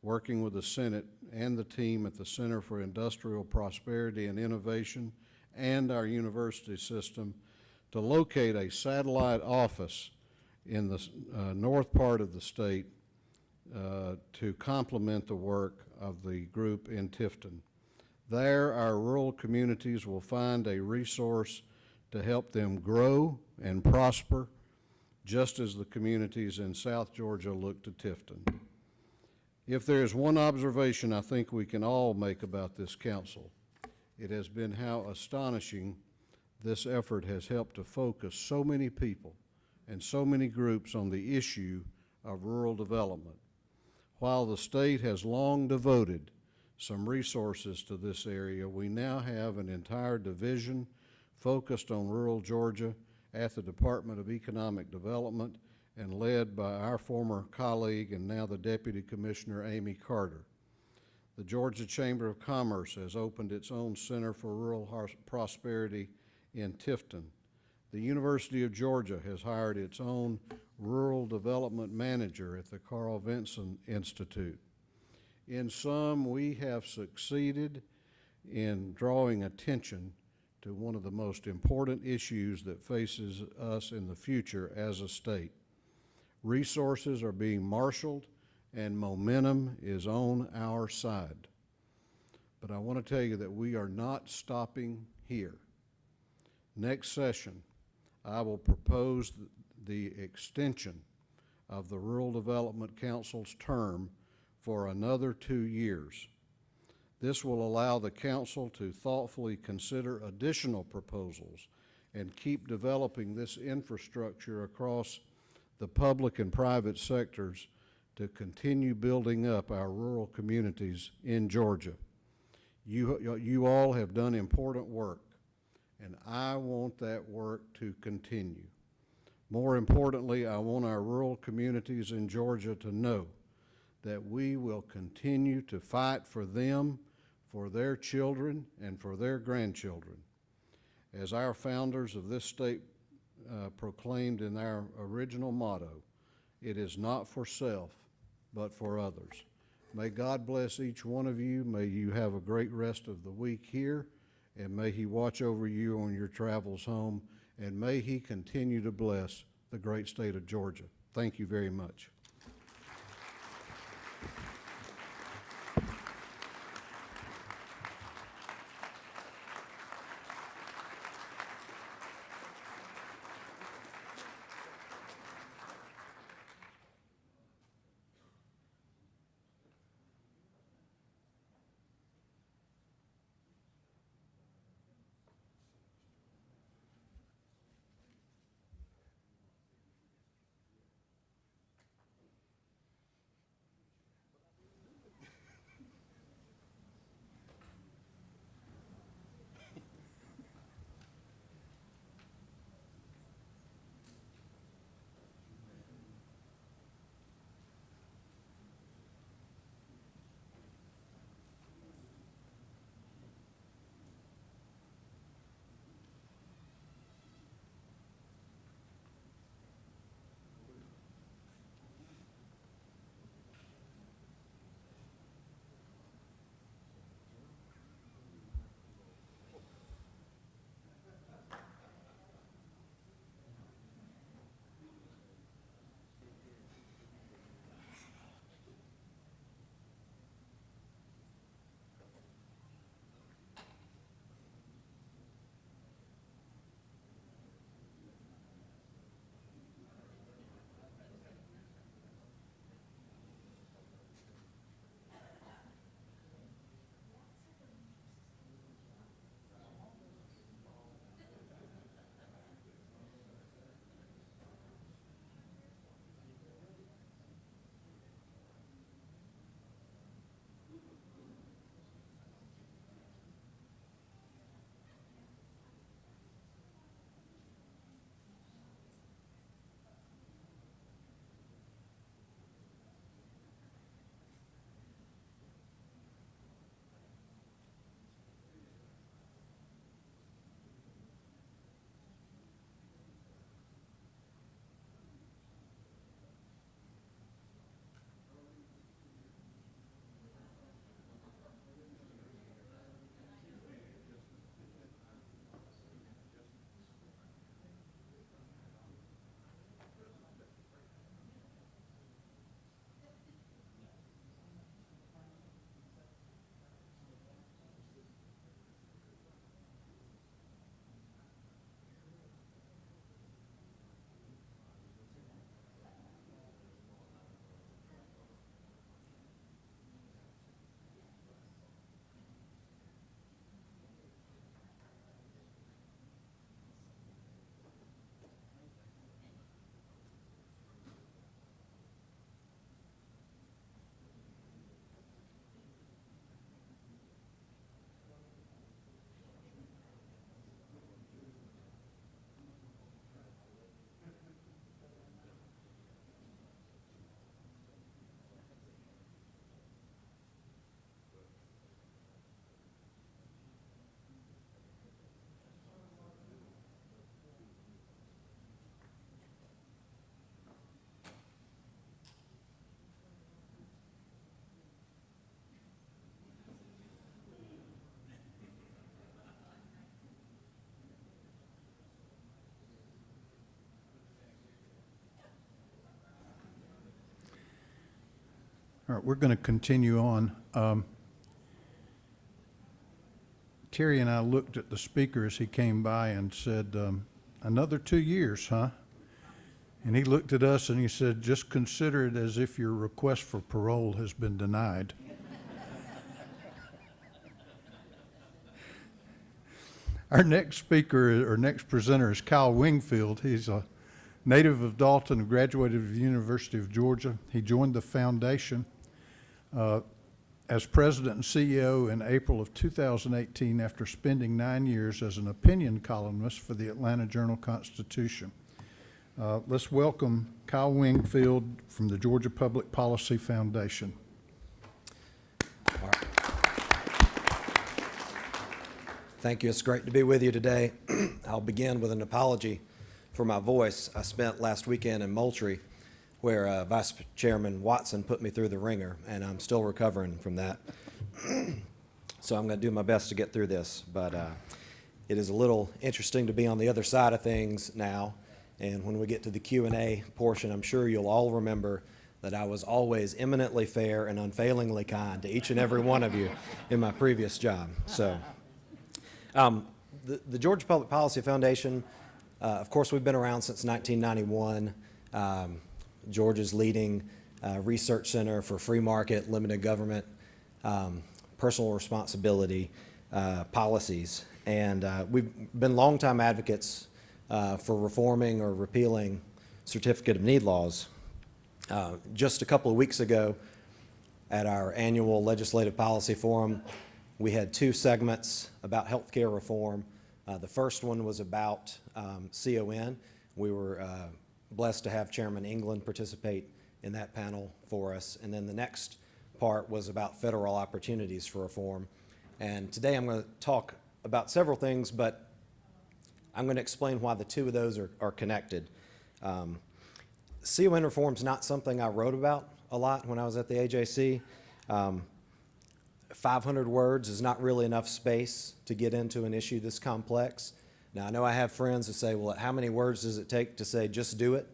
working with the Senate and the team at the Center for Industrial Prosperity and Innovation and our university system, to locate a satellite office in the north part of the state to complement the work of the group in Tifton. There, our rural communities will find a resource to help them grow and prosper, just as the communities in South Georgia look to Tifton. If there is one observation I think we can all make about this council, it has been how astonishing this effort has helped to focus so many people and so many groups on the issue of rural development. While the state has long devoted some resources to this area, we now have an entire division focused on rural Georgia at the Department of Economic Development and led by our former colleague and now the Deputy Commissioner, Amy Carter. The Georgia Chamber of Commerce has opened its own Center for Rural Prosperity in Tifton. The University of Georgia has hired its own Rural Development Manager at the Carl Vinson Institute. In sum, we have succeeded in drawing attention to one of the most important issues that faces us in the future as a state. Resources are being marshaled and momentum is on our side. But I want to tell you that we are not stopping here. Next session, I will propose the extension of the Rural Development Council's term for another 2 years. This will allow the council to thoughtfully consider additional proposals and keep developing this infrastructure across the public and private sectors to continue building up our rural communities in Georgia. You all have done important work, and I want that work to continue. More importantly, I want our rural communities in Georgia to know that we will continue to fight for them, for their children, and for their grandchildren. As our founders of this state proclaimed in our original motto, it is not for self, but for others. May God bless each one of you. May you have a great rest of the week here, and may He watch over you on your travels home, and may He continue to bless the great state of Georgia. Thank you very much. All right, we're going to continue on. Terry and I looked at the speaker as he came by and said, another 2 years, huh? And he looked at us and he said, just consider it as if your request for parole has been denied. Our next speaker, or next presenter, is Kyle Wingfield. He's a native of Dalton and graduated from the University of Georgia. He joined the foundation as president and CEO in April of 2018 after spending 9 years as an opinion columnist for the Atlanta Journal-Constitution. Let's welcome Kyle Wingfield from the Georgia Public Policy Foundation. Thank you. It's great to be with you today. I'll begin with an apology for my voice. I spent last weekend in Moultrie where Vice Chairman Watson put me through the ringer, and I'm still recovering from that. So I'm going to do my best to get through this, but it is a little interesting to be on the other side of things now, and when we get to the Q&A portion, I'm sure you'll all remember that I was always eminently fair and unfailingly kind to each and every one of you in my previous job. So. The Georgia Public Policy Foundation, of course, we've been around since 1991. Georgia's leading research center for free market, limited government, personal responsibility policies. And we've been longtime advocates for reforming or repealing certificate of need laws. Just a couple of weeks ago at our annual Legislative Policy Forum, we had two segments about healthcare reform. The first one was about CON. We were blessed to have Chairman England participate in that panel for us. And then the next part was about federal opportunities for reform. And today I'm going to talk about several things, but I'm going to explain why the two of those are connected. CON reform is not something I wrote about a lot when I was at the AJC. 500 words is not really enough space to get into an issue this complex. Now, I know I have friends who say, well, how many words does it take to say just do it?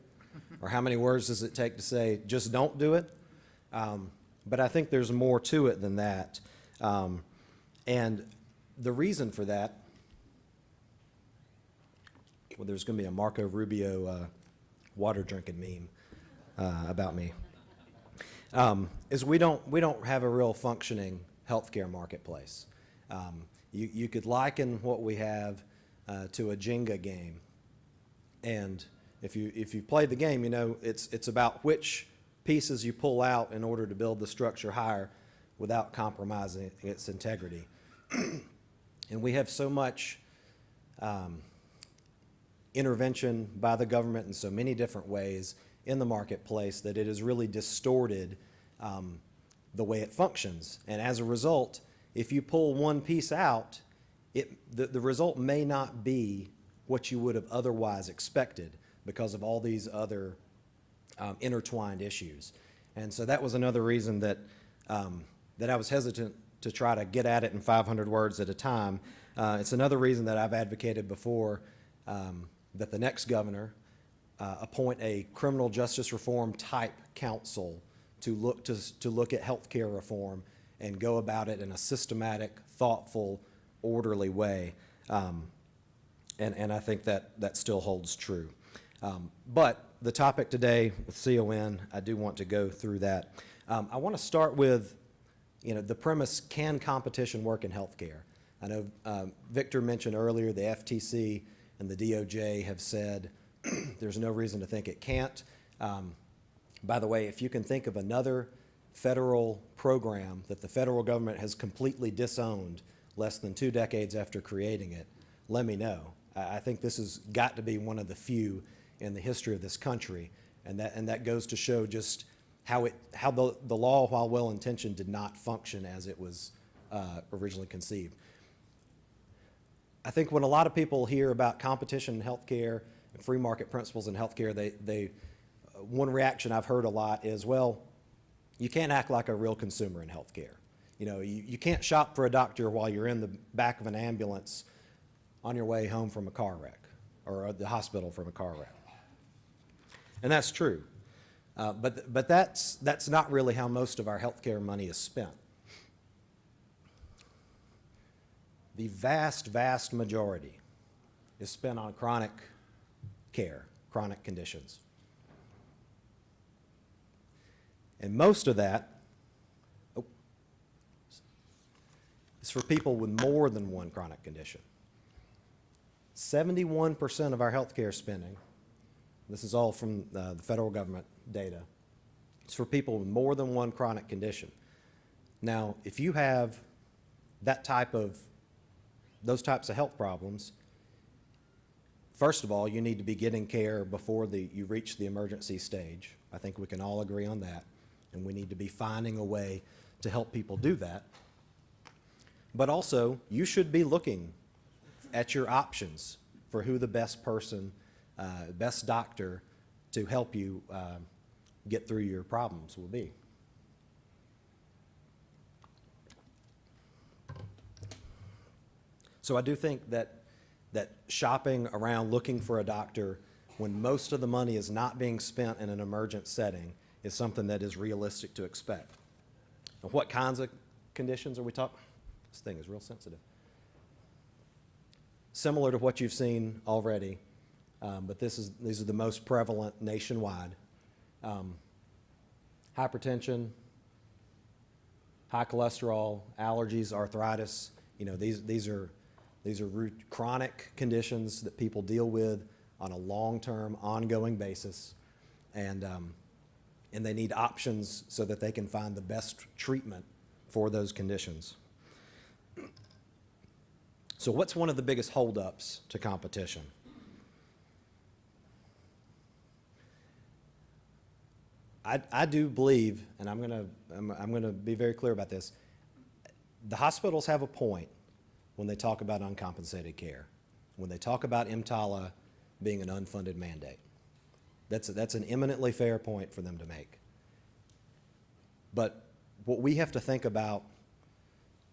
Or how many words does it take to say just don't do it? But I think there's more to it than that. And the reason for that, well, there's going to be a Marco Rubio water drinking meme about me, is we don't have a real functioning healthcare marketplace. You could liken what we have to a Jenga game, and if you play the game, you know it's about which pieces you pull out in order to build the structure higher without compromising its integrity. And we have so much intervention by the government in so many different ways in the marketplace that it has really distorted the way it functions. And as a result, if you pull one piece out, the result may not be what you would have otherwise expected because of all these other intertwined issues. And so that was another reason that I was hesitant to try to get at it in 500 words at a time. It's another reason that I've advocated before that the next governor appoint a criminal justice reform type council to look at healthcare reform and go about it in a systematic, thoughtful, orderly way. And I think that still holds true. But the topic today with CON, I do want to go through that. I want to start with, the premise, can competition work in healthcare? I know Victor mentioned earlier the FTC and the DOJ have said there's no reason to think it can't. By the way, if you can think of another federal program that the federal government has completely disowned less than 2 decades after creating it, let me know. I think this has got to be one of the few in the history of this country, and that goes to show just how the law, while well-intentioned, did not function as it was originally conceived. I think when a lot of people hear about competition in healthcare and free market principles in healthcare, one reaction I've heard a lot is, well, you can't act like a real consumer in healthcare. You can't shop for a doctor while you're in the back of an ambulance on your way home from a car wreck or the hospital from a car wreck. And that's true. But that's not really how most of our healthcare money is spent. The vast, vast majority is spent on chronic care, chronic conditions. And most of that is for people with more than one chronic condition. 71% of our healthcare spending, this is all from the federal government data, is for people with more than one chronic condition. Now, if you have those types of health problems, first of all, you need to be getting care before you reach the emergency stage. I think we can all agree on that. And we need to be finding a way to help people do that. But also, you should be looking at your options for who the best person, best doctor to help you get through your problems will be. So I do think that shopping around looking for a doctor when most of the money is not being spent in an emergent setting is something that is realistic to expect. And what kinds of conditions are we talking? This thing is real sensitive. Similar to what you've seen already, but these are the most prevalent nationwide. Hypertension, high cholesterol, allergies, arthritis. These are chronic conditions that people deal with on a long-term, ongoing basis, and they need options so that they can find the best treatment for those conditions. So what's one of the biggest holdups to competition? I do believe, and I'm gonna be very clear about this, the hospitals have a point when they talk about uncompensated care, when they talk about EMTALA being an unfunded mandate. That's an eminently fair point for them to make. But what we have to think about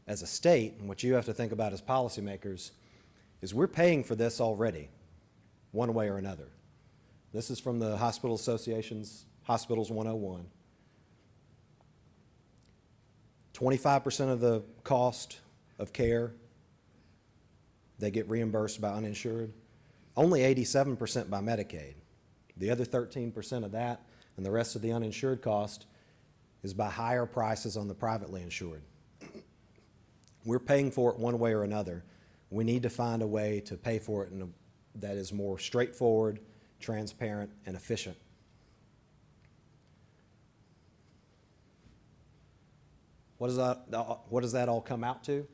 as a state, and what you have to think about as policymakers, is we're paying for this already, one way or another. This is from the Hospital Association's Hospitals 101. 25% of the cost of care, they get reimbursed by uninsured. Only 87% by Medicaid. The other 13% of that and the rest of the uninsured cost is by higher prices on the privately insured. We're paying for it one way or another. We need to find a way to pay for it that is more straightforward, transparent, and efficient. What does that all come out to?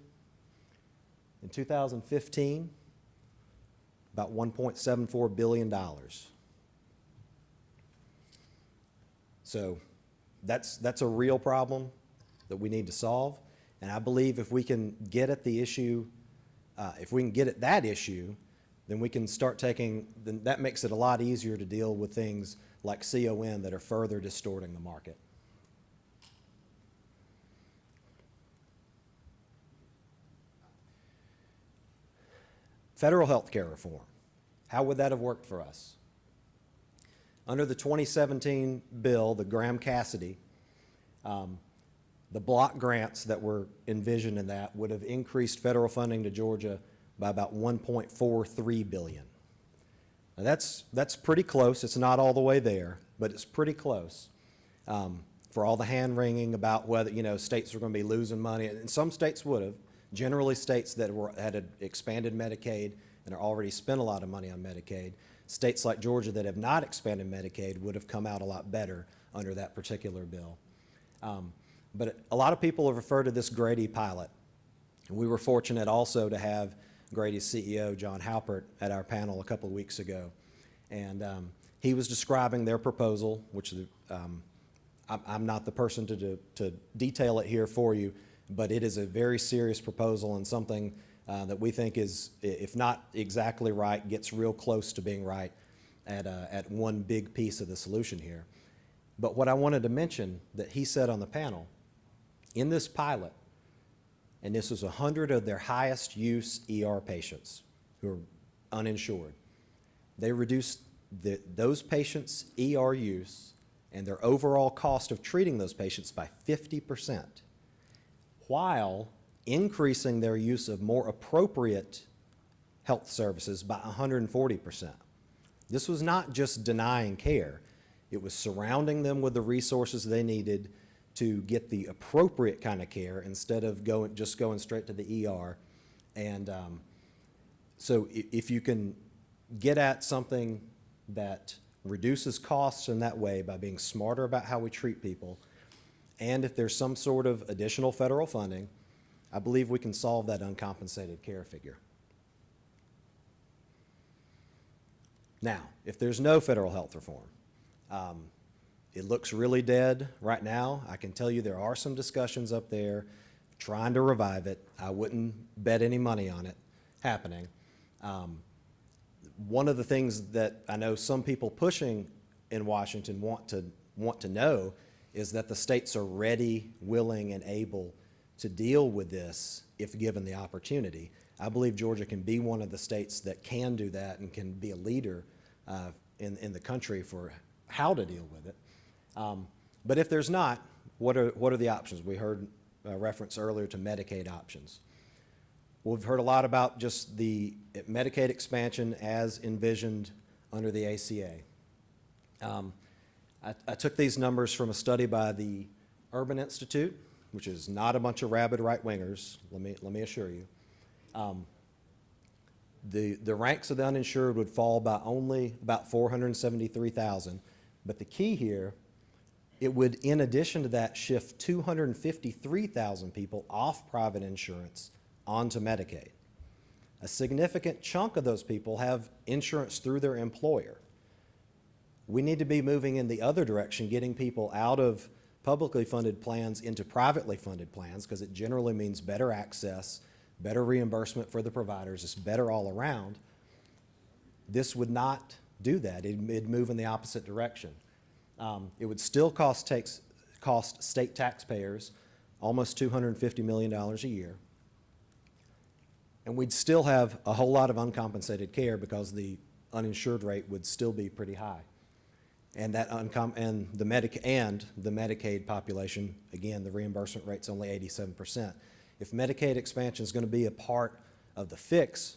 In 2015, about $1.74 billion. So that's a real problem that we need to solve. And I believe if we can get at the issue, if we can get at that issue, then we can start then that makes it a lot easier to deal with things like CON that are further distorting the market. Federal health care reform. How would that have worked for us? Under the 2017 bill, the Graham-Cassidy, the block grants that were envisioned in that would have increased federal funding to Georgia by about $1.43 billion. Now that's pretty close. It's not all the way there, but it's pretty close. For all the hand-wringing about whether, states are going to be losing money, and some states would have. Generally, states that had expanded Medicaid and are already spent a lot of money on Medicaid. States like Georgia that have not expanded Medicaid would have come out a lot better under that particular bill. But a lot of people have referred to this Grady pilot. We were fortunate also to have Grady's CEO, John Halpert, at our panel a couple of weeks ago. And he was describing their proposal, which I'm not the person to detail it here for you, but it is a very serious proposal and something that we think is, if not exactly right, gets real close to being right at one big piece of the solution here. But what I wanted to mention that he said on the panel, in this pilot, and this was 100 of their highest use ER patients who are uninsured, they reduced those patients' ER use and their overall cost of treating those patients by 50%, while increasing their use of more appropriate health services by 140%. This was not just denying care. It was surrounding them with the resources they needed to get the appropriate kind of care instead of just going straight to the ER. And so if you can get at something that reduces costs in that way by being smarter about how we treat people, and if there's some sort of additional federal funding, I believe we can solve that uncompensated care figure. Now, if there's no federal health reform, it looks really dead right now. I can tell you there are some discussions up there trying to revive it. I wouldn't bet any money on it happening. One of the things that I know some people pushing in Washington want to know is that the states are ready, willing, and able to deal with this if given the opportunity. I believe Georgia can be one of the states that can do that and can be a leader in the country for how to deal with it. But if there's not, what are the options? We heard a reference earlier to Medicaid options. We've heard a lot about just the Medicaid expansion as envisioned under the ACA. I took these numbers from a study by the Urban Institute, which is not a bunch of rabid right-wingers, let me assure you. The ranks of the uninsured would fall by only about 473,000, but the key here, it would, in addition to that, shift 253,000 people off private insurance onto Medicaid. A significant chunk of those people have insurance through their employer. We need to be moving in the other direction, getting people out of publicly funded plans into privately funded plans, because it generally means better access, better reimbursement for the providers. It's better all around. This would not do that. It'd move in the opposite direction. It would still cost state taxpayers almost $250 million a year. And we'd still have a whole lot of uncompensated care because the uninsured rate would still be pretty high. And the Medicaid population, again, the reimbursement rate's only 87%. If Medicaid expansion is going to be a part of the fix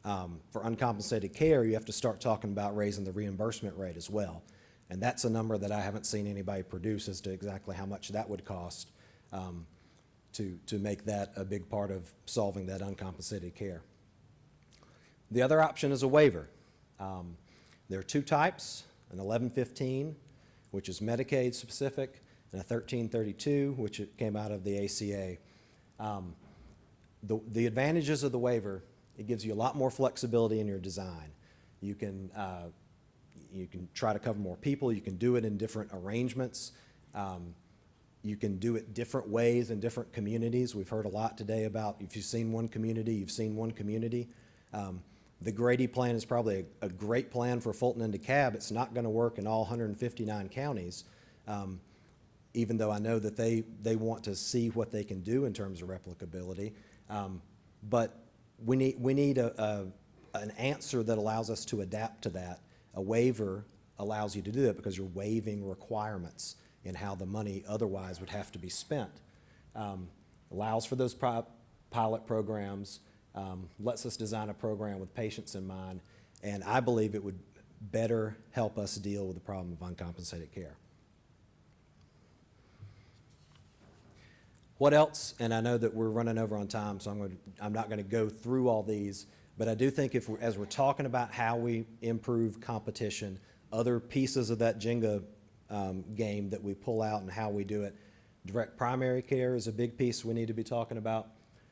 for uncompensated care, you have to start talking about raising the reimbursement rate as well. And that's a number that I haven't seen anybody produce as to exactly how much that would cost to make that a big part of solving that uncompensated care. The other option is a waiver. There are two types, an 1115, which is Medicaid specific, and a 1332, which came out of the ACA. The advantages of the waiver, it gives you a lot more flexibility in your design. You can try to cover more people. You can do it in different arrangements. You can do it different ways in different communities. We've heard a lot today about if you've seen one community, you've seen one community. The Grady plan is probably a great plan for Fulton and DeKalb. It's not going to work in all 159 counties, even though I know that they want to see what they can do in terms of replicability. But we need an answer that allows us to adapt to that. A waiver allows you to do that because you're waiving requirements in how the money otherwise would have to be spent. Allows for those pilot programs, lets us design a program with patients in mind, and I believe it would better help us deal with the problem of uncompensated care. What else? And I know that we're running over on time, so I'm not going to go through all these, but I do think as we're talking about how we improve competition, other pieces of that Jenga game that we pull out and how we do it, direct primary care is a big piece we need to be talking about,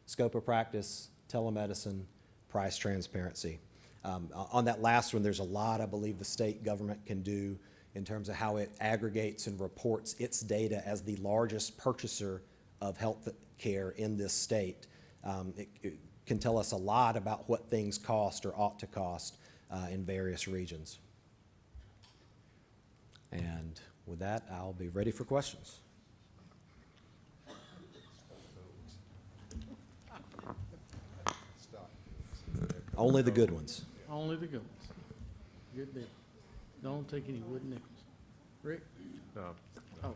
scope of practice, telemedicine, price transparency. On that last one, there's a lot I believe the state government can do in terms of how it aggregates and reports its data as the largest purchaser of health care in this state. It can tell us a lot about what things cost or ought to cost in various regions. And with that, I'll be ready for questions. Only the good ones. Only the good ones. Good deal. Don't take any wooden nickels. Rick? No. Oh.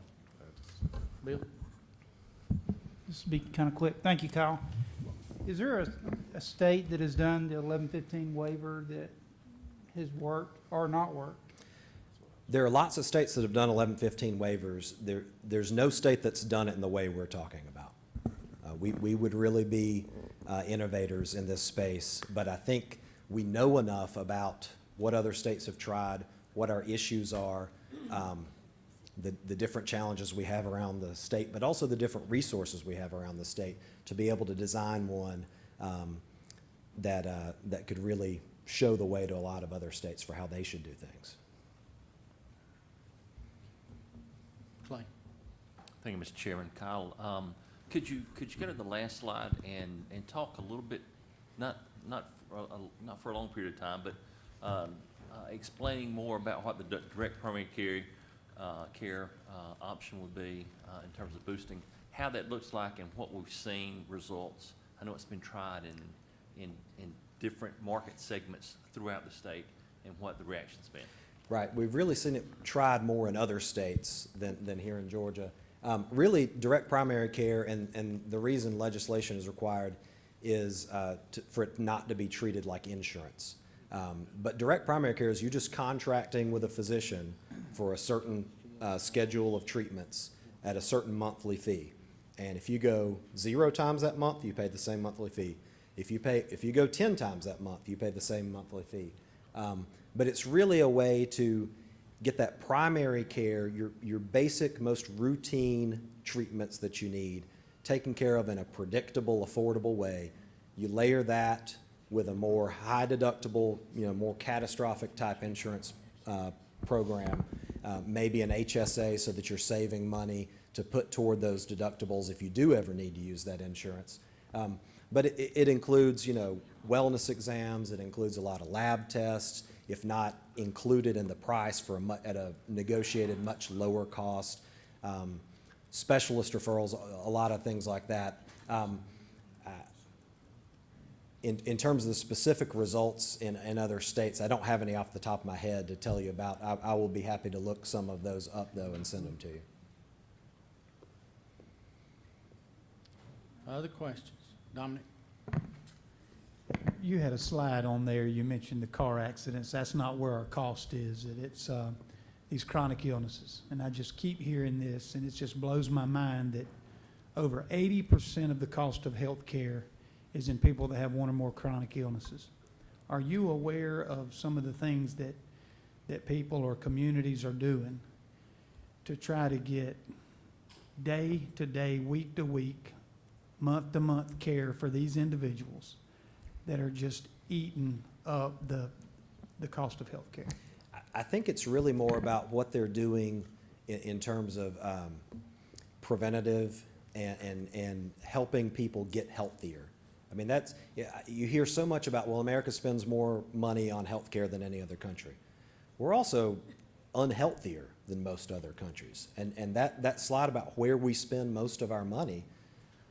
Bill? This will be kind of quick. Thank you, Kyle. Is there a state that has done the 1115 waiver that has worked or not worked? There are lots of states that have done 1115 waivers. There's no state that's done it in the way we're talking about. We would really be innovators in this space, but I think we know enough about what other states have tried, what our issues are, the different challenges we have around the state, but also the different resources we have around the state to be able to design one that could really show the way to a lot of other states for how they should do things. Clay? Thank you, Mr. Chairman. Kyle, could you go to the last slide and talk a little bit, not for a long period of time, but explaining more about what the direct primary care option would be in terms of boosting, how that looks like and what we've seen results. I know it's been tried in different market segments throughout the state and what the reaction's been. Right, we've really seen it tried more in other states than here in Georgia. Really, direct primary care, and the reason legislation is required is for it not to be treated like insurance. But direct primary care is you just contracting with a physician for a certain schedule of treatments at a certain monthly fee. And if you go 0 times that month, you pay the same monthly fee. If you go 10 times that month, you pay the same monthly fee. But it's really a way to get that primary care, your basic, most routine treatments that you need, taken care of in a predictable, affordable way. You layer that with a more high deductible, more catastrophic type insurance program, maybe an HSA so that you're saving money to put toward those deductibles if you do ever need to use that insurance. But it includes, wellness exams. It includes a lot of lab tests, if not included in the price at a negotiated much lower cost. Specialist referrals, a lot of things like that. In terms of the specific results in other states, I don't have any off the top of my head to tell you about. I will be happy to look some of those up, though, and send them to you. Other questions? Dominic? You had a slide on there, you mentioned the car accidents. That's not where our cost is. It's these chronic illnesses. And I just keep hearing this, and it just blows my mind that over 80% of the cost of health care is in people that have one or more chronic illnesses. Are you aware of some of the things that people or communities are doing to try to get day to day, week to week, month to month care for these individuals that are just eating up the cost of health care? I think it's really more about what they're doing in terms of preventative and helping people get healthier. I mean, you hear so much about, well, America spends more money on health care than any other country. We're also unhealthier than most other countries. And that slide about where we spend most of our money,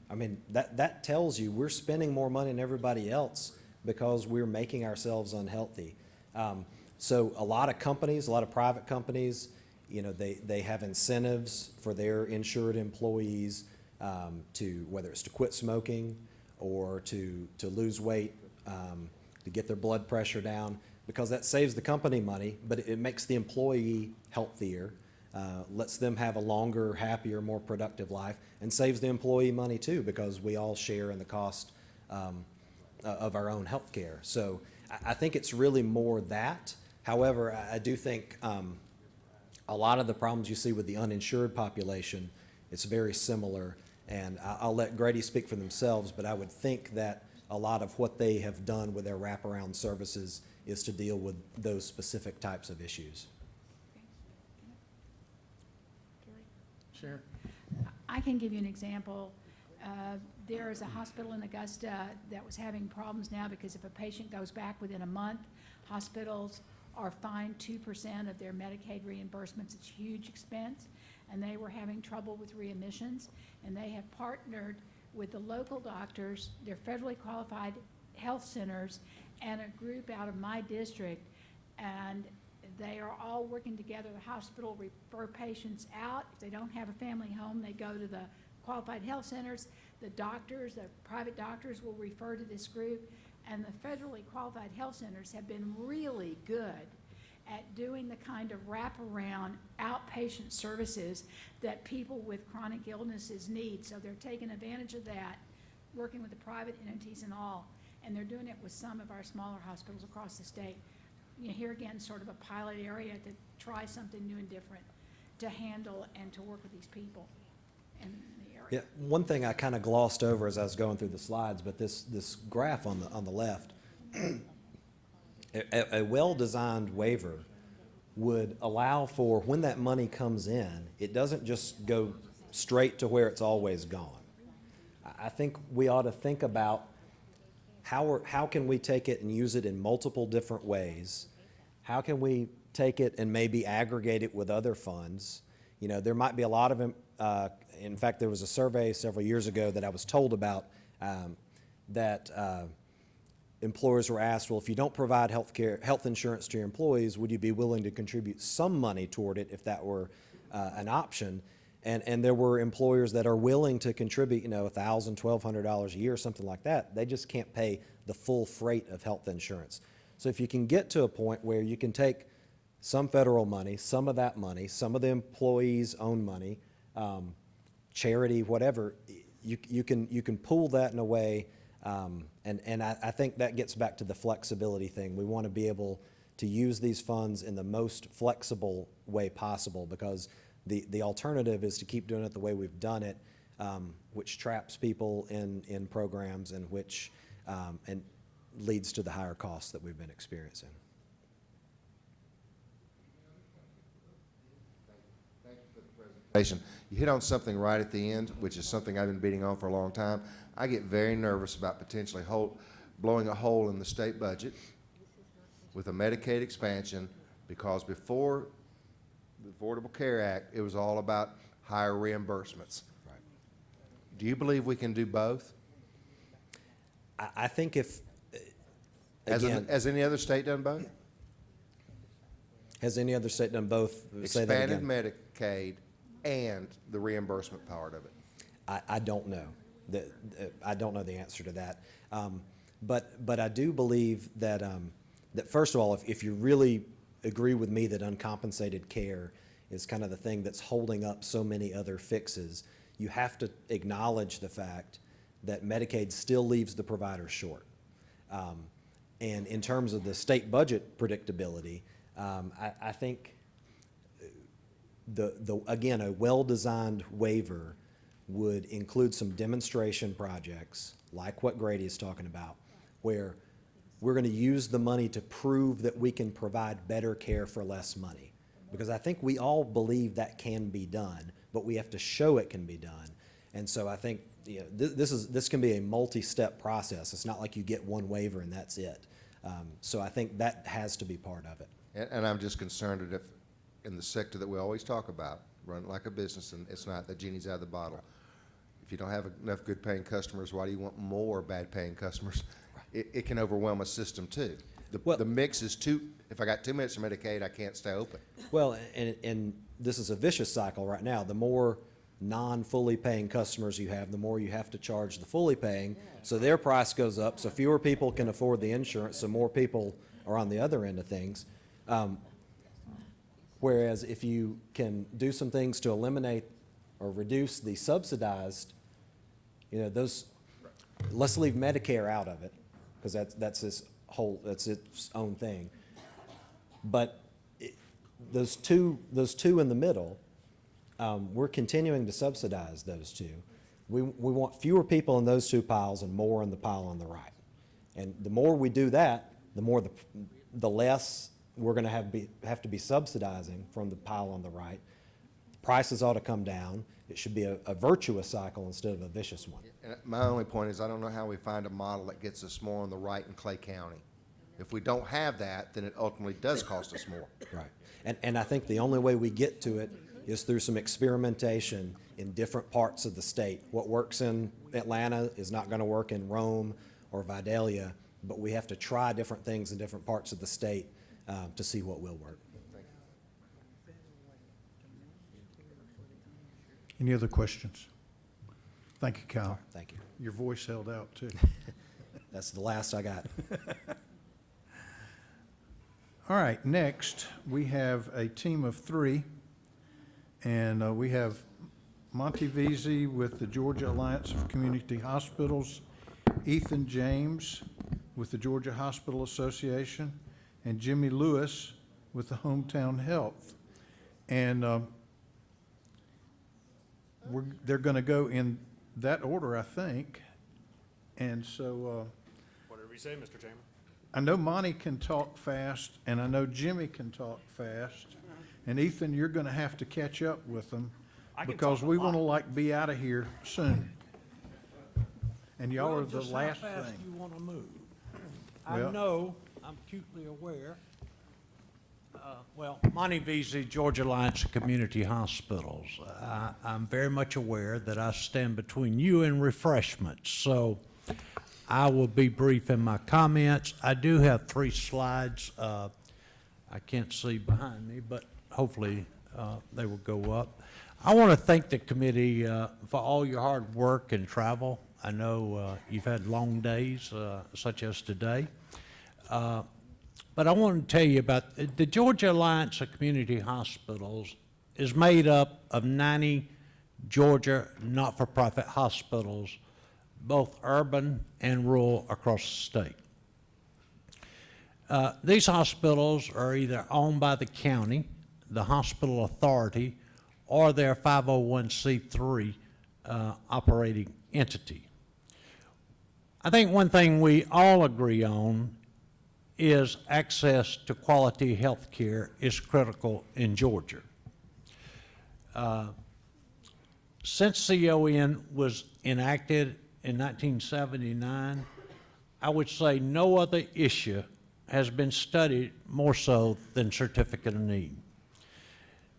I mean, that tells you we're spending more money than everybody else because we're making ourselves unhealthy. So a lot of companies, a lot of private companies, they have incentives for their insured employees to, whether it's to quit smoking or to lose weight, to get their blood pressure down, because that saves the company money, but it makes the employee healthier, lets them have a longer, happier, more productive life, and saves the employee money too, because we all share in the cost of our own health care. So I think it's really more that. However, I do think a lot of the problems you see with the uninsured population, it's very similar. And I'll let Grady speak for themselves, but I would think that a lot of what they have done with their wraparound services is to deal with those specific types of issues. Sure. I can give you an example. There is a hospital in Augusta that was having problems now because if a patient goes back within a month, hospitals are fined 2% of their Medicaid reimbursements. It's a huge expense. And they were having trouble with readmissions. And they have partnered with the local doctors, their federally qualified health centers, and a group out of my district. And They are all working together. The hospital refer patients out. If they don't have a family home, they go to the qualified health centers. The doctors, the private doctors will refer to this group. And the federally qualified health centers have been really good at doing the kind of wraparound outpatient services that people with chronic illnesses need. So they're taking advantage of that, working with the private entities and all. And they're doing it with some of our smaller hospitals across the state. You know, here again, sort of a pilot area to try something new and different to handle and to work with these people in the area. Yeah, one thing I kind of glossed over as I was going through the slides, but this graph on the left, a well-designed waiver would allow for when that money comes in, it doesn't just go straight to where it's always gone. I think we ought to think about how can we take it and use it in multiple different ways? How can we take it and maybe aggregate it with other funds? You know, there might be a lot of, in fact, there was a survey several years ago that I was told about that employers were asked, well, if you don't provide health insurance to your employees, would you be willing to contribute some money toward it if that were an option? And there were employers that are willing to contribute, you know, $1,000, $1,200 a year, something like that. They just can't pay the full freight of health insurance. So if you can get to a point where you can take some federal money, some of that money, some of the employees' own money, charity, whatever, you can pool that in a way, and I think that gets back to the flexibility thing. We want to be able to use these funds in the most flexible way possible, because the alternative is to keep doing it the way we've done it, which traps people in programs and which and leads to the higher costs that we've been experiencing. You hit on something right at the end, which is something I've been beating on for a long time. I get very nervous about potentially blowing a hole in the state budget with a Medicaid expansion, because before the Affordable Care Act, it was all about higher reimbursements. Right. Do you believe we can do both? I think if, Again, has any other state done both? Has any other state done both? Say that Expanded again. Medicaid and the reimbursement part of it. I don't know. I don't know the answer to that. But I do believe that, that first of all, if you really agree with me that uncompensated care is kind of the thing that's holding up so many other fixes, you have to acknowledge the fact that Medicaid still leaves the provider short. And in terms of the state budget predictability, I think again, a well-designed waiver would include some demonstration projects, like what Grady is talking about, where we're going to use the money to prove that we can provide better care for less money. Because I think we all believe that can be done, but we have to show it can be done. And so I think, you know, this can be a multi-step process. It's not like you get one waiver and that's it. So I think that has to be part of it. And I'm just concerned that if, in the sector that we always talk about, run it like a business, and it's not, the genie's out of the bottle. If you don't have enough good paying customers, why do you want more bad paying customers? It can overwhelm a system too. The mix is too, if I got 2 minutes of Medicaid, I can't stay open. Well, and this is a vicious cycle right now. The more non-fully paying customers you have, the more you have to charge the fully paying, so their price goes up, so fewer people can afford the insurance, so more people are on the other end of things. Whereas if you can do some things to eliminate or reduce the subsidized, you know, let's leave Medicare out of it, because that's its own thing. But those two in the middle, we're continuing to subsidize those two. We want fewer people in those two piles and more in the pile on the right. And the more we do that, the more the less we're going to have to be subsidizing from the pile on the right. Prices ought to come down. It should be a virtuous cycle instead of a vicious one. And my only point is, I don't know how we find a model that gets us more on the right in Clay County. If we don't have that, then it ultimately does cost us more. Right. And I think the only way we get to it is through some experimentation in different parts of the state. What works in Atlanta is not going to work in Rome or Vidalia, but we have to try different things in different parts of the state to see what will work. Any other questions? Thank you, Kyle. Thank you. Your voice held out, too. That's the last I got. All right, next, we have a team of three, and we have Monty Veazey with the Georgia Alliance of Community Hospitals, Ethan James with the Georgia Hospital Association, and Jimmy Lewis with the Hometown Health. And they're going to go in that order, I think. And so Whatever you say, Mr. Chairman. I know Monty can talk fast, and I know Jimmy can talk fast. And Ethan, you're going to have to catch up with them because we want to be out of here soon. And y'all are the last How fast thing. you want to move? Well- I know, I'm acutely aware. Monty Veazey, Georgia Alliance of Community Hospitals. I'm very much aware that I stand between you and refreshments, so I will be brief in my comments. I do have 3 slides. I can't see behind me, but hopefully they will go up. I want to thank the committee for all your hard work and travel. I know you've had long days, such as today. But I want to tell you about the Georgia Alliance of Community Hospitals is made up of 90 Georgia not-for-profit hospitals, both urban and rural across the state. These hospitals are either owned by the county, the hospital authority, or their 501c3 operating entity. I think one thing we all agree on is access to quality health care is critical in Georgia. Since CON was enacted in 1979, I would say no other issue has been studied more so than certificate of need.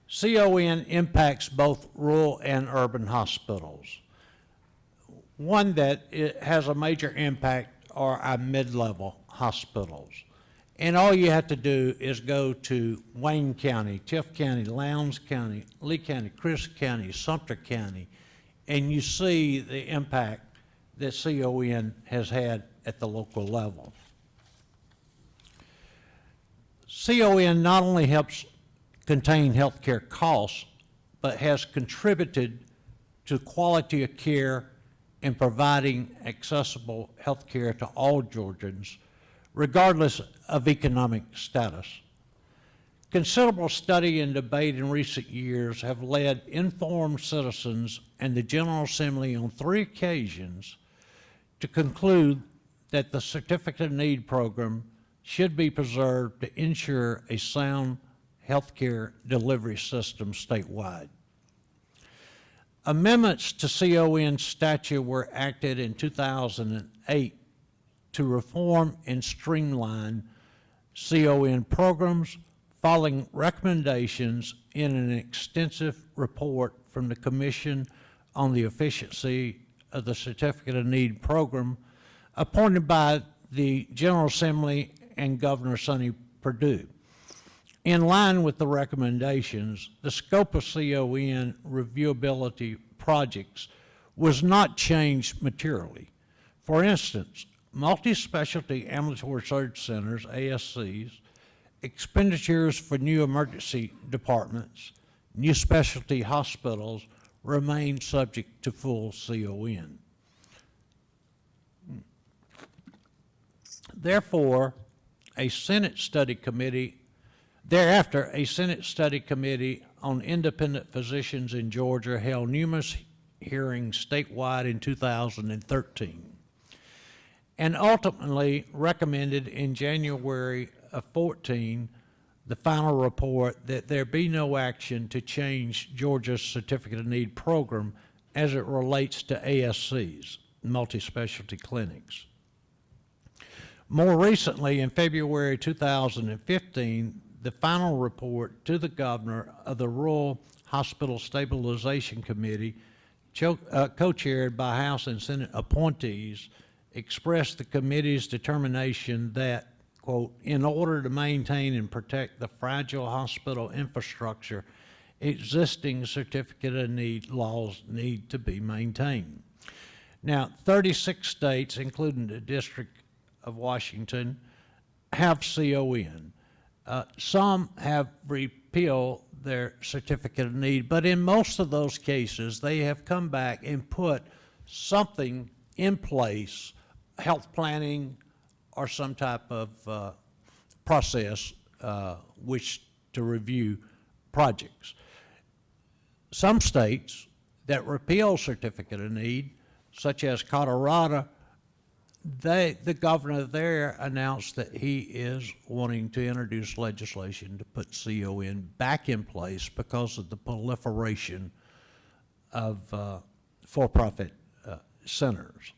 CON impacts both rural and urban hospitals. One that it has a major impact are our mid-level hospitals. And all you have to do is go to Wayne County, Tift County, Lowndes County, Lee County, Crisp County, Sumter County, and you see the impact that CON has had at the local level. CON not only helps contain healthcare costs, but has contributed to quality of care and providing accessible healthcare to all Georgians, regardless of economic status. Considerable study and debate in recent years have led informed citizens and the General Assembly on 3 occasions to conclude that the Certificate of Need program should be preserved to ensure a sound healthcare delivery system statewide. Amendments to CON statute were acted in 2008 to reform and streamline CON programs following recommendations in an extensive report from the Commission on the Efficiency of the Certificate of Need program appointed by the General Assembly and Governor Sonny Perdue. In line with the recommendations, the scope of CON reviewability projects was not changed materially. For instance, multi-specialty ambulatory surgery centers, ASCs, expenditures for new emergency departments, new specialty hospitals remain subject to full CON. Thereafter, a Senate study committee on independent physicians in Georgia held numerous hearings statewide in 2013 and ultimately recommended in January of 14 the final report that there be no action to change Georgia's Certificate of Need program as it relates to ASCs, multi-specialty clinics. More recently, in February 2015, the final report to the governor of the Rural Hospital Stabilization Committee, co-chaired by House and Senate appointees, expressed the committee's determination that, quote, in order to maintain and protect the fragile hospital infrastructure existing certificate of need laws need to be maintained. Now, 36 states, including the District of Washington, have CON. Some have repealed their certificate of need, but in most of those cases, they have come back and put something in place, health planning or some type of process which to review projects. Some states that repeal certificate of need, such as Colorado, the governor there announced that he is wanting to introduce legislation to put CON back in place because of the proliferation of for-profit centers.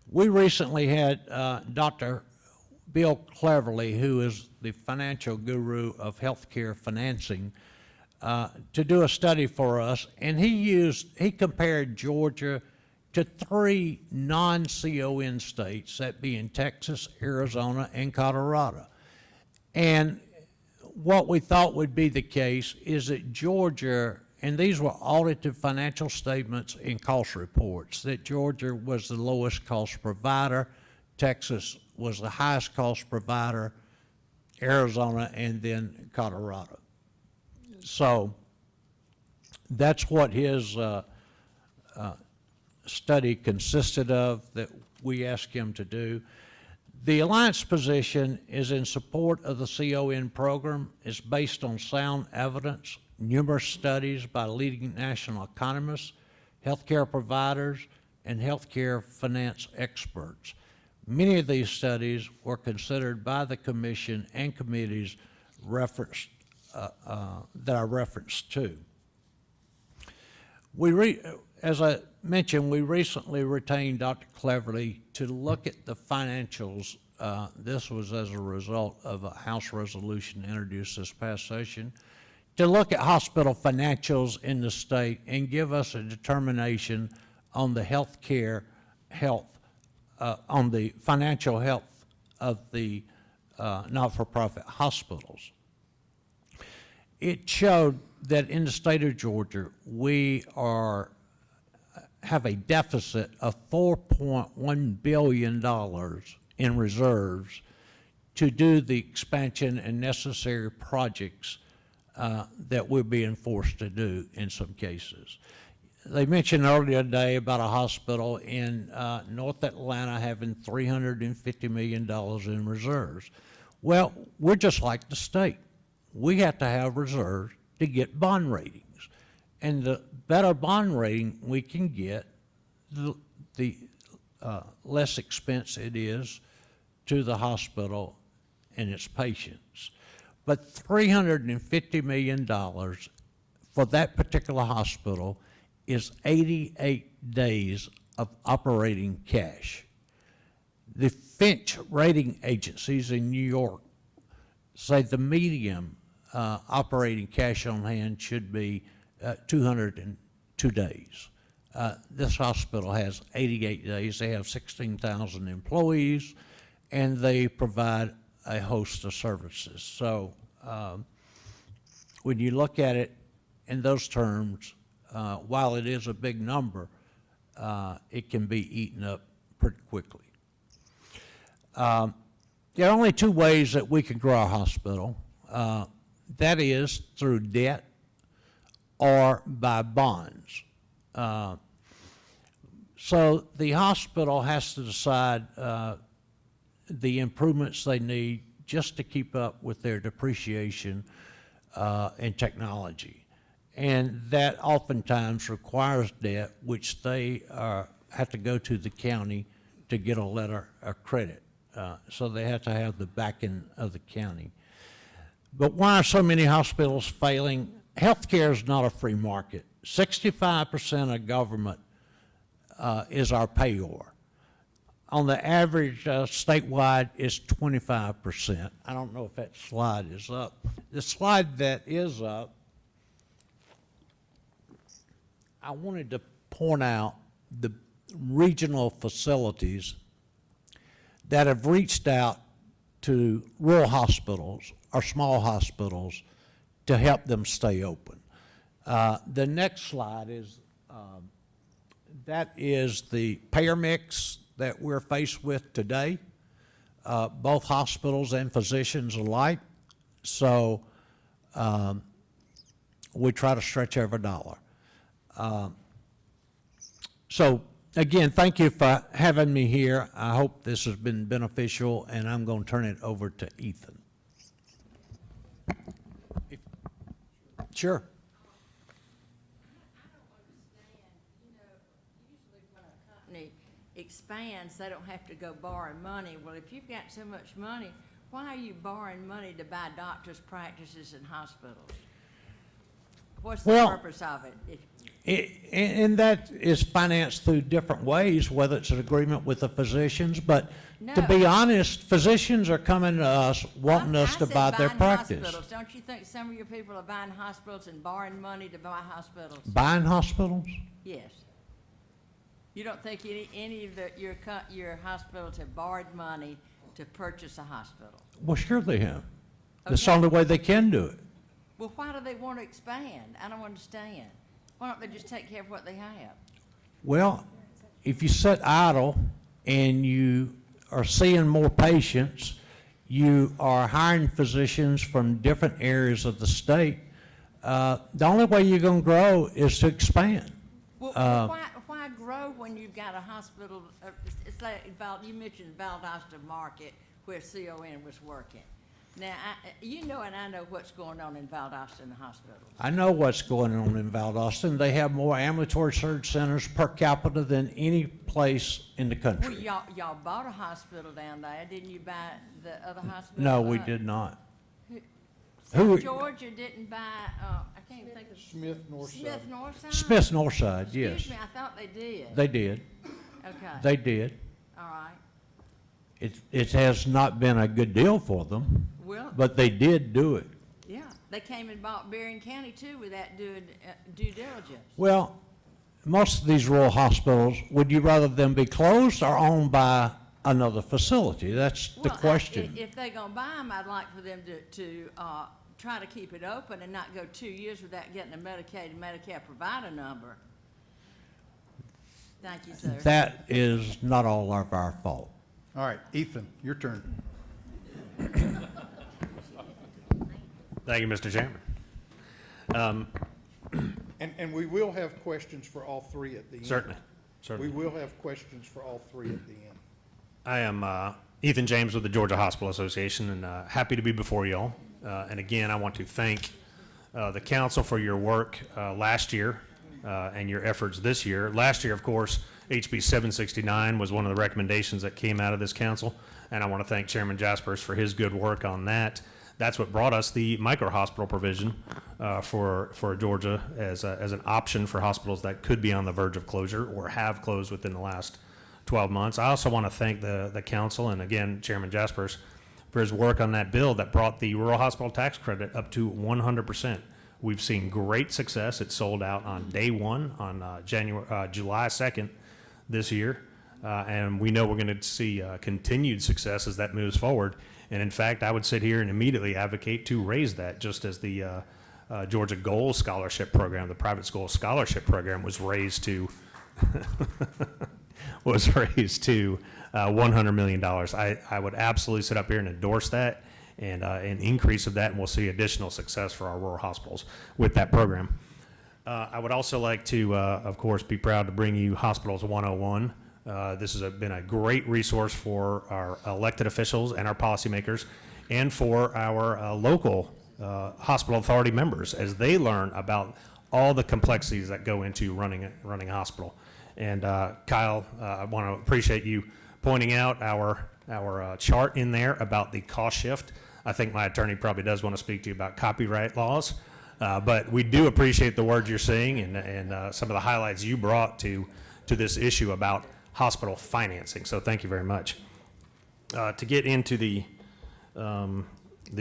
We recently had Dr. Bill Cleverly, who is the financial guru of healthcare financing, to do a study for us, and he compared Georgia to 3 non-CON states, that being Texas, Arizona, and Colorado. And what we thought would be the case is that Georgia, and these were audited financial statements and cost reports, that Georgia was the lowest cost provider, Texas was the highest cost provider, Arizona, and then Colorado. So that's what his study consisted of that we asked him to do. The Alliance position is in support of the CON program. It's based on sound evidence, numerous studies by leading national economists, healthcare providers, and healthcare finance experts. Many of these studies were considered by the commission and committees referenced, that I referenced to. As I mentioned, we recently retained Dr. Cleverly to look at the financials. This was as a result of a House resolution introduced this past session, to look at hospital financials in the state and give us a determination on the on the financial health of the not-for-profit hospitals. It showed that in the state of Georgia, we have a deficit of $4.1 billion in reserves to do the expansion and necessary projects that we're being forced to do in some cases. They mentioned earlier today about a hospital in North Atlanta having $350 million in reserves. Well, we're just like the state. We have to have reserves to get bond ratings. And the better bond rating we can get, the less expense it is to the hospital and its patients. But $350 million for that particular hospital is 88 days of operating cash. The Fitch rating agencies in New York say the median operating cash on hand should be 202 days. This hospital has 88 days. They have 16,000 employees, and they provide a host of services. So when you look at it in those terms, while it is a big number, it can be eaten up pretty quickly. There are only 2 ways that we can grow our hospital. That is through debt or by bonds. So the hospital has to decide the improvements they need just to keep up with their depreciation and technology. And that oftentimes requires debt, which they have to go to the county to get a letter of credit. So they have to have the backing of the county. But why are so many hospitals failing? Healthcare is not a free market. 65% of government is our payor. On the average statewide is 25%. I don't know if that slide is up. The slide that is up, I wanted to point out the regional facilities that have reached out to rural hospitals or small hospitals to help them stay open. The next slide is, that is the payer mix that we're faced with today, both hospitals and physicians alike. So we try to stretch every dollar. So again, thank you for having me here. I hope this has been beneficial, and I'm going to turn it over to Ethan. Sure. Company expands, they don't have to go borrow money. Well, if you've got so much money, why are you borrowing money to buy doctors' practices and hospitals? What's the Well, purpose of it? And that is financed through different ways, whether it's an agreement with the physicians, but to No. be honest, physicians are coming to us wanting us to I said buy their buying practice. hospitals. Don't you think some of your people are buying hospitals and borrowing money to buy hospitals? Buying hospitals? Yes. You don't think any of your hospitals have borrowed money to purchase a hospital? Well, sure they have. That's the Okay. only way they can do it. Well, why do they want to expand? I don't understand. Why don't they just take care of what they have? Well, if you sit idle and you are seeing more patients, you are hiring physicians from different areas of the state, the only way you're going to grow is to expand. Well, why grow when you've got a hospital? It's like you mentioned Valdosta Market where CON was working. Now, you know and I know what's going on in Valdosta in the hospitals. I know what's going on in Valdosta, and they have more ambulatory surgery centers per capita than any place in the Well, country. y'all bought a hospital down there. Didn't you buy the other hospital? No, we did not. South Georgia didn't buy, I can't even think of. Smith Northside. Smith Northside? Smith Northside, yes. Excuse me, I thought they did. They did. Okay. They did. All right. It has not been a good deal for them, Well, but they did do it. yeah, they came and bought Berrien County too without doing due diligence. Well, most of these rural hospitals, would you rather them be closed or owned by another facility? That's the Well, question. If they're gonna buy them, I'd like for them to try to keep it open and not go 2 years without getting a Medicaid and Medicare provider number. Thank you, sir. That is not all of our fault. All right, Ethan, your turn. Thank you, Mr. Chairman. And we will have questions for all three at the end. Certainly. We will have questions for all three at the end. I am Ethan James with the Georgia Hospital Association, and happy to be before you all. And again, I want to thank the council for your work last year and your efforts this year. Last year, of course, HB 769 was one of the recommendations that came out of this council, and I want to thank Chairman Jaspers for his good work on that. That's what brought us the micro-hospital provision for Georgia as an option for hospitals that could be on the verge of closure or have closed within the last 12 months. I also want to thank the council and, again, Chairman Jaspers for his work on that bill that brought the rural hospital tax credit up to 100%. We've seen great success. It sold out on day one on July 2nd this year, and we know we're going to see continued success as that moves forward. And in fact, I would sit here and immediately advocate to raise that, just as the Georgia Gold Scholarship Program, the private school scholarship program, was raised to $100 million. I would absolutely sit up here and endorse that and an increase of that, and we'll see additional success for our rural hospitals with that program. I would also like to, of course, be proud to bring you Hospitals 101. This has been a great resource for our elected officials and our policymakers, and for our local hospital authority members as they learn about all the complexities that go into running a hospital. And Kyle, I want to appreciate you pointing out our chart in there about the cost shift. I think my attorney probably does want to speak to you about copyright laws, but we do appreciate the words you're saying and some of the highlights you brought to this issue about hospital financing. So thank you very much. To get into the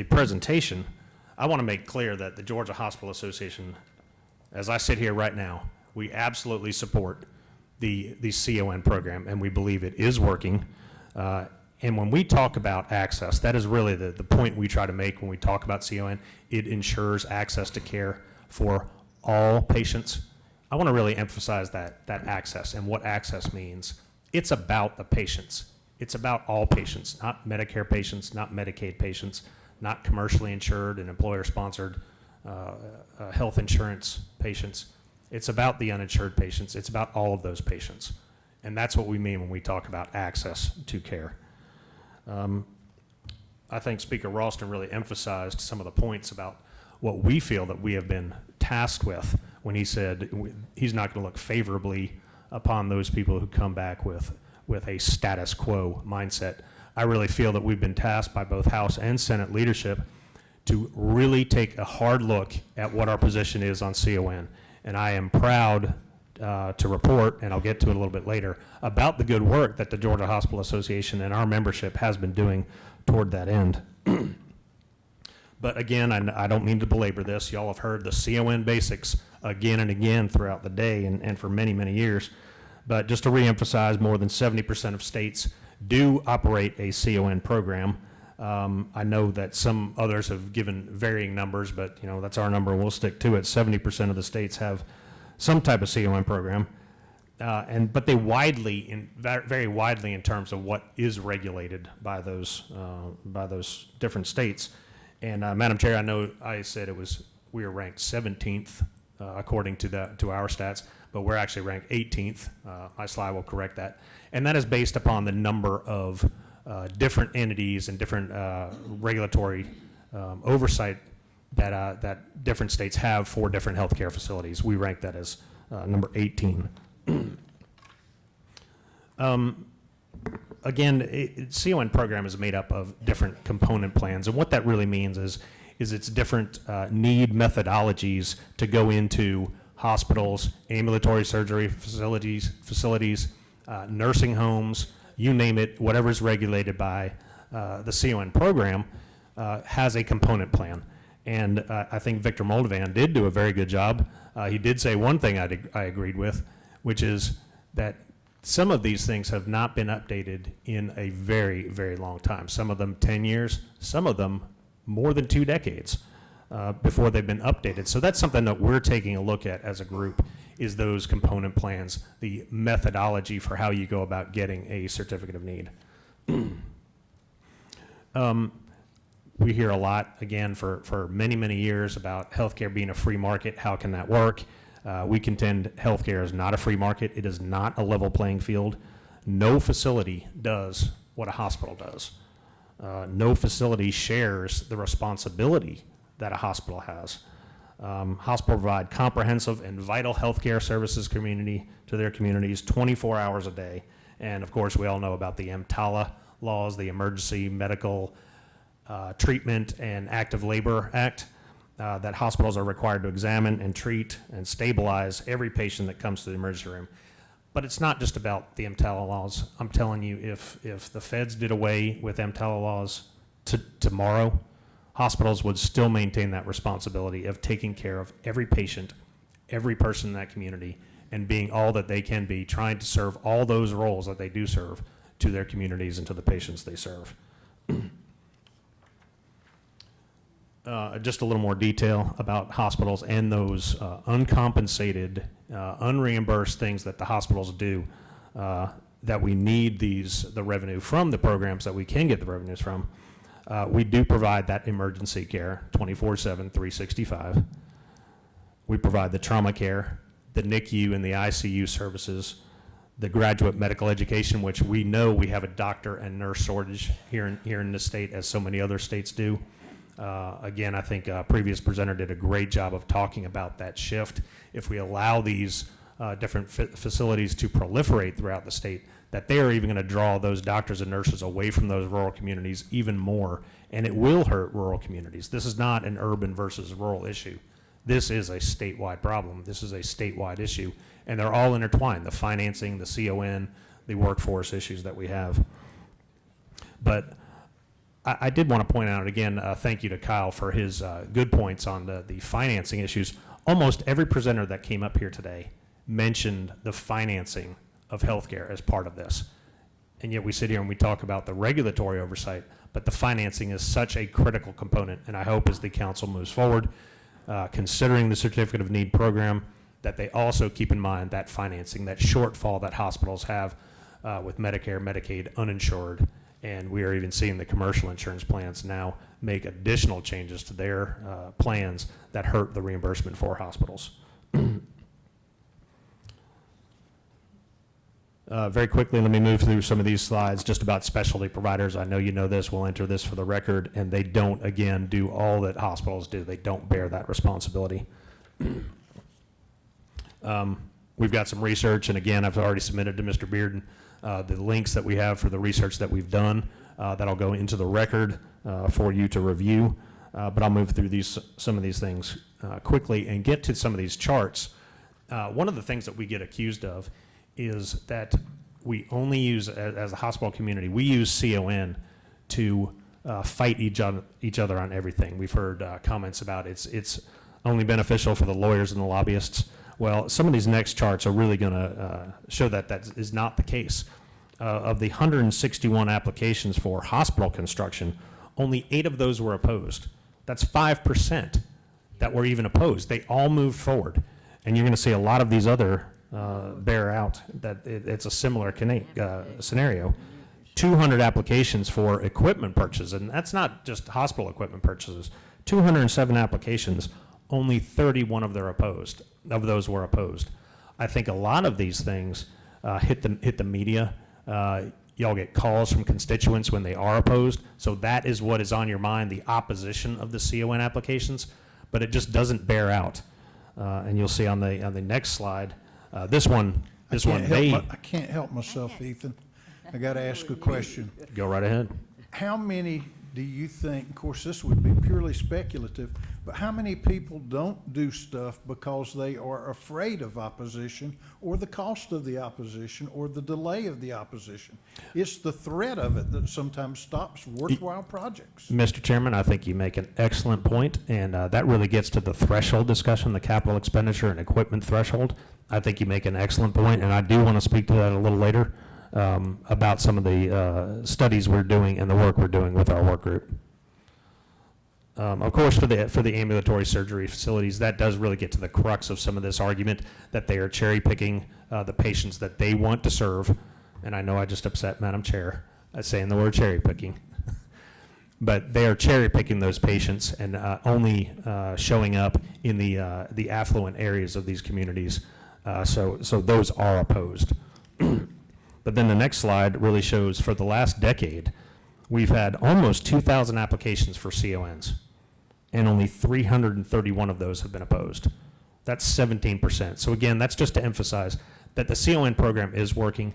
presentation, I want to make clear that the Georgia Hospital Association, as I sit here right now, we absolutely support the CON program, and we believe it is working. And when we talk about access, that is really the point we try to make when we talk about CON. It ensures access to care for all patients. I want to really emphasize that access and what access means. It's about the patients. It's about all patients, not Medicare patients, not Medicaid patients, not commercially insured and employer-sponsored health insurance patients. It's about the uninsured patients. It's about all of those patients. And that's what we mean when we talk about access to care. I think Speaker Ralston really emphasized some of the points about what we feel that we have been tasked with when he said he's not going to look favorably upon those people who come back with a status quo mindset. I really feel that we've been tasked by both House and Senate leadership to really take a hard look at what our position is on CON. And I am proud to report, and I'll get to it a little bit later, about the good work that the Georgia Hospital Association and our membership has been doing toward that end. But again, I don't mean to belabor this. Y'all have heard the CON basics again and again throughout the day and for many, many years. But just to reemphasize, more than 70% of states do operate a CON program. I know that some others have given varying numbers, but that's our number and we'll stick to it. 70% of the states have some type of CON program. But they vary widely in terms of what is regulated by those different states. And Madam Chair, I know I said we were ranked 17th according to our stats, but we're actually ranked 18th. My slide will correct that. And that is based upon the number of different entities and different regulatory oversight that different states have for different healthcare facilities. We rank that as number 18. Again, CON program is made up of different component plans, and what that really means is it's different need methodologies to go into hospitals, ambulatory surgery facilities, nursing homes, you name it, whatever is regulated by the CON program has a component plan. And I think Victor Moldovan did do a very good job. He did say one thing I agreed with, which is that some of these things have not been updated in a very, very long time. Some of them 10 years, some of them more than 2 decades before they've been updated. So that's something that we're taking a look at as a group, is those component plans, the methodology for how you go about getting a certificate of need. We hear a lot, again, for many, many years about healthcare being a free market. How can that work? We contend healthcare is not a free market. It is not a level playing field. No facility does what a hospital does. No facility shares the responsibility that a hospital has. Hospitals provide comprehensive and vital healthcare services to their communities 24 hours a day. And of course, we all know about the EMTALA laws, the Emergency Medical Treatment and Active Labor Act, that hospitals are required to examine and treat and stabilize every patient that comes to the emergency room. But it's not just about the EMTALA laws. I'm telling you, if the feds did away with EMTALA laws tomorrow, hospitals would still maintain that responsibility of taking care of every patient, every person in that community, and being all that they can be, trying to serve all those roles that they do serve to their communities and to the patients they serve. Just a little more detail about hospitals and those uncompensated, unreimbursed things that the hospitals do, that we need the revenue from the programs that we can get the revenues from. We do provide that emergency care 24/7, 365. We provide the trauma care, the NICU and the ICU services, the graduate medical education, which we know we have a doctor and nurse shortage here in the state, as so many other states do. Again, I think a previous presenter did a great job of talking about that shift. If we allow these different facilities to proliferate throughout the state, that they are even going to draw those doctors and nurses away from those rural communities even more, and it will hurt rural communities. This is not an urban versus rural issue. This is a statewide problem. This is a statewide issue, and they're all intertwined, the financing, the CON, the workforce issues that we have. But I did want to point out again, thank you to Kyle for his good points on the financing issues. Almost every presenter that came up here today mentioned the financing of healthcare as part of this. And yet we sit here and we talk about the regulatory oversight, but the financing is such a critical component. And I hope as the council moves forward, considering the Certificate of Need program, that they also keep in mind that financing, that shortfall that hospitals have with Medicare, Medicaid, uninsured. And we are even seeing the commercial insurance plans now make additional changes to their plans that hurt the reimbursement for hospitals. Very quickly, let me move through some of these slides just about specialty providers. I know you know this. We'll enter this for the record. And they don't, again, do all that hospitals do. They don't bear that responsibility. We've got some research, and again, I've already submitted to Mr. Bearden the links that we have for the research that we've done. That'll go into the record for you to review. But I'll move through some of these things quickly and get to some of these charts. One of the things that we get accused of is that we only use, as a hospital community, we use CON to fight each other on everything. We've heard comments about it's only beneficial for the lawyers and the lobbyists. Well, some of these next charts are really going to show that that is not the case. Of the 161 applications for hospital construction, only 8 of those were opposed. That's 5% that were even opposed. They all moved forward. And you're going to see a lot of these other bear out that it's a similar scenario. 200 applications for equipment purchases, and that's not just hospital equipment purchases. 207 applications, only 31 of those were opposed. I think a lot of these things hit the media. Y'all get calls from constituents when they are opposed, so that is what is on your mind, the opposition of the CON applications, but it just doesn't bear out. And you'll see on the next slide, I can't help myself, Ethan. I got to ask a question. Go right ahead. How many do you think, of course, this would be purely speculative, but how many people don't do stuff because they are afraid of opposition or the cost of the opposition or the delay of the opposition? It's the threat of it that sometimes stops worthwhile projects. Mr. Chairman, I think you make an excellent point, and that really gets to the threshold discussion, the capital expenditure and equipment threshold. I think you make an excellent point, and I do want to speak to that a little later about some of the studies we're doing and the work we're doing with our work group. Of course, for the ambulatory surgery facilities, that does really get to the crux of some of this argument that they are cherry picking the patients that they want to serve. And I know I just upset Madam Chair saying the word cherry picking. But they are cherry picking those patients and only showing up in the affluent areas of these communities. So those are opposed. But then the next slide really shows for the last decade, we've had almost 2,000 applications for CONs, and only 331 of those have been opposed. That's 17%. So again, that's just to emphasize that the CON program is working.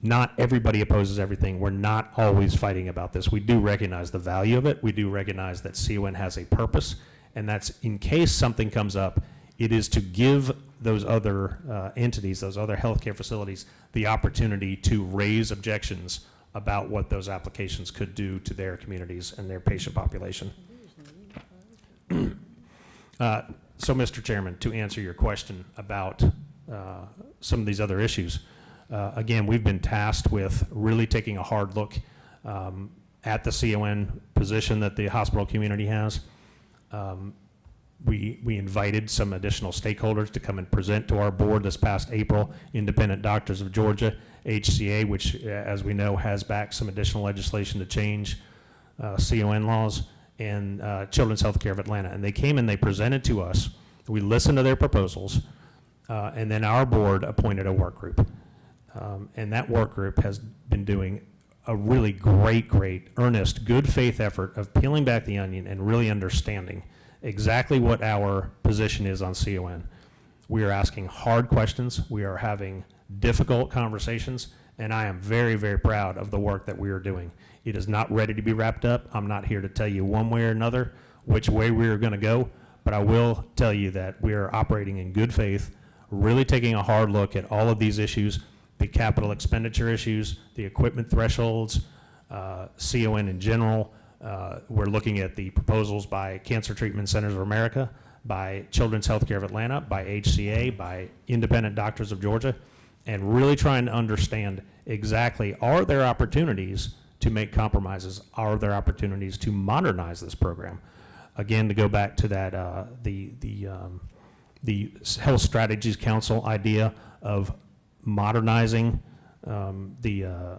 Not everybody opposes everything. We're not always fighting about this. We do recognize the value of it. We do recognize that CON has a purpose, and that's in case something comes up, it is to give those other entities, those other healthcare facilities, the opportunity to raise objections about what those applications could do to their communities and their patient population. So, Mr. Chairman, to answer your question about some of these other issues, again, we've been tasked with really taking a hard look at the CON position that the hospital community has. We invited some additional stakeholders to come and present to our board this past April. Independent Doctors of Georgia, HCA, which, as we know, has backed some additional legislation to change CON laws, and Children's Healthcare of Atlanta. And they came and they presented to us. We listened to their proposals, and then our board appointed a work group. And that work group has been doing a really great, earnest, good faith effort of peeling back the onion and really understanding exactly what our position is on CON. We are asking hard questions. We are having difficult conversations, and I am very, very proud of the work that we are doing. It is not ready to be wrapped up. I'm not here to tell you one way or another which way we are going to go, but I will tell you that we are operating in good faith, really taking a hard look at all of these issues, the capital expenditure issues, the equipment thresholds, CON in general. We're looking at the proposals by Cancer Treatment Centers of America, by Children's Healthcare of Atlanta, by HCA, by Independent Doctors of Georgia, and really trying to understand exactly, are there opportunities to make compromises? Are there opportunities to modernize this program? Again, to go back to that, the Health Strategies Council idea of modernizing the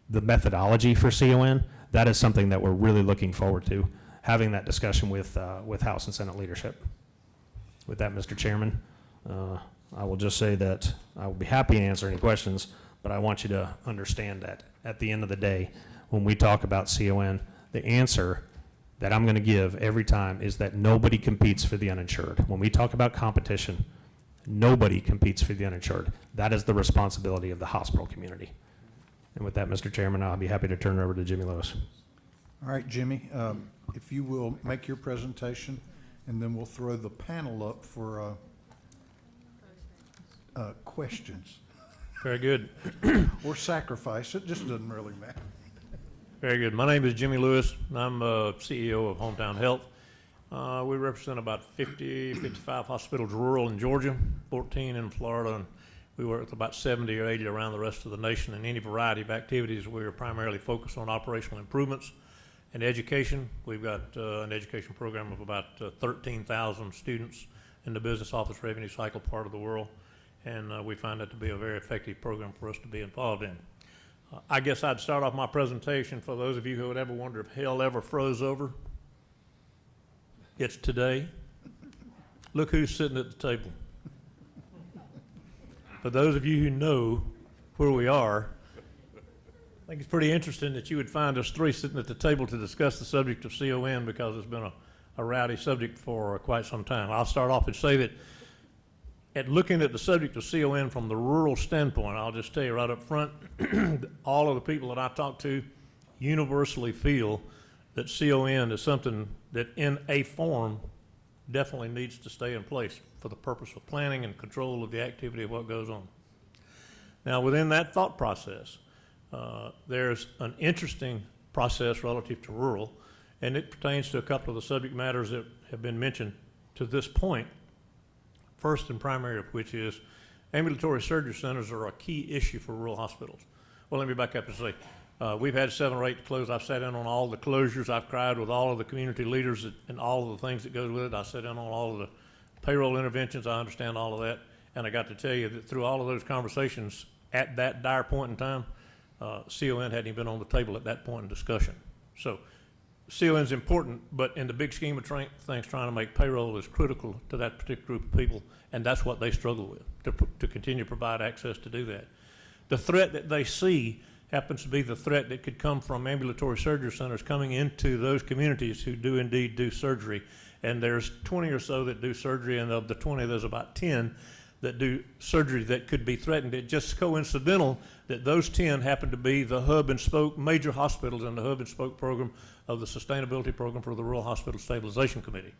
methodology for CON, that is something that we're really looking forward to, having that discussion with House and Senate leadership. With that, Mr. Chairman, I will just say that I will be happy to answer any questions, but I want you to understand that at the end of the day, when we talk about CON, the answer that I'm going to give every time is that nobody competes for the uninsured. When we talk about competition, nobody competes for the uninsured. That is the responsibility of the hospital community. And with that, Mr. Chairman, I'll be happy to turn it over to Jimmy Lewis. All right, Jimmy, if you will make your presentation, and then we'll throw the panel up for questions. Very good. Or sacrifice, it just doesn't really matter. Very good. My name is Jimmy Lewis, and I'm CEO of Hometown Health. We represent about 55 hospitals rural in Georgia, 14 in Florida, and we work with about 70 or 80 around the rest of the nation in any variety of activities. We are primarily focused on operational improvements and education. We've got an education program of about 13,000 students in the business office revenue cycle part of the world, and we find that to be a very effective program for us to be involved in. I guess I'd start off my presentation for those of you who would ever wonder if hell ever froze over. It's today. Look who's sitting at the table. For those of you who know where we are, I think it's pretty interesting that you would find us three sitting at the table to discuss the subject of CON, because it's been a rowdy subject for quite some time. I'll start off and say that at looking at the subject of CON from the rural standpoint, I'll just tell you right up front, all of the people that I talk to universally feel that CON is something that in a form definitely needs to stay in place for the purpose of planning and control of the activity of what goes on. Now, within that thought process, there's an interesting process relative to rural, and it pertains to a couple of the subject matters that have been mentioned to this point. First and primary of which is ambulatory surgery centers are a key issue for rural hospitals. Well, let me back up and say, we've had 7 or 8 closed. I've sat in on all the closures. I've cried with all of the community leaders and all of the things that goes with it. I sat in on all of the payroll interventions. I understand all of that. And I got to tell you that through all of those conversations at that dire point in time, CON hadn't even been on the table at that point in discussion. So CON is important, but in the big scheme of things, trying to make payroll is critical to that particular group of people, and that's what they struggle with, to continue to provide access to do that. The threat that they see happens to be the threat that could come from ambulatory surgery centers coming into those communities who do indeed do surgery. And there's 20 or so that do surgery, and of the 20, there's about 10 that do surgery that could be threatened. It's just coincidental that those 10 happen to be the hub and spoke major hospitals in the hub and spoke program of the sustainability program for the Rural Hospital Stabilization Committee.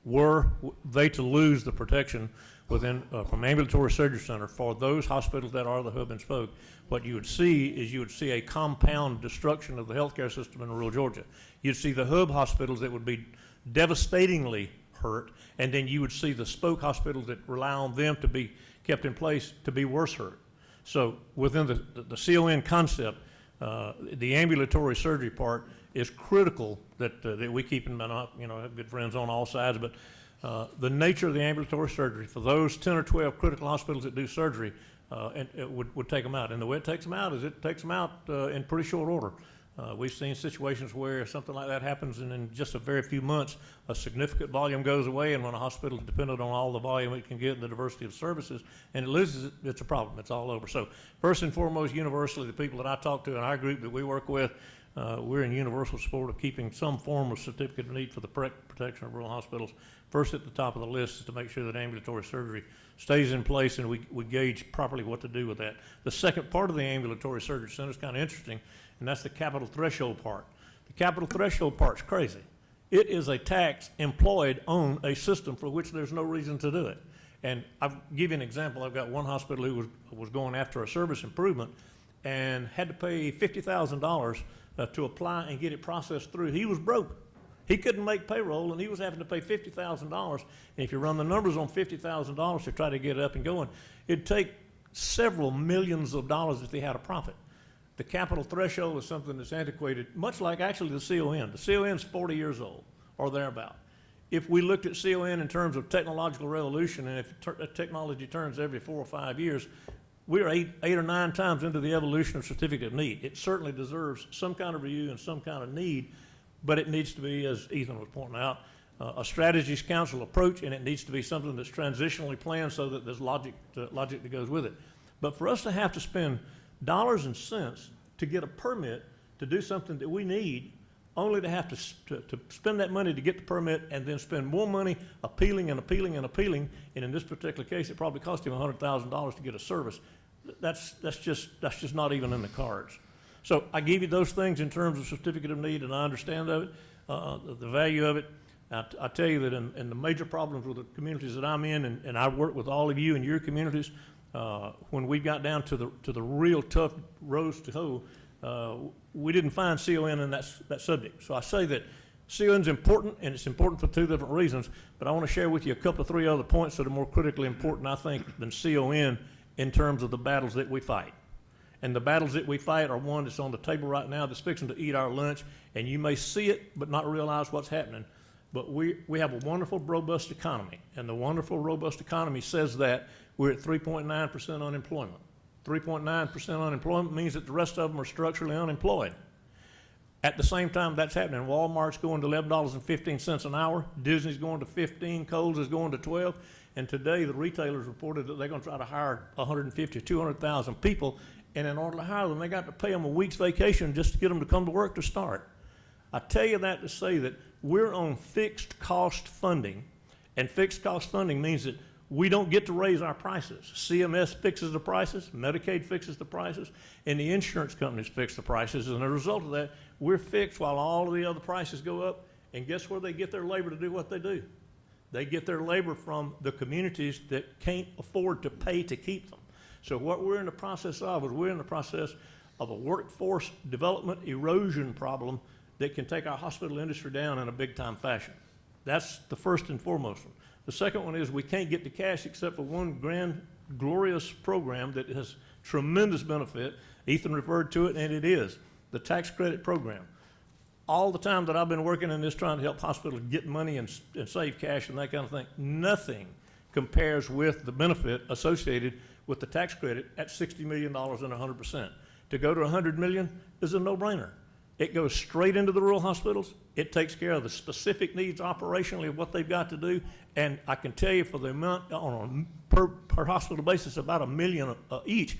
Were they to lose the protection within from ambulatory surgery center for those hospitals that are the hub and spoke, what you would see is you would see a compound destruction of the healthcare system in rural Georgia. You'd see the hub hospitals that would be devastatingly hurt, and then you would see the spoke hospitals that rely on them to be kept in place to be worse hurt. So within the CON concept, the ambulatory surgery part is critical that we keep in mind. You know, I have good friends on all sides, but the nature of the ambulatory surgery for those 10 or 12 critical hospitals that do surgery, and it would take them out. And the way it takes them out is it takes them out in pretty short order. We've seen situations where something like that happens, and in just a very few months, a significant volume goes away, and when a hospital is dependent on all the volume it can get and the diversity of services, and it loses it, it's a problem. It's all over. So first and foremost, universally, the people that I talk to in our group that we work with, we're in universal support of keeping some form of certificate of need for the protection of rural hospitals. First at the top of the list is to make sure that ambulatory surgery stays in place, and we gauge properly what to do with that. The second part of the ambulatory surgery center is kind of interesting, and that's the capital threshold part. The capital threshold part's crazy. It is a tax employed on a system for which there's no reason to do it. And I'll give you an example. I've got one hospital who was going after a service improvement and had to pay $50,000 to apply and get it processed through. He was broke. He couldn't make payroll, and he was having to pay $50,000. And if you run the numbers on $50,000 to try to get it up and going, it'd take several millions of dollars if they had a profit. The capital threshold is something that's antiquated, much like actually the CON. The CON's 40 years old or thereabout. If we looked at CON in terms of technological revolution, and if technology turns every 4 or 5 years, we're eight or nine times into the evolution of certificate of need. It certainly deserves some kind of review and some kind of need, but it needs to be, as Ethan was pointing out, a strategies council approach, and it needs to be something that's transitionally planned so that there's logic that goes with it. But for us to have to spend dollars and cents to get a permit to do something that we need, only to have to spend that money to get the permit and then spend more money appealing and appealing and appealing, and in this particular case, it probably cost him $100,000 to get a service. That's just not even in the cards. So I give you those things in terms of certificate of need, and I understand of it, the value of it. I tell you that in the major problems with the communities that I'm in, and I work with all of you in your communities, when we got down to the real tough roads to hoe, we didn't find CON in that subject. So I say that CON's important, and it's important for two different reasons, but I want to share with you a couple of three other points that are more critically important, I think, than CON in terms of the battles that we fight. And the battles that we fight are one that's on the table right now that's fixing to eat our lunch, and you may see it but not realize what's happening. But we have a wonderful, robust economy, and the wonderful, robust economy says that we're at 3.9% unemployment. 3.9% unemployment means that the rest of them are structurally unemployed. At the same time that's happening, Walmart's going to $11.15 an hour, Disney's going to $15, Kohl's is going to $12, and today the retailers reported that they're going to try to hire 150 or 200,000 people, and in order to hire them, they got to pay them a week's vacation just to get them to come to work to start. I tell you that to say that we're on fixed cost funding, and fixed cost funding means that we don't get to raise our prices. CMS fixes the prices, Medicaid fixes the prices, and the insurance companies fix the prices, and as a result of that, we're fixed while all of the other prices go up, and guess where they get their labor to do what they do? They get their labor from the communities that can't afford to pay to keep them. So what we're in the process of is we're in the process of a workforce development erosion problem that can take our hospital industry down in a big-time fashion. That's the first and foremost one. The second one is we can't get the cash except for one grand, glorious program that has tremendous benefit. Ethan referred to it, and it is the tax credit program. All the time that I've been working in this trying to help hospitals get money and save cash and that kind of thing, nothing compares with the benefit associated with the tax credit at $60 million and 100%. To go to $100 million is a no-brainer. It goes straight into the rural hospitals. It takes care of the specific needs operationally of what they've got to do. And I can tell you for the amount on a per hospital basis, about $1 million each,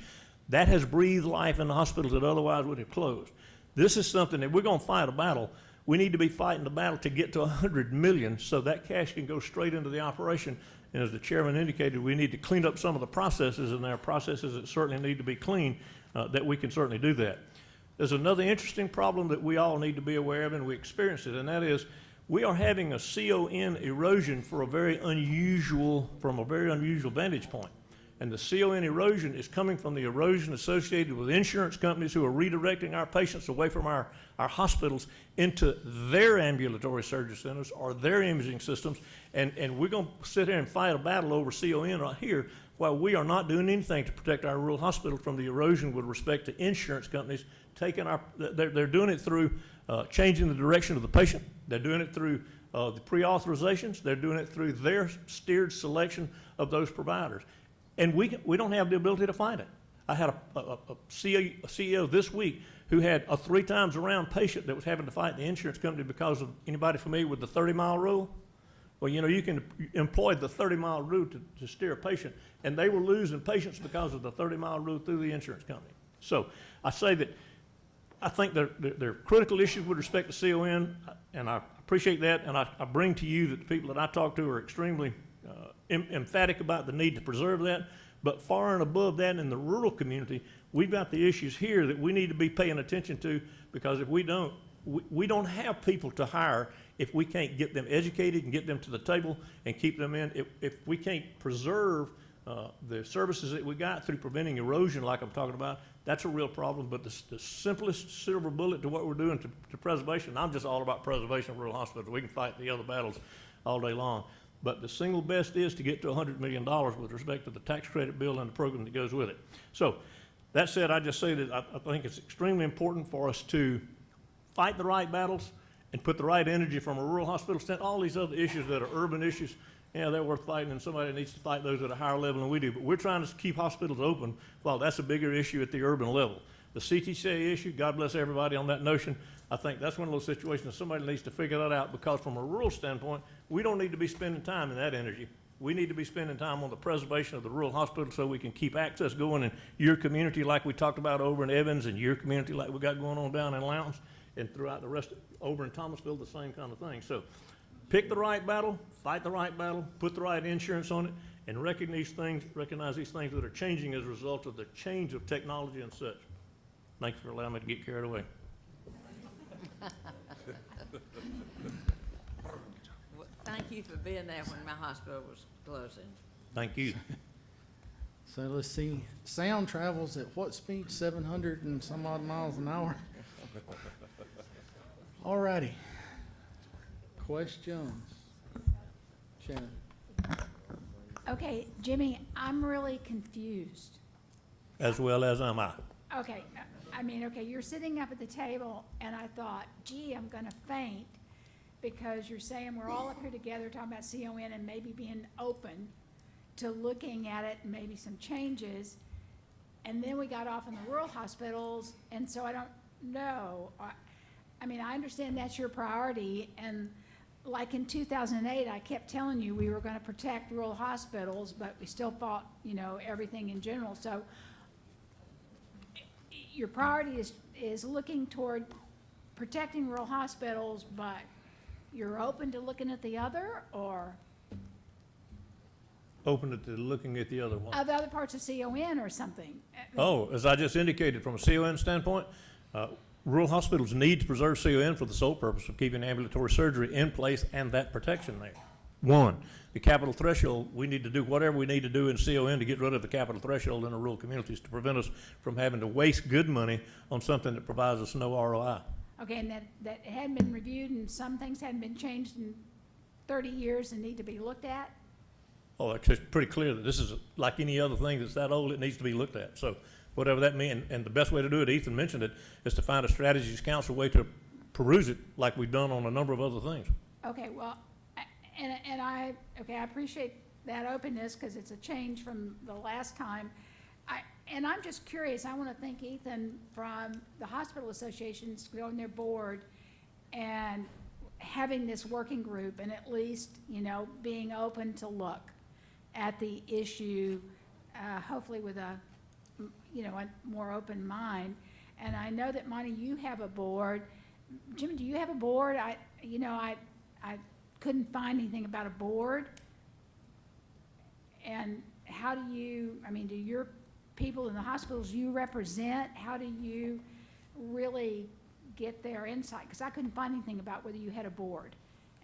that has breathed life in the hospitals that otherwise would have closed. This is something that we're going to fight a battle. We need to be fighting the battle to get to $100 million so that cash can go straight into the operation. And as the chairman indicated, we need to clean up some of the processes, and there are processes that certainly need to be cleaned, that we can certainly do that. There's another interesting problem that we all need to be aware of, and we experience it, and that is we are having a CON erosion from a very unusual vantage point. And the CON erosion is coming from the erosion associated with insurance companies who are redirecting our patients away from our hospitals into their ambulatory surgery centers or their imaging systems. And we're going to sit here and fight a battle over CON right here while we are not doing anything to protect our rural hospitals from the erosion with respect to insurance companies they're doing it through changing the direction of the patient. They're doing it through the pre-authorizations. They're doing it through their steered selection of those providers. And we don't have the ability to fight it. I had a CEO this week who had a 3 times around patient that was having to fight the insurance company because of anybody familiar with the 30-mile rule? Well, you know, you can employ the 30-mile rule to steer a patient, and they were losing patients because of the 30-mile rule through the insurance company. So I say that I think there are critical issues with respect to CON, and I appreciate that, and I bring to you that the people that I talk to are extremely emphatic about the need to preserve that. But far and above that, in the rural community, we've got the issues here that we need to be paying attention to, because if we don't have people to hire if we can't get them educated and get them to the table and keep them in. If we can't preserve the services that we got through preventing erosion like I'm talking about, that's a real problem. But the simplest silver bullet to what we're doing to preservation, I'm just all about preservation of rural hospitals. We can fight the other battles all day long. but the single best is to get to $100 million with respect to the tax credit bill and the program that goes with it. So, that said, I just say that I think it's extremely important for us to fight the right battles and put the right energy from a rural hospital stand. All these other issues that are urban issues, yeah, they're worth fighting, and somebody needs to fight those at a higher level than we do. But we're trying to keep hospitals open while that's a bigger issue at the urban level. The CTCA issue, God bless everybody on that notion. I think that's one of those situations that somebody needs to figure that out, because from a rural standpoint, we don't need to be spending time in that energy. We need to be spending time on the preservation of the rural hospital so we can keep access going in your community like we talked about over in Evans, and your community like we got going on down in Lowndes, and throughout the rest over in Thomasville, the same kind of thing. So pick the right battle, fight the right battle, put the right insurance on it, and recognize these things that are changing as a result of the change of technology and such. Thanks for allowing me to get carried away. Well, thank you for being there when my hospital was closing. Thank you. So let's see, sound travels at what speed? 700 and some odd miles an hour? All righty. Questions? Shannon? Okay, Jimmy, I'm really confused. As well as am I. Okay, I mean, okay, you're sitting up at the table, and I thought, gee, I'm gonna faint, because you're saying we're all up here together talking about CON and maybe being open to looking at it and maybe some changes, and then we got off in the rural hospitals, and so I don't know. I mean, I understand that's your priority, and like in 2008, I kept telling you we were gonna protect rural hospitals, but we still fought, you know, everything in general, so your priority is looking toward protecting rural hospitals, but you're open to looking at the other, or Open to looking at the other one. of other parts of CON or something? Oh, as I just indicated, from a CON standpoint, rural hospitals need to preserve CON for the sole purpose of keeping ambulatory surgery in place and that protection there. One, the capital threshold, we need to do whatever we need to do in CON to get rid of the capital threshold in the rural communities to prevent us from having to waste good money on something that provides us no ROI. Okay, and that hadn't been reviewed, and some things hadn't been changed in 30 years and need to be looked at? Oh, it's just pretty clear that this is like any other thing that's that old, it needs to be looked at. So whatever that means, and the best way to do it, Ethan mentioned it, is to find a strategies council way to peruse it like we've done on a number of other things. Okay, well, I appreciate that openness, because it's a change from the last time. And I'm just curious, I want to thank Ethan from the hospital associations on their board and having this working group, and at least, you know, being open to look at the issue, hopefully with a, you know, a more open mind. And I know that, Monty, you have a board. Jimmy, do you have a board? I couldn't find anything about a board. And how do you, I mean, do your people in the hospitals you represent, how do you really get their insight? Because I couldn't find anything about whether you had a board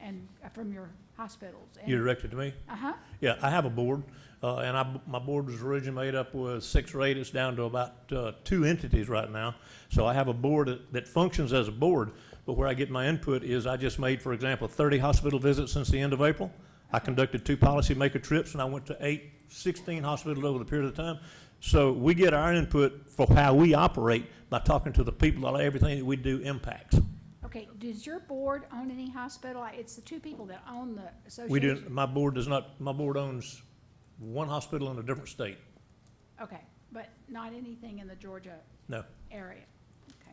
and from your hospitals. You directed to me? Uh-huh. Yeah, I have a board, and my board was originally made up with 6 or 8. It's down to about 2 entities right now. So I have a board that functions as a board, but where I get my input is I just made, for example, 30 hospital visits since the end of April. I conducted 2 policymaker trips, and I went to 16 hospitals over the period of time. So we get our input for how we operate by talking to the people that everything that we do impacts. Okay, does your board own any hospital? It's the 2 people that own the association. We do. My board does not. My board owns 1 hospital in a different state. Okay, but not anything in the Georgia No. area. Okay.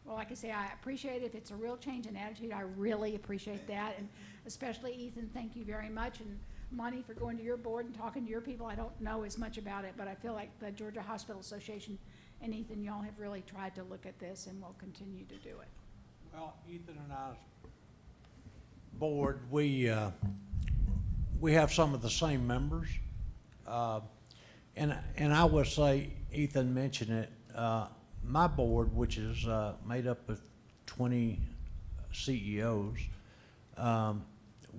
Well, like I say, I appreciate it. If it's a real change in attitude, I really appreciate that. And especially Ethan, thank you very much. And Monty, for going to your board and talking to your people. I don't know as much about it, but I feel like the Georgia Hospital Association and Ethan, y'all have really tried to look at this and will continue to do it. Well, Ethan and I's board, we have some of the same members. And I would say, Ethan mentioned it, my board, which is made up of 20 CEOs,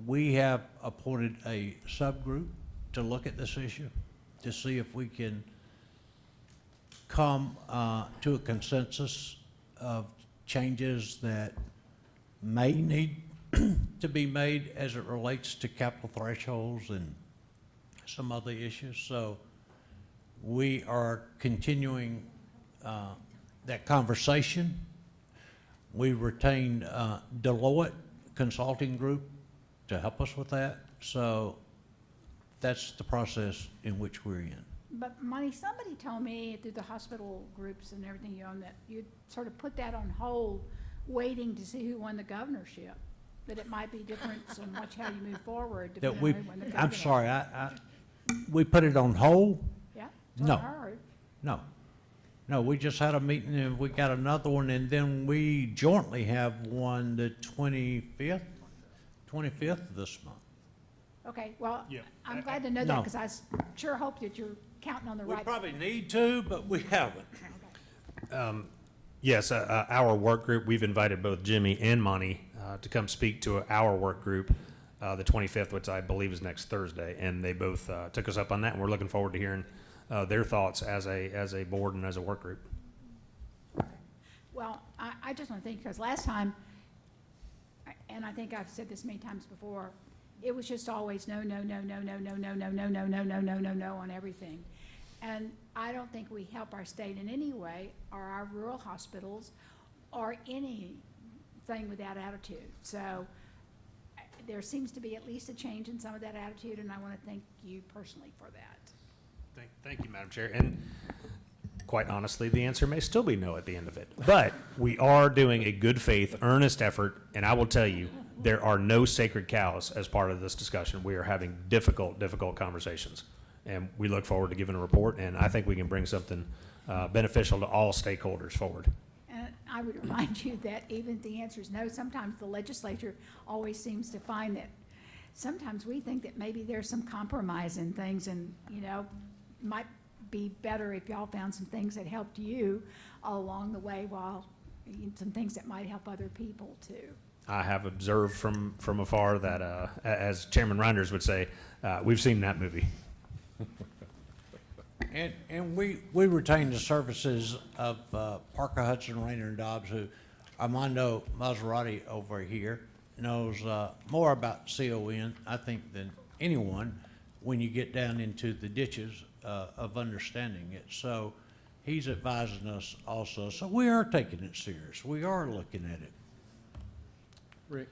we have appointed a subgroup to look at this issue, to see if we can come to a consensus of changes that may need to be made as it relates to capital thresholds and some other issues. So we are continuing that conversation. We retained Deloitte Consulting Group to help us with that. So that's the process in which we're in. But Monty, somebody told me through the hospital groups and everything you own that you'd sort of put that on hold, waiting to see who won the governorship. That it might be different so much how you move forward That depending we, on who won the I'm governor. sorry, we put it on hold? Yeah, that's No. what I heard. No, we just had a meeting and we got another one, and then we jointly have one the 25th of this month. Okay, well, Yeah. I'm glad to know that No. because I sure hope that you're counting on the We right. probably need to, but we haven't. Yes, our work group, we've invited both Jimmy and Monty to come speak to our work group the 25th, which I believe is next Thursday, and they both took us up on that, and we're looking forward to hearing their thoughts as a board and as a work group. Well, I just want to think, because last time, and I think I've said this many times before, it was just always no, no, no, no, no, no, no, no, no, no, no, no, no, no, no on everything. And I don't think we help our state in any way, or our rural hospitals, or anything with that attitude. So there seems to be at least a change in some of that attitude, and I want to thank you personally for that. Thank you, Madam Chair. And quite honestly, the answer may still be no at the end of it. But we are doing a good faith, earnest effort, and I will tell you, there are no sacred cows as part of this discussion. We are having difficult conversations. And we look forward to giving a report, and I think we can bring something beneficial to all stakeholders forward. And I would remind you that even if the answer is no, sometimes the legislature always seems to find that sometimes we think that maybe there's some compromise in things, and, you know, might be better if y'all found some things that helped you along the way, while some things that might help other people too. I have observed from afar that, as Chairman Reinders would say, we've seen that movie. And we retain the services of Parker Hudson, Rayner and Dobbs, who Armando Maserati over here knows more about CON, I think, than anyone when you get down into the ditches of understanding it. So he's advising us also. So we are taking it serious. We are looking at it. Rick.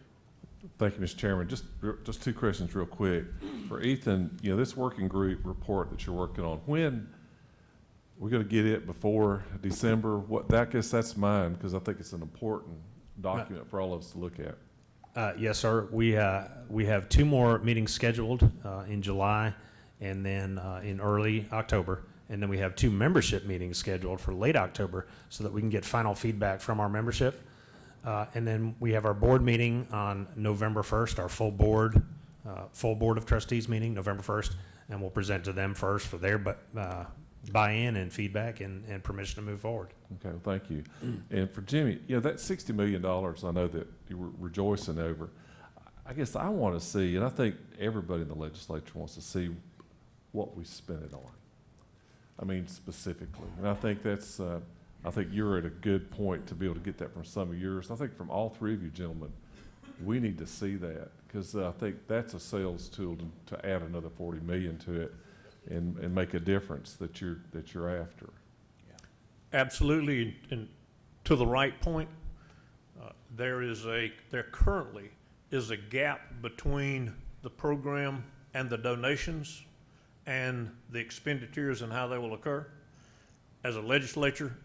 Thank you, Mr. Chairman. Just two questions real quick. For Ethan, you know, this working group report that you're working on, when we're going to get it before December? I guess that's mine, because I think it's an important document for all of us to look at. Yes, sir. We have two more meetings scheduled in July and then in early October. And then we have two membership meetings scheduled for late October so that we can get final feedback from our membership. And then we have our board meeting on November 1st, our full board of trustees meeting, November 1st, and we'll present to them first for their buy-in and feedback and permission to move forward. Okay, well, thank you. And for Jimmy, you know, that $60 million I know that you were rejoicing over. I guess I want to see, and I think everybody in the legislature wants to see what we spent it on. I mean, specifically. And I think that's, I think you're at a good point to be able to get that from some of yours. I think from all three of you gentlemen, we need to see that, because I think that's a sales tool to add another 40 million to it and make a difference that you're after. Absolutely, and to the right point, there currently is a gap between the program and the donations and the expenditures and how they will occur. As a legislature,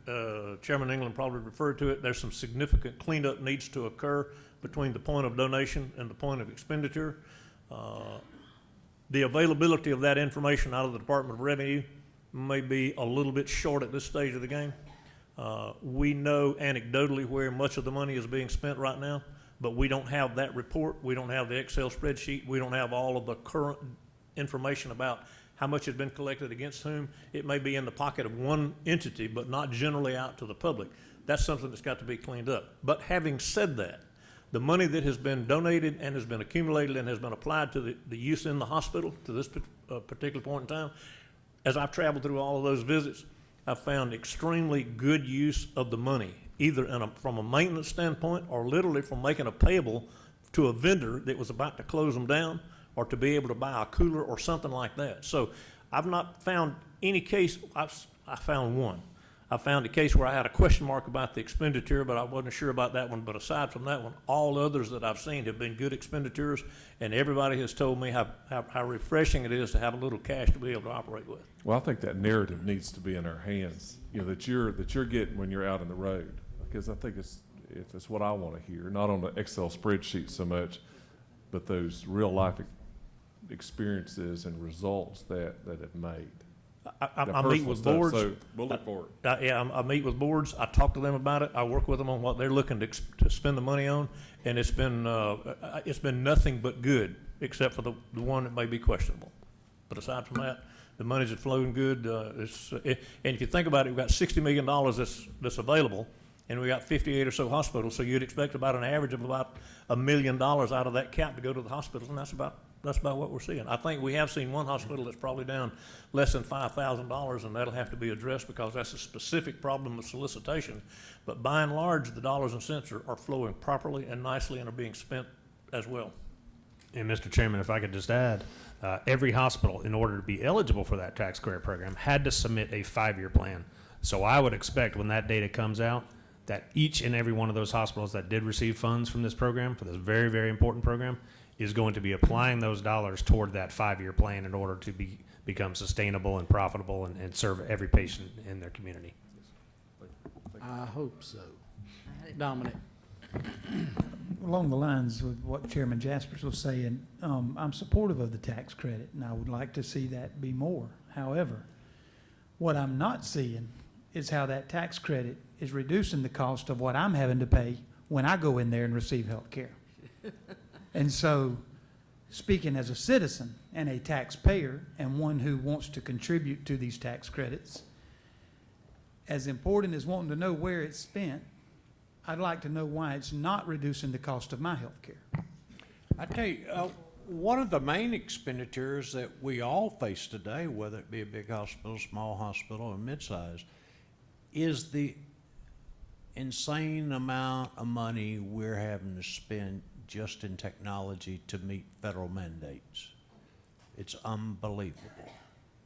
Chairman England probably referred to it, there's some significant cleanup needs to occur between the point of donation and the point of expenditure. The availability of that information out of the Department of Revenue may be a little bit short at this stage of the game. We know anecdotally where much of the money is being spent right now, but we don't have that report. We don't have the Excel spreadsheet. We don't have all of the current information about how much has been collected against whom. It may be in the pocket of one entity, but not generally out to the public. That's something that's got to be cleaned up. But having said that, the money that has been donated and has been accumulated and has been applied to the use in the hospital to this particular point in time, as I've traveled through all of those visits, I've found extremely good use of the money, either from a maintenance standpoint or literally from making a payable to a vendor that was about to close them down, or to be able to buy a cooler or something like that. So I've not found any case. I found one. I found a case where I had a question mark about the expenditure, but I wasn't sure about that one. But aside from that one, all others that I've seen have been good expenditures, and everybody has told me how refreshing it is to have a little cash to be able to operate with. Well, I think that narrative needs to be in our hands, you know, that you're getting when you're out on the road, because I think it's what I want to hear, not on the Excel spreadsheet so much, but those real life experiences and results that have made. I meet with boards. So we'll look forward. I meet with boards. I talk to them about it. I work with them on what they're looking to spend the money on, and it's been nothing but good, except for the one that may be questionable. But aside from that, the money's flowing good. And if you think about it, we've got $60 million that's available, and we got 58 or so hospitals. So you'd expect about an average of about $1 million out of that cap to go to the hospitals, and that's about what we're seeing. I think we have seen one hospital that's probably down less than $5,000, and that'll have to be addressed because that's a specific problem of solicitation. But by and large, the dollars and cents are flowing properly and nicely and are being spent as well. And Mr. Chairman, if I could just add, every hospital, in order to be eligible for that tax credit program, had to submit a 5-year plan. So I would expect when that data comes out, that each and every one of those hospitals that did receive funds from this program, for this very, very important program, is going to be applying those dollars toward that 5-year plan in order to become sustainable and profitable and serve every patient in their community. I hope so. Dominic? Along the lines with what Chairman Jaspers was saying, I'm supportive of the tax credit, and I would like to see that be more. However, what I'm not seeing is how that tax credit is reducing the cost of what I'm having to pay when I go in there and receive health care. And so, speaking as a citizen and a taxpayer and one who wants to contribute to these tax credits, as important as wanting to know where it's spent, I'd like to know why it's not reducing the cost of my health care. I tell you, one of the main expenditures that we all face today, whether it be a big hospital, small hospital, or mid-size, is the insane amount of money we're having to spend just in technology to meet federal mandates. It's unbelievable.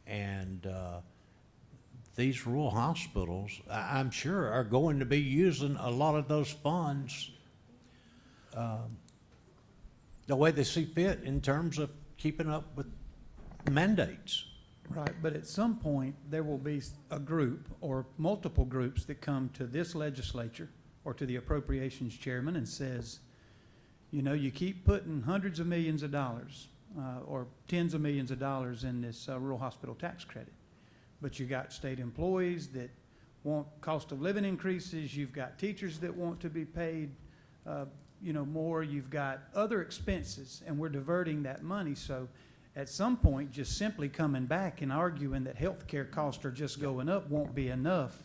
And these rural hospitals, I'm sure, are going to be using a lot of those funds the way they see fit in terms of keeping up with mandates. Right, but at some point, there will be a group or multiple groups that come to this legislature or to the appropriations chairman and says, you know, you keep putting hundreds of millions of dollars or tens of millions of dollars in this rural hospital tax credit. But you got state employees that want cost of living increases. You've got teachers that want to be paid, more. You've got other expenses, and we're diverting that money. So at some point, just simply coming back and arguing that health care costs are just going up won't be enough,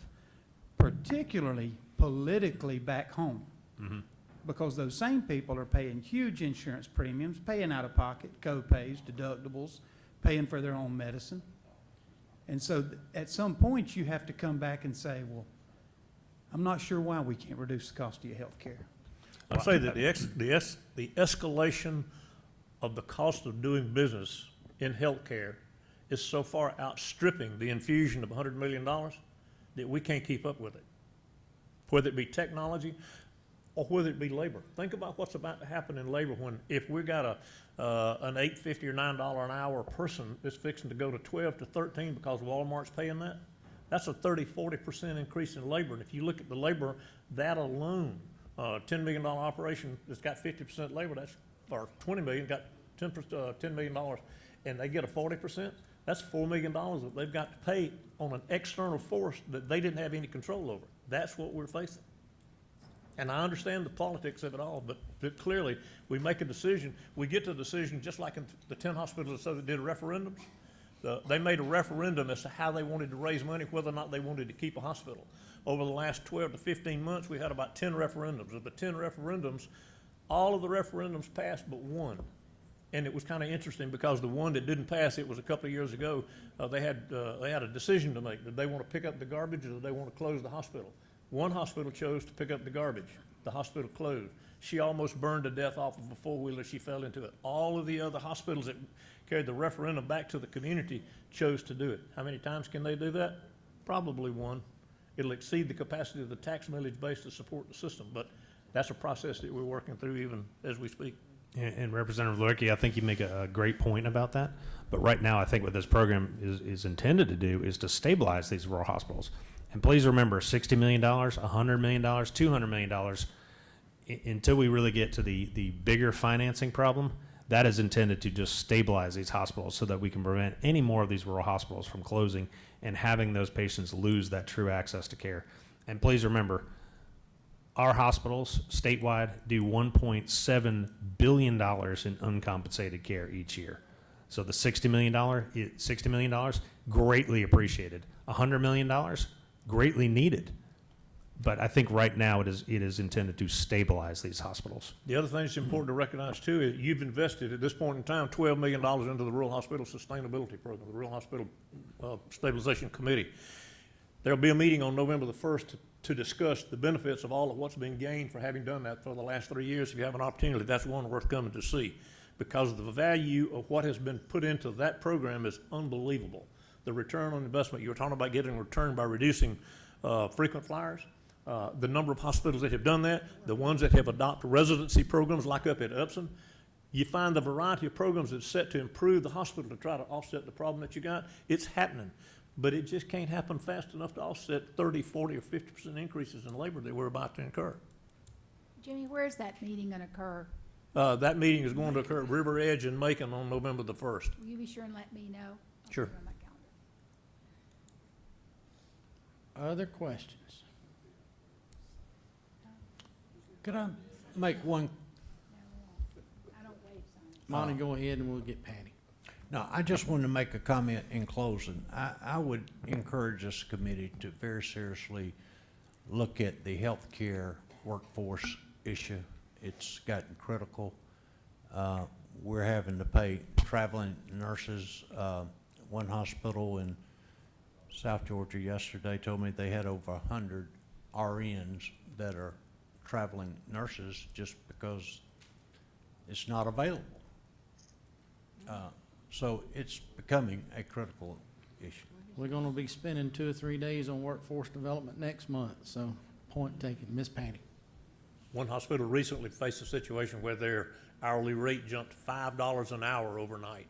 particularly politically back home. Mm-hmm. Because those same people are paying huge insurance premiums, paying out of pocket, co-pays, deductibles, paying for their own medicine. And so at some point, you have to come back and say, well, I'm not sure why we can't reduce the cost of your health care. I'd say that the escalation of the cost of doing business in healthcare is so far outstripping the infusion of $100 million that we can't keep up with it. Whether it be technology or whether it be labor. Think about what's about to happen in labor if we got an $8.50 or $9 an hour person that's fixing to go to 12 to 13 because Walmart's paying that. That's a 40% increase in labor. And if you look at the labor, that alone, $10 million operation that's got 50% labor, or $20 million, got $10 million, and they get a 40%, that's $4 million that they've got to pay on an external force that they didn't have any control over. That's what we're facing. And I understand the politics of it all, but clearly, we make a decision. We get to a decision just like in the 10 hospitals or so that did referendums. They made a referendum as to how they wanted to raise money, whether or not they wanted to keep a hospital. Over the last 12 to 15 months, we had about 10 referendums. Of the 10 referendums, all of the referendums passed but one. And it was kind of interesting because the one that didn't pass, it was a couple of years ago, they had a decision to make. Did they want to pick up the garbage or did they want to close the hospital? One hospital chose to pick up the garbage. The hospital closed. She almost burned to death off of a four-wheeler. She fell into it. All of the other hospitals that carried the referendum back to the community chose to do it. How many times can they do that? Probably one. It'll exceed the capacity of the tax millage base to support the system, but that's a process that we're working through even as we speak. And Representative Lurkey, I think you make a great point about that. But right now, I think what this program is intended to do is to stabilize these rural hospitals. And please remember, $60 million, $100 million, $200 million, until we really get to the bigger financing problem, that is intended to just stabilize these hospitals so that we can prevent any more of these rural hospitals from closing and having those patients lose that true access to care. And please remember, our hospitals statewide do $1.7 billion in uncompensated care each year. So the $60 million, greatly appreciated. $100 million, greatly needed. But I think right now it is intended to stabilize these hospitals. The other thing that's important to recognize too is you've invested at this point in time $12 million into the Rural Hospital Sustainability Program, the Rural Hospital Stabilization Committee. There'll be a meeting on November the 1st to discuss the benefits of all of what's been gained for having done that for the last 3 years. If you have an opportunity, that's one worth coming to see, because the value of what has been put into that program is unbelievable. The return on investment, you were talking about getting a return by reducing frequent flyers. The number of hospitals that have done that, the ones that have adopted residency programs like up at Upson, you find the variety of programs that's set to improve the hospital to try to offset the problem that you got. It's happening, but it just can't happen fast enough to offset 30, 40, or 50% increases in labor that we're about to incur. Jimmy, where's that meeting gonna occur? That meeting is going to occur at River Edge in Macon on November the 1st. Will you be sure and let me know? I'll Sure. put it on my calendar. Other questions? Could I make one? I don't waive sign. Monty, go ahead and we'll get Patty. No, I just wanted to make a comment in closing. I would encourage this committee to very seriously look at the healthcare workforce issue. It's gotten critical. We're having to pay traveling nurses. One hospital in South Georgia yesterday told me they had over 100 RNs that are traveling nurses just because it's not available. So it's becoming a critical issue. We're gonna be spending 2 or 3 days on workforce development next month, so point taken. Miss Patty. One hospital recently faced a situation where their hourly rate jumped $5 an hour overnight.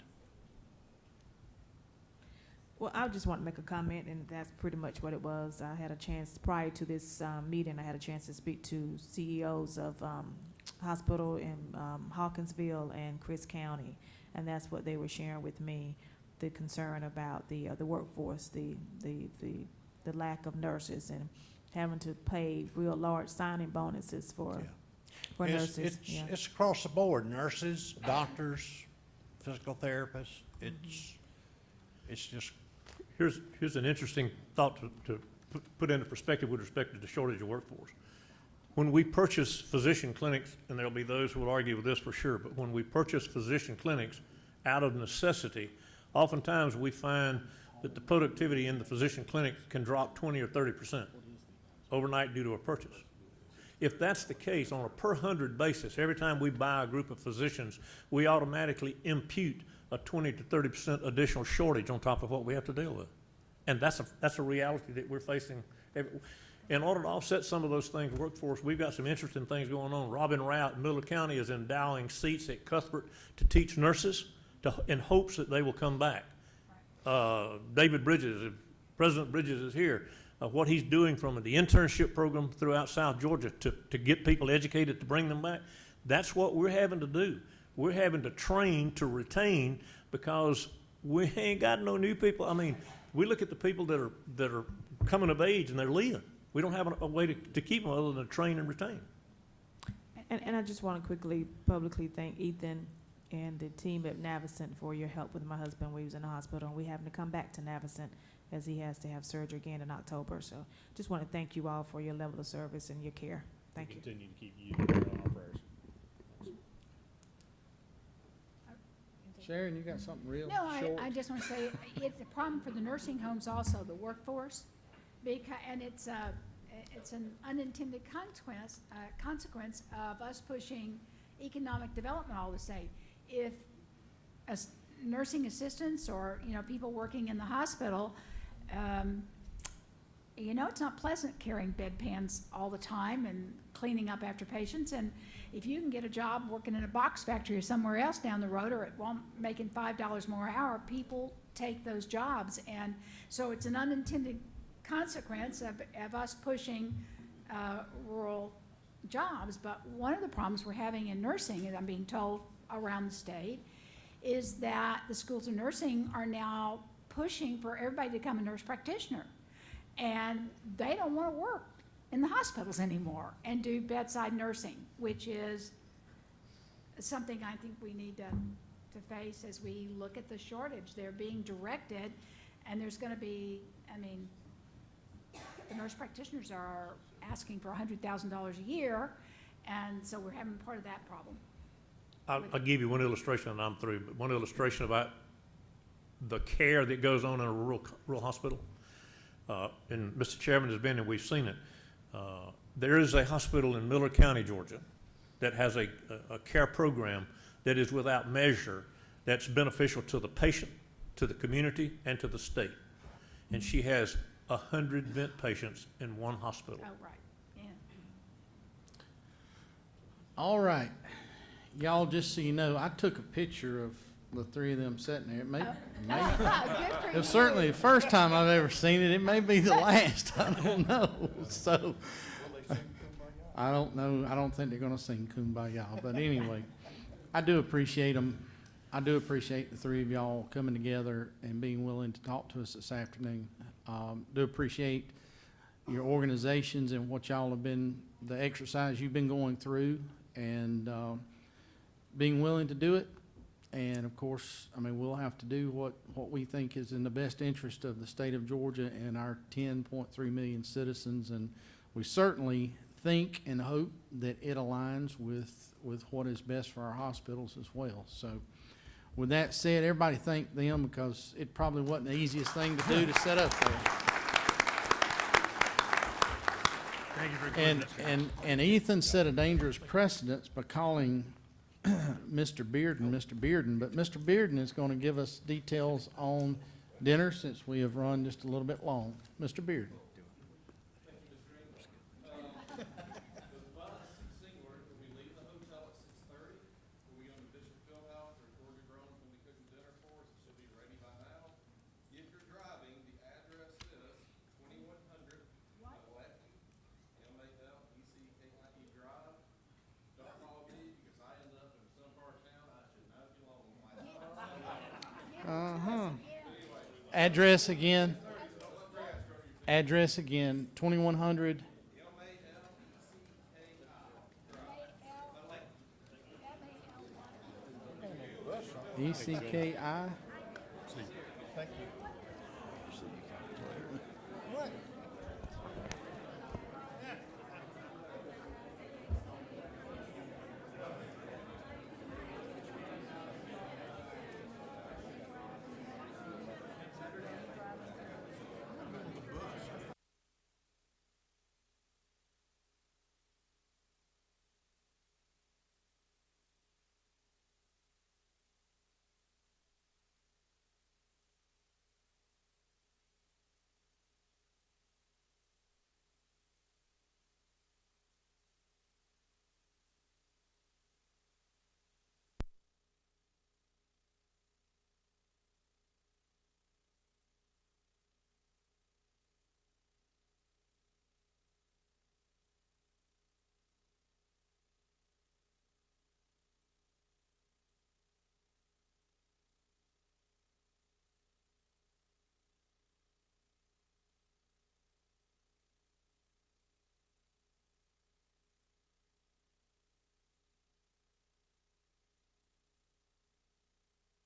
Well, I just want to make a comment, and that's pretty much what it was. I had a chance, prior to this meeting, I had a chance to speak to CEOs of hospital in Hawkinsville and Chris County, and that's what they were sharing with me, the concern about the workforce, the lack of nurses, and having to pay real large signing bonuses for nurses. It's across the board, nurses, doctors, physical therapists. It's just. Here's an interesting thought to put into perspective with respect to the shortage of workforce. When we purchase physician clinics, and there'll be those who will argue with this for sure, but when we purchase physician clinics out of necessity, oftentimes we find that the productivity in the physician clinic can drop 20 or 30% overnight due to a purchase. If that's the case, on a per 100 basis, every time we buy a group of physicians, we automatically impute a 20 to 30% additional shortage on top of what we have to deal with. And that's a reality that we're facing. In order to offset some of those things, workforce, we've got some interesting things going on. Robin Rout in Miller County is endowing seats at Cuthbert to teach nurses in hopes that they will come back. David Bridges, President Bridges is here. What he's doing from the internship program throughout South Georgia to get people educated to bring them back, that's what we're having to do. We're having to train to retain because we ain't got no new people. I mean, we look at the people that are coming of age and they're leaving. We don't have a way to keep them other than to train and retain. And I just want to quickly publicly thank Ethan and the team at Navicent for your help with my husband when he was in the hospital, and we having to come back to Navicent as he has to have surgery again in October. So just want to thank you all for your level of service and your care. Thank you. Continue to keep you in our prayers. Sharon, you got something real No, short? I just want to say, it's a problem for the nursing homes also, the workforce, and it's, it's an unintended consequence of us pushing economic development all the state. If nursing assistants or, people working in the hospital, it's not pleasant carrying bedpans all the time and cleaning up after patients. And if you can get a job working in a box factory or somewhere else down the road, or at making $5 more an hour, people take those jobs. And so it's an unintended consequence of us pushing rural jobs. But one of the problems we're having in nursing, as I'm being told around the state, is that the schools of nursing are now pushing for everybody to become a nurse practitioner. And they don't want to work in the hospitals anymore and do bedside nursing, which is something I think we need to face as we look at the shortage. They're being directed, and there's going to be, the nurse practitioners are asking for $100,000 a year, and so we're having part of that problem. I'll give you one illustration and I'm through, but one illustration about the care that goes on in a rural hospital. And Mr. Chairman has been, and we've seen it. There is a hospital in Miller County, Georgia, that has a care program that is without measure, that's beneficial to the patient, to the community, and to the state. And she has 100 vent patients in one hospital. Oh, right, yeah. All right. Y'all, just so you know, I took a picture of the three of them sitting there. It was certainly the first time I've ever seen it. It may be the last. I don't know. So, I don't know. I don't think they're going to sing Kumbaya. But anyway, I do appreciate them. I do appreciate the three of y'all coming together and being willing to talk to us this afternoon. Do appreciate your organizations and what y'all have been, the exercise you've been going through, and being willing to do it. And of course, we'll have to do what we think is in the best interest of the state of Georgia and our 10.3 million citizens. And we certainly think and hope that it aligns with what is best for our hospitals as well. So with that said, everybody thank them, because it probably wasn't the easiest thing to do to set up there. Thank you for including us. And Ethan set a dangerous precedence by calling Mr. Bearden, but Mr. Bearden is going to give us details on dinner, since we have run just a little bit long. Mr. Bearden. Address again. 2100. ECKI. Thank you.